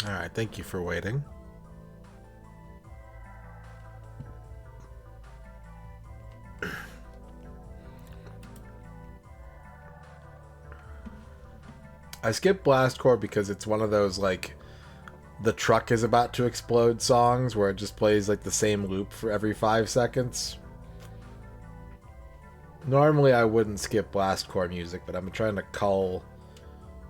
Alright, thank you for waiting. I skipped Blast Corps because it's one of those, like, the truck is about to explode songs where it just plays, like, the same loop for every 5 seconds. Normally I wouldn't skip Blast Corps music, but I'm trying to cull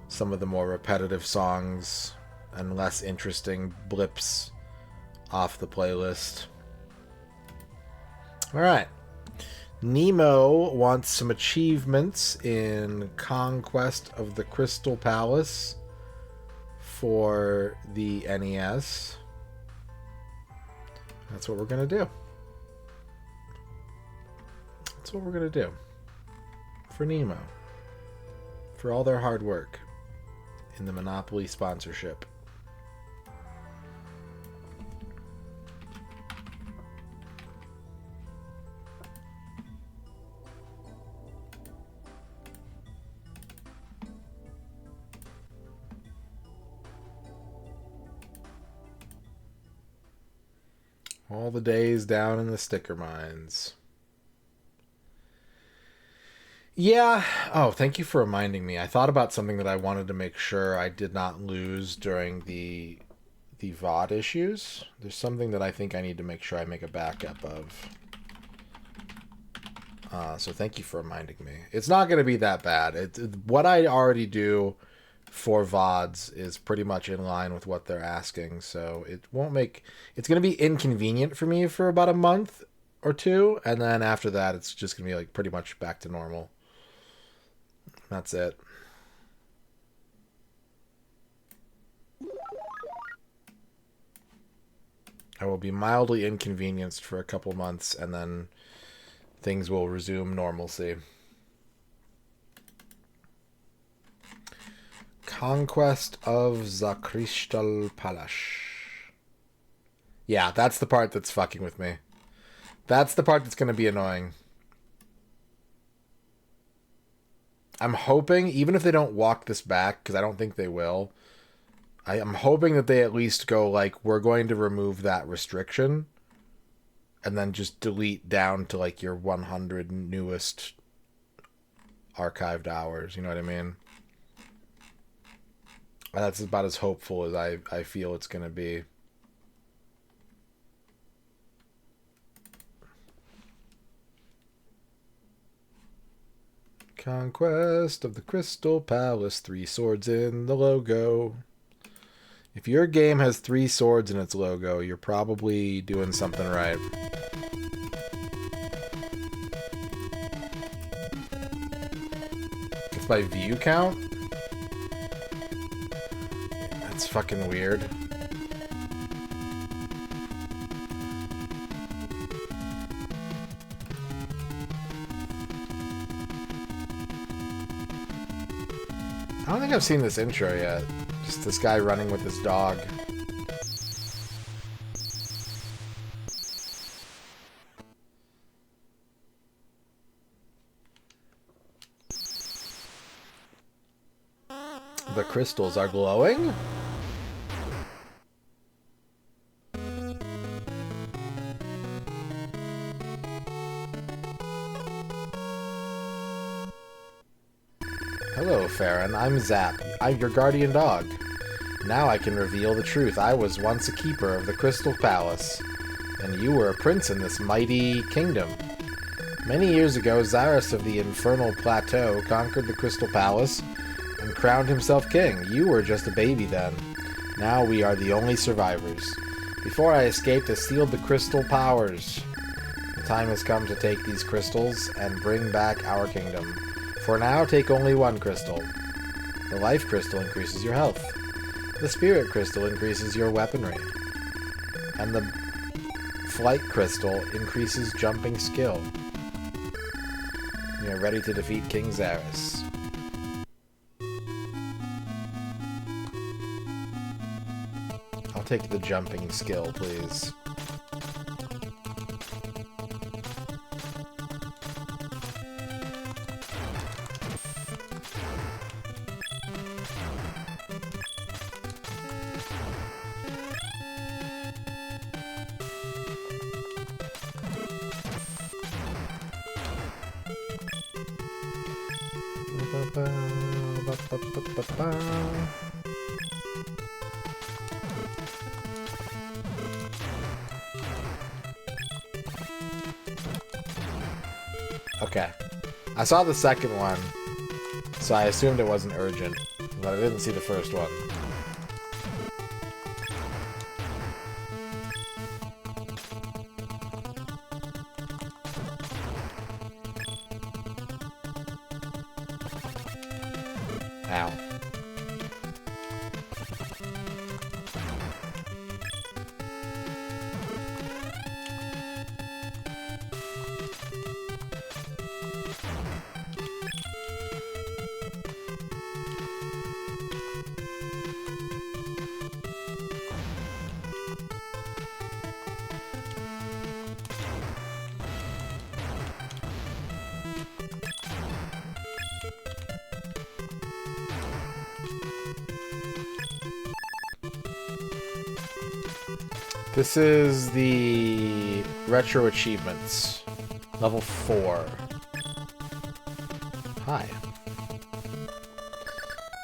some of the more repetitive songs and less interesting blips off the playlist. Alright. Nemo wants some achievements in Conquest of the Crystal Palace for the NES. That's what we're going to do. That's what we're going to do. For Nemo. For all their hard work in the Monopoly sponsorship. All the days down in the sticker mines. Yeah. Oh, thank you for reminding me. I thought about something that I wanted to make sure I did not lose during the VOD issues. There's something that I think I need to make sure I make a backup of. So thank you for reminding me. It's not going to be that bad. What I already do for VODs is pretty much in line with what they're asking, so it won't make... It's going to be inconvenient for me for about a month or two, and then after that it's just going to be like pretty much back to normal. That's it. I will be mildly inconvenienced for a couple months, and then things will resume normalcy. Conquest of the Crystal Palace. Yeah, that's the part that's fucking with me. That's the part that's going to be annoying. I'm hoping, even if they don't walk this back, because I don't think they will, I am hoping that they at least go, like, we're going to remove that restriction, and then just delete down to, like, your 100 newest archived hours, you know what I mean? And that's about as hopeful as I feel it's going to be. Conquest of the Crystal Palace, 3 swords in the logo. If your game has 3 swords in its logo, you're probably doing something right. It's by view count? That's fucking weird. I don't think I've seen this intro yet. Just this guy running with his dog. The crystals are glowing? Hello, Farron. I'm Zap. I'm your guardian dog. Now I can reveal the truth. I was once a keeper of the Crystal Palace, and you were a prince in this mighty kingdom. Many years ago, Zarus of the Infernal Plateau conquered the Crystal Palace and crowned himself king. You were just a baby then. Now we are the only survivors. Before I escaped, I sealed the crystal powers. The time has come to take these crystals and bring back our kingdom. For now, take only 1 crystal. The life crystal increases your health. The spirit crystal increases your weaponry. And the flight crystal increases jumping skill. You are ready to defeat King Zarus. I'll take the jumping skill, please. Okay. I saw the second one, so I assumed it wasn't urgent, but I didn't see the first one. Ow. This is the Retro Achievements. Level 4. Hi.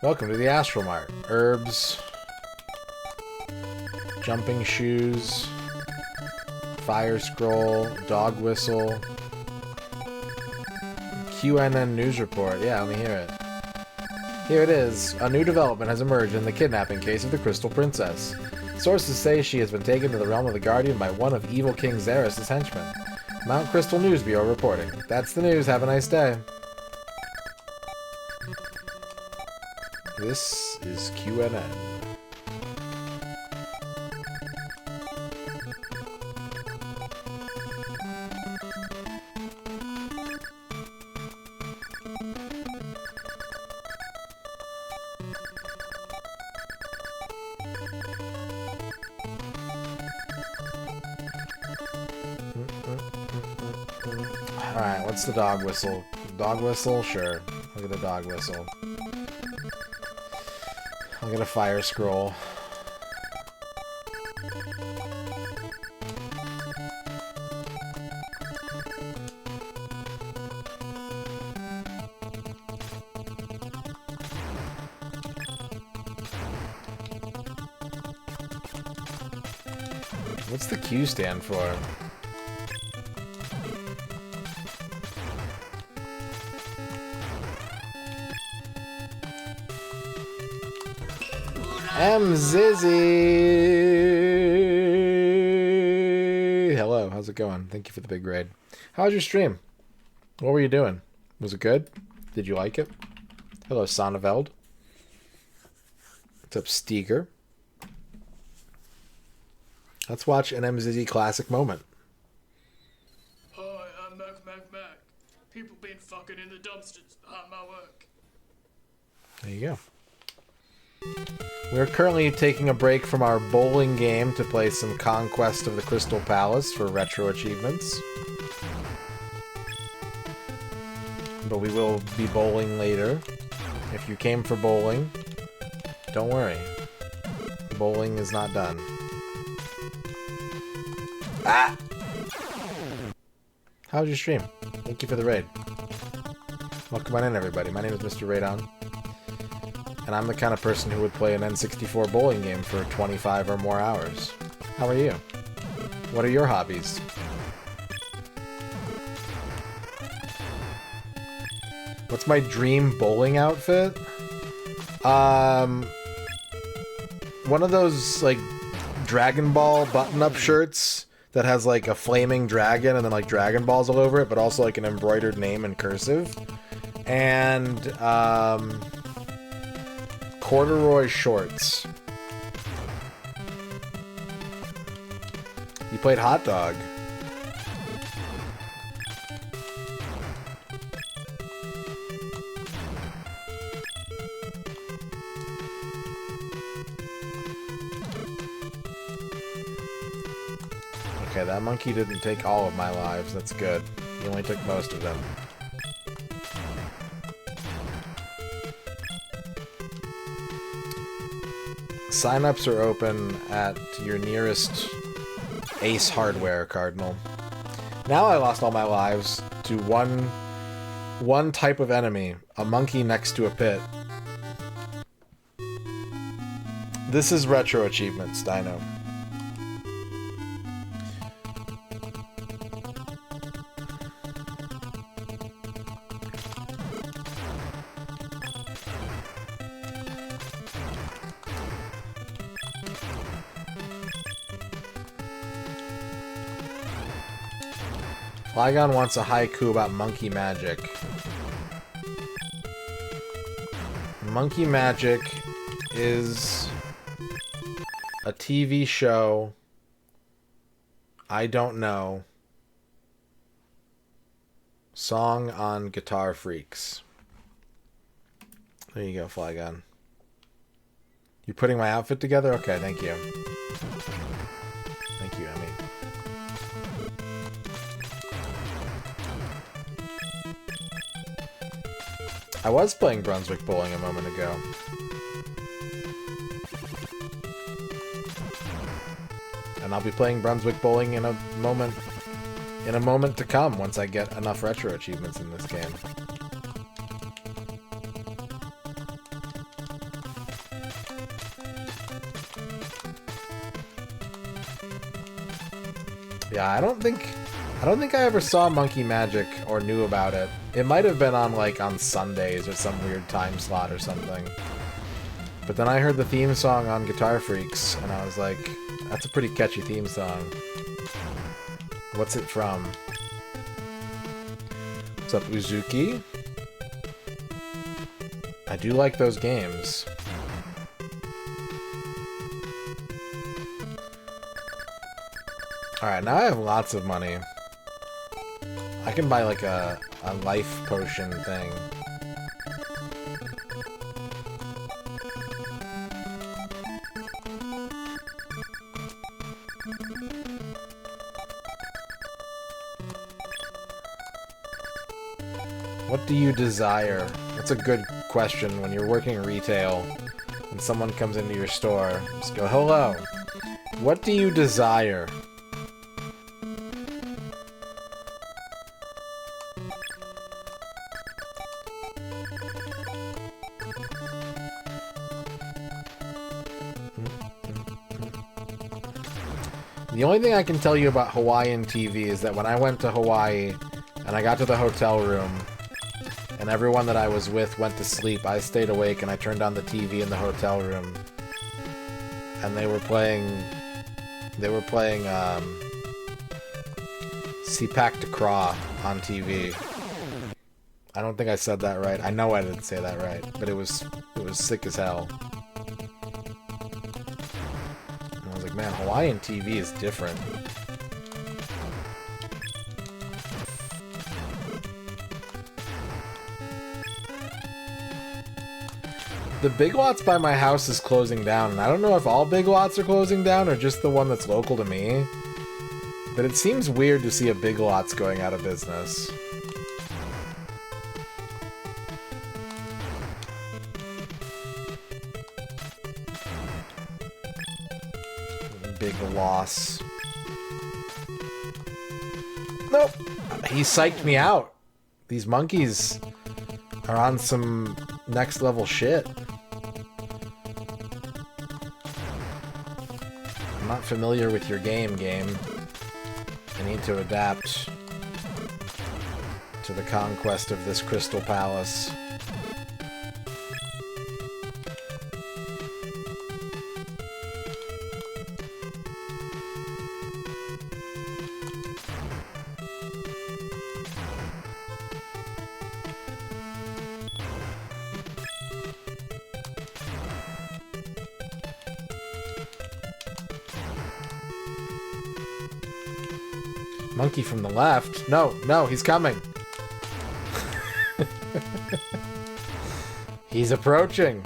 Welcome to the Astral Mart. Herbs. Jumping shoes. Fire scroll. Dog whistle. QNN news report. Yeah, let me hear it. Here it is. A new development has emerged in the kidnapping case of the Crystal Princess. Sources say she has been taken to the realm of the Guardian by one of evil King Xeris' henchmen. Mount Crystal News Bureau reporting. That's the news. Have a nice day. This is QNN. Alright, what's the dog whistle? Dog whistle? Sure. I'll get a dog whistle. I'll get a fire scroll. What's the Q stand for? Zizzy! Hello, how's it going? Thank you for the big raid. How was your stream? What were you doing? Was it good? Did you like it? Hello, Sonneveld. What's up, Steeger? Let's watch an MZZ classic moment. Hi, I'm Mac. People been fucking in the dumpsters behind my work. There you go. We're currently taking a break from our bowling game to play some Conquest of the Crystal Palace for retro achievements. But we will be bowling later. If you came for bowling, don't worry. Bowling is not done. Ah! How was your stream? Thank you for the raid. Welcome on in, everybody. My name is MisterRadon. And I'm the kind of person who would play an N64 bowling game for 25 or more hours. How are you? What are your hobbies? What's my dream bowling outfit? One of those, like, Dragon Ball button-up shirts that has, like, a flaming dragon and then, like, Dragon Balls all over it, but also, like, an embroidered name in cursive. And, corduroy shorts. You played hot dog. Okay, that monkey didn't take all of my lives. That's good. He only took most of them. Sign-ups are open at your nearest Ace Hardware, Cardinal. Now I lost all my lives to one type of enemy, a monkey next to a pit. This is retro achievements, Dino. Flygon wants a haiku about monkey magic. Monkey Magic is a TV show I don't know. Song on Guitar Freaks. There you go, Flygon. You putting my outfit together? Okay, thank you. Thank you, Emmy. I was playing Brunswick Bowling a moment ago. And I'll be playing Brunswick Bowling in a moment to come once I get enough retro achievements in this game. Yeah, I don't think I ever saw Monkey Magic or knew about it. It might have been on like on Sundays or some weird time slot or something. But then I heard the theme song on Guitar Freaks and I was like, that's a pretty catchy theme song. What's it from? What's up, Uzuki? I do like those games. Alright, now I have lots of money. I can buy like a life potion thing. What do you desire? That's a good question when you're working retail and someone comes into your store. Just go, hello. What do you desire? The only thing I can tell you about Hawaiian TV is that when I went to Hawaii and I got to the hotel room and everyone that I was with went to sleep, I stayed awake and I turned on the TV in the hotel room and they were playing Sipak Takraw on TV. I don't think I said that right. I know I didn't say that right, but it was sick as hell. Man, Hawaiian TV is different. The Big Lots by my house is closing down, and I don't know if all Big Lots are closing down or just the one that's local to me. But it seems weird to see a Big Lots going out of business. Big loss. Nope. He psyched me out. These monkeys are on some next level shit. I'm not familiar with your game. I need to adapt to the conquest of this Crystal Palace. Monkey from the left. No, he's coming. He's approaching.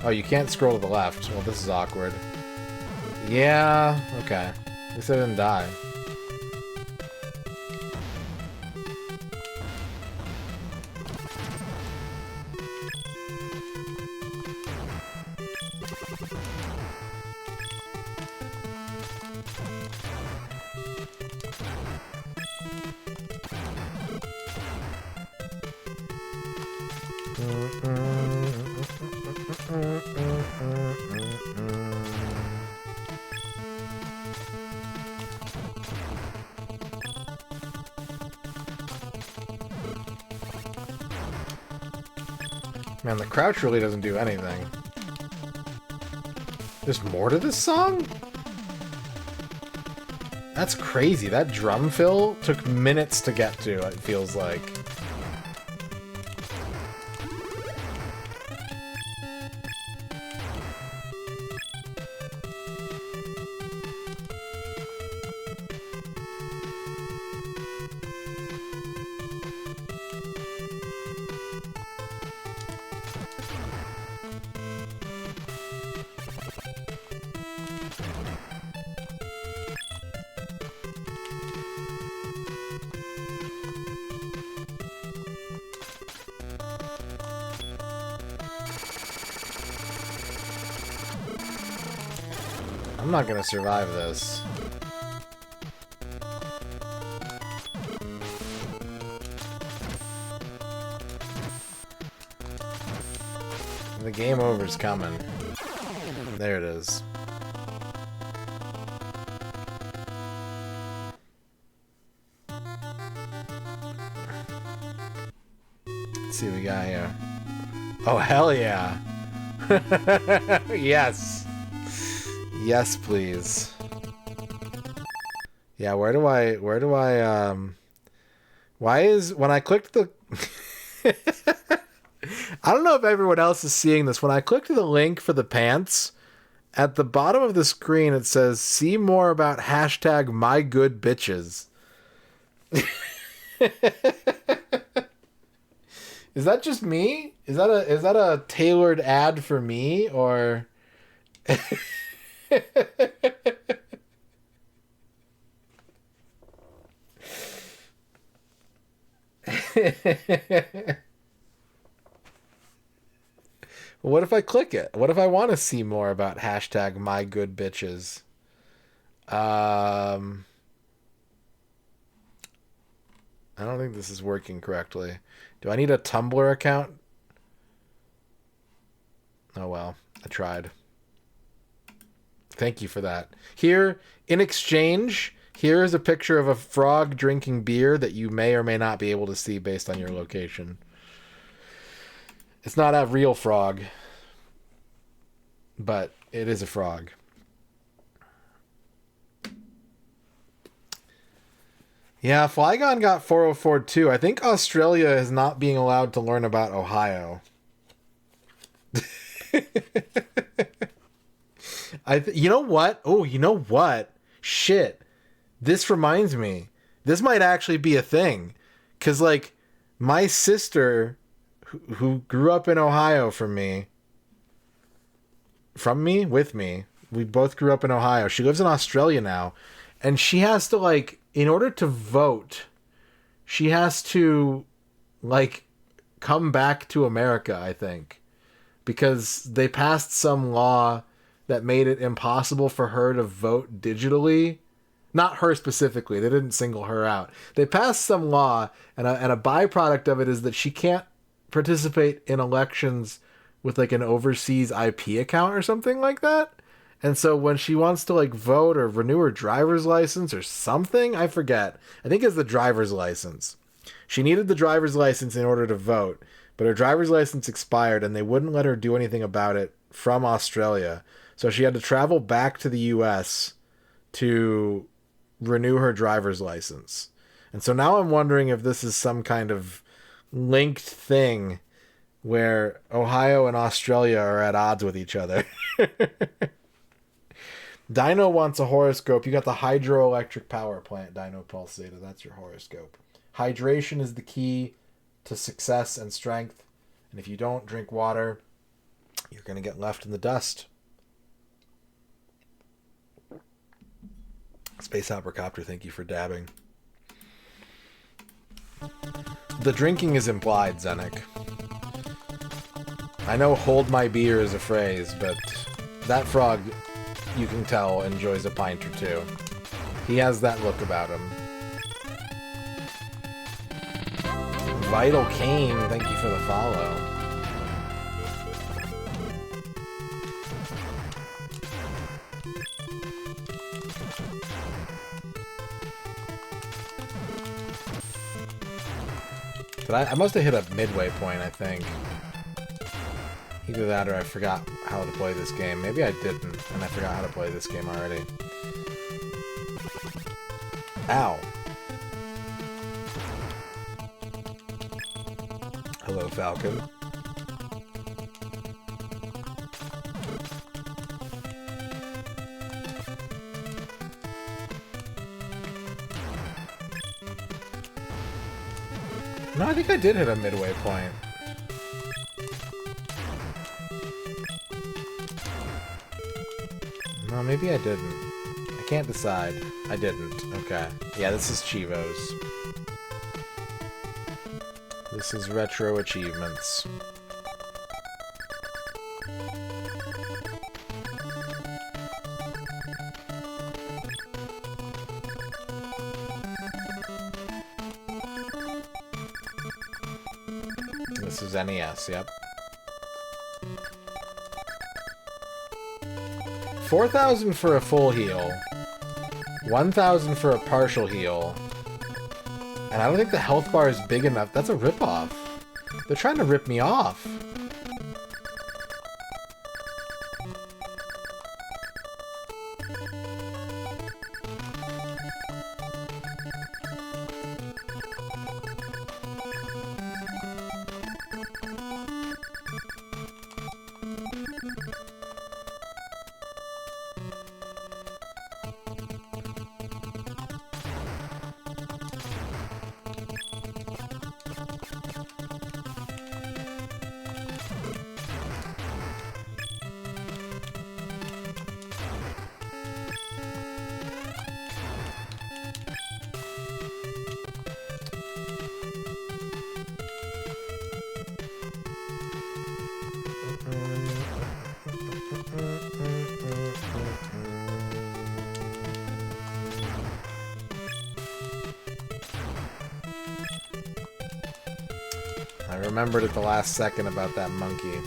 Oh, you can't scroll to the left. Well, this is awkward. Yeah, okay. At least I didn't die. Man, the crouch really doesn't do anything. There's more to this song? That's crazy. That drum fill took minutes to get to, it feels like. I'm not gonna survive this. The game over's coming. There it is. Let's see what we got here. Oh, hell yeah. Yes. Yes, please. Yeah, why is, when I clicked the, I don't know if everyone else is seeing this. When I clicked the link for the pants, at the bottom of the screen, it says, see more about hashtag my good bitches. Is that just me? Is that a tailored ad for me, or? What if I click it? What if I want to see more about hashtag my good bitches? I don't think this is working correctly. Do I need a Tumblr account? Oh well, I tried. Thank you for that. Here, in exchange, here is a picture of a frog drinking beer that you may or may not be able to see based on your location. It's not a real frog, but it is a frog. Yeah, Flygon got 404 too. I think Australia is not being allowed to learn about Ohio. You know what? Oh, you know what? Shit. This reminds me. This might actually be a thing. Because, like, my sister, who grew up in Ohio with me, we both grew up in Ohio. She lives in Australia now. And she has to, like, in order to vote, she has to, like, come back to America, I think. Because they passed some law that made it impossible for her to vote digitally. Not her specifically. They didn't single her out. They passed some law, and a byproduct of it is that she can't participate in elections with, like, an overseas IP account or something like that. And so when she wants to, like, vote or renew her driver's license or something, I forget. I think it's the driver's license. She needed the driver's license in order to vote, but her driver's license expired and they wouldn't let her do anything about it from Australia. So she had to travel back to the US to renew her driver's license. And so now I'm wondering if this is some kind of linked thing where Ohio and Australia are at odds with each other. Dino wants a horoscope. You got the hydroelectric power plant, Dino Pulsator. That's your horoscope. Hydration is the key to success and strength. And if you don't drink water, you're going to get left in the dust. Space Apricopter, thank you for dabbing. The drinking is implied, Zenek. I know hold my beer is a phrase, but that frog, you can tell, enjoys a pint or two. He has that look about him. Vital Kane, thank you for the follow. But I must have hit a midway point, I think. Either that or I forgot how to play this game. Maybe I didn't, and I forgot how to play this game already. Ow. Hello, Falcon. No, I think I did hit a midway point. No, maybe I didn't. I can't decide. I didn't. Okay. Yeah, this is Chivo's. This is retro achievements. This is NES, yep. 4,000 for a full heal. 1,000 for a partial heal. And I don't think the health bar is big enough. That's a ripoff. They're trying to rip me off. I remembered at the last second about that monkey.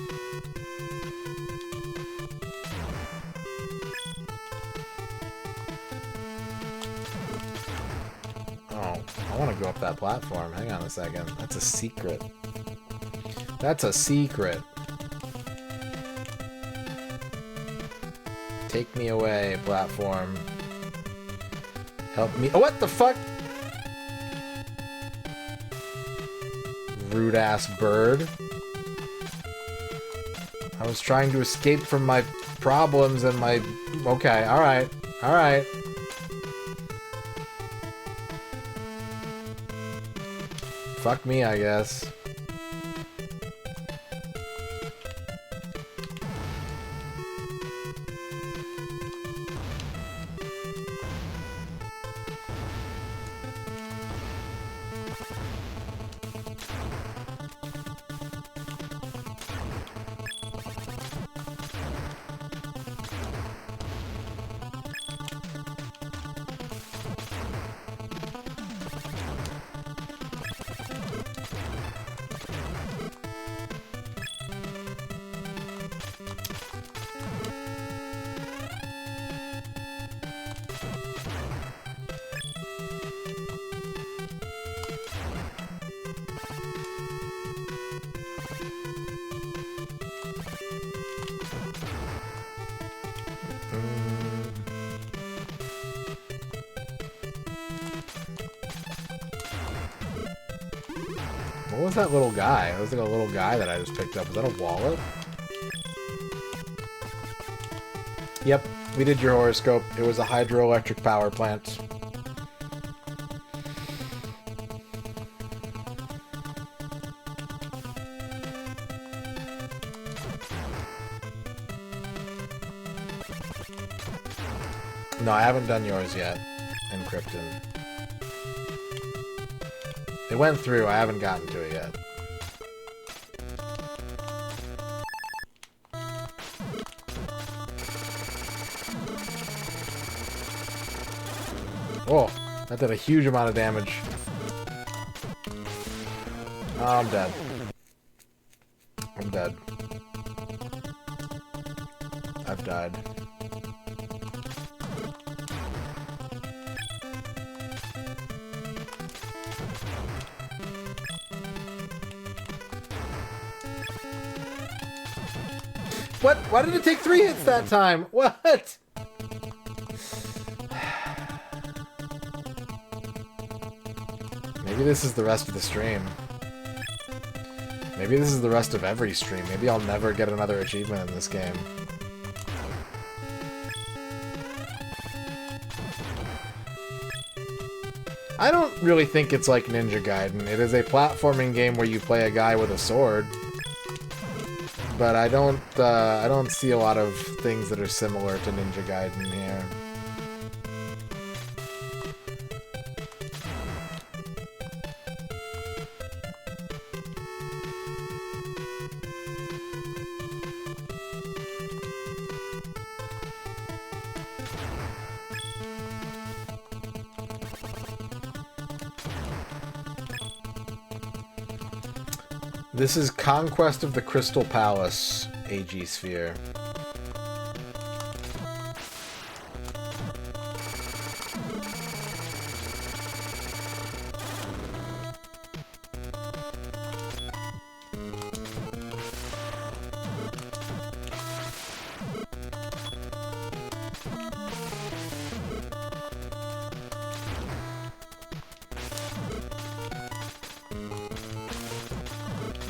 Oh, I want to go up that platform. Hang on a second. That's a secret. That's a secret. Take me away, platform. Help me. Oh, what the fuck? Rude ass bird. I was trying to escape from my problems and my... Okay, alright. Alright. Fuck me, I guess. What was that little guy? It was like a little guy that I just picked up. Was that a wallet? Yep, we did your horoscope. It was a hydroelectric power plant. No, I haven't done yours yet, Encrypted. It went through, I haven't gotten to it yet. Oh, that did a huge amount of damage. Oh, I'm dead. I'm dead. I've died. What? Why did it take 3 hits that time? What? Maybe this is the rest of the stream. Maybe this is the rest of every stream. Maybe I'll never get another achievement in this game. I don't really think it's like Ninja Gaiden. It is a platforming game where you play a guy with a sword. But I don't see a lot of things that are similar to Ninja Gaiden here. This is Conquest of the Crystal Palace, AG Sphere.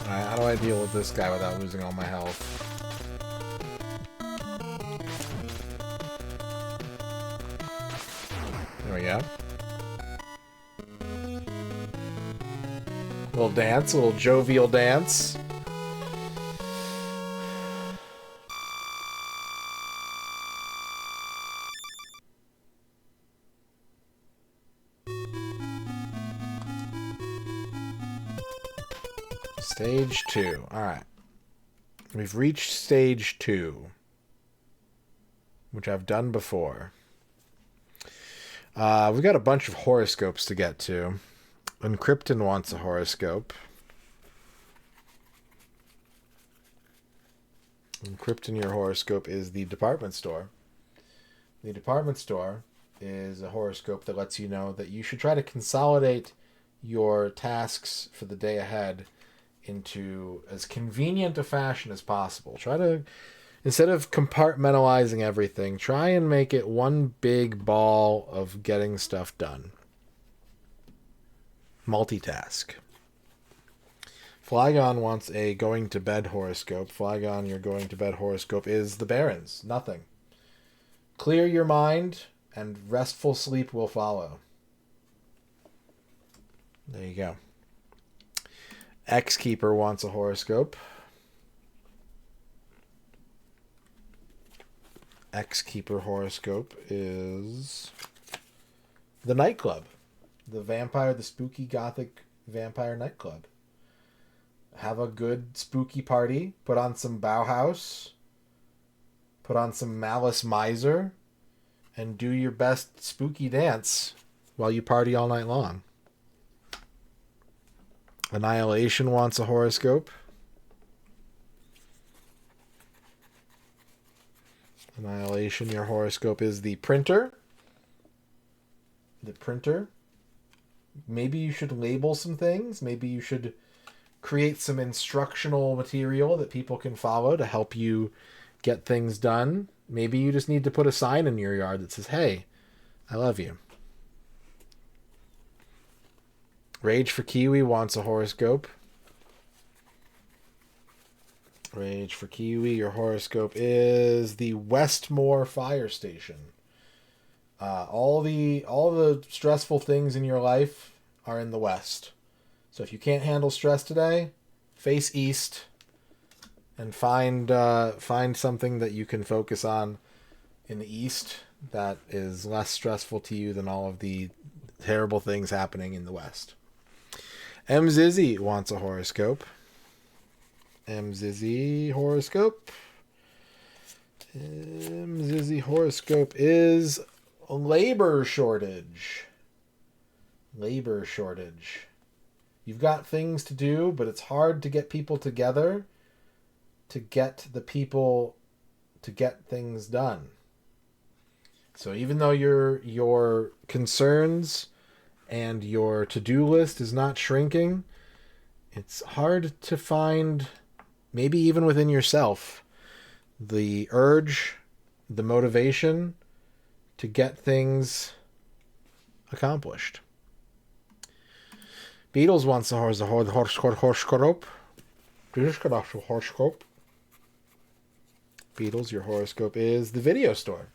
Alright, how do I deal with this guy without losing all my health? There we go. Little dance, a little jovial dance. Stage 2. Alright. We've reached stage 2. Which I've done before. We've got a bunch of horoscopes to get to. Encrypton wants a horoscope. Encrypton, your horoscope is the department store. The department store is a horoscope that lets you know that you should try to consolidate your tasks for the day ahead into as convenient a fashion as possible. Try to, instead of compartmentalizing everything, try and make it one big ball of getting stuff done. Multitask. Flygon wants a going to bed horoscope. Flygon, your going to bed horoscope is the Barons. Nothing. Clear your mind and restful sleep will follow. There you go. X-Keeper wants a horoscope. X-Keeper horoscope is the nightclub. The spooky gothic vampire nightclub. Have a good spooky party. Put on some Bauhaus. Put on some Malice Miser. And do your best spooky dance while you party all night long. Annihilation wants a horoscope. Annihilation, your horoscope is the printer. The printer. Maybe you should label some things. Maybe you should create some instructional material that people can follow to help you get things done. Maybe you just need to put a sign in your yard that says, "Hey, I love you." Rage for Kiwi wants a horoscope. Rage for Kiwi, your horoscope is the Westmore Fire Station. All the stressful things in your life are in the West. So if you can't handle stress today, face east and find something that you can focus on in the East that is less stressful to you than all of the terrible things happening in the West. M. Zizzy wants a horoscope. M. Zizzy horoscope. M. Zizzy horoscope is labor shortage. Labor shortage. You've got things to do, but it's hard to get people together to get the people to get things done. So even though your concerns and your to-do list is not shrinking, it's hard to find, maybe even within yourself, the urge, the motivation to get things accomplished. Beatles wants a horoscope. Beatles, your horoscope is the video store.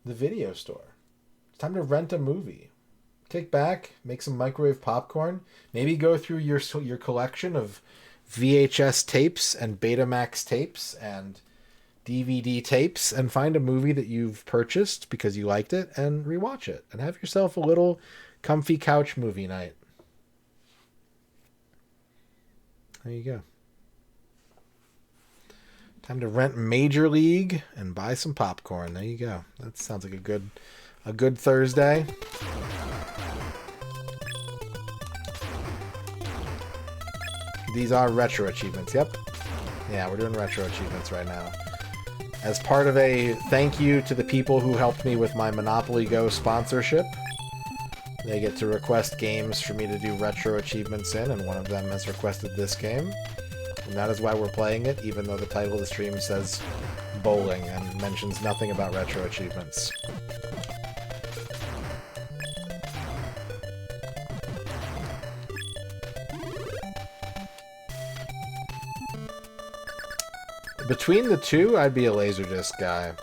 The video store. It's time to rent a movie. Kick back, make some microwave popcorn. Maybe go through your collection of VHS tapes and Betamax tapes and DVD tapes and find a movie that you've purchased because you liked it and rewatch it and have yourself a little comfy couch movie night. There you go. Time to rent Major League and buy some popcorn. There you go. That sounds like a good Thursday. These are retro achievements. Yep. Yeah, we're doing retro achievements right now. As part of a thank you to the people who helped me with my Monopoly Go sponsorship, they get to request games for me to do retro achievements in, and one of them has requested this game. And that is why we're playing it, even though the title of the stream says bowling and mentions nothing about retro achievements. Between the two, I'd be a Laserdisc guy.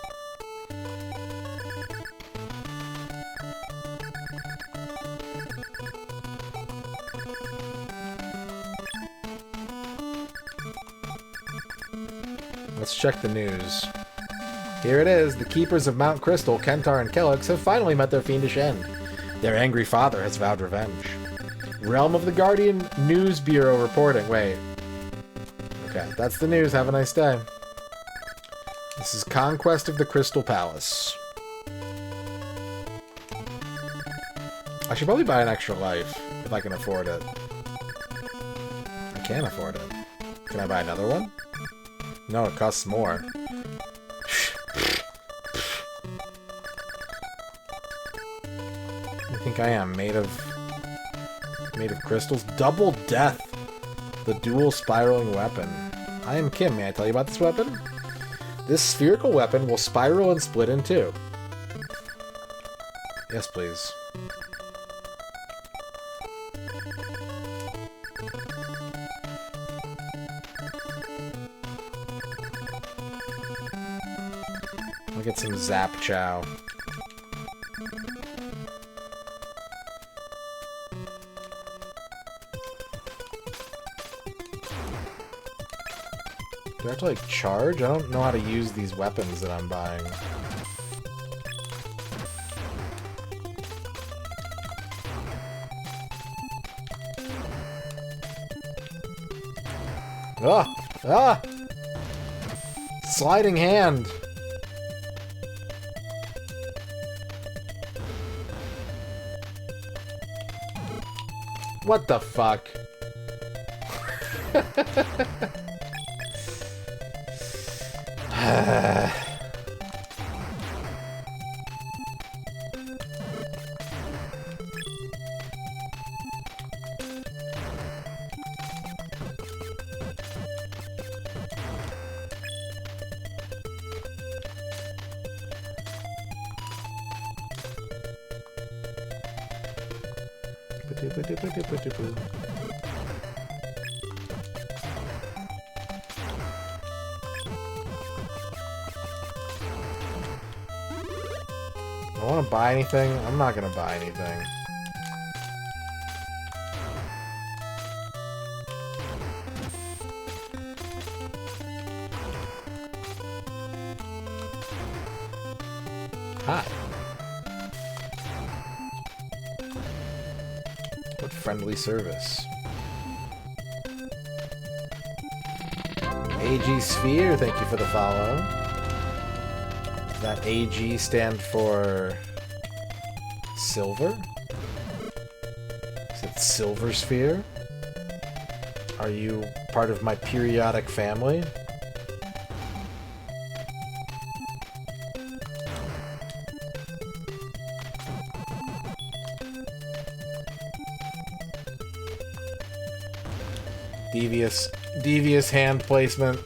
Let's check the news. Here it is. The keepers of Mount Crystal, Kentar and Kellogg's, have finally met their fiendish end. Their angry father has vowed revenge. Realm of the Guardian News Bureau reporting. Wait. Okay, that's the news. Have a nice day. This is Conquest of the Crystal Palace. I should probably buy an extra life if I can afford it. I can't afford it. Can I buy another one? No, it costs more. I think I am made of crystals. Double Death, the dual spiraling weapon. I am Kim. May I tell you about this weapon? This spherical weapon will spiral and split in two. Yes, please. I'll get some Zap Chow. Do I have to, like, charge? I don't know how to use these weapons that I'm buying. Ah! Ah! Sliding hand! What the fuck? I want to buy anything? I'm not going to buy anything. Hi. What friendly service. AG Sphere, thank you for the follow. Does that AG stand for silver? Is it Silver Sphere? Are you part of my periodic family? Devious hand placement.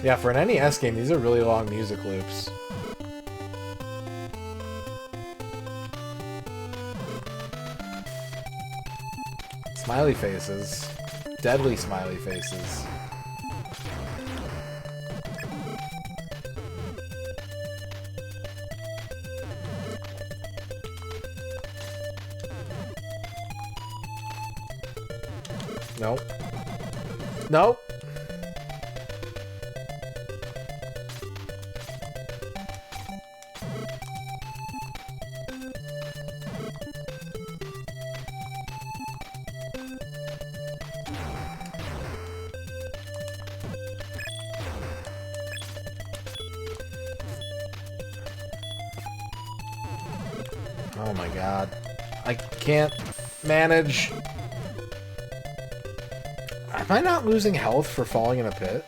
Yeah, for an NES game, these are really long music loops. Smiley faces. Deadly smiley faces. Nope. Nope. Oh my god. I can't manage. Am I not losing health for falling in a pit?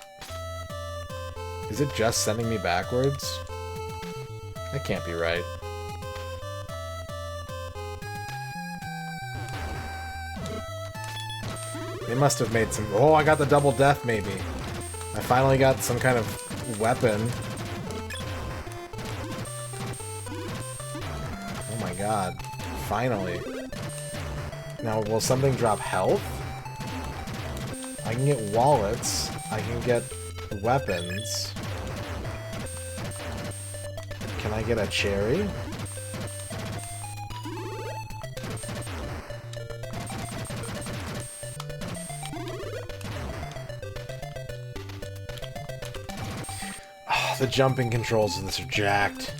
Is it just sending me backwards? That can't be right. They must have made some... Oh, I got the double death, maybe. I finally got some kind of weapon. Oh my god. Finally. Now, will something drop health? I can get wallets. I can get weapons. Can I get a cherry? Oh, the jumping controls of this are jacked.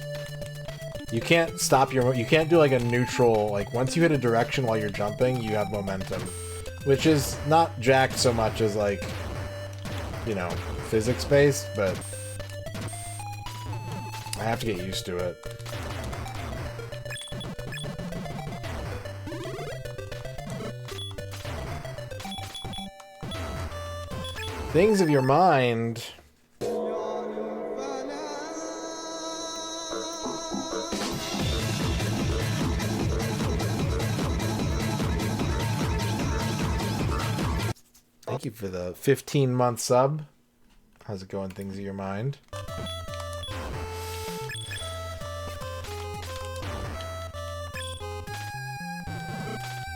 You can't stop your... You can't do like a neutral... Like, once you hit a direction while you're jumping, you have momentum. Which is not jacked so much as, like, you know, physics-based, but I have to get used to it. Things of your mind... Thank you for the 15-month sub. How's it going, Things of Your Mind?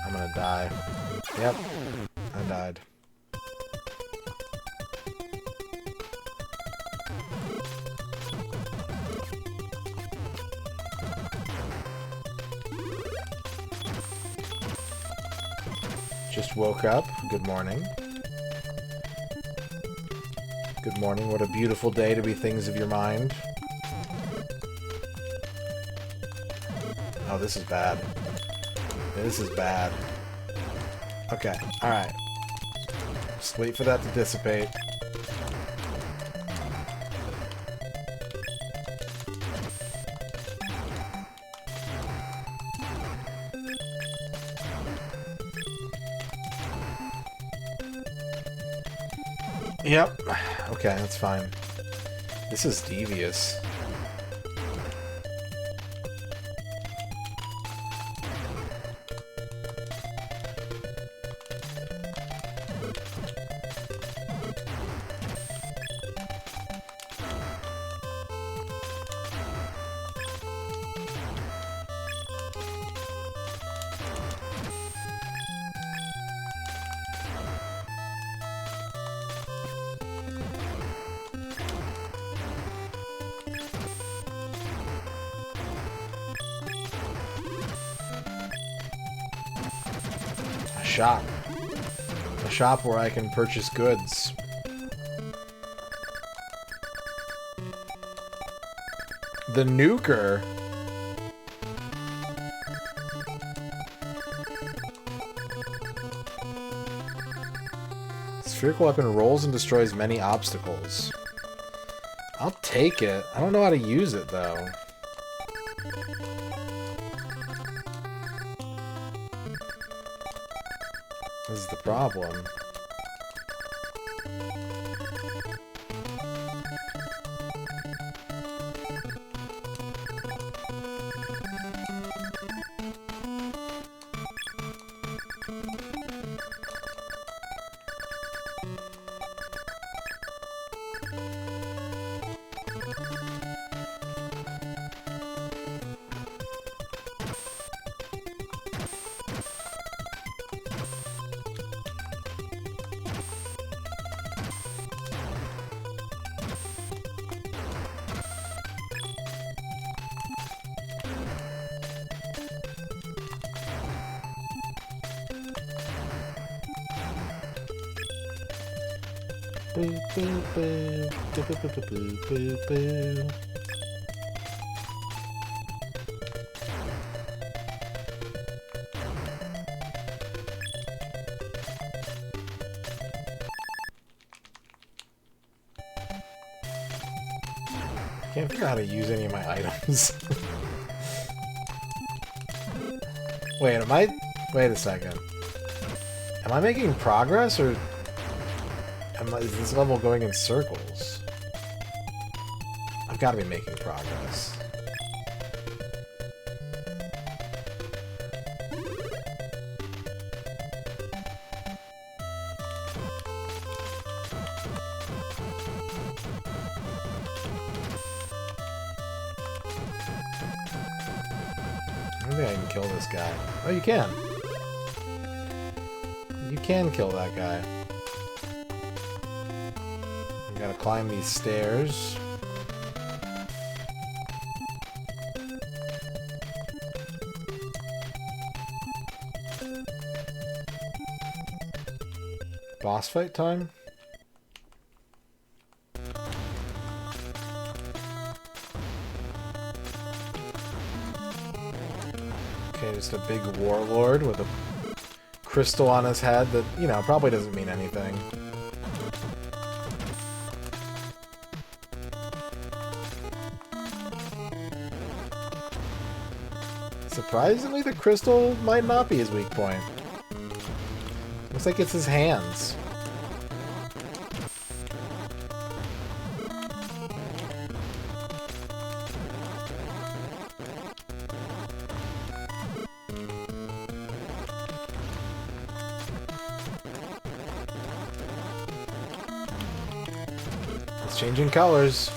I'm gonna die. Yep, I died. Just woke up. Good morning. Good morning. What a beautiful day to be Things of Your Mind. Oh, this is bad. This is bad. Okay, alright. Just wait for that to dissipate. Yep. Okay, that's fine. This is devious. Shop. A shop where I can purchase goods. The nuker. Spherical weapon rolls and destroys many obstacles. I'll take it. I don't know how to use it though. This is the problem. Boo, boo, boo. Boo, boo, boo, boo, boo, boo. Can't figure out how to use any of my items. Wait, wait a second. Am I making progress, or is this level going in circles? I've got to be making progress. I think I can kill this guy. Oh, you can. You can kill that guy. You gotta climb these stairs. Boss fight time? Okay, just a big warlord with a crystal on his head that, you know, probably doesn't mean anything. Surprisingly, the crystal might not be his weak point. Looks like it's his hands. It's changing colors.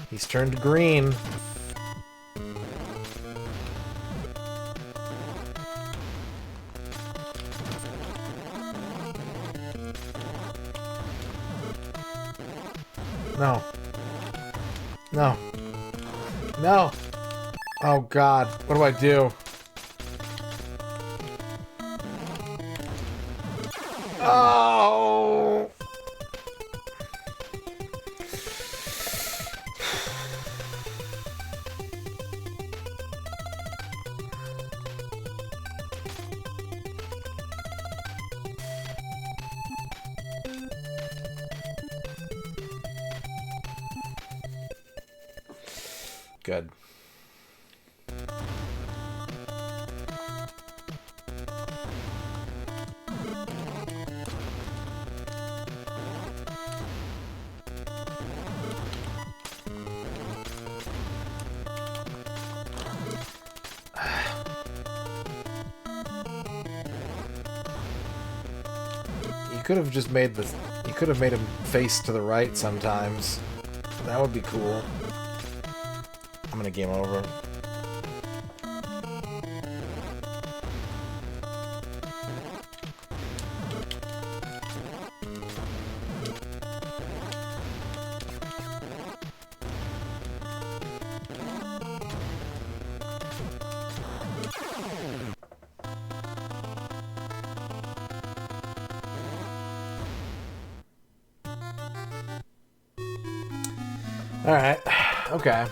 He's turned green. No. No. No! Oh god, what do I do? Oh! Good. You could have just made the... You could have made him face to the right sometimes. That would be cool. I'm gonna game over. Alright, okay.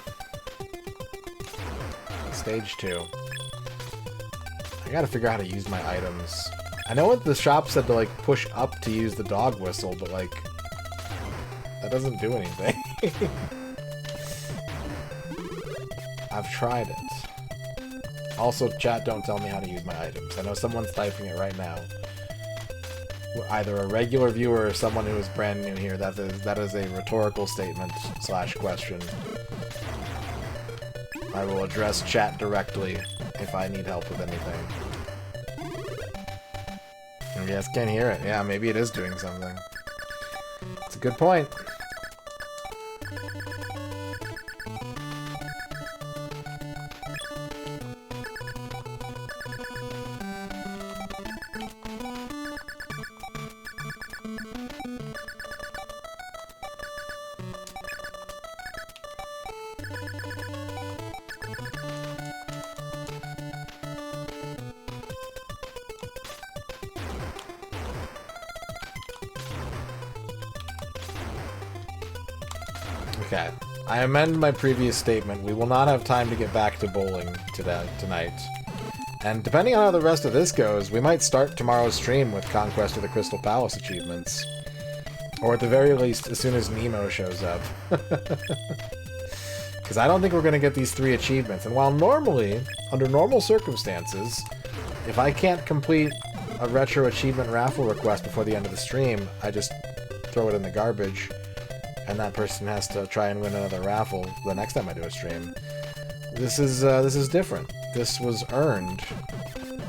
Stage 2. I gotta figure out how to use my items. I know what the shop said to, like, push up to use the dog whistle, but, like, that doesn't do anything. I've tried it. Also, chat, don't tell me how to use my items. I know someone's typing it right now. Either a regular viewer or someone who is brand new here. That is a rhetorical statement / question. I will address chat directly if I need help with anything. Maybe I can't hear it. Yeah, maybe it is doing something. It's a good point. Okay. I amend my previous statement. We will not have time to get back to bowling tonight. And depending on how the rest of this goes, we might start tomorrow's stream with Conquest of the Crystal Palace achievements. Or at the very least, as soon as Nemo shows up. Because I don't think we're going to get these 3 achievements. And while normally, under normal circumstances, if I can't complete a retro achievement raffle request before the end of the stream, I just throw it in the garbage. And that person has to try and win another raffle the next time I do a stream. This is different. This was earned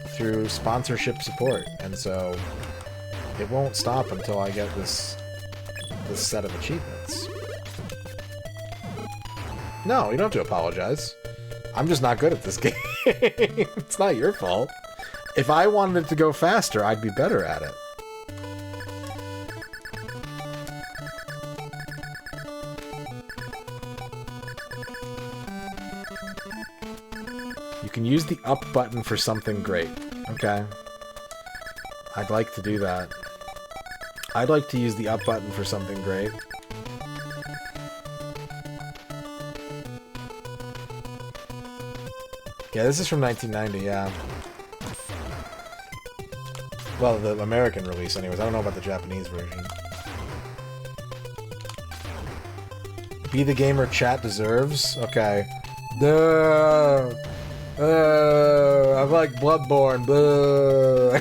through sponsorship support, and so it won't stop until I get this set of achievements. No, you don't have to apologize. I'm just not good at this game. It's not your fault. If I wanted it to go faster, I'd be better at it. You can use the up button for something great. Okay. I'd like to do that. I'd like to use the up button for something great. Yeah, this is from 1990, yeah. Well, the American release anyways. I don't know about the Japanese version. Be the gamer chat deserves? Okay. Duh! I'm like Bloodborne. Blah.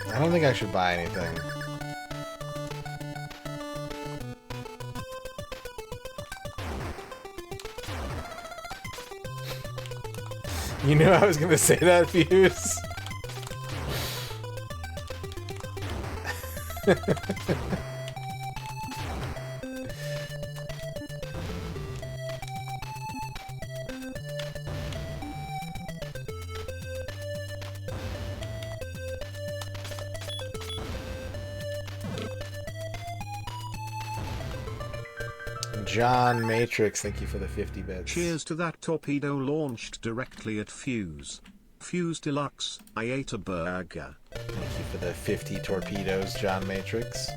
I don't think I should buy anything. You knew I was gonna say that, Fuse? John Matrix, thank you for the 50 bits. Cheers to that torpedo launched directly at Fuse. Fuse Deluxe, I ate a burger. Thank you for the 50 torpedoes, John Matrix.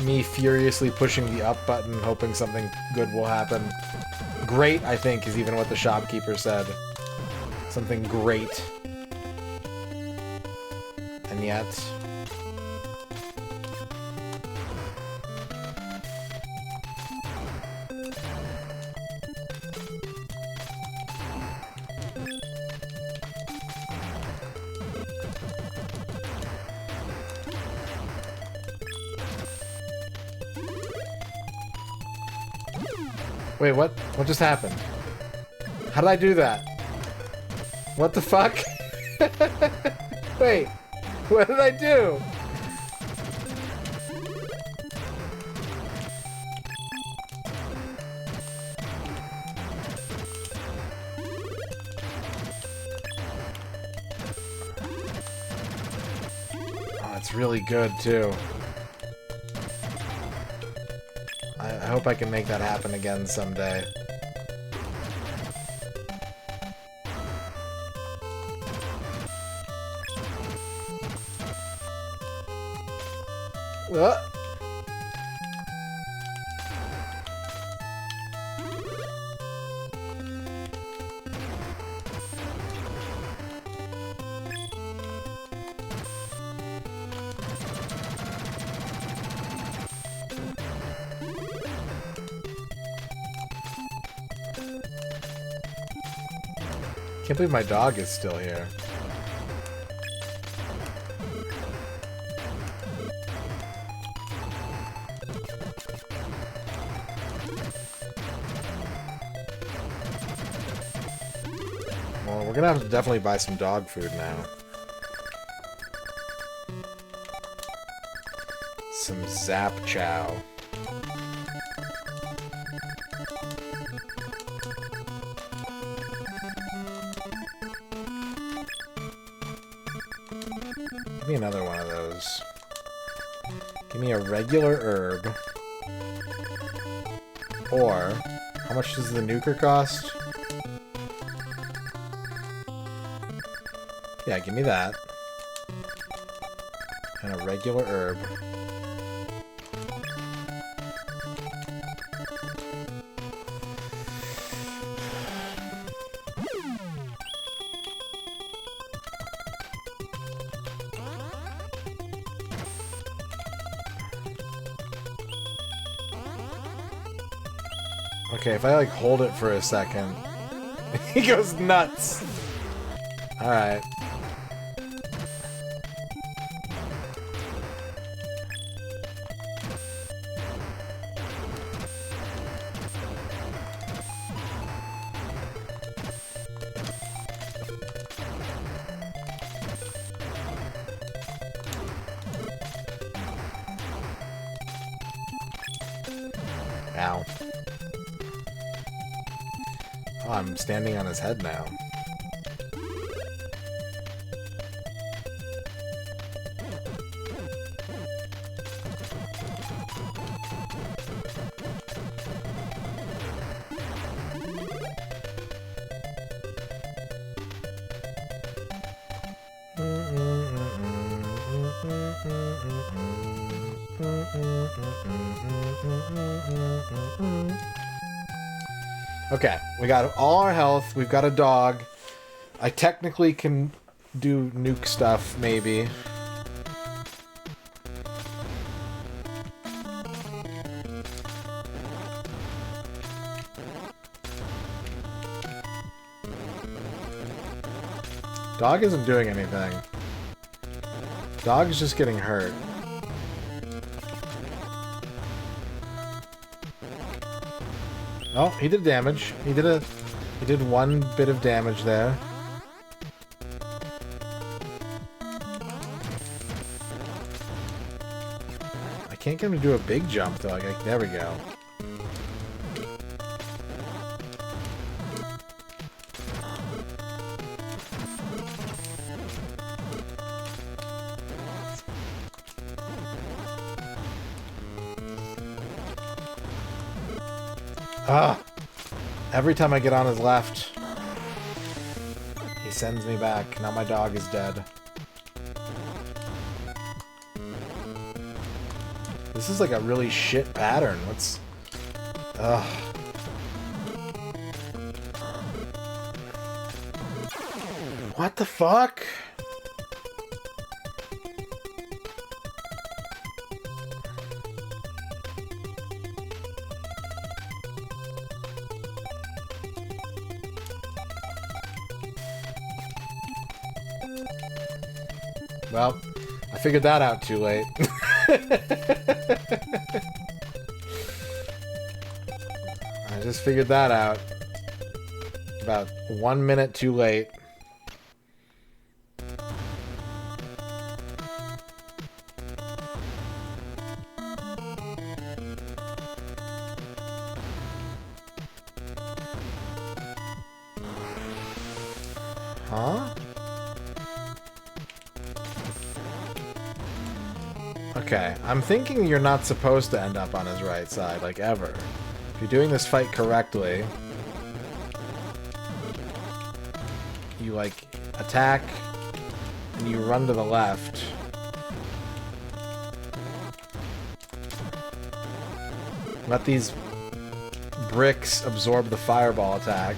Me furiously pushing the up button, hoping something good will happen. Great, I think, is even what the shopkeeper said. Something great. And yet... Wait, what? What just happened? How did I do that? What the fuck? Wait, what did I do? Oh, it's really good too. I hope I can make that happen again someday. Can't believe my dog is still here. Well, we're gonna have to definitely buy some dog food now. Some Zap Chow. Give me another one of those. Give me a regular herb. Or, how much does the nuker cost? Yeah, give me that. And a regular herb. Okay, if I like hold it for a second, he goes nuts. Alright. Ow. Oh, I'm standing on his head now. Okay, we got all our health. We've got a dog. I technically can do nuke stuff, maybe. Dog isn't doing anything. Dog is just getting hurt. Oh, he did damage. He did one bit of damage there. I can't get him to do a big jump though. Like, there we go. Ah! Every time I get on his left, he sends me back. Now my dog is dead. This is like a really shit pattern. What's... Ugh. What the fuck? Well, I figured that out too late. I just figured that out. About 1 minute too late. Huh? Okay, I'm thinking you're not supposed to end up on his right side, like, ever. If you're doing this fight correctly, you, like, attack, and you run to the left. Let these bricks absorb the fireball attack.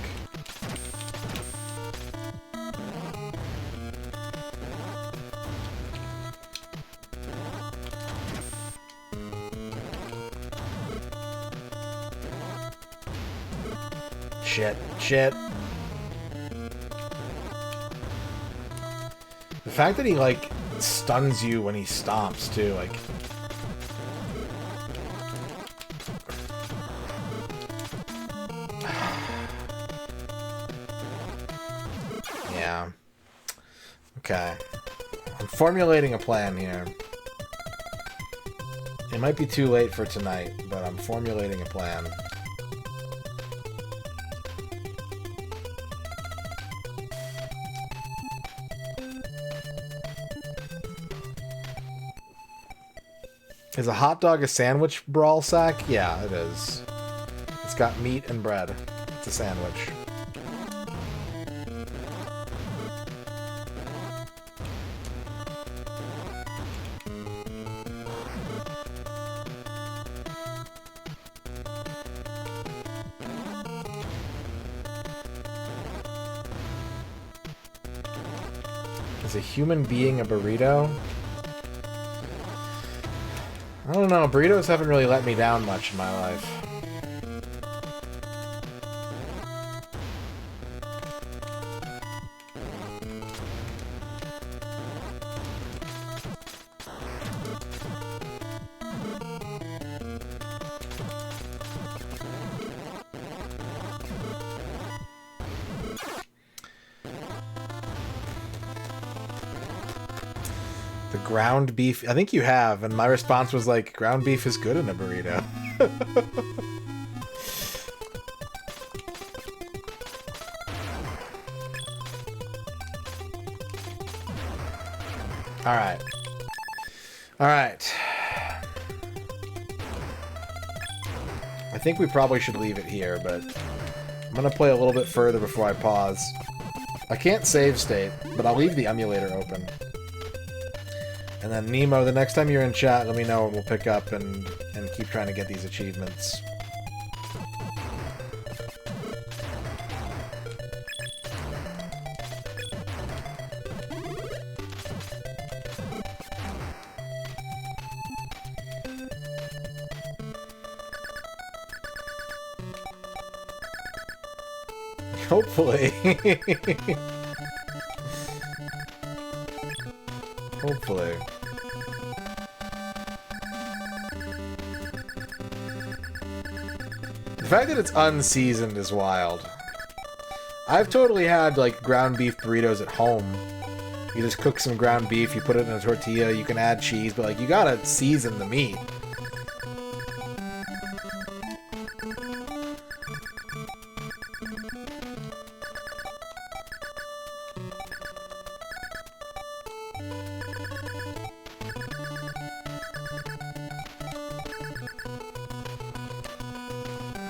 Shit. fact that he, like, stuns you when he stomps, too, like... Yeah. Okay. I'm formulating a plan here. It might be too late for tonight, but I'm formulating a plan. Is a hot dog a sandwich, Brawl Sack? Yeah, it is. It's got meat and bread. It's a sandwich. Is a human being a burrito? I don't know, burritos haven't really let me down much in my life. Ground beef. I think you have, and my response was like, ground beef is good in a burrito. Alright. Alright. I think we probably should leave it here, but I'm gonna play a little bit further before I pause. I can't save state, but I'll leave the emulator open. And then Nemo, the next time you're in chat, let me know and we'll pick up and keep trying to get these achievements. Hopefully. Hopefully. The fact that it's unseasoned is wild. I've totally had, like, ground beef burritos at home. You just cook some ground beef, you put it in a tortilla, you can add cheese, but, like, you gotta season the meat.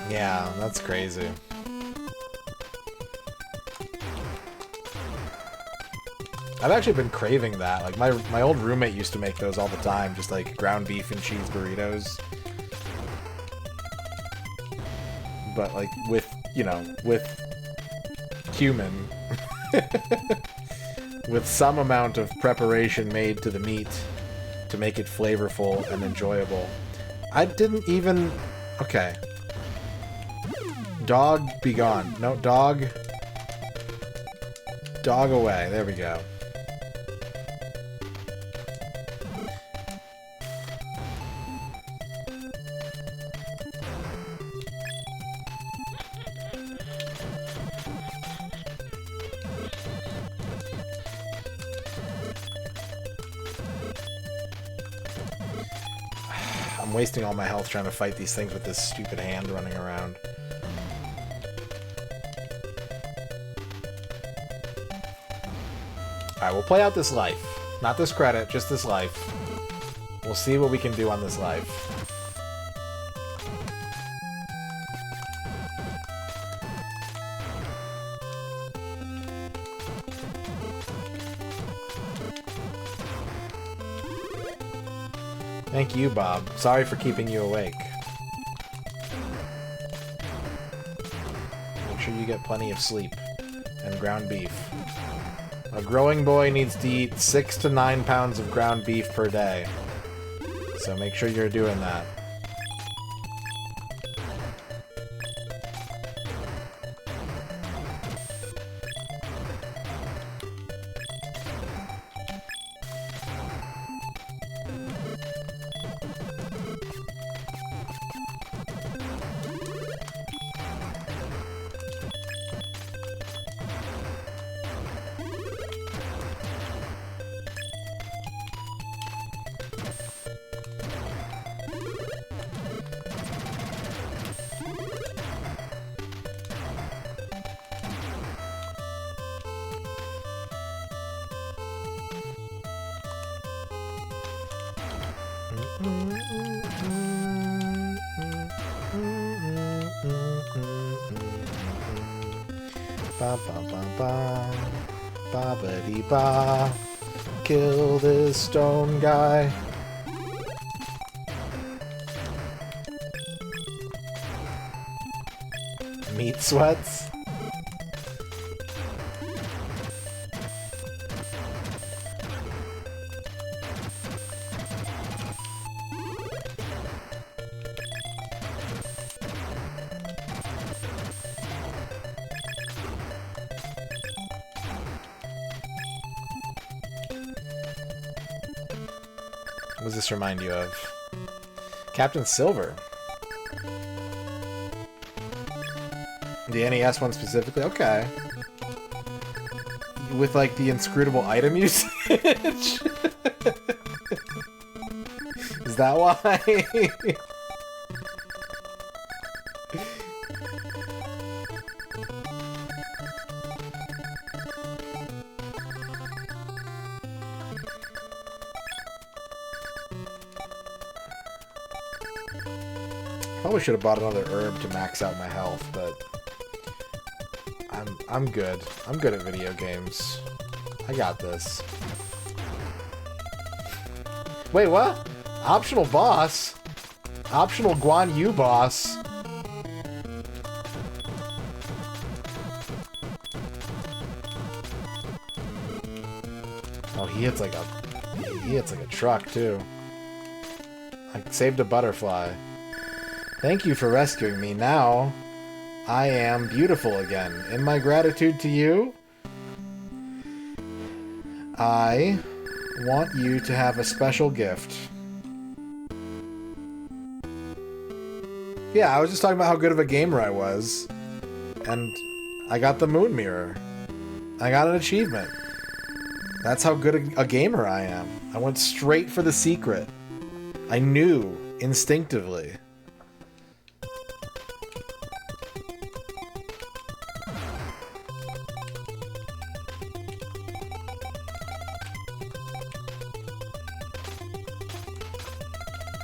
Yeah, that's crazy. I've actually been craving that. Like, my old roommate used to make those all the time, just like ground beef and cheese burritos. But, like, with, you know, with cumin. With some amount of preparation made to the meat to make it flavorful and enjoyable. I didn't even... Okay. Dog, be gone. No, dog. Dog away. There we go. I'm wasting all my health trying to fight these things with this stupid hand running around. Alright, we'll play out this life. Not this credit, just this life. We'll see what we can do on this life. Thank you, Bob. Sorry for keeping you awake. Make sure you get plenty of sleep. And ground beef. A growing boy needs to eat 6 to 9 pounds of ground beef per day. So make sure you're doing that. Ba ba ba ba, ba ba dee ba. Kill this stone guy. Meat sweats. What does this remind you of? Captain Silver. The NES one specifically? Okay. With like the inscrutable item usage? Is that why? Probably should have bought another herb to max out my health, but I'm good. I'm good at video games. I got this. Wait, what? Optional boss? Optional Guan Yu boss? Oh, he hits like a truck too. I saved a butterfly. Thank you for rescuing me. Now, I am beautiful again. In my gratitude to you, I want you to have a special gift. Yeah, I was just talking about how good of a gamer I was. And I got the moon mirror. I got an achievement. That's how good a gamer I am. I went straight for the secret. I knew instinctively.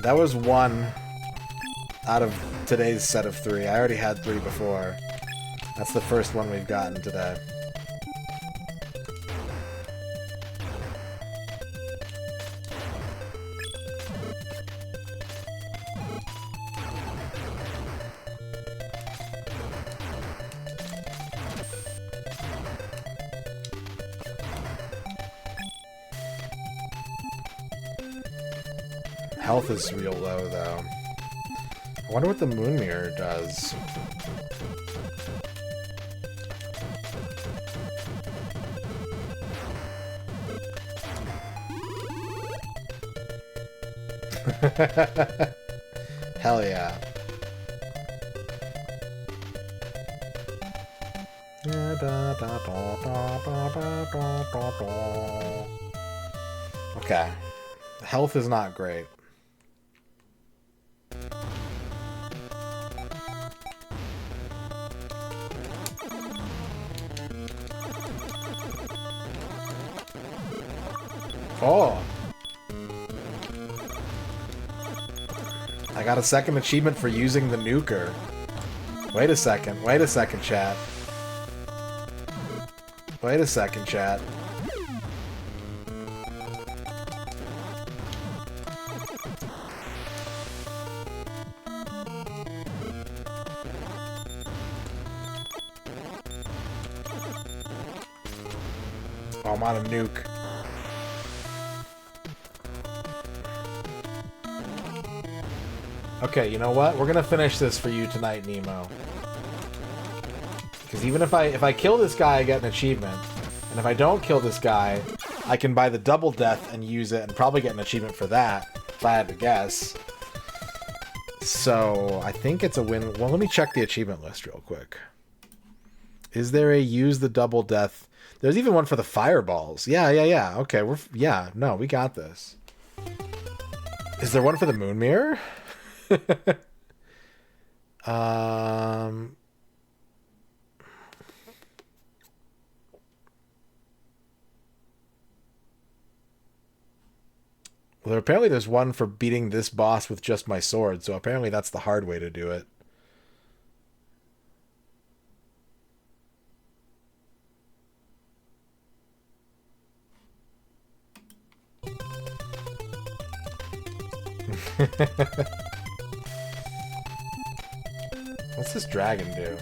That was one out of today's set of 3. I already had 3 before. That's the first one we've gotten today. Health is real low, though. I wonder what the moon mirror does. Hell yeah. Okay. Health is not great. Oh! I got a second achievement for using the nuker. Wait a second, chat. Wait a second, chat. Oh, I'm on a nuke. Okay, you know what? We're gonna finish this for you tonight, Nemo. Because even if I kill this guy, I get an achievement. And if I don't kill this guy, I can buy the double death and use it and probably get an achievement for that, if I had to guess. So, I think it's a win. Well, let me check the achievement list real quick. Is there a use the double death? There's even one for the fireballs. Yeah. Okay, no, we got this. Is there one for the moon mirror? Well, apparently there's one for beating this boss with just my sword, so apparently that's the hard way to do it. What's this dragon do?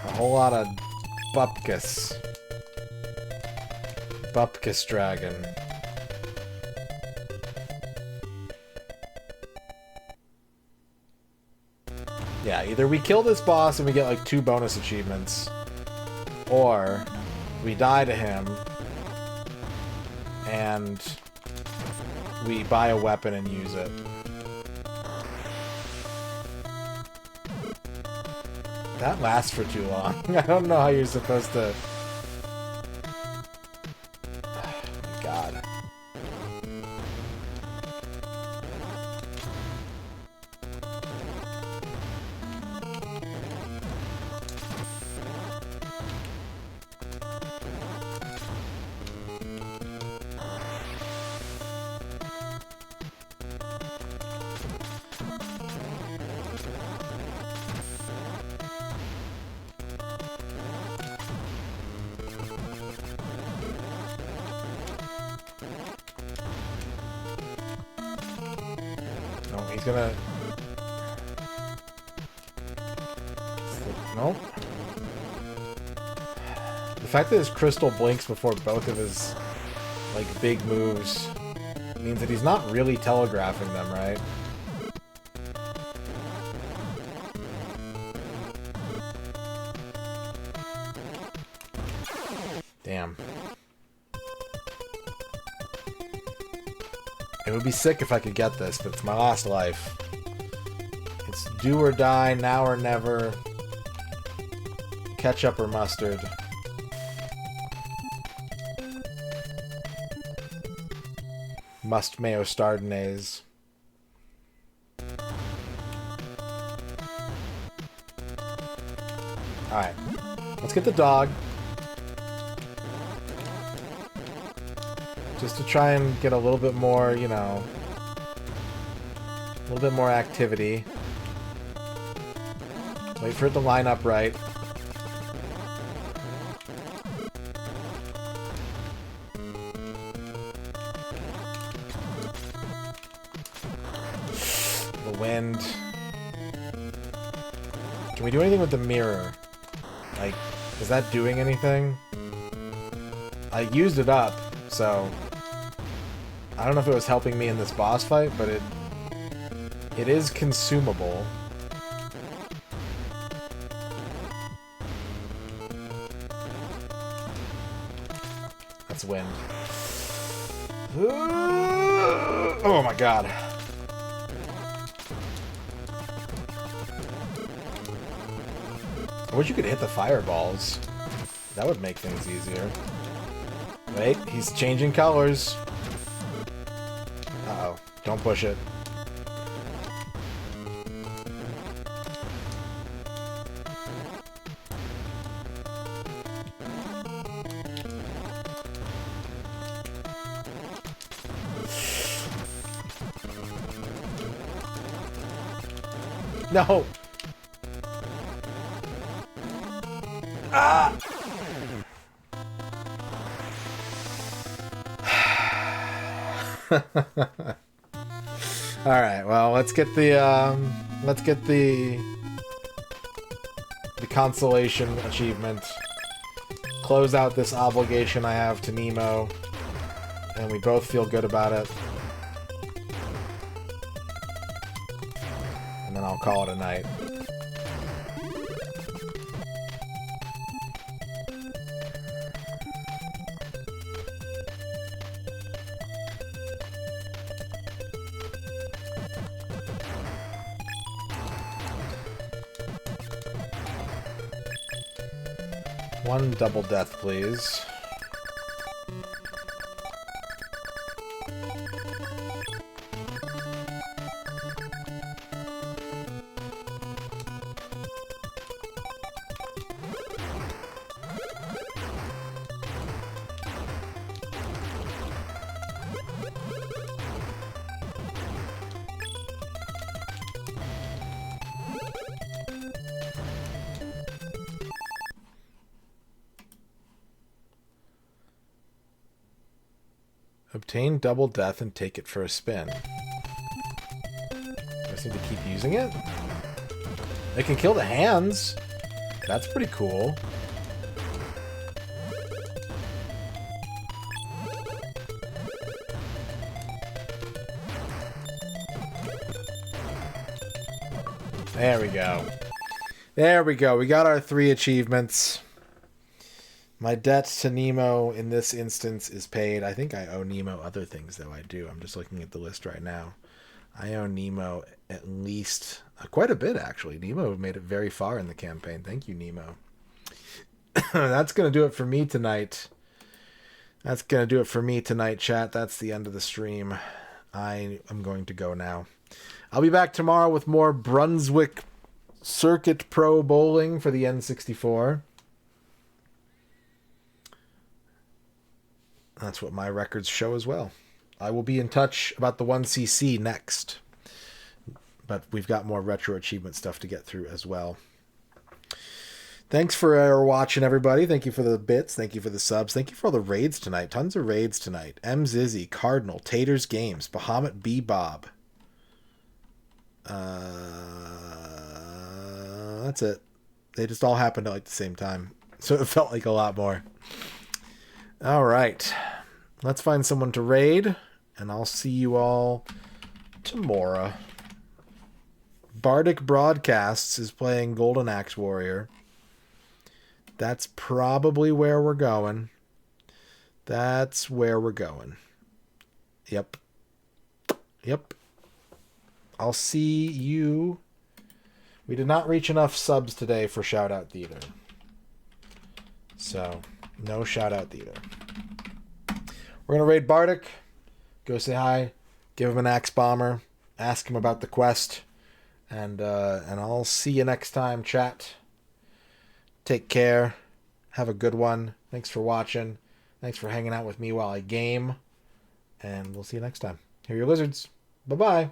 A whole lot of bupkis. Bupkis dragon. Yeah, either we kill this boss and we get like 2 bonus achievements, or we die to him and we buy a weapon and use it. That lasts for too long. I don't know how you're supposed to... Oh my god. No, he's gonna... Nope. The fact that his crystal blinks before both of his, like, big moves means that he's not really telegraphing them, right? Damn. It would be sick if I could get this, but it's my last life. It's do or die, now or never. Ketchup or mustard. Must mayo stardinaise. Alright. Let's get the dog. Just to try and get a little bit more, you know, a little bit more activity. Wait for it to line up right. The wind. Can we do anything with the mirror? Like, is that doing anything? I used it up, so... I don't know if it was helping me in this boss fight, but it is consumable. That's wind. Oh my god. I wish you could hit the fireballs. That would make things easier. Wait, he's changing colors. Uh-oh. Don't push it. No! Ah! Alright, well, let's get the consolation achievement. Close out this obligation I have to Nemo, and we both feel good about it. And then I'll call it a night. One double death, please. Obtain double death and take it for a spin. Do I just need to keep using it? It can kill the hands. That's pretty cool. There we go. There we go. We got our 3 achievements. My debt to Nemo in this instance is paid. I think I owe Nemo other things, though. I do. I'm just looking at the list right now. I owe Nemo at least quite a bit, actually. Nemo made it very far in the campaign. Thank you, Nemo. That's going to do it for me tonight. That's going to do it for me tonight, chat. That's the end of the stream. I am going to go now. I'll be back tomorrow with more Brunswick Circuit Pro Bowling for the N64. That's what my records show as well. I will be in touch about the 1cc next. But we've got more retro achievement stuff to get through as well. Thanks for watching, everybody. Thank you for the bits. Thank you for the subs. Thank you for all the raids tonight. Tons of raids tonight. M. Zizzy, Cardinal, Taters Games, Bahamut B. Bob. That's it. They just all happened at like the same time. So it felt like a lot more. All right. Let's find someone to raid. And I'll see you all tomorrow. Bardic Broadcasts is playing Golden Axe Warrior. That's probably where we're going. That's where we're going. Yep. Yep. I'll see you. We did not reach enough subs today for Shout Out Theater. So, no Shout Out Theater. We're going to raid Bardic. Go say hi. Give him an axe bomber. Ask him about the quest. And I'll see you next time, chat. Take care. Have a good one. Thanks for watching. Thanks for hanging out with me while I game. And we'll see you next time. Here are your lizards. Bye-bye.